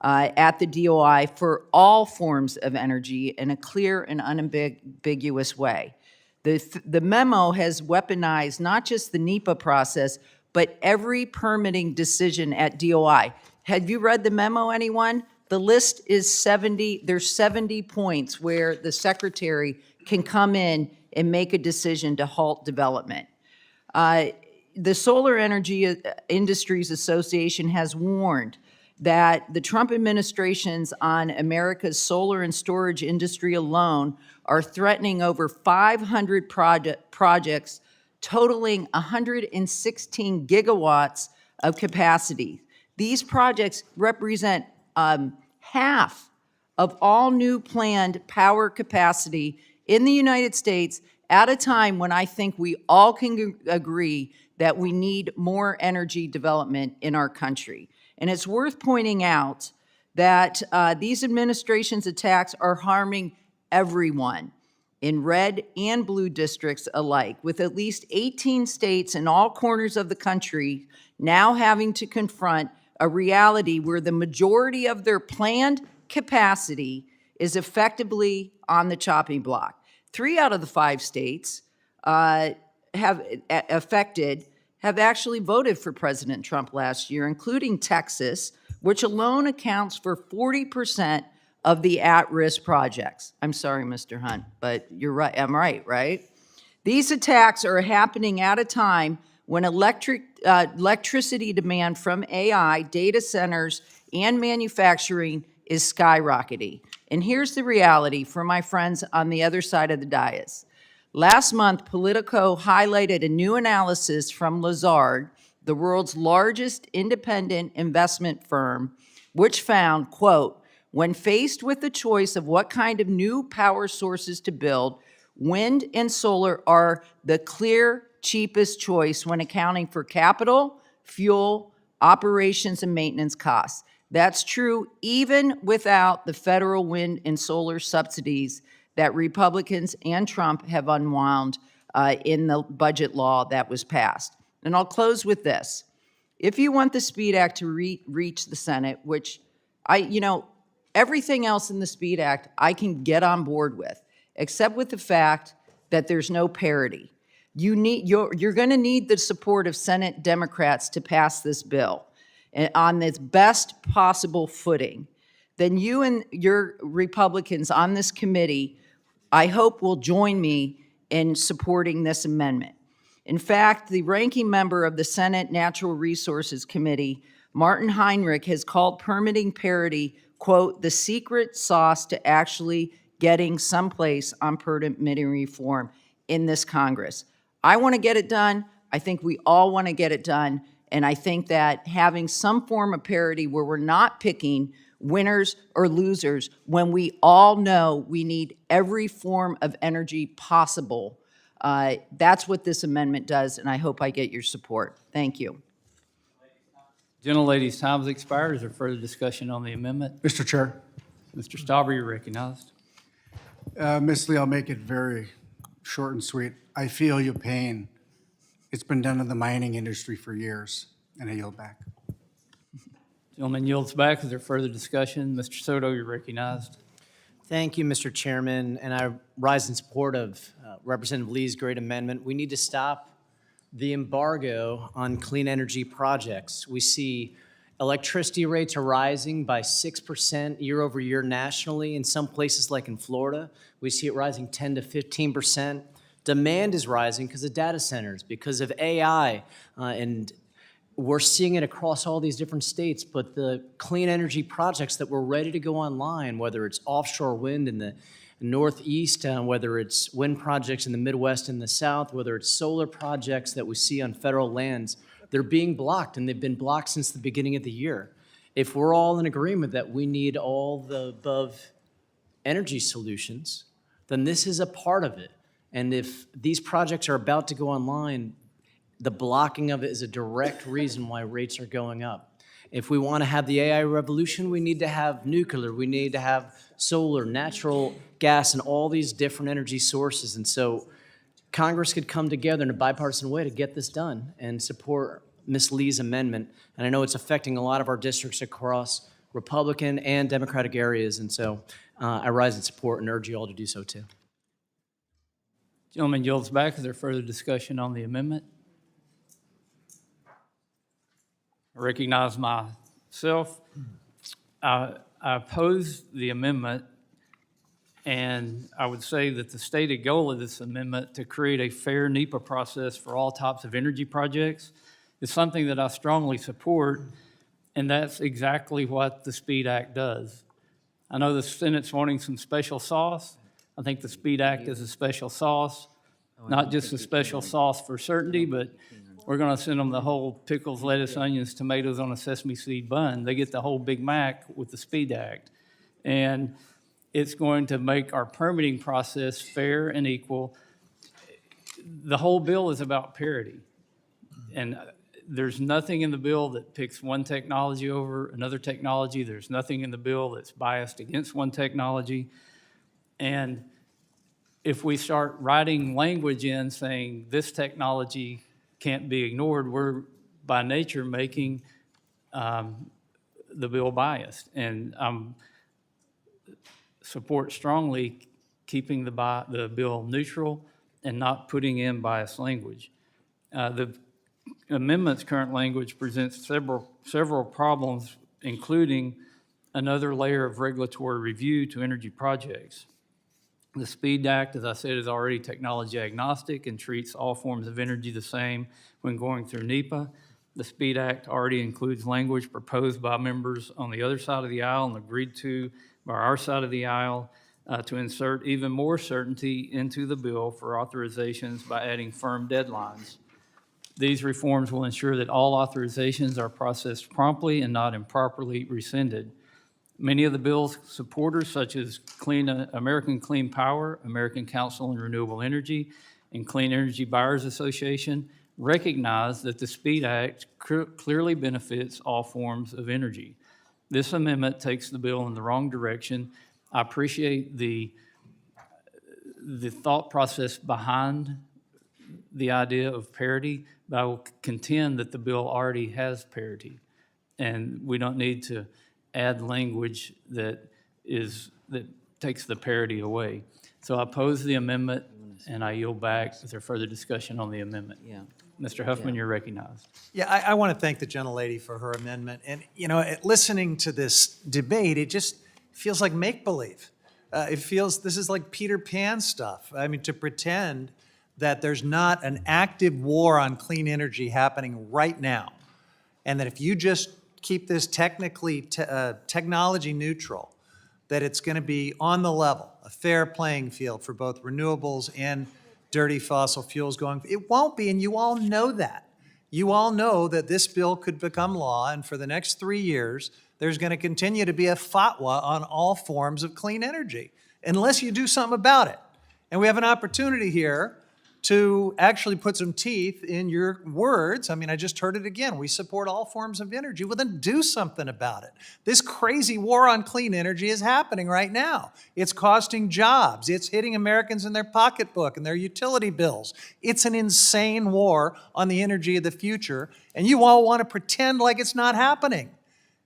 at the DOI for all forms of energy in a clear and unambiguous way. The memo has weaponized not just the NEPA process, but every permitting decision at DOI. Have you read the memo, anyone? The list is 70, there's 70 points where the secretary can come in and make a decision to halt development. The Solar Energy Industries Association has warned that the Trump administrations on America's solar and storage industry alone are threatening over 500 projects totaling 116 gigawatts of capacity. These projects represent half of all new planned power capacity in the United States at a time when I think we all can agree that we need more energy development in our country. And it's worth pointing out that these administration's attacks are harming everyone in red and blue districts alike, with at least 18 states in all corners of the country now having to confront a reality where the majority of their planned capacity is effectively on the chopping block. 3 out of the 5 states have actually voted for President Trump last year, including Texas, which alone accounts for 40% of the at-risk projects. I'm sorry, Mr. Hunt, but you're right. I'm right, right? These attacks are happening at a time when electricity demand from AI, data centers, and manufacturing is skyrocketing. And here's the reality for my friends on the other side of the dais. Last month, Politico highlighted a new analysis from Lazard, the world's largest independent investment firm, which found, quote, when faced with the choice of what kind of new power sources to build, wind and solar are the clear cheapest choice when accounting for capital, fuel, operations, and maintenance costs. That's true even without the federal wind and solar subsidies that Republicans and Trump have unwound in the budget law that was passed. And I'll close with this. If you want the SPEED Act to reach the Senate, which everything else in the SPEED Act I can get on board with, except with the fact that there's no parity. You're going to need the support of Senate Democrats to pass this bill on this best possible footing. Then you and your Republicans on this committee, I hope, will join me in supporting this amendment. In fact, the ranking member of the Senate Natural Resources Committee, Martin Heinrich, has called permitting parity, quote, the secret sauce to actually getting someplace on permitting reform in this Congress. I want to get it done. I think we all want to get it done. And I think that having some form of parity where we're not picking winners or losers when we all know we need every form of energy possible, that's what this amendment does, and I hope I get your support. Thank you. Gentlelady's time has expired. Is there further discussion on the amendment? Mr. Chair. Mr. Stauber, you're recognized. Ms. Lee, I'll make it very short and sweet. I feel your pain. It's been done in the mining industry for years, and I yield back. Gentleman yields back. Is there further discussion? Mr. Soto, you're recognized. Thank you, Mr. Chairman, and I rise in support of Representative Lee's great amendment. We need to stop the embargo on clean energy projects. We see electricity rates are rising by 6% year over year nationally. In some places, like in Florida, we see it rising 10 to 15%. Demand is rising because of data centers, because of AI, and we're seeing it across all these different states. But the clean energy projects that were ready to go online, whether it's offshore wind in the Northeast, whether it's wind projects in the Midwest and the South, whether it's solar projects that we see on federal lands, they're being blocked, and they've been blocked since the beginning of the year. If we're all in agreement that we need all the above energy solutions, then this is a part of it. And if these projects are about to go online, the blocking of it is a direct reason why rates are going up. If we want to have the AI revolution, we need to have nuclear, we need to have solar, natural gas, and all these different energy sources. And so Congress could come together in a bipartisan way to get this done and support Ms. Lee's amendment. And I know it's affecting a lot of our districts across Republican and Democratic areas. And so I rise in support and urge you all to do so too. Gentleman yields back. Is there further discussion on the amendment? I recognize myself. I oppose the amendment, and I would say that the stated goal of this amendment to create a fair NEPA process for all types of energy projects is something that I strongly support, and that's exactly what the SPEED Act does. I know the Senate's wanting some special sauce. I think the SPEED Act is a special sauce, not just a special sauce for certainty, but we're going to send them the whole pickles, lettuce, onions, tomatoes on a sesame seed bun. They get the whole Big Mac with the SPEED Act. And it's going to make our permitting process fair and equal. The whole bill is about parity. And there's nothing in the bill that picks one technology over another technology. There's nothing in the bill that's biased against one technology. And if we start writing language in saying this technology can't be ignored, we're by nature making the bill biased. And support strongly keeping the bill neutral and not putting in biased language. The amendment's current language presents several problems, including another layer of regulatory review to energy projects. The SPEED Act, as I said, is already technology agnostic and treats all forms of energy the same when going through NEPA. The SPEED Act already includes language proposed by members on the other side of the aisle and agreed to by our side of the aisle to insert even more certainty into the bill for authorizations by adding firm deadlines. These reforms will ensure that all authorizations are processed promptly and not improperly rescinded. Many of the bill's supporters, such as American Clean Power, American Council on Renewable Energy, and Clean Energy Buyers Association, recognize that the SPEED Act clearly benefits all forms of energy. This amendment takes the bill in the wrong direction. I appreciate the thought process behind the idea of parity, but I will contend that the bill already has parity, and we don't need to add language that takes the parity away. So I oppose the amendment, and I yield back. Is there further discussion on the amendment? Yeah. Mr. Huffman, you're recognized. Yeah, I want to thank the gentlelady for her amendment. And, you know, listening to this debate, it just feels like make-believe. It feels, this is like Peter Pan stuff. I mean, to pretend that there's not an active war on clean energy happening right now, and that if you just keep this technically technology neutral, that it's going to be on the level, a fair playing field for both renewables and dirty fossil fuels going. It won't be, and you all know that. You all know that this bill could become law, and for the next 3 years, there's going to continue to be a fatwa on all forms of clean energy, unless you do something about it. And we have an opportunity here to actually put some teeth in your words. I mean, I just heard it again. We support all forms of energy. Well, then do something about it. This crazy war on clean energy is happening right now. It's costing jobs. It's hitting Americans in their pocketbook and their utility bills. It's an insane war on the energy of the future, and you all want to pretend like it's not happening.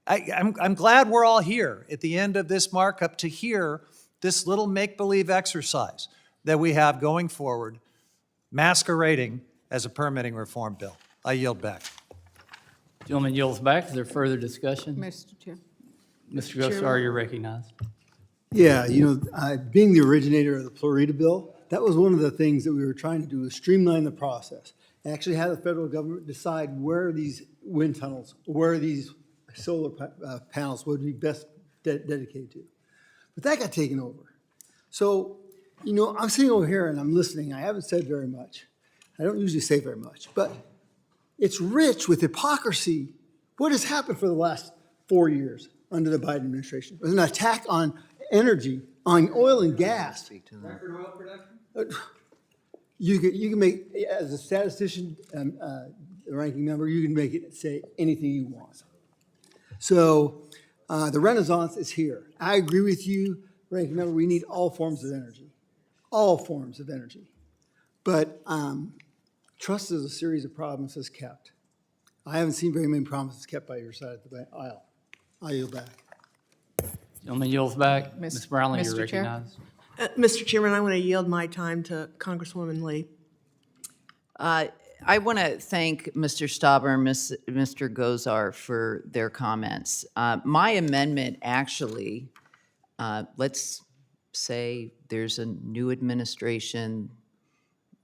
I'm glad we're all here at the end of this markup to hear this little make-believe exercise that we have going forward, masquerading as a permitting reform bill. I yield back. Gentleman yields back. Is there further discussion? Mr. Chair. Mr. Gosar, you're recognized. Yeah, you know, being the originator of the Florida bill, that was one of the things that we were trying to do, was streamline the process. Actually have the federal government decide where these wind tunnels, where these solar panels would be best dedicated to. But that got taken over. So, you know, I'm sitting over here and I'm listening. I haven't said very much. I don't usually say very much, but it's rich with hypocrisy. What has happened for the last 4 years under the Biden administration? It was an attack on energy, on oil and gas. Record oil production? You can make, as a statistician, the ranking member, you can make it say anything you want. So the renaissance is here. I agree with you, ranking member, we need all forms of energy. All forms of energy. But trust is a series of promises kept. I haven't seen very many promises kept by your side of the aisle. I yield back. Gentleman yields back. Ms. Brownlee, you're Mr. Chair. recognized. Mr. Chairman, I want to yield my time to Congresswoman Lee. I want to thank Mr. Stauber and Mr. Gosar for their comments. My amendment actually, let's say there's a new administration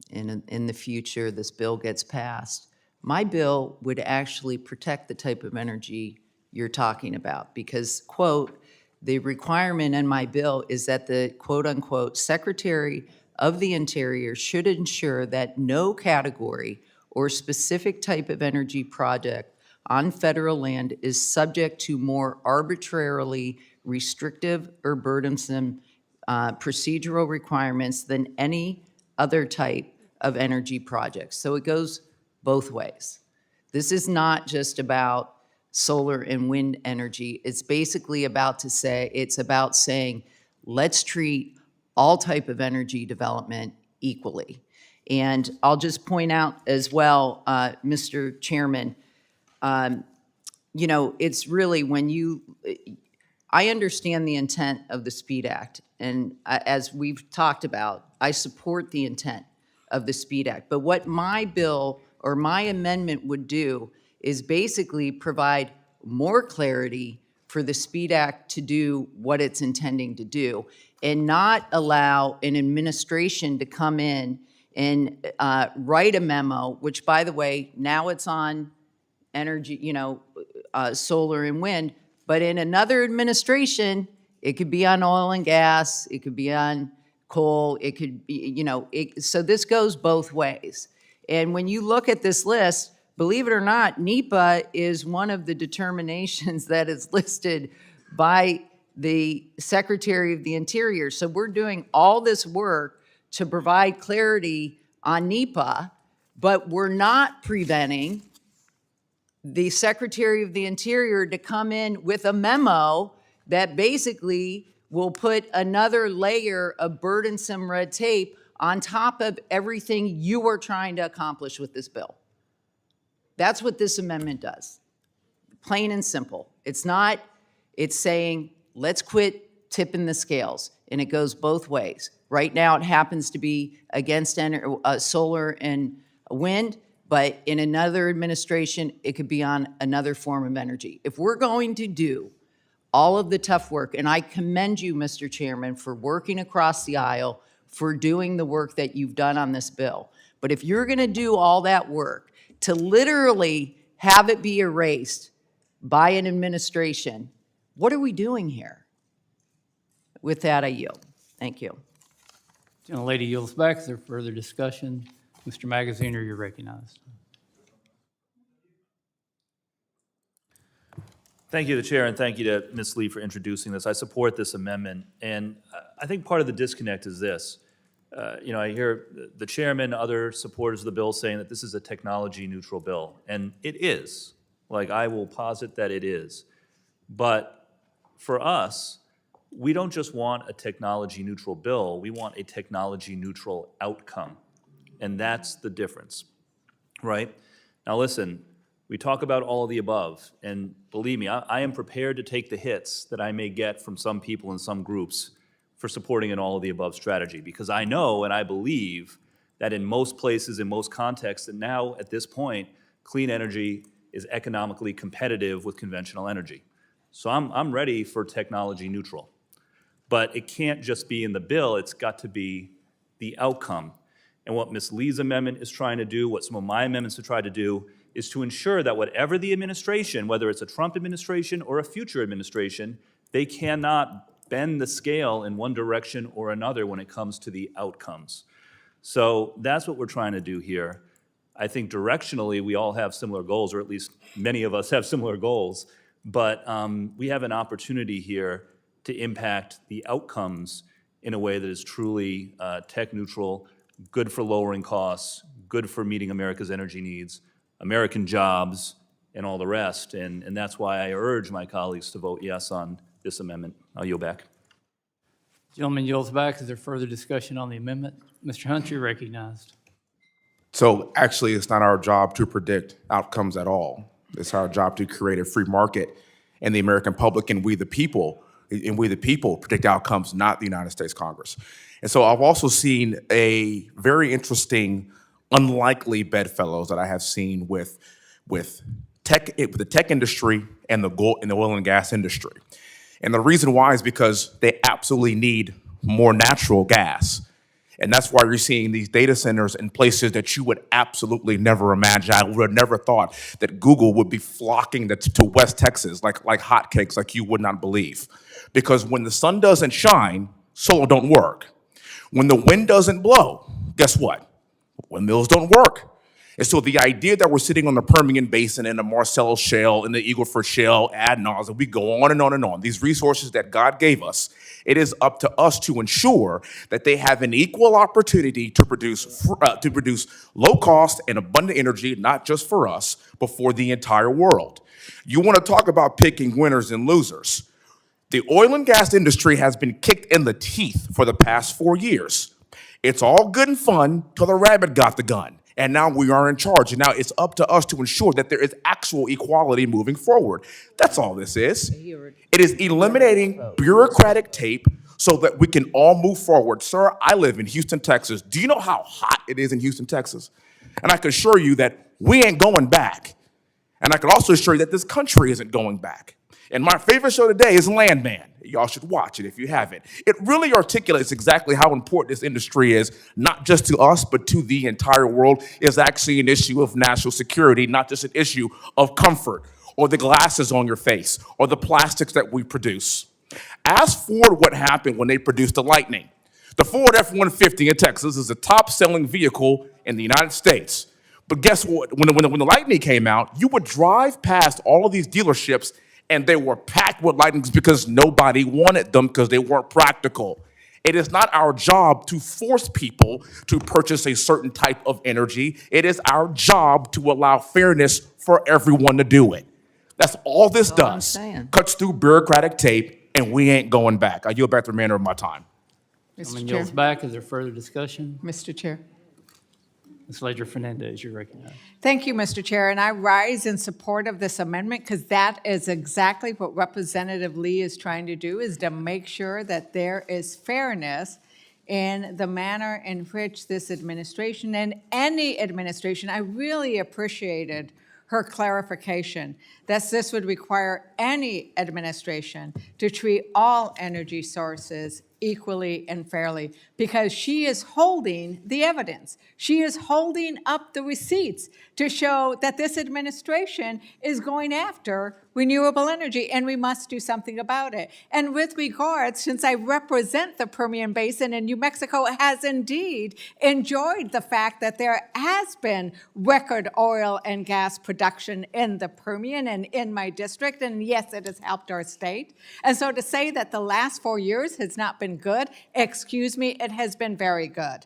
in the future, this bill gets passed. My bill would actually protect the type of energy you're talking about because, quote, the requirement in my bill is that the quote-unquote Secretary of the Interior should ensure that no category or specific type of energy project on federal land is subject to more arbitrarily restrictive or burdensome procedural requirements than any other type of energy project. So it goes both ways. This is not just about solar and wind energy. It's basically about saying, let's treat all type of energy development equally. And I'll just point out as well, Mr. Chairman, you know, it's really I understand the intent of the SPEED Act. And as we've talked about, I support the intent of the SPEED Act. But what my bill or my amendment would do is basically provide more clarity for the SPEED Act to do what it's intending to do and not allow an administration to come in and write a memo, which, by the way, now it's on energy, you know, solar and wind, but in another administration, It could be on oil and gas, it could be on coal, it could be, so this goes both ways. And when you look at this list, believe it or not, NEPA is one of the determinations that is listed by the Secretary of the Interior. So we're doing all this work to provide clarity on NEPA, but we're not preventing the Secretary of the Interior to come in with a memo that basically will put another layer of burdensome red tape on top of everything you are trying to accomplish with this bill. That's what this amendment does, plain and simple. It's saying, let's quit tipping the scales, and it goes both ways. Right now, it happens to be against solar and wind, but in another administration, it could be on another form of energy. If we're going to do all of the tough work, and I commend you, Mr. Chairman, for working across the aisle, for doing the work that you've done on this bill. But if you're gonna do all that work to literally have it be erased by an administration, what are we doing here? With that, I yield. Thank you. Gentlelady yields back. Is there further discussion? Mr. Magaziner, you're recognized. Thank you to the chair, and thank you to Ms. Lee for introducing this. I support this amendment, and I think part of the disconnect is this. I hear the chairman, other supporters of the bill saying that this is a technology-neutral bill, and it is. Like, I will posit that it is. But for us, we don't just want a technology-neutral bill, we want a technology-neutral outcome, and that's the difference, right? Now listen, we talk about all of the above, and believe me, I am prepared to take the hits that I may get from some people in some groups for supporting an all of the above strategy, because I know and I believe that in most places, in most contexts, that now at this point, clean energy is economically competitive with conventional energy. So I'm ready for technology neutral. But it can't just be in the bill, it's got to be the outcome. And what Ms. Lee's amendment is trying to do, what some of my amendments have tried to do, is to ensure that whatever the administration, whether it's a Trump administration or a future administration, they cannot bend the scale in one direction or another when it comes to the outcomes. So that's what we're trying to do here. I think directionally we all have similar goals, or at least many of us have similar goals, but we have an opportunity here to impact the outcomes in a way that is truly tech neutral, good for lowering costs, good for meeting America's energy needs, American jobs, and all the rest. And that's why I urge my colleagues to vote yes on this amendment. I'll yield back. Gentleman yields back. Is there further discussion on the amendment? Mr. Hunt, you're recognized. So actually, it's not our job to predict outcomes at all. It's our job to create a free market, and the American public and we the people predict outcomes, not the United States Congress. And so I've also seen a very interesting, unlikely bedfellows that I have seen with the tech industry and the oil and gas industry. And the reason why is because they absolutely need more natural gas. And that's why you're seeing these data centers in places that you would absolutely never imagine. I would have never thought that Google would be flocking to West Texas like hotcakes, like you would not believe. Because when the sun doesn't shine, solar don't work. When the wind doesn't blow, guess what? Windmills don't work. And so the idea that we're sitting on the Permian Basin and the Marcellus Shale and the Eagle Ford Shale ad nauseum, we go on and on and on. These resources that God gave us, it is up to us to ensure that they have an equal opportunity to produce low cost and abundant energy, not just for us, but for the entire world. You want to talk about picking winners and losers. The oil and gas industry has been kicked in the teeth for the past 4 years. It's all good and fun till the rabbit got the gun. And now we are in charge. And now it's up to us to ensure that there is actual equality moving forward. That's all this is. It is eliminating bureaucratic tape so that we can all move forward. Sir, I live in Houston, Texas. Do you know how hot it is in Houston, Texas? And I can assure you that we ain't going back. And I can also assure you that this country isn't going back. And my favorite show today is Landman. Y'all should watch it if you haven't. It really articulates exactly how important this industry is, not just to us, but to the entire world. It's actually an issue of national security, not just an issue of comfort or the glasses on your face or the plastics that we produce. Ask Ford what happened when they produced the Lightning. The Ford F-150 in Texas is the top-selling vehicle in the United States. But guess what? When the Lightning came out, you would drive past all of these dealerships, and they were packed with Lightnings because nobody wanted them because they weren't practical. It is not our job to force people to purchase a certain type of energy. It is our job to allow fairness for everyone to do it. That's all this That's all I'm does. saying. Cuts through bureaucratic tape, and we ain't going back. I yield back the remainder of my time. Gentleman yields back. Is there further discussion? Mr. Chair. Ms. Ledger Fernandez, you're recognized. Thank you, Mr. Chair, and I rise in support of this amendment because that is exactly what Representative Lee is trying to do, is to make sure that there is fairness in the manner in which this administration and any administration, I really appreciated her clarification that this would require any administration to treat all energy sources equally and fairly, because she is holding the evidence. She is holding up the receipts to show that this administration is going after renewable energy, and we must do something about it. And with regards, since I represent the Permian Basin, and New Mexico has indeed enjoyed the fact that there has been record oil and gas production in the Permian and in my district, and yes, it has helped our state. And so to say that the last 4 years has not been good, excuse me, it has been very good,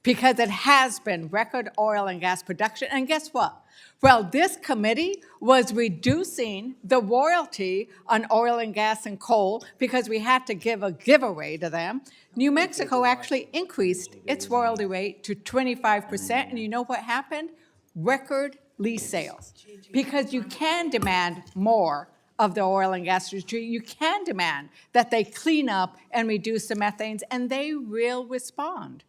because it has been record oil and gas production. And guess what? Well, this committee was reducing the royalty on oil and gas and coal because we had to give a giveaway to them. New Mexico actually increased its royalty rate to 25%, and you know what happened? Record lease sales. Because you can demand more of the oil and gas industry. You can demand that they clean up and reduce the methanes, and they will respond.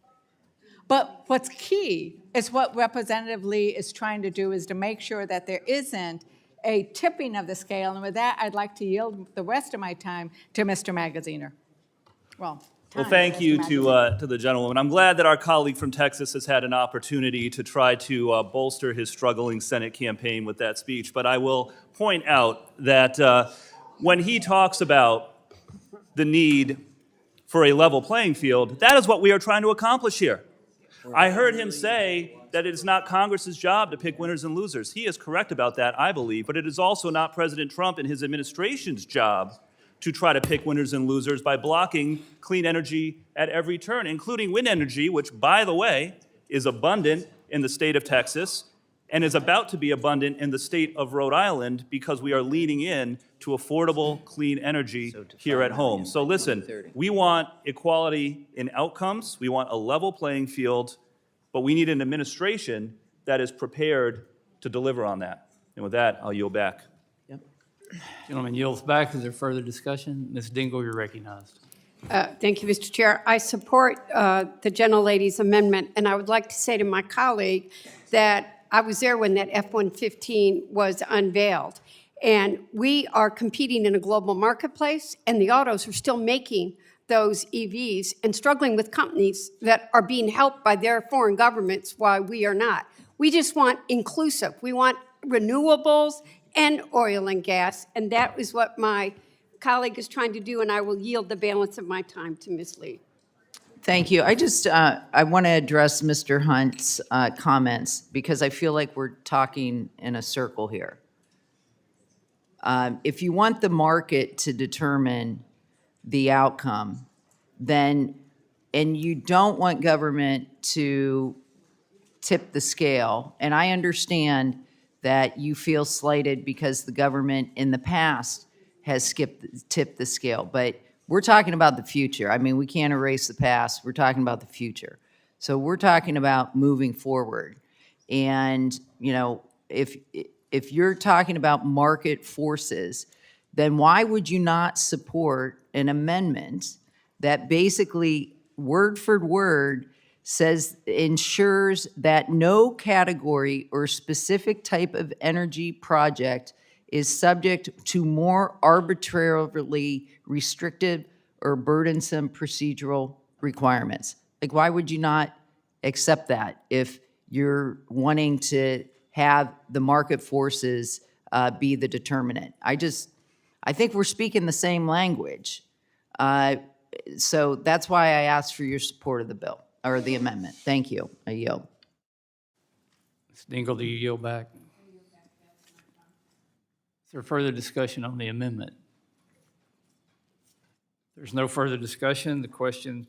But what's key is what Representative Lee is trying to do, is to make sure that there isn't a tipping of the scale. And with that, I'd like to yield the rest of my time to Mr. Magaziner. Well, thank you to the gentleman. I'm glad that our colleague from Texas has had an opportunity to try to bolster his struggling Senate campaign with that speech. But I will point out that when he talks about the need for a level playing field, that is what we are trying to accomplish here. I heard him say that it is not Congress's job to pick winners and losers. He is correct about that, I believe, but it is also not President Trump and his administration's job to try to pick winners and losers by blocking clean energy at every turn, including wind energy, which, by the way, is abundant in the state of Texas and is about to be abundant in the state of Rhode Island, because we are leaning in to affordable, clean energy here at home. So listen, we want equality in outcomes. We want a level playing field, but we need an administration that is prepared to deliver on that. And with that, I'll yield back. Gentleman yields back. Is there further discussion? Ms. Dingle, you're recognized. Thank you, Mr. Chair. I support the gentlelady's amendment, and I would like to say to my colleague that I was there when that F-115 was unveiled. And we are competing in a global marketplace, and the autos are still making those EVs and struggling with companies that are being helped by their foreign governments while we are not. We just want inclusive. We want renewables and oil and gas, and that is what my colleague is trying to do, and I will yield the balance of my time to Ms. Lee. Thank you. I want to address Mr. Hunt's comments, because I feel like we're talking in a circle here. If you want the market to determine the outcome, and you don't want government to tip the scale, and I understand that you feel slighted because the government in the past has tipped the scale, but we're talking about the future. I mean, we can't erase the past. We're talking about the future. So we're talking about moving forward. And, you know, if you're talking about market forces, then why would you not support an amendment that basically, word for word, ensures that no category or specific type of energy project is subject to more arbitrarily restrictive or burdensome procedural requirements? Like, why would you not accept that if you're wanting to have the market forces be the determinant? I think we're speaking the same language. So that's why I asked for your support of the bill, or the amendment. Thank you. I yield. Ms. Dingle, do you yield back? Is there further discussion on the amendment? There's no further discussion. The question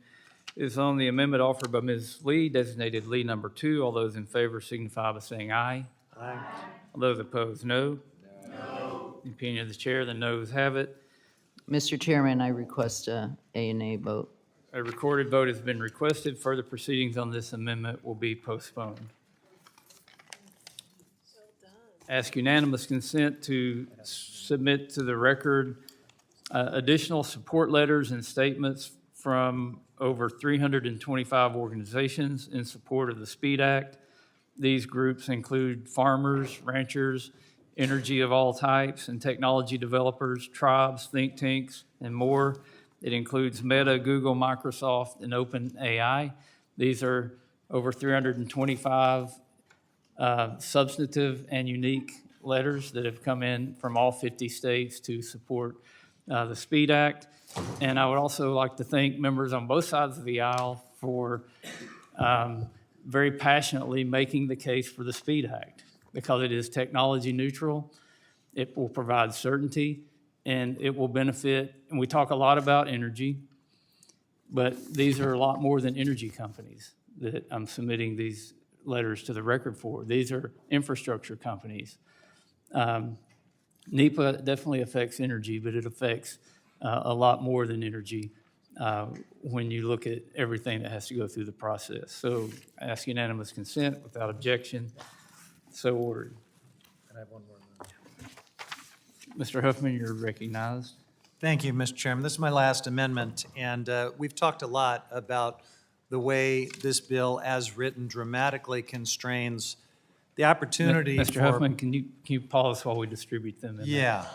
is on the amendment offered by Ms. Lee, designated Lee number 2. All those in favor signify by saying aye. Aye. All those opposed, no. In the opinion of the chair, the noes have it. Mr. Chairman, I request a nay vote. A recorded vote has been requested. Further proceedings on this amendment will be postponed. Ask unanimous consent to submit to the record additional support letters and statements from over 325 organizations in support of the SPEED Act. These groups include farmers, ranchers, energy of all types, and technology developers, tribes, think tanks, and more. It includes Meta, Google, Microsoft, and OpenAI. These are over 325 substantive and unique letters that have come in from all 50 states to support the SPEED Act. And I would also like to thank members on both sides of the aisle for very passionately making the case for the SPEED Act, because it is technology neutral, it will provide certainty, and it will benefit. And we talk a lot about energy, but these are a lot more than energy companies that I'm submitting these letters to the record for. These are infrastructure companies. NEPA definitely affects energy, but it affects a lot more than energy when you look at everything that has to go through the process. So I ask unanimous consent without objection. So ordered. I have one more. Mr. Huffman, you're recognized. Thank you, Mr. Chairman. This is my last amendment, and we've talked a lot about the way this bill, as written, dramatically constrains the opportunity Mr. for... Huffman, can you pause while we distribute them? Yeah.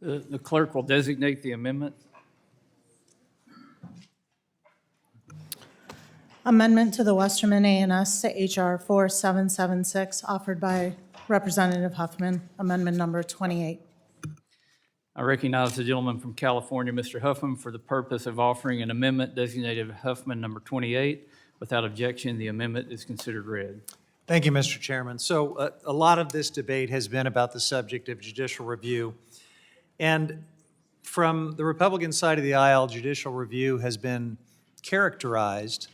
The clerk will designate the amendment. Amendment to the Westerman A&S to H.R. 4776, offered by Representative Huffman, amendment number 28. I recognize the gentleman from California, Mr. Huffman, for the purpose of offering an amendment designated Huffman number 28. Without objection, the amendment is considered read. Thank you, Mr. Chairman. So a lot of this debate has been about the subject of judicial review. And from the Republican side of the aisle, judicial review has been characterized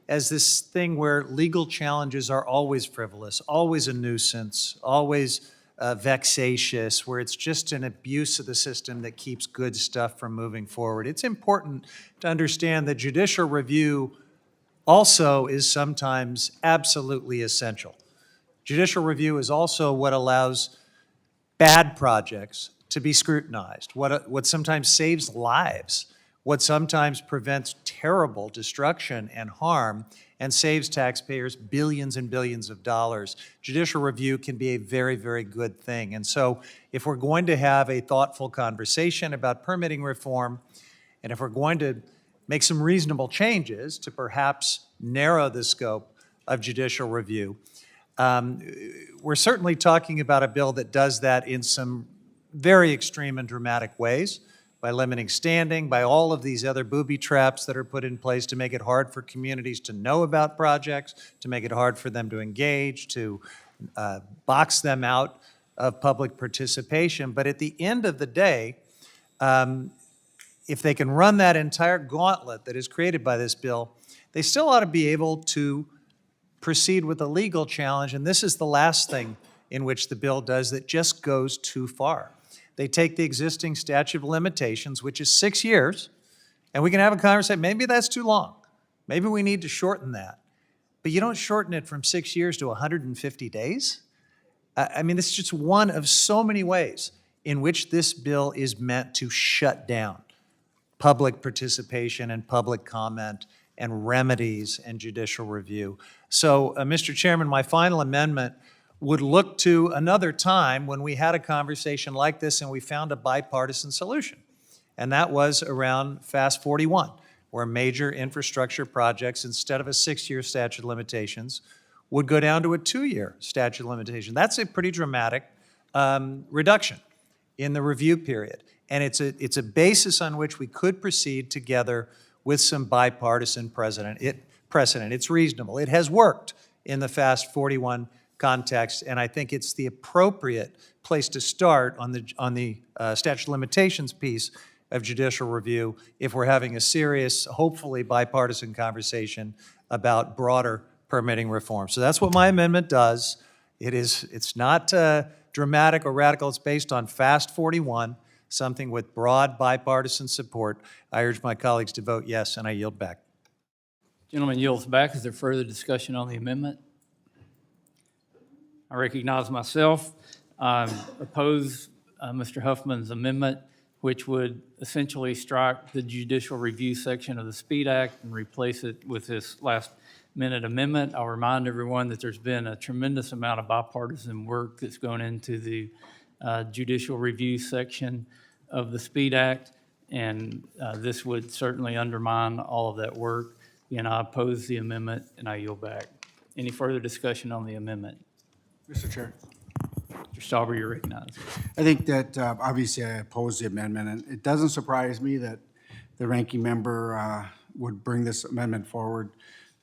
as this thing where legal challenges are always frivolous, always a nuisance, always vexatious, where it's just an abuse of the system that keeps good stuff from moving forward. It's important to understand that judicial review also is sometimes absolutely essential. Judicial review is also what allows bad projects to be scrutinized, what sometimes saves lives what sometimes prevents terrible destruction and harm and saves taxpayers billions and billions of dollars. Judicial review can be a very, very good thing. And so if we're going to have a thoughtful conversation about permitting reform, and if we're going to make some reasonable changes to perhaps narrow the scope of judicial review, we're certainly talking about a bill that does that in some very extreme and dramatic ways, by limiting standing, by all of these other booby traps that are put in place to make it hard for communities to know about projects, to make it hard for them to engage, to box them out of public participation. But at the end of the day, if they can run that entire gauntlet that is created by this bill, they still ought to be able to proceed with a legal challenge. And this is the last thing in which the bill does that just goes too far. They take the existing statute of limitations, which is 6 years, and we can have a conversation, maybe that's too long. Maybe we need to shorten that. But you don't shorten it from 6 years to 150 days. I mean, it's just one of so many ways in which this bill is meant to shut down public participation and public comment and remedies and judicial review. So, Mr. Chairman, my final amendment would look to another time when we had a conversation like this and we found a bipartisan solution. And that was around Fast 41, where major infrastructure projects, instead of a 6-year statute of limitations, would go down to a 2-year statute of limitation. That's a pretty dramatic reduction in the review period. And it's a basis on which we could proceed together with some bipartisan precedent. It's reasonable. It has worked in the Fast 41 context, and I think it's the appropriate place to start on the statute of limitations piece of judicial review if we're having a serious, hopefully bipartisan conversation about broader permitting reform. So that's what my amendment does. It's not dramatic or radical. It's based on Fast 41, something with broad bipartisan support. I urge my colleagues to vote yes, and I yield back. Gentleman yields back. Is there further discussion on the amendment? I recognize myself. Oppose Mr. Huffman's amendment, which would essentially strike the judicial review section of the SPEED Act and replace it with this last-minute amendment. I'll remind everyone that there's been a tremendous amount of bipartisan work that's gone into the judicial review section of the SPEED Act, and this would certainly undermine all of that work. Again, I oppose the amendment, and I yield back. Any further discussion on the amendment? Mr. Chair. Mr. Stauber, you're recognized. I think that obviously I oppose the amendment, and it doesn't surprise me that the ranking member would bring this amendment forward,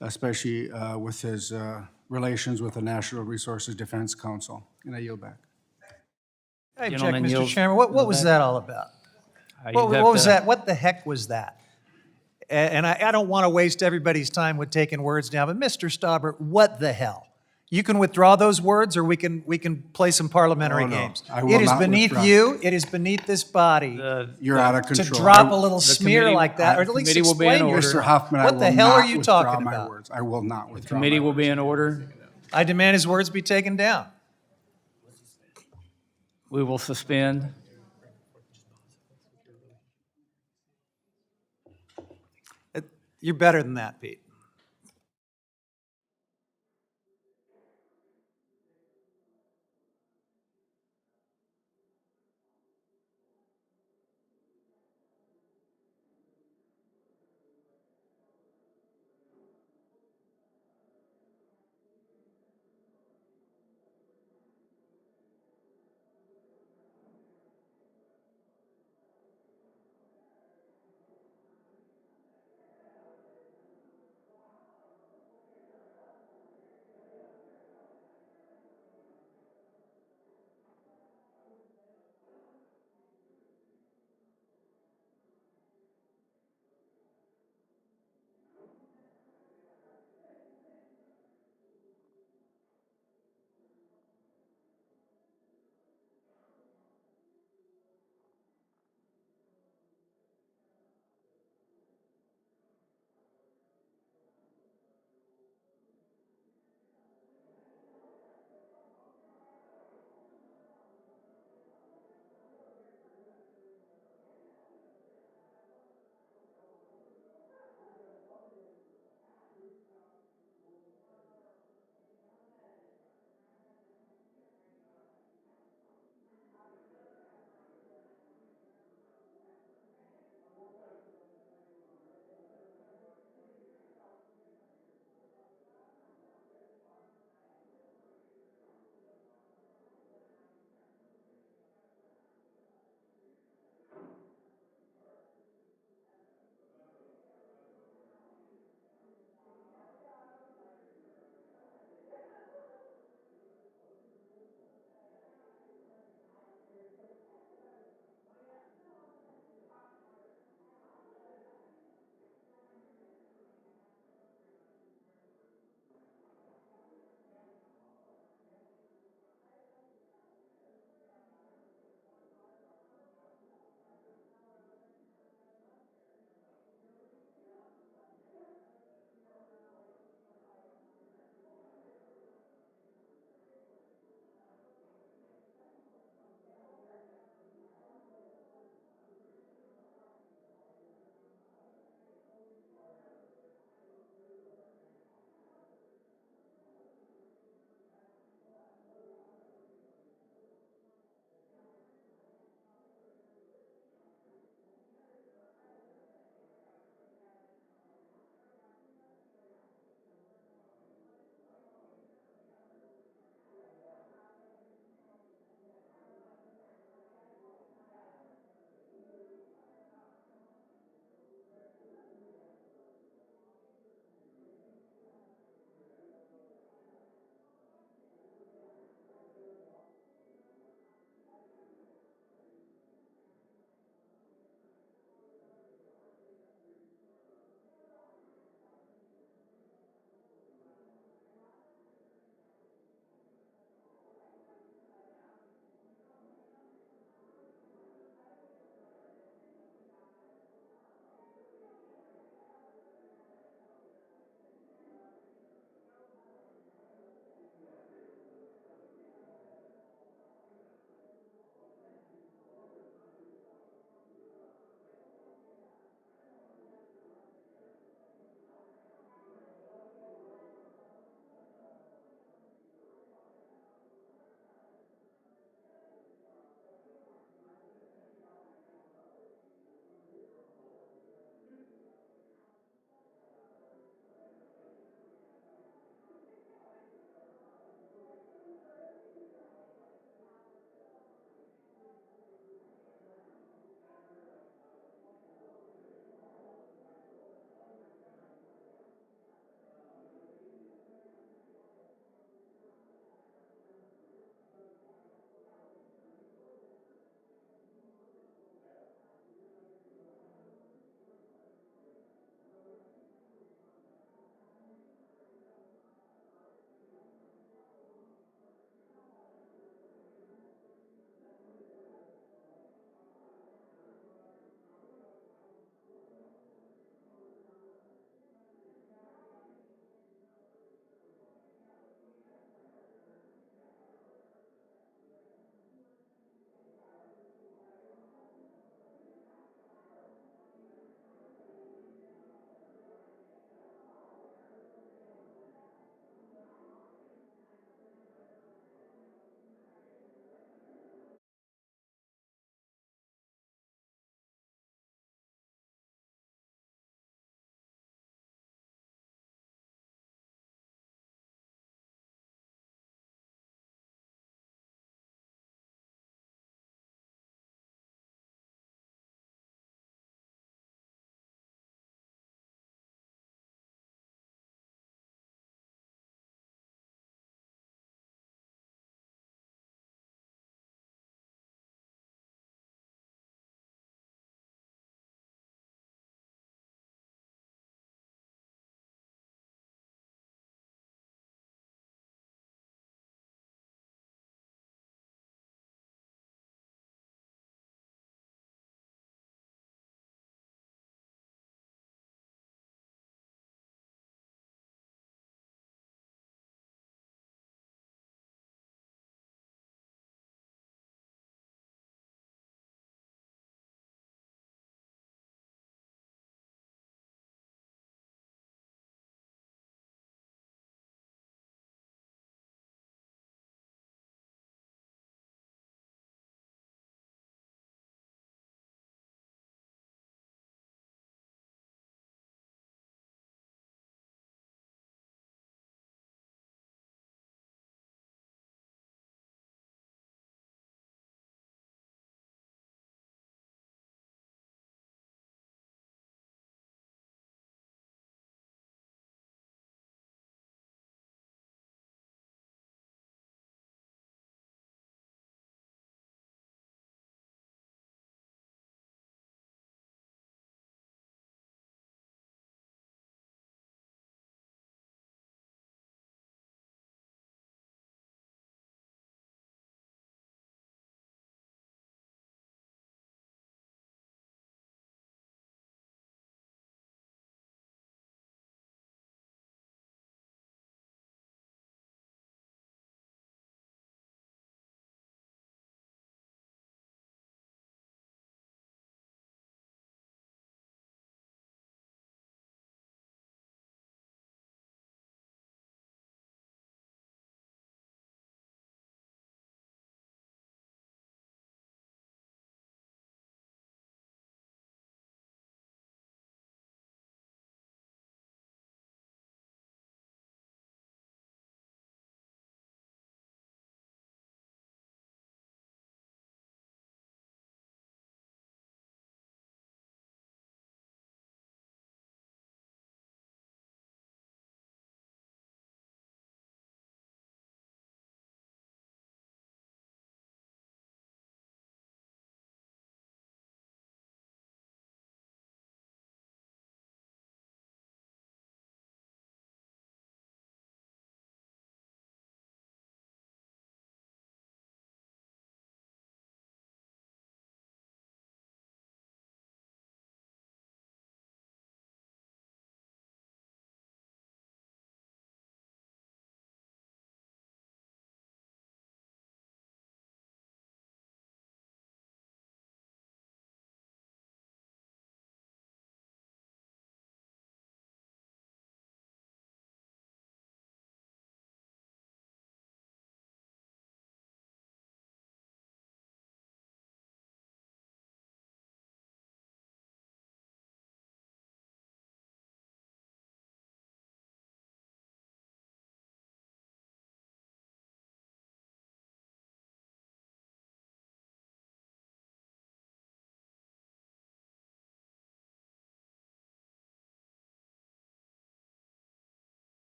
especially with his relations with the National Resources Defense Council. And I yield back. I object, Gentleman Mr. yields Chairman. What was that all about? What was that? What the heck was that? And I don't want to waste everybody's time with taking words now, but Mr. Stauber, what the hell? You can withdraw those words, or we can play some parliamentary games. I will It is not beneath withdraw. you, it is beneath this body You're out of to control. drop a little smear committee- like that, or at the least committee will be in explain order. Mr. Huffman, I what will the hell are not you withdraw talking my about? words. I will not withdraw Committee my will be words. in order. I demand his words be taken down. We will suspend. You're better than that, Pete.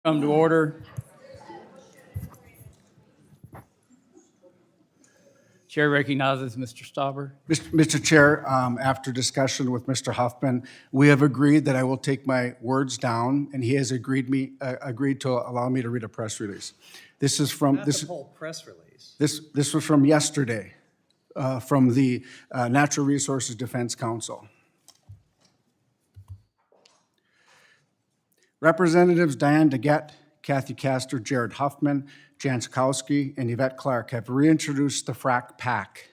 Come to order. Chair recognizes Mr. Stauber. Mr. Chair, after discussion with Mr. Huffman, we have agreed that I will take my words down, and he has agreed to allow me to read a press release. This is from Not the whole press release. This was from yesterday, from the Natural Resources Defense Council. Representatives Diane DeGette, Kathy Castor, Jared Huffman, Jan Sikowski, and Yvette Clark have reintroduced the FRAC PAC,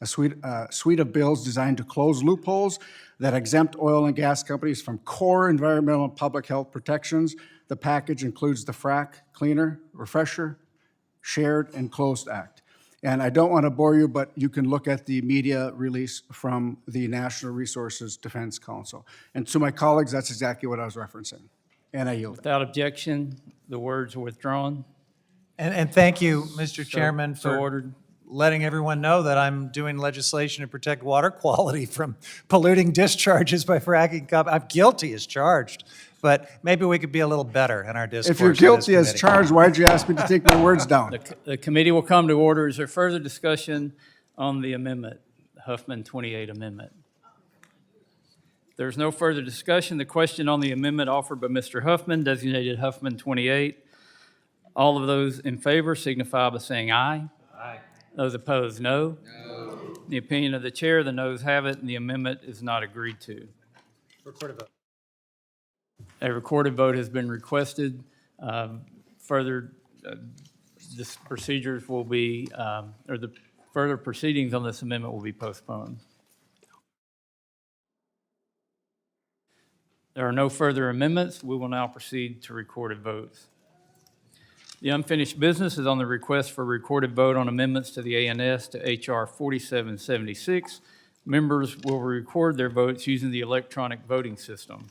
a suite of bills designed to close loopholes that exempt oil and gas companies from core environmental and public health protections. The package includes the FRAC Cleaner, Refresher, Shared, and Closed Act. And I don't want to bore you, but you can look at the media release from the National Resources Defense Council. And to my colleagues, that's exactly what I was referencing. And I yield. Without objection, the words are withdrawn. And thank you, Mr. So- Chairman, so for ordered. letting everyone know that I'm doing legislation to protect water quality from polluting discharges by fracking. I'm guilty as charged, but maybe we could be a little better in our discourse. If you're in this guilty as committee. charged, why'd you ask me to take my words down? The committee will come to order. Is there further discussion on the amendment, the Huffman 28 amendment? There's no further discussion. The question on the amendment offered by Mr. Huffman, designated Huffman 28. All of those in favor signify by saying aye. Aye. Those opposed, no. No. In the opinion of the chair, the noes have it, and the amendment is not agreed to. Recorded vote. A recorded vote has been requested. Further this procedures will be, or the further proceedings on this amendment will be postponed. There are no further amendments. We will now proceed to recorded votes. The unfinished business is on the request for recorded vote on amendments to the ANS to HR 4776. Members will record their votes using the electronic voting system.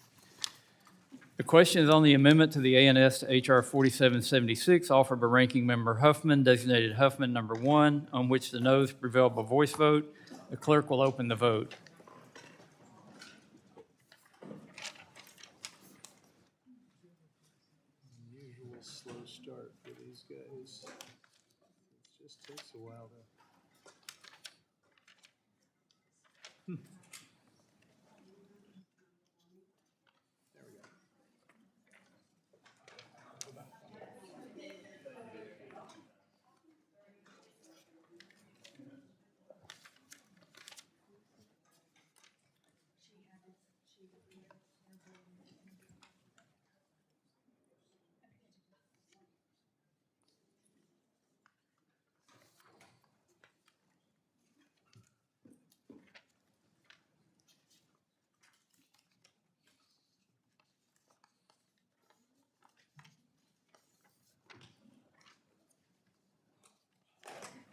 The question is on the amendment to the ANS to HR 4776 offered by Ranking Member Huffman, designated Huffman number 1, on which the noes prevail by voice vote. The clerk will open the vote. Slow start for these guys. It just takes a while to. There we go.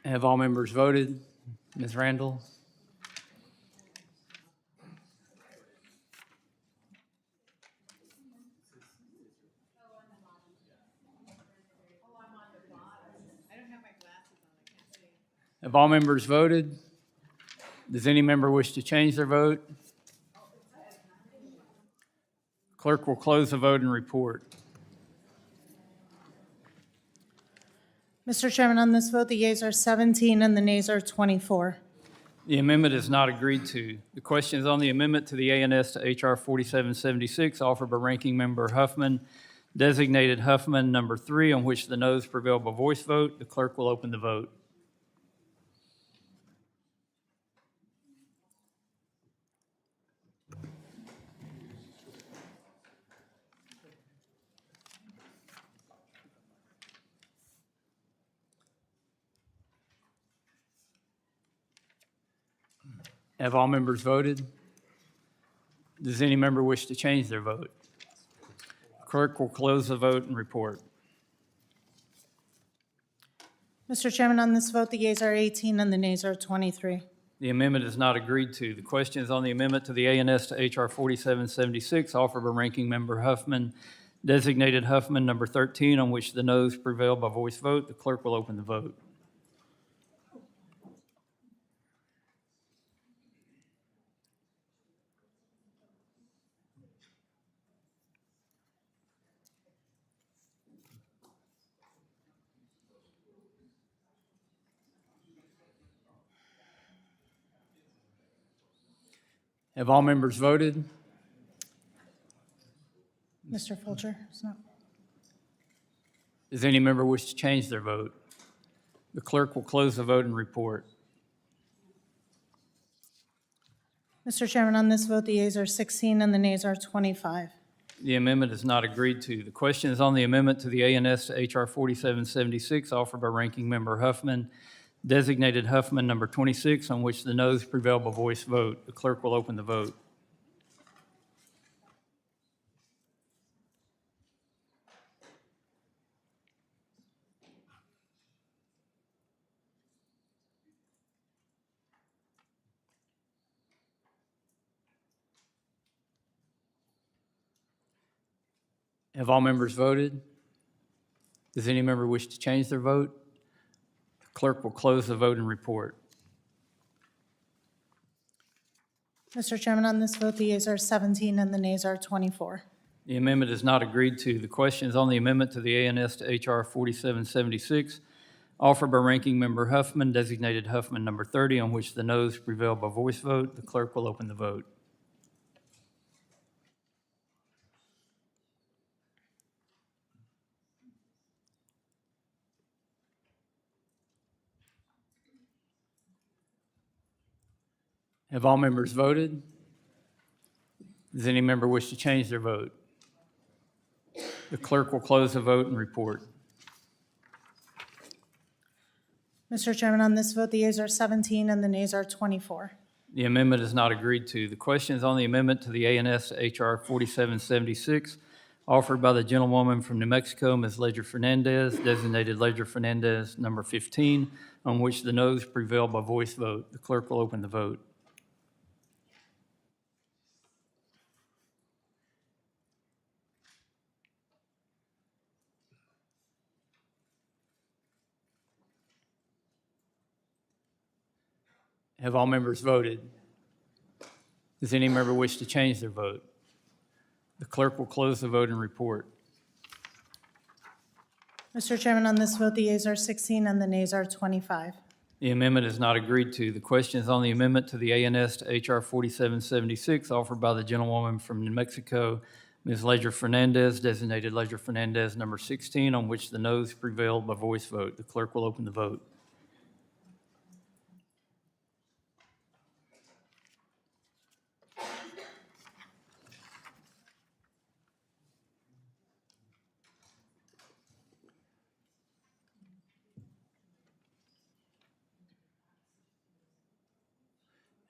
Have all members voted? Ms. Randall? Have all members voted? Does any member wish to change their vote? Clerk will close the vote and report. Mr. Chairman, on this vote, the yeas are 17 and the nays are 24. The amendment is not agreed to. The question is on the amendment to the ANS to HR 4776 offered by Ranking Member Huffman, designated Huffman number 3, on which the noes prevail by voice vote. The clerk will open the vote. Have all members voted? Does any member wish to change their vote? Clerk will close the vote and report. Mr. Chairman, on this vote, the yeas are 18 and the nays are 23. The amendment is not agreed to. The question is on the amendment to the ANS to HR 4776 offered by Ranking Member Huffman, designated Huffman number 13, on which the noes prevail by voice vote. The clerk will open the vote. Have all members voted? Mr. Fulcher is not. Does any member wish to change their vote? The clerk will close the vote and report. Mr. Chairman, on this vote, the yeas are 16 and the nays are 25. The amendment is not agreed to. The question is on the amendment to the ANS to H.R. 4776 offered by Ranking Member Huffman, designated Huffman number 26, on which the noes prevail by voice vote. The clerk will open the vote. Have all members voted? Does any member wish to change their vote? The clerk will close the vote and report. Mr. Chairman, on this vote, the yeas are 17 and the nays are 24. The amendment is not agreed to. The question is on the amendment to the ANS to H.R. 4776, offered by Ranking Member Huffman, designated Huffman number 30, on which the noes prevail by voice vote. The clerk will open the vote. Have all members voted? Does any member wish to change their vote? The clerk will close the vote and report. Mr. Chairman, on this vote, the yeas are 17 and the nays are 24. The amendment is not agreed to. The question is on the amendment to the ANS to H.R. 4776, offered by the gentlewoman from New Mexico, Ms. Ledger Fernandez, designated Ledger Fernandez number 15, on which the noes prevail by voice vote. The clerk will open the vote. Have all members voted? Does any member wish to change their vote? The clerk will close the vote and report. Mr. Chairman, on this vote, the yeas are 16 and the nays are 25. The amendment is not agreed to. The question is on the amendment to the ANS to H.R. 4776, offered by the gentlewoman from New Mexico, Ms. Ledger Fernandez, designated Ledger Fernandez number 16, on which the noes prevailed by voice vote. The clerk will open the vote.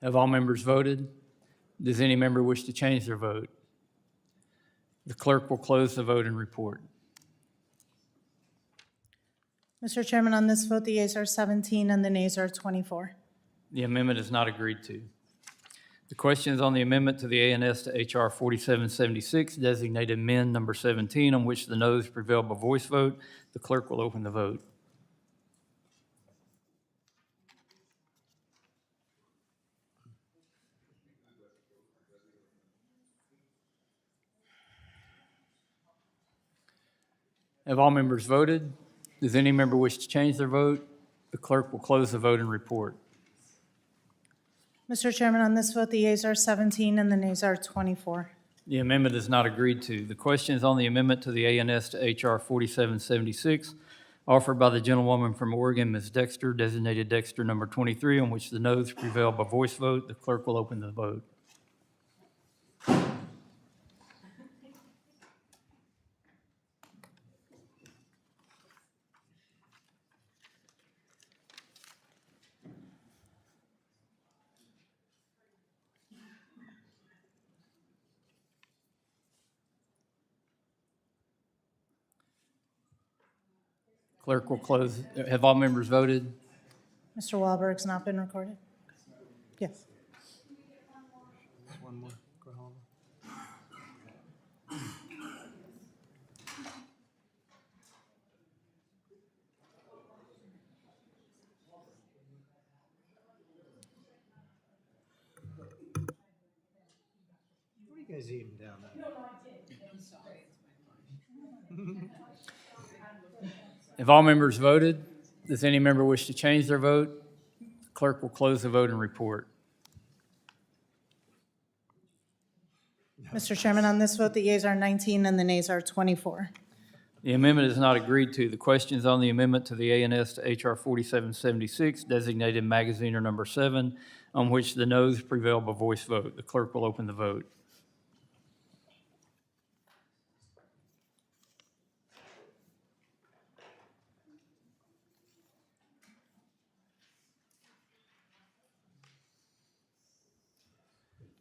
Have all members voted? Does any member wish to change their vote? The clerk will close the vote and report. Mr. Chairman, on this vote, the yeas are 17 and the nays are 24. The amendment is not agreed to. The question is on the amendment to the ANS to H.R. 4776, designated men number 17, on which the noes prevail by voice vote. The clerk will open the vote. Have all members voted? Does any member wish to change their vote? The clerk will close the vote and report. Mr. Chairman, on this vote, the yeas are 17 and the nays are 24. The amendment is not agreed to. The question is on the amendment to the ANS to H.R. 4776, offered by the gentlewoman from Oregon, Ms. Dexter, designated Dexter number 23, on which the noes prevail by voice vote. The clerk will open the vote. Clerk will close. Have all members voted? Mr. Wahlberg's not been recorded? Yes. One more. What are you guys eating down there? Have all members voted? Does any member wish to change their vote? The clerk will close the vote and report. Mr. Chairman, on this vote, the yeas are 19 and the nays are 24. The amendment is not agreed to. The question is on the amendment to the ANS to HR 4776, designated magaziner number 7, on which the noes prevail by voice vote. The clerk will open the vote.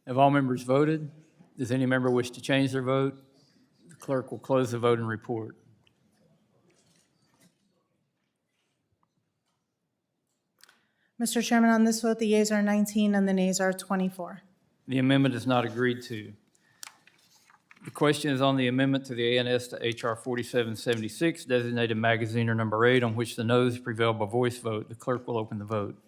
Have all members voted? Does any member wish to change their vote? The clerk will close the vote and report. Mr. Chairman, on this vote, the yeas are 19 and the nays are 24. The amendment is not agreed to. The question is on the amendment to the ANS to HR 4776, designated magaziner number 8, on which the noes prevail by voice vote. The clerk will open the vote.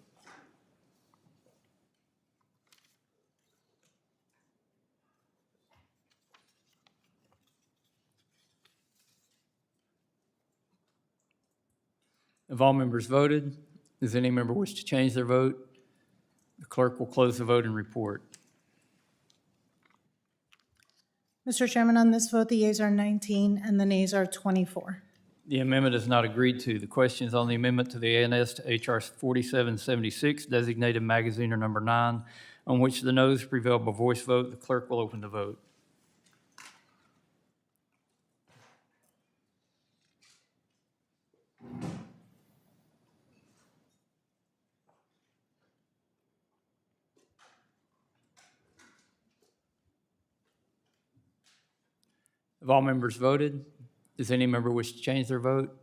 Have all members voted? Does any member wish to change their vote? The clerk will close the vote and report. Mr. Chairman, on this vote, the yeas are 19 and the nays are 24. The amendment is not agreed to. The question is on the amendment to the ANS to HR 4776, designated magaziner number 9, on which the noes prevail by voice vote. The clerk will open the vote. Have all members voted? Does any member wish to change their vote?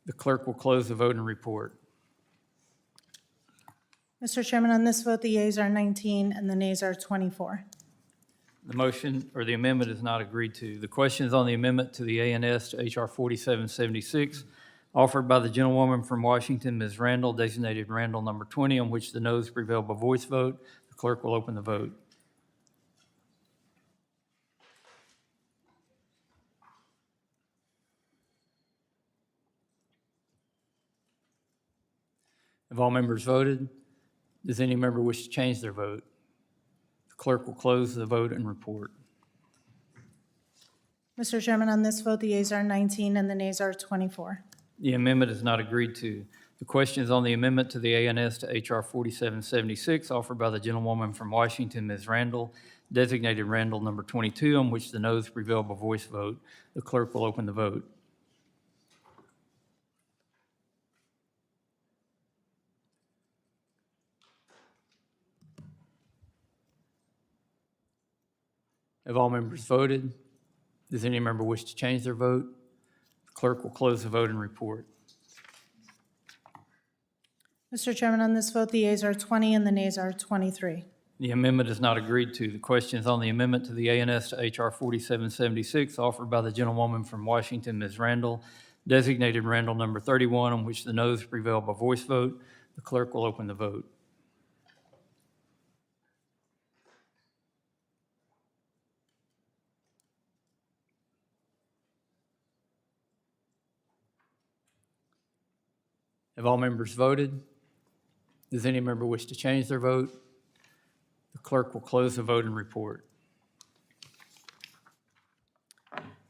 The clerk will close the vote and report. Mr. Chairman, on this vote, the yeas are 19 and the nays are 24. The motion or the amendment is not agreed to. The question is on the amendment to the ANS to HR 4776, offered by the gentlewoman from Washington, Ms. Randall, designated Randall number 20, on which the noes prevail by voice vote. The clerk will open the vote. Have all members voted? Does any member wish to change their vote? The clerk will close the vote and report. Mr. Chairman, on this vote, the yeas are 19 and the nays are 24. The amendment is not agreed to. The question is on the amendment to the ANS to HR 4776, offered by the gentlewoman from Washington, Ms. Randall, designated Randall number 22, on which the noes prevail by voice vote. The clerk will open the vote. Have all members voted? Does any member wish to change their vote? The clerk will close the vote and report. Mr. Chairman, on this vote, the yeas are 20 and the nays are 23. The amendment is not agreed to. The question is on the amendment to the ANS to HR 4776, offered by the gentlewoman from Washington, Ms. Randall, designated Randall number 31, on which the noes prevail by voice vote. The clerk will open the vote. Have all members voted? Does any member wish to change their vote? The clerk will close the vote and report.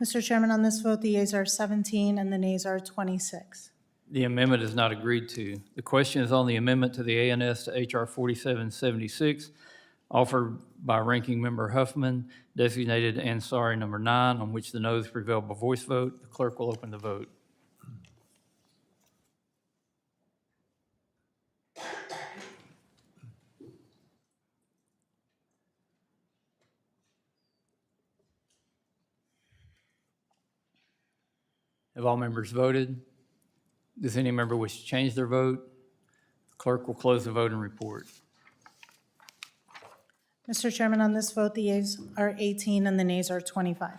Mr. Chairman, on this vote, the yeas are 17 and the nays are 26. The amendment is not agreed to. The question is on the amendment to the ANS to HR 4776, offered by Ranking Member Huffman, designated Ansari number 9, on which the noes prevail by voice vote. The clerk will open the vote. Have all members voted? Does any member wish to change their vote? The clerk will close the vote and report. Mr. Chairman, on this vote, the yeas are 18 and the nays are 25.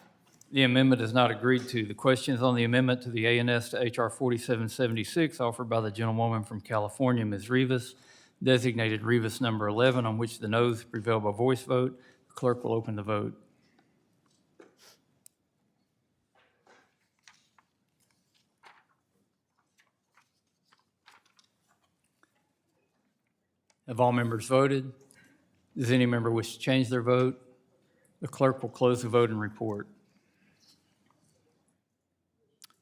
The amendment is not agreed to. The question is on the amendment to the ANS to HR 4776, offered by the gentlewoman from California, Ms. Rivas, designated Rivas number 11, on which the noes prevail by voice vote. The clerk will open the vote. Have all members voted? Does any member wish to change their vote? The clerk will close the vote and report.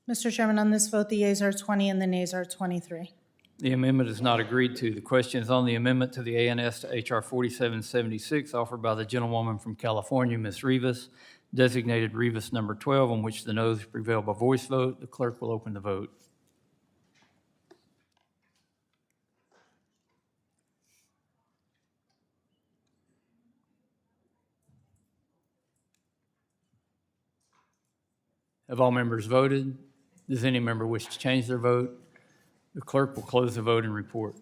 Mr. Chairman, on this vote, the yeas are 20 and the nays are 23. The amendment is not agreed to. The question is on the amendment to the ANS to H.R. 4776 offered by the gentlewoman from California, Ms. Rivas, designated Rivas number 12, on which the noes prevail by voice vote. The clerk will open the vote. Have all members voted? Does any member wish to change their vote? The clerk will close the vote and report.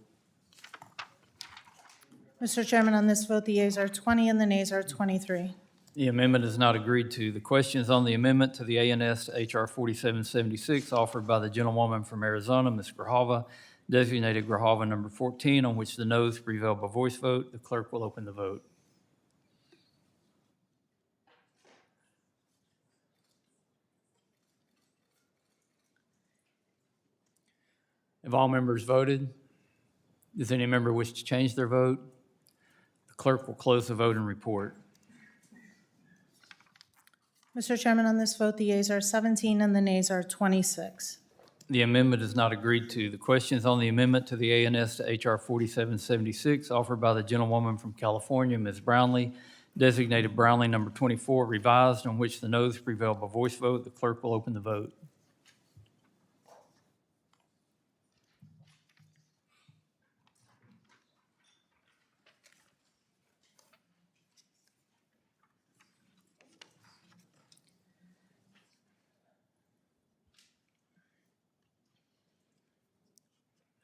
Mr. Chairman, on this vote, the yeas are 20 and the nays are 23. The amendment is not agreed to. The question is on the amendment to the ANS to H.R. 4776 offered by the gentlewoman from Arizona, Ms. Grijalva, designated Grijalva number 14, on which the noes prevail by voice vote. The clerk will open the vote. Have all members voted? Does any member wish to change their vote? The clerk will close the vote and report. Mr. Chairman, on this vote, the yeas are 17 and the nays are 26. The amendment is not agreed to. The question is on the amendment to the ANS to H.R. 4776 offered by the gentlewoman from California, Ms. Brownlee, designated Brownlee number 24, revised, on which the noes prevail by voice vote. The clerk will open the vote.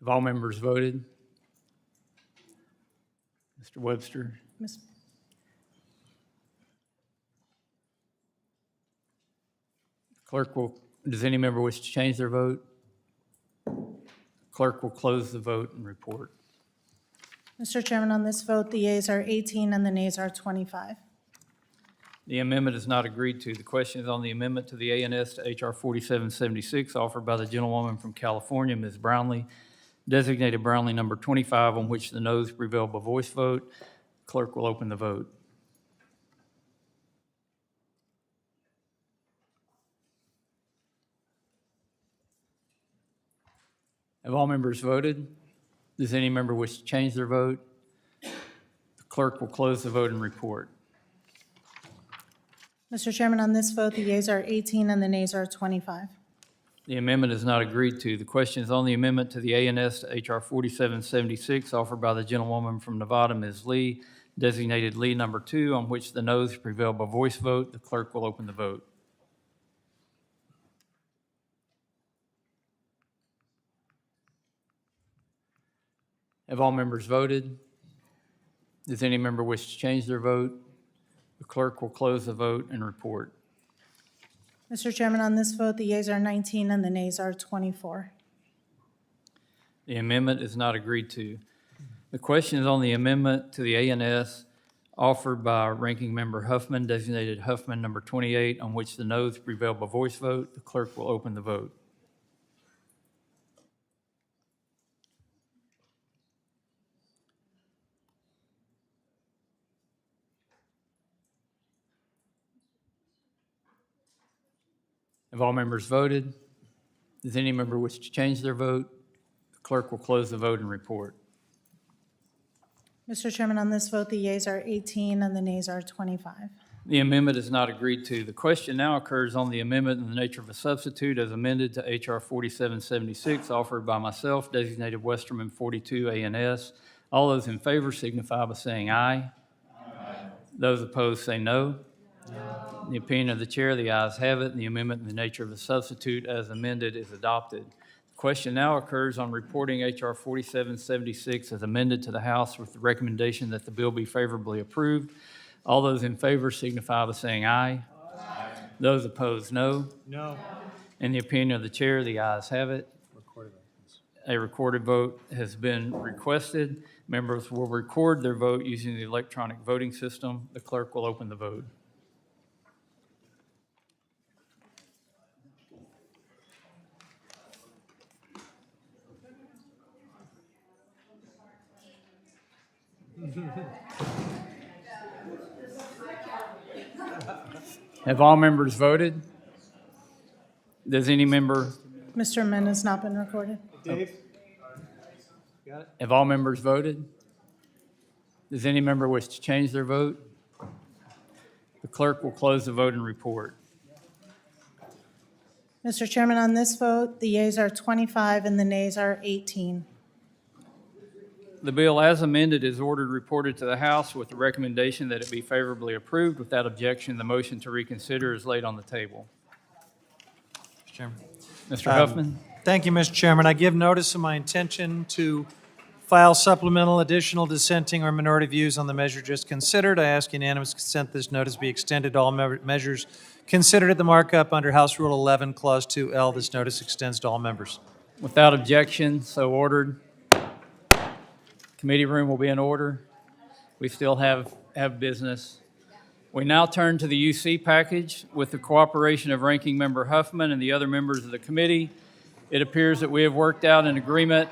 Have all members voted? Mr. Webster? Ms. Clerk will, does any member wish to change their vote? Clerk will close the vote and report. Mr. Chairman, on this vote, the yeas are 18 and the nays are 25. The amendment is not agreed to. The question is on the amendment to the ANS to H.R. 4776 offered by the gentlewoman from California, Ms. Brownlee, designated Brownlee number 25, on which the noes prevail by voice vote. Clerk will open the vote. Have all members voted? Does any member wish to change their vote? The clerk will close the vote and report. Mr. Chairman, on this vote, the yeas are 18 and the nays are 25. The amendment is not agreed to. The question is on the amendment to the ANS to H.R. 4776 offered by the gentlewoman from Nevada, Ms. Lee, designated Lee number 2, on which the noes prevail by voice vote. The clerk will open the vote. Have all members voted? Does any member wish to change their vote? The clerk will close the vote and report. Mr. Chairman, on this vote, the yeas are 19 and the nays are 24. The amendment is not agreed to. The question is on the amendment to the ANS offered by Ranking Member Huffman, designated Huffman number 28, on which the noes prevail by voice vote. The clerk will open the vote. Have all members voted? Does any member wish to change their vote? The clerk will close the vote and report. Mr. Chairman, on this vote, the yeas are 18 and the nays are 25. The amendment is not agreed to. The question now occurs on the amendment in the nature of a substitute as amended to H.R. 4776, offered by myself, designated Westerman 42 ANS. All those in favor signify by saying aye. Aye. Those opposed say no. No. In the opinion of the chair, the ayes have it, and the amendment in the nature of a substitute as amended is adopted. The question now occurs on reporting H.R. 4776 as amended to the House with the recommendation that the bill be favorably approved. All those in favor signify by saying aye. Aye. Those opposed, no. No. In the opinion of the chair, the ayes have it. A recorded vote has been requested. Members will record their vote using the electronic voting system. The clerk will open the vote. Have all members voted? Does any member, Mr. Amendment has not been recorded. Dave? Got it? have all members voted? Does any member wish to change their vote? The clerk will close the vote and report. Mr. Chairman, on this vote, the yeas are 25 and the nays are 18. The bill as amended is ordered reported to the House with the recommendation that it be favorably approved. Without objection, the motion to reconsider is laid on the table. Mr. Chairman. Mr. Huffman? Thank you, Mr. Chairman. I give notice of my intention to file supplemental, additional, dissenting, or minority views on the measure just considered. I ask unanimous consent this notice be extended to all measures considered at the markup under House Rule 11, Clause 2L. This notice extends to all members. Without objection, so ordered. Committee room will be in order. We still have business. We now turn to the UC package. With the cooperation of Ranking Member Huffman and the other members of the committee, it appears that we have worked out an agreement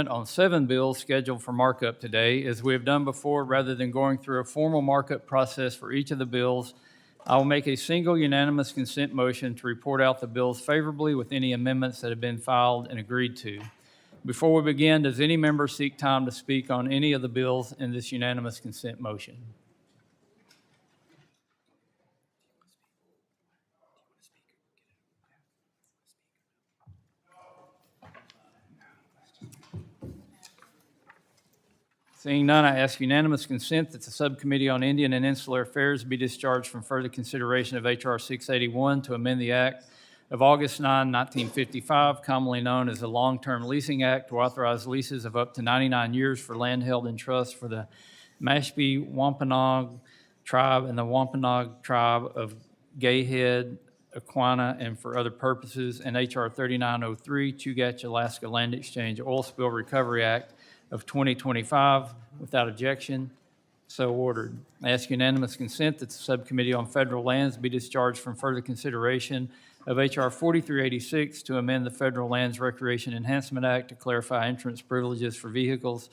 on 7 bills scheduled for markup today. As we have done before, rather than going through a formal markup process for each of the bills, I will make a single unanimous consent motion to report out the bills favorably with any amendments that have been filed and agreed to. Before we begin, does any member seek time to speak on any of the bills in this unanimous consent motion? Seeing none, I ask unanimous consent that the Subcommittee on Indian and Insular Affairs be discharged from further consideration of H.R. 681 to amend the Act of August 9, 1955, commonly known as the Long-Term Leasing Act, to authorize leases of up to 99 years for land held in trust for the Mashpee Wampanoag Tribe and the Wampanoag Tribe of Gayhead, Aquana, and for other purposes, and H.R. 3903, Chugach, Alaska Land Exchange Oil Spill Recovery Act of 2025. Without objection, so ordered. I ask unanimous consent that the Subcommittee on Federal Lands be discharged from further consideration of H.R. 4386 to amend the Federal Lands Recreation Enhancement Act to clarify entrance privileges for vehicles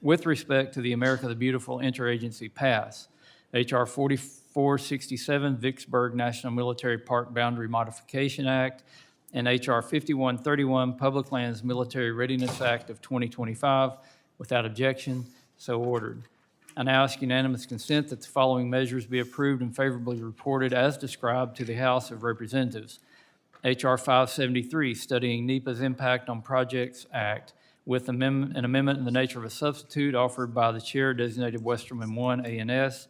with respect to the America the Beautiful Interagency Pass. H.R. 4467, Vicksburg National Military Park Boundary Modification Act, and H.R. 5131, Public Lands Military Readiness Act of 2025. Without objection, so ordered. I now ask unanimous consent that the following measures be approved and favorably reported as described to the House of Representatives. H.R. 573, Studying NEPA's Impact on Projects Act, with an amendment in the nature of a substitute offered by the Chair, designated Westerman 1 ANS.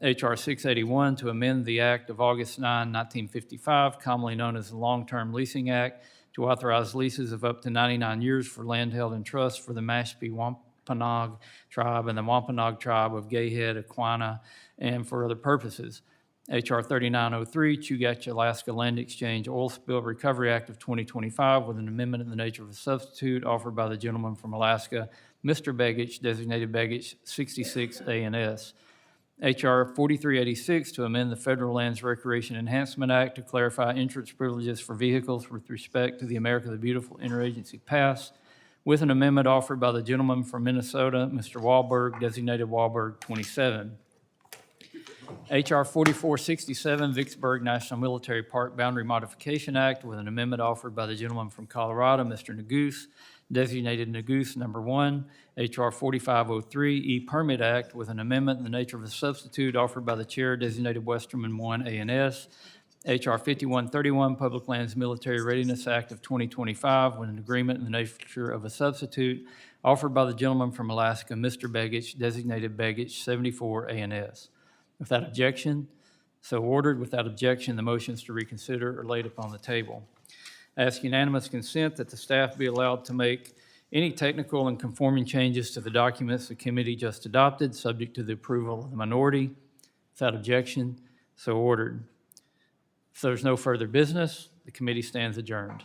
H.R. 681, to amend the Act of August 9, 1955, commonly known as the Long-Term Leasing Act, to authorize leases of up to 99 years for land held in trust for the Mashpee Wampanoag Tribe and the Wampanoag Tribe of Gayhead, Aquana, and for other purposes. H.R. 3903, Chugach, Alaska Land Exchange Oil Spill Recovery Act of 2025, with an amendment in the nature of a substitute offered by the gentleman from Alaska, Mr. Begich, designated Begich 66 ANS. H.R. 4386, to amend the Federal Lands Recreation Enhancement Act to clarify entrance privileges for vehicles with respect to the America the Beautiful Interagency Pass, with an amendment offered by the gentleman from Minnesota, Mr. Wahlberg, designated Wahlberg 27. H.R. 4467, Vicksburg National Military Park Boundary Modification Act, with an amendment offered by the gentleman from Colorado, Mr. Neguse, designated Neguse number 1. H.R. 4503, E-Permit Act, with an amendment in the nature of a substitute offered by the Chair, designated Westerman 1 ANS. H.R. 5131, Public Lands Military Readiness Act of 2025, with an agreement in the nature of a substitute offered by the gentleman from Alaska, Mr. Begich, designated Begich 74 ANS. Without objection, so ordered. Without objection, the motions to reconsider are laid upon the table. I ask unanimous consent that the staff be allowed to make any technical and conforming changes to the documents the committee just adopted, subject to the approval of the minority. Without objection, so ordered. If there's no further business, the committee stands adjourned.